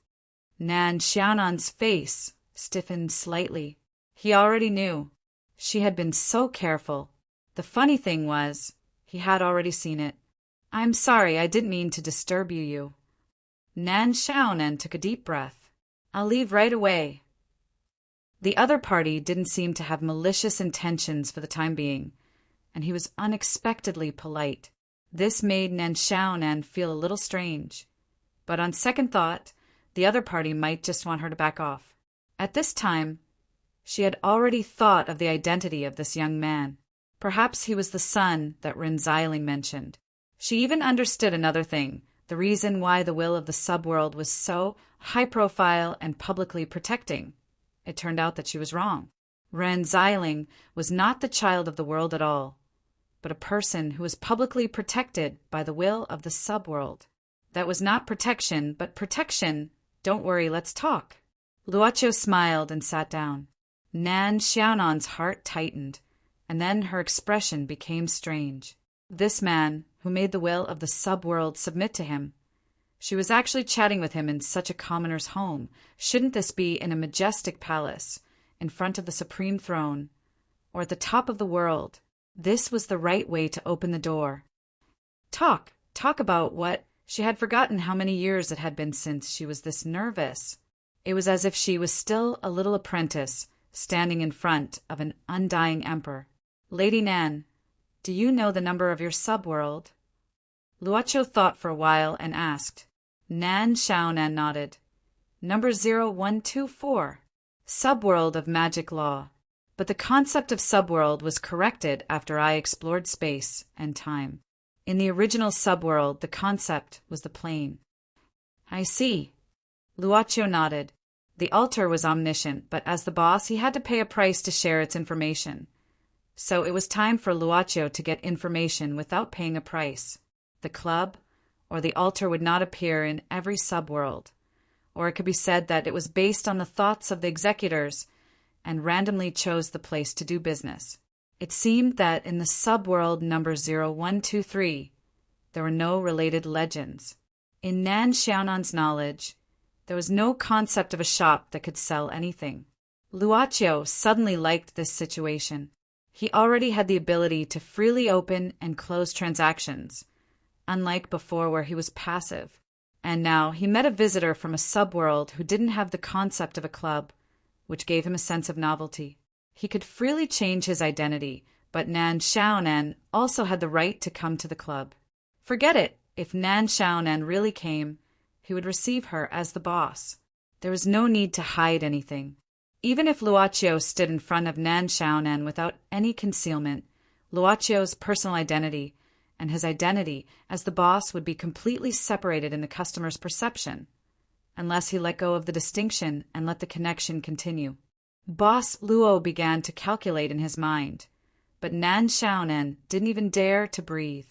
Nan Xiaonan's face stiffened slightly. He already knew. She had been so careful. The funny thing was, he had already seen it. I'm sorry, I didn't mean to disturb you. Nan Xiaonan took a deep breath. I'll leave right away. The other party didn't seem to have malicious intentions for the time being, and he was unexpectedly polite. This made Nan Xiaonan feel a little strange. But on second thought, the other party might just want her to back off. At this time, she had already thought of the identity of this young man. Perhaps he was the son that Rin Xiling mentioned. She even understood another thing, the reason why the will of the subworld was so high-profile and publicly protecting. It turned out that she was wrong. Ren Xiling was not the child of the world at all, but a person who was publicly protected by the will of the subworld. That was not protection, but protection. Don't worry, let's talk. Luocho smiled and sat down. Nan Xiaonan's heart tightened, and then her expression became strange. This man, who made the will of the subworld submit to him, she was actually chatting with him in such a commoner's home. Shouldn't this be in a majestic palace, in front of the supreme throne, or at the top of the world? This was the right way to open the door. Talk about what? She had forgotten how many years it had been since she was this nervous. It was as if she was still a little apprentice, standing in front of an undying emperor. Lady Nan, do you know the number of your subworld? Luocho thought for a while and asked. Nan Xiaonan nodded. Number 0124. Subworld of magic law. But the concept of subworld was corrected after I explored space and time. In the original subworld, the concept was the plane. I see. Luocho nodded. The altar was omniscient, but as the boss, he had to pay a price to share its information. So it was time for Luocho to get information without paying a price. The club or the altar would not appear in every subworld, or it could be said that it was based on the thoughts of the executors and randomly chose the place to do business. It seemed that in the subworld number 0123, there were no related legends. In Nan Xiaonan's knowledge, there was no concept of a shop that could sell anything. Luocho suddenly liked this situation. He already had the ability to freely open and close transactions, unlike before where he was passive. And now he met a visitor from a subworld who didn't have the concept of a club, which gave him a sense of novelty. He could freely change his identity, but Nan Xiaonan also had the right to come to the club. Forget it, if Nan Xiaonan really came, he would receive her as the boss. There was no need to hide anything. Even if Luocho stood in front of Nan Xiaonan without any concealment, Luocho's personal identity and his identity as the boss would be completely separated in the customer's perception, unless he let go of the distinction and let the connection continue. Boss Luo began to calculate in his mind, but Nan Xiaonan didn't even dare to breathe.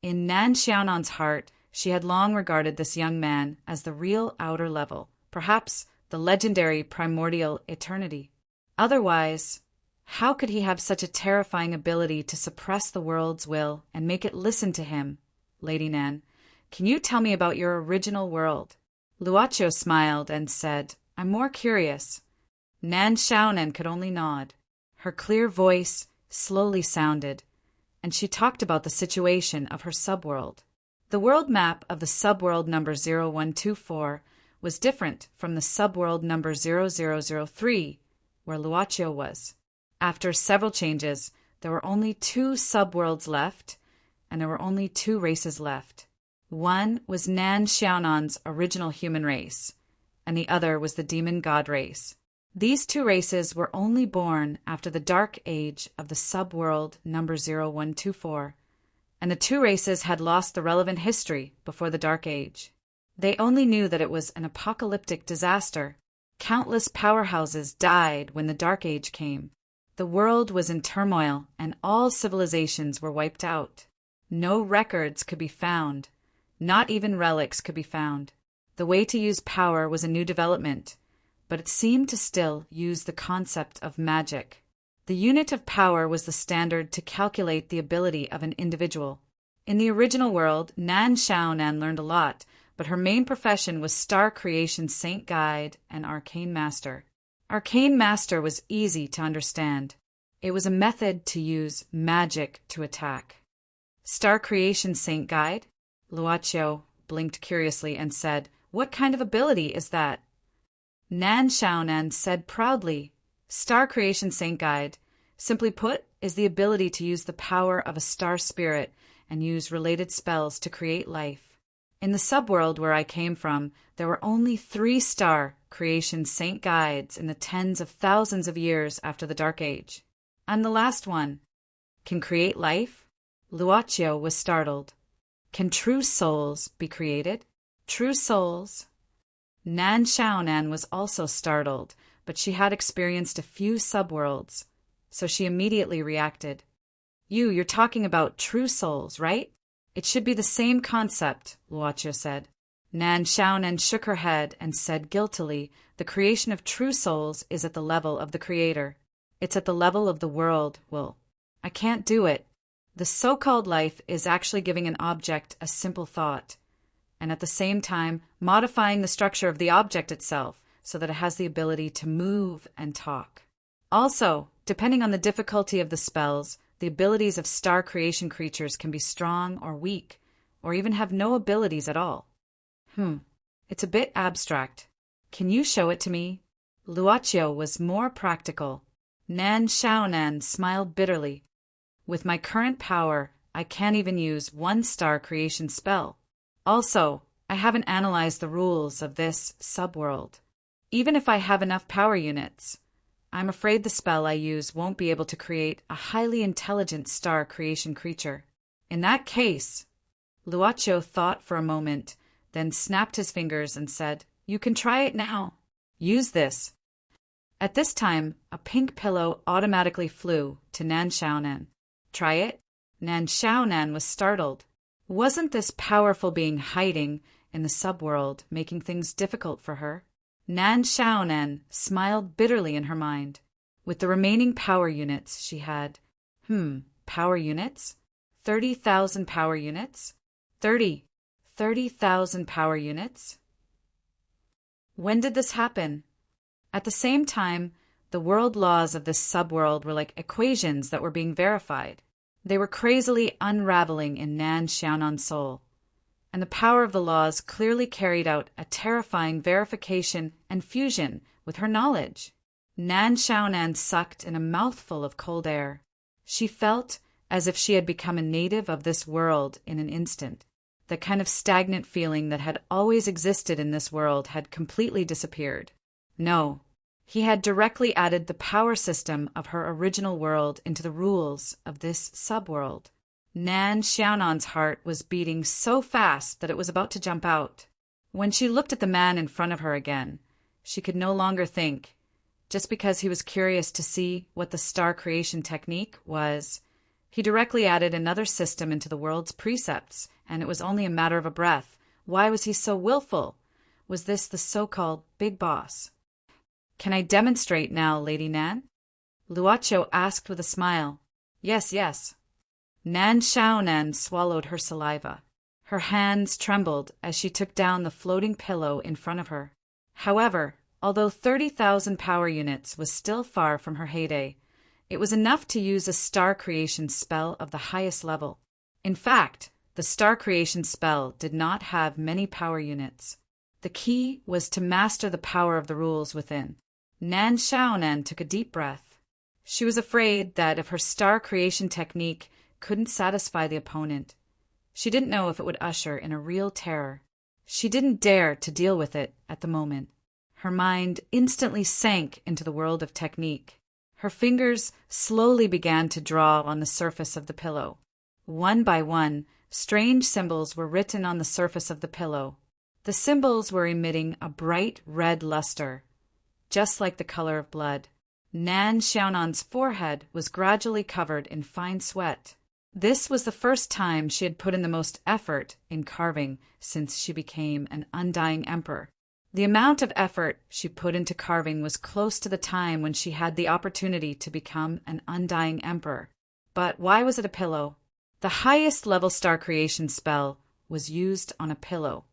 In Nan Xiaonan's heart, she had long regarded this young man as the real outer level, perhaps the legendary primordial eternity. Otherwise, how could he have such a terrifying ability to suppress the world's will and make it listen to him? Lady Nan, can you tell me about your original world? Luocho smiled and said, I'm more curious. Nan Xiaonan could only nod. Her clear voice slowly sounded, and she talked about the situation of her subworld. The world map of the subworld number 0124 was different from the subworld number 0003, where Luocho was. After several changes, there were only 2 subworlds left, and there were only 2 races left. One was Nan Xiaonan's original human race, and the other was the demon god race. These 2 races were only born after the dark age of the subworld number 0124, and the 2 races had lost the relevant history before the dark age. They only knew that it was an apocalyptic disaster. Countless powerhouses died when the Dark Age came. The world was in turmoil, and all civilizations were wiped out. No records could be found. Not even relics could be found. The way to use power was a new development, but it seemed to still use the concept of magic. The unit of power was the standard to calculate the ability of an individual. In the original world, Nan Xiaonan learned a lot, but her main profession was Star Creation Saint Guide and Arcane Master. Arcane Master was easy to understand. It was a method to use magic to attack. Star Creation Saint Guide? Luoqiu blinked curiously and said, "What kind of ability is that?" Nan Xiaonan said proudly, "Star Creation Saint Guide, simply put, is the ability to use the power of a star spirit and use related spells to create life. In the subworld where I came from, there were only 3 Star Creation Saint Guides in the tens of thousands of years after the Dark Age. I'm the last one. Can create life?" Luoqiu was startled. "Can true souls be created?" True souls? Nan Xiaonan was also startled, but she had experienced a few subworlds, so she immediately reacted. You're talking about true souls, right? It should be the same concept," Luoqiu said. Nan Xiaonan shook her head and said guiltily, "The creation of true souls is at the level of the Creator. It's at the level of the world, I can't do it. The so-called life is actually giving an object a simple thought, and at the same time modifying the structure of the object itself so that it has the ability to move and talk. Also, depending on the difficulty of the spells, the abilities of star creation creatures can be strong or weak, or even have no abilities at all." It's a bit abstract. Can you show it to me?" Luoqiu was more practical. Nan Xiaonan smiled bitterly. "With my current power, I can't even use 1 star creation spell. Also, I haven't analyzed the rules of this subworld. Even if I have enough power units, I'm afraid the spell I use won't be able to create a highly intelligent star creation creature. In that case..." Luoqiu thought for a moment, then snapped his fingers and said, "You can try it now. Use this." At this time, a pink pillow automatically flew to Nan Xiaonan. "Try it?" Nan Xiaonan was startled. Wasn't this powerful being hiding in the subworld, making things difficult for her? Nan Xiaonan smiled bitterly in her mind. With the remaining power units she had. Power units? 30,000 power units? 30,000 power units? When did this happen? At the same time, the world laws of this subworld were like equations that were being verified. They were crazily unraveling in Nan Xiaonan's soul, and the power of the laws clearly carried out a terrifying verification and fusion with her knowledge. Nan Xiaonan sucked in a mouthful of cold air. She felt as if she had become a native of this world in an instant. The kind of stagnant feeling that had always existed in this world had completely disappeared. No, he had directly added the power system of her original world into the rules of this subworld. Nan Xiaonan's heart was beating so fast that it was about to jump out. When she looked at the man in front of her again, she could no longer think. Just because he was curious to see what the star creation technique was, he directly added another system into the world's precepts, and it was only a matter of a breath. Why was he so willful? Was this the so-called big boss? "Can I demonstrate now, Lady Nan?" Luoqiu asked with a smile. Yes. Nan Xiaonan swallowed her saliva. Her hands trembled as she took down the floating pillow in front of her. However, although 30,000 power units was still far from her heyday, it was enough to use a star creation spell of the highest level. In fact, the star creation spell did not have many power units. The key was to master the power of the rules within. Nan Xiaonan took a deep breath. She was afraid that if her star creation technique couldn't satisfy the opponent, she didn't know if it would usher in a real terror. She didn't dare to deal with it at the moment. Her mind instantly sank into the world of technique. Her fingers slowly began to draw on the surface of the pillow. One by one, strange symbols were written on the surface of the pillow. The symbols were emitting a bright red luster, just like the color of blood. Nan Xiaonan's forehead was gradually covered in fine sweat. This was the first time she had put in the most effort in carving since she became an undying emperor. The amount of effort she put into carving was close to the time when she had the opportunity to become an undying emperor. But why was it a pillow? The highest level star creation spell was used on a pillow.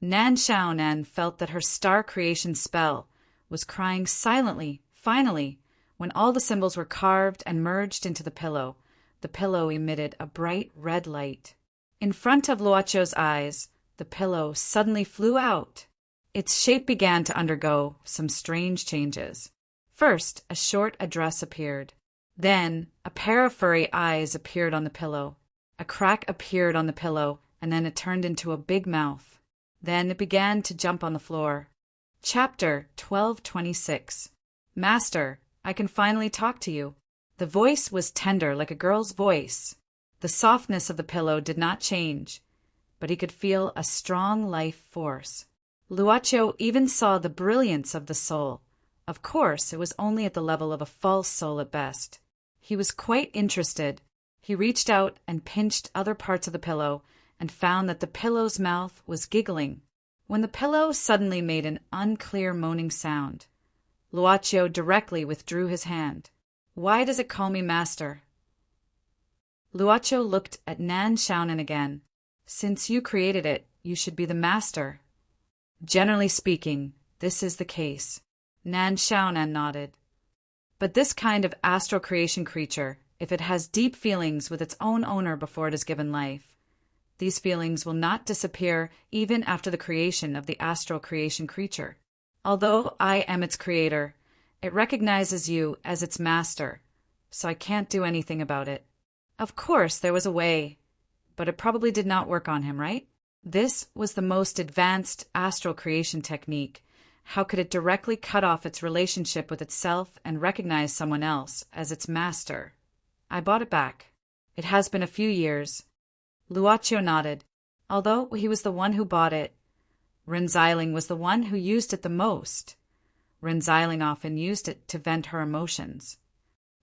Nan Xiaonan felt that her star creation spell was crying silently, finally, when all the symbols were carved and merged into the pillow. The pillow emitted a bright red light. In front of Luocho's eyes, the pillow suddenly flew out. Its shape began to undergo some strange changes. First, a short address appeared. Then, a pair of furry eyes appeared on the pillow. A crack appeared on the pillow, and then it turned into a big mouth. Then it began to jump on the floor. Chapter 1226. Master, I can finally talk to you. The voice was tender like a girl's voice. The softness of the pillow did not change, but he could feel a strong life force. Luocho even saw the brilliance of the soul. Of course, it was only at the level of a false soul at best. He was quite interested. He reached out and pinched other parts of the pillow and found that the pillow's mouth was giggling. When the pillow suddenly made an unclear moaning sound, Luocho directly withdrew his hand. Why does it call me master? Luocho looked at Nan Xiaonan again. Since you created it, you should be the master. Generally speaking, this is the case. Nan Xiaonan nodded. But this kind of astral creation creature, if it has deep feelings with its own owner before it is given life, these feelings will not disappear even after the creation of the astral creation creature. Although I am its creator, it recognizes you as its master, so I can't do anything about it. Of course, there was a way, but it probably did not work on him, right? This was the most advanced astral creation technique. How could it directly cut off its relationship with itself and recognize someone else as its master? I bought it back. It has been a few years. Luocho nodded. Although he was the one who bought it, Ren Xiling was the one who used it the most. Ren Xiling often used it to vent her emotions.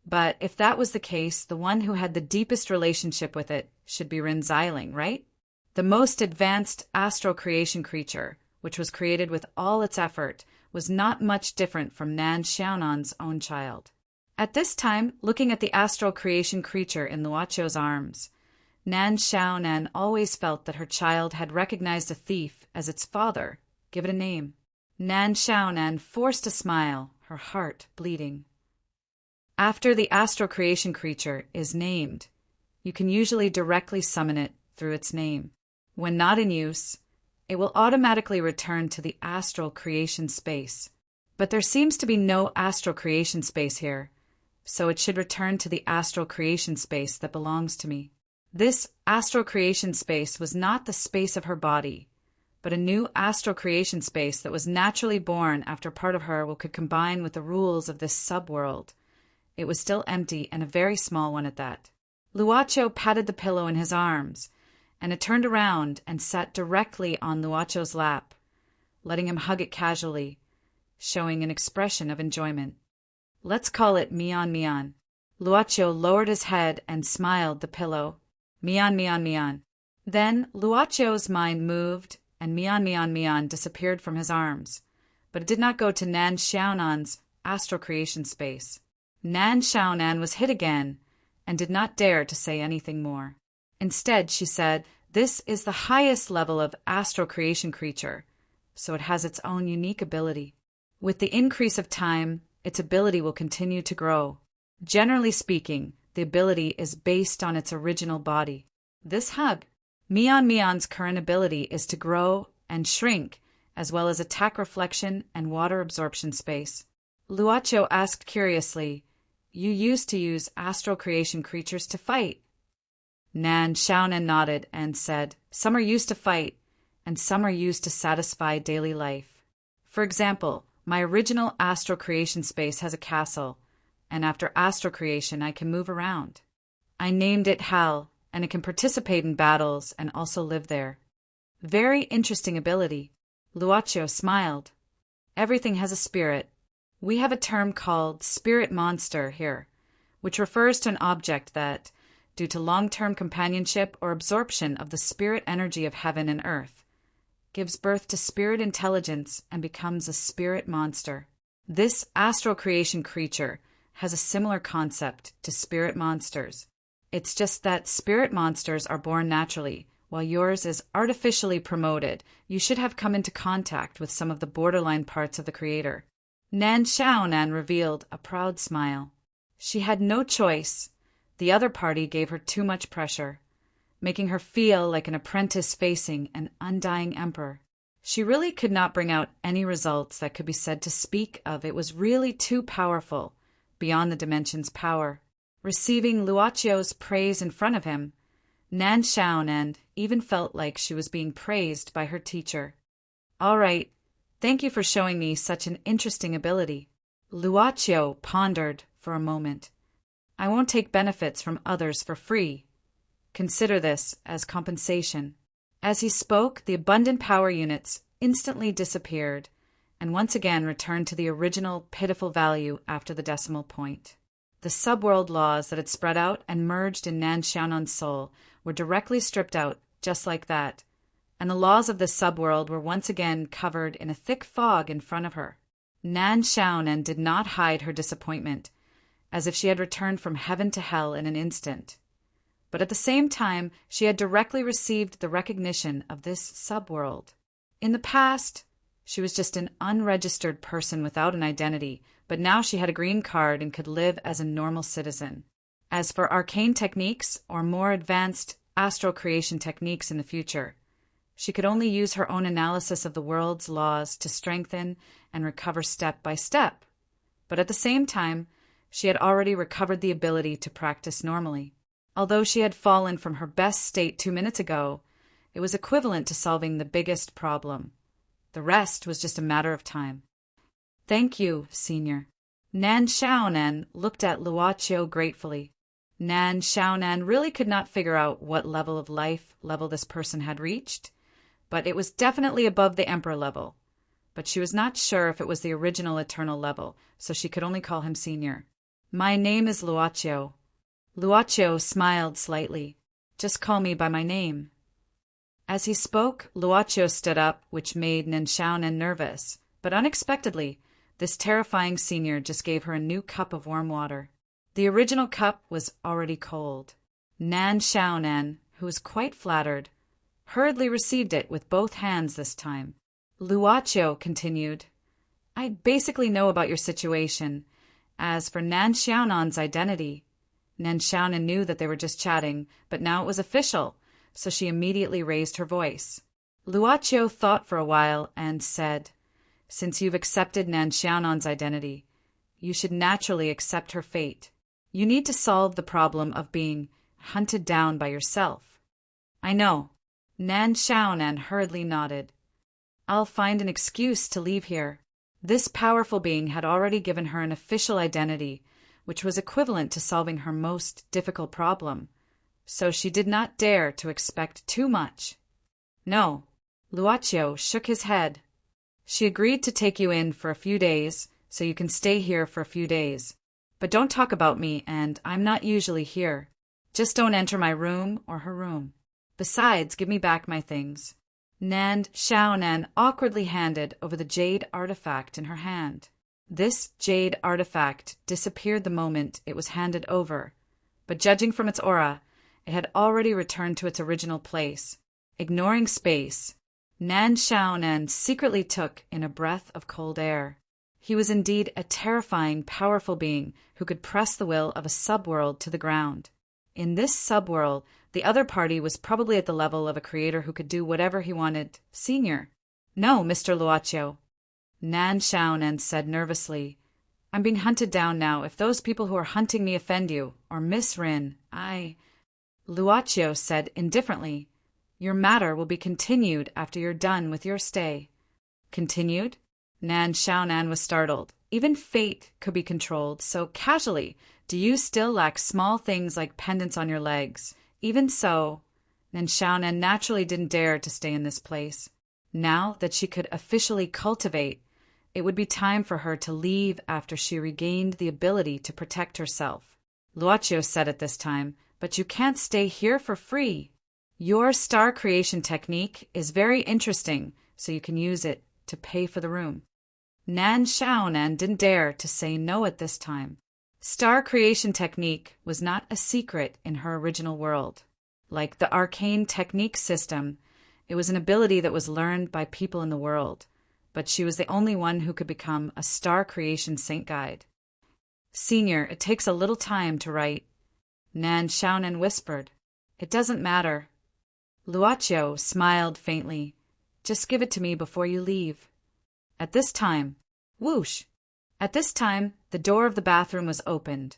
But if that was the case, the one who had the deepest relationship with it should be Ren Xiling, right? The most advanced astral creation creature, which was created with all its effort, was not much different from Nan Xiaonan's own child. At this time, looking at the astral creation creature in Luocho's arms, Nan Xiaonan always felt that her child had recognized a thief as its father. Give it a name. Nan Xiaonan forced a smile, her heart bleeding. After the astral creation creature is named, you can usually directly summon it through its name. When not in use, it will automatically return to the astral creation space. But there seems to be no astral creation space here, so it should return to the astral creation space that belongs to me. This astral creation space was not the space of her body, but a new astral creation space that was naturally born after part of her could combine with the rules of this subworld. It was still empty, and a very small one at that. Luocho patted the pillow in his arms, and it turned around and sat directly on Luocho's lap, letting him hug it casually, showing an expression of enjoyment. Let's call it Mian Mian. Luocho lowered his head and smiled the pillow. Mian Mian Mian. Then Luocho's mind moved, and Mian Mian Mian disappeared from his arms, but it did not go to Nan Xiaonan's astral creation space. Nan Xiaonan was hit again, and did not dare to say anything more. Instead, she said, "This is the highest level of astral creation creature, so it has its own unique ability. With the increase of time, its ability will continue to grow. Generally speaking, the ability is based on its original body. This hug, Mian Mian's current ability is to grow and shrink, as well as attack reflection and water absorption space." Luocho asked curiously, "You used to use astral creation creatures to fight?" Nan Xiaonan nodded and said, "Some are used to fight, and some are used to satisfy daily life. For example, my original astral creation space has a castle, and after astral creation I can move around. I named it Hal, and it can participate in battles and also live there. Very interesting ability. Luocio smiled. Everything has a spirit. We have a term called spirit monster here, which refers to an object that, due to long-term companionship or absorption of the spirit energy of heaven and earth, gives birth to spirit intelligence and becomes a spirit monster. This astral creation creature has a similar concept to spirit monsters. It's just that spirit monsters are born naturally, while yours is artificially promoted. You should have come into contact with some of the borderline parts of the creator. Nan Xiaonan revealed a proud smile. She had no choice. The other party gave her too much pressure, making her feel like an apprentice facing an undying emperor. She really could not bring out any results that could be said to speak of. It was really too powerful, beyond the dimension's power. Receiving Luocio's praise in front of him, Nan Xiaonan even felt like she was being praised by her teacher. All right, thank you for showing me such an interesting ability. Luocio pondered for a moment. I won't take benefits from others for free. Consider this as compensation. As he spoke, the abundant power units instantly disappeared and once again returned to the original pitiful value after the decimal point. The subworld laws that had spread out and merged in Nan Xiaonan's soul were directly stripped out just like that, and the laws of this subworld were once again covered in a thick fog in front of her. Nan Xiaonan did not hide her disappointment, as if she had returned from heaven to hell in an instant. But at the same time, she had directly received the recognition of this subworld. In the past, she was just an unregistered person without an identity, but now she had a green card and could live as a normal citizen. As for arcane techniques or more advanced astral creation techniques in the future, she could only use her own analysis of the world's laws to strengthen and recover step by step. But at the same time, she had already recovered the ability to practice normally. Although she had fallen from her best state 2 minutes ago, it was equivalent to solving the biggest problem. The rest was just a matter of time. Thank you, Senior. Nan Xiaonan looked at Luocio gratefully. Nan Xiaonan really could not figure out what level of life level this person had reached, but it was definitely above the Emperor level. But she was not sure if it was the original eternal level, so she could only call him Senior. My name is Luocio. Luocio smiled slightly. Just call me by my name. As he spoke, Luocio stood up, which made Nan Xiaonan nervous, but unexpectedly, this terrifying senior just gave her a new cup of warm water. The original cup was already cold. Nan Xiaonan, who was quite flattered, hurriedly received it with both hands this time. Luocio continued, I basically know about your situation. As for Nan Xiaonan's identity, Nan Xiaonan knew that they were just chatting, but now it was official, so she immediately raised her voice. Luocio thought for a while and said, Since you've accepted Nan Xiaonan's identity, you should naturally accept her fate. You need to solve the problem of being hunted down by yourself. I know. Nan Xiaonan hurriedly nodded. I'll find an excuse to leave here. This powerful being had already given her an official identity, which was equivalent to solving her most difficult problem, so she did not dare to expect too much. No, Luocio shook his head. She agreed to take you in for a few days, so you can stay here for a few days. But don't talk about me, and I'm not usually here. Just don't enter my room or her room. Besides, give me back my things. Nan Xiaonan awkwardly handed over the jade artifact in her hand. This jade artifact disappeared the moment it was handed over, but judging from its aura, it had already returned to its original place. Ignoring space, Nan Xiaonan secretly took in a breath of cold air. He was indeed a terrifying, powerful being who could press the will of a subworld to the ground. In this subworld, the other party was probably at the level of a creator who could do whatever he wanted. Senior. No, Mr. Luocio. Nan Xiaonan said nervously, I'm being hunted down now. If those people who are hunting me offend you, or Miss Rin, Luocio said indifferently, Your matter will be continued after you're done with your stay. Continued? Nan Xiaonan was startled. Even fate could be controlled so casually. Do you still lack small things like pendants on your legs? Even so, Nan Xiaonan naturally didn't dare to stay in this place. Now that she could officially cultivate, it would be time for her to leave after she regained the ability to protect herself. Luocio said at this time, "But you can't stay here for free. Your star creation technique is very interesting, so you can use it to pay for the room." Nan Xiaonan didn't dare to say no at this time. Star creation technique was not a secret in her original world. Like the arcane technique system, it was an ability that was learned by people in the world, but she was the only one who could become a star creation saint guide. "Senior, it takes a little time to write," Nan Xiaonan whispered. "It doesn't matter." Luocio smiled faintly. "Just give it to me before you leave." At this time, whoosh! At this time, the door of the bathroom was opened,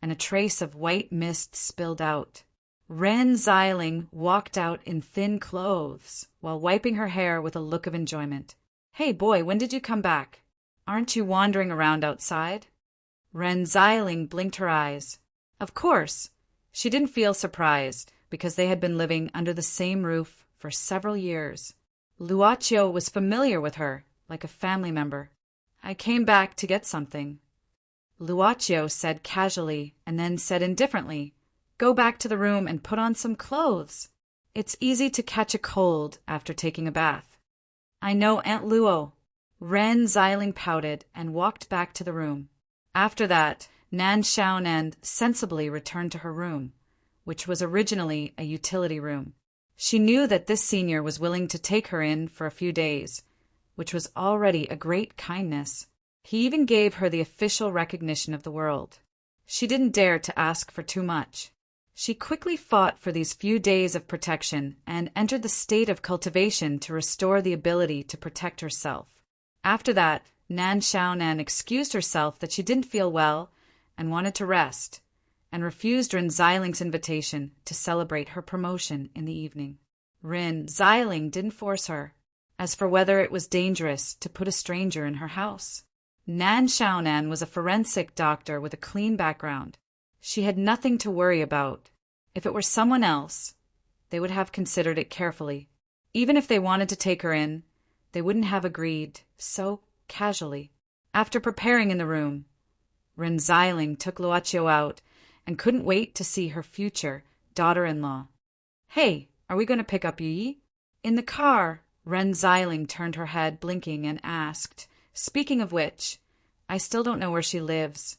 and a trace of white mist spilled out. Ren Xiling walked out in thin clothes, while wiping her hair with a look of enjoyment. "Hey boy, when did you come back? Aren't you wandering around outside?" Ren Xiling blinked her eyes. Of course, she didn't feel surprised, because they had been living under the same roof for several years. Luocio was familiar with her, like a family member. "I came back to get something," Luocio said casually, and then said indifferently, "Go back to the room and put on some clothes. It's easy to catch a cold after taking a bath." "I know, Aunt Luo." Ren Xiling pouted and walked back to the room. After that, Nan Xiaonan sensibly returned to her room, which was originally a utility room. She knew that this senior was willing to take her in for a few days, which was already a great kindness. He even gave her the official recognition of the world. She didn't dare to ask for too much. She quickly fought for these few days of protection and entered the state of cultivation to restore the ability to protect herself. After that, Nan Xiaonan excused herself that she didn't feel well and wanted to rest, and refused Ren Xiling's invitation to celebrate her promotion in the evening. Ren Xiling didn't force her. As for whether it was dangerous to put a stranger in her house, Nan Xiaonan was a forensic doctor with a clean background. She had nothing to worry about. If it were someone else, they would have considered it carefully. Even if they wanted to take her in, they wouldn't have agreed so casually. After preparing in the room, Ren Xiling took Luocio out and couldn't wait to see her future daughter-in-law. "Hey, are we going to pick up Yi?" In the car, Ren Xiling turned her head, blinking, and asked, "Speaking of which, I still don't know where she lives."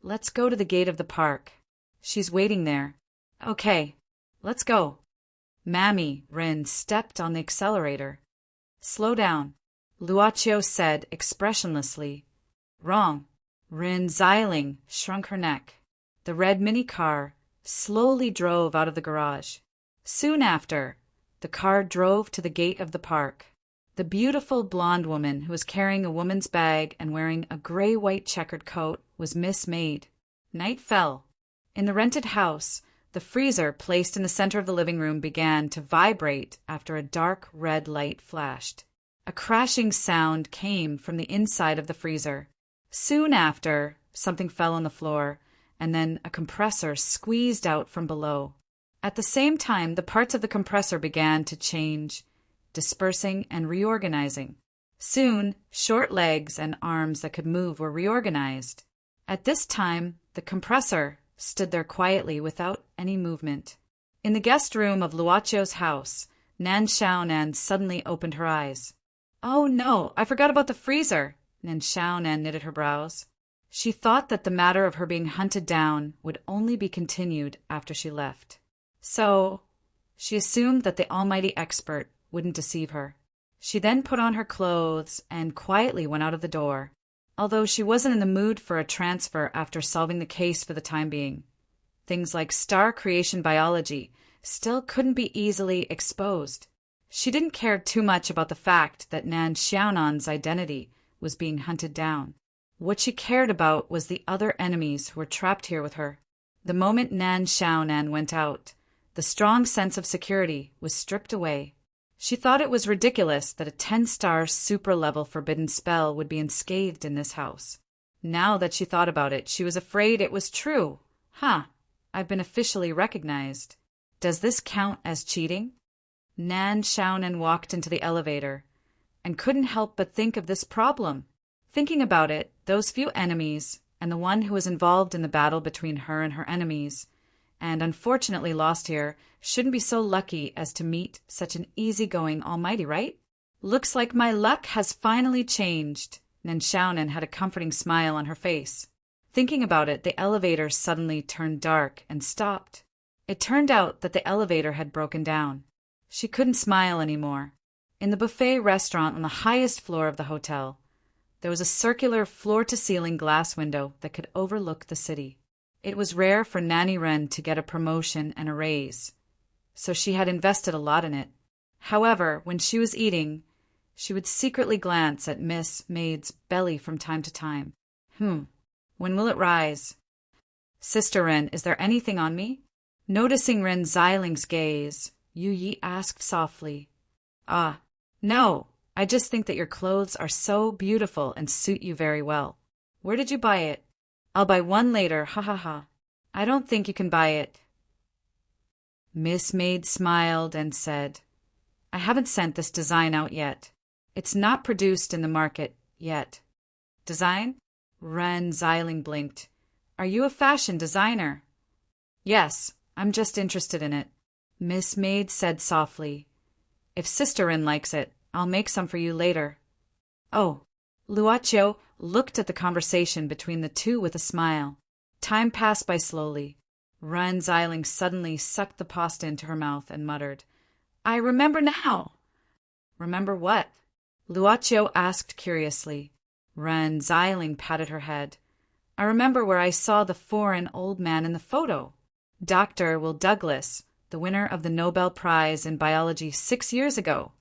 "Let's go to the gate of the park. She's waiting there." "Okay, let's go." "Mammy," Ren stepped on the accelerator. "Slow down," Luocio said expressionlessly. "Wrong." Ren Xiling shrunk her neck. The red mini-car slowly drove out of the garage. Soon after, the car drove to the gate of the park. The beautiful blonde woman who was carrying a woman's bag and wearing a gray-white checkered coat was Miss Maid. Night fell. In the rented house, the freezer placed in the center of the living room began to vibrate after a dark red light flashed. A crashing sound came from the inside of the freezer. Soon after, something fell on the floor, and then a compressor squeezed out from below. At the same time, the parts of the compressor began to change, dispersing and reorganizing. Soon, short legs and arms that could move were reorganized. At this time, the compressor stood there quietly without any movement. In the guest room of Luocio's house, Nan Xiaonan suddenly opened her eyes. "Oh no, I forgot about the freezer." Nan Xiaonan knitted her brows. She thought that the matter of her being hunted down would only be continued after she left. So, she assumed that the almighty expert wouldn't deceive her. She then put on her clothes and quietly went out of the door, although she wasn't in the mood for a transfer after solving the case for the time being. Things like star creation biology still couldn't be easily exposed. She didn't care too much about the fact that Nan Xiaonan's identity was being hunted down. What she cared about was the other enemies who were trapped here with her. The moment Nan Xiaonan went out, the strong sense of security was stripped away. She thought it was ridiculous that a 10-star super-level forbidden spell would be unscathed in this house. Now that she thought about it, she was afraid it was true. I've been officially recognized. Does this count as cheating? Nan Xiaonan walked into the elevator, and couldn't help but think of this problem. Thinking about it, those few enemies, and the one who was involved in the battle between her and her enemies, and unfortunately lost here, shouldn't be so lucky as to meet such an easygoing almighty, right? Looks like my luck has finally changed. Nenshaonan had a comforting smile on her face. Thinking about it, the elevator suddenly turned dark and stopped. It turned out that the elevator had broken down. She couldn't smile anymore. In the buffet restaurant on the highest floor of the hotel, there was a circular floor-to-ceiling glass window that could overlook the city. It was rare for Nanny Wren to get a promotion and a raise, so she had invested a lot in it. However, when she was eating, she would secretly glance at Miss Maid's belly from time to time. When will it rise? Sister Wren, is there anything on me? Noticing Ren Xiling's gaze, Yu Yi asked softly. Ah, no, I just think that your clothes are so beautiful and suit you very well. Where did you buy it? I'll buy one later, ha ha ha. I don't think you can buy it. Miss Maid smiled and said, I haven't sent this design out yet. It's not produced in the market yet. Design? Ren Xiling blinked. Are you a fashion designer? Yes, I'm just interested in it. Miss Maid said softly. If Sister Ren likes it, I'll make some for you later. Oh. Luoqiu looked at the conversation between the two with a smile. Time passed by slowly. Ren Xiling suddenly sucked the pasta into her mouth and muttered, I remember now. Remember what? Luoqiu asked curiously. Ren Xiling patted her head. I remember where I saw the foreign old man in the photo. Dr. Will Douglas, the winner of the Nobel Prize in Biology 6 years ago.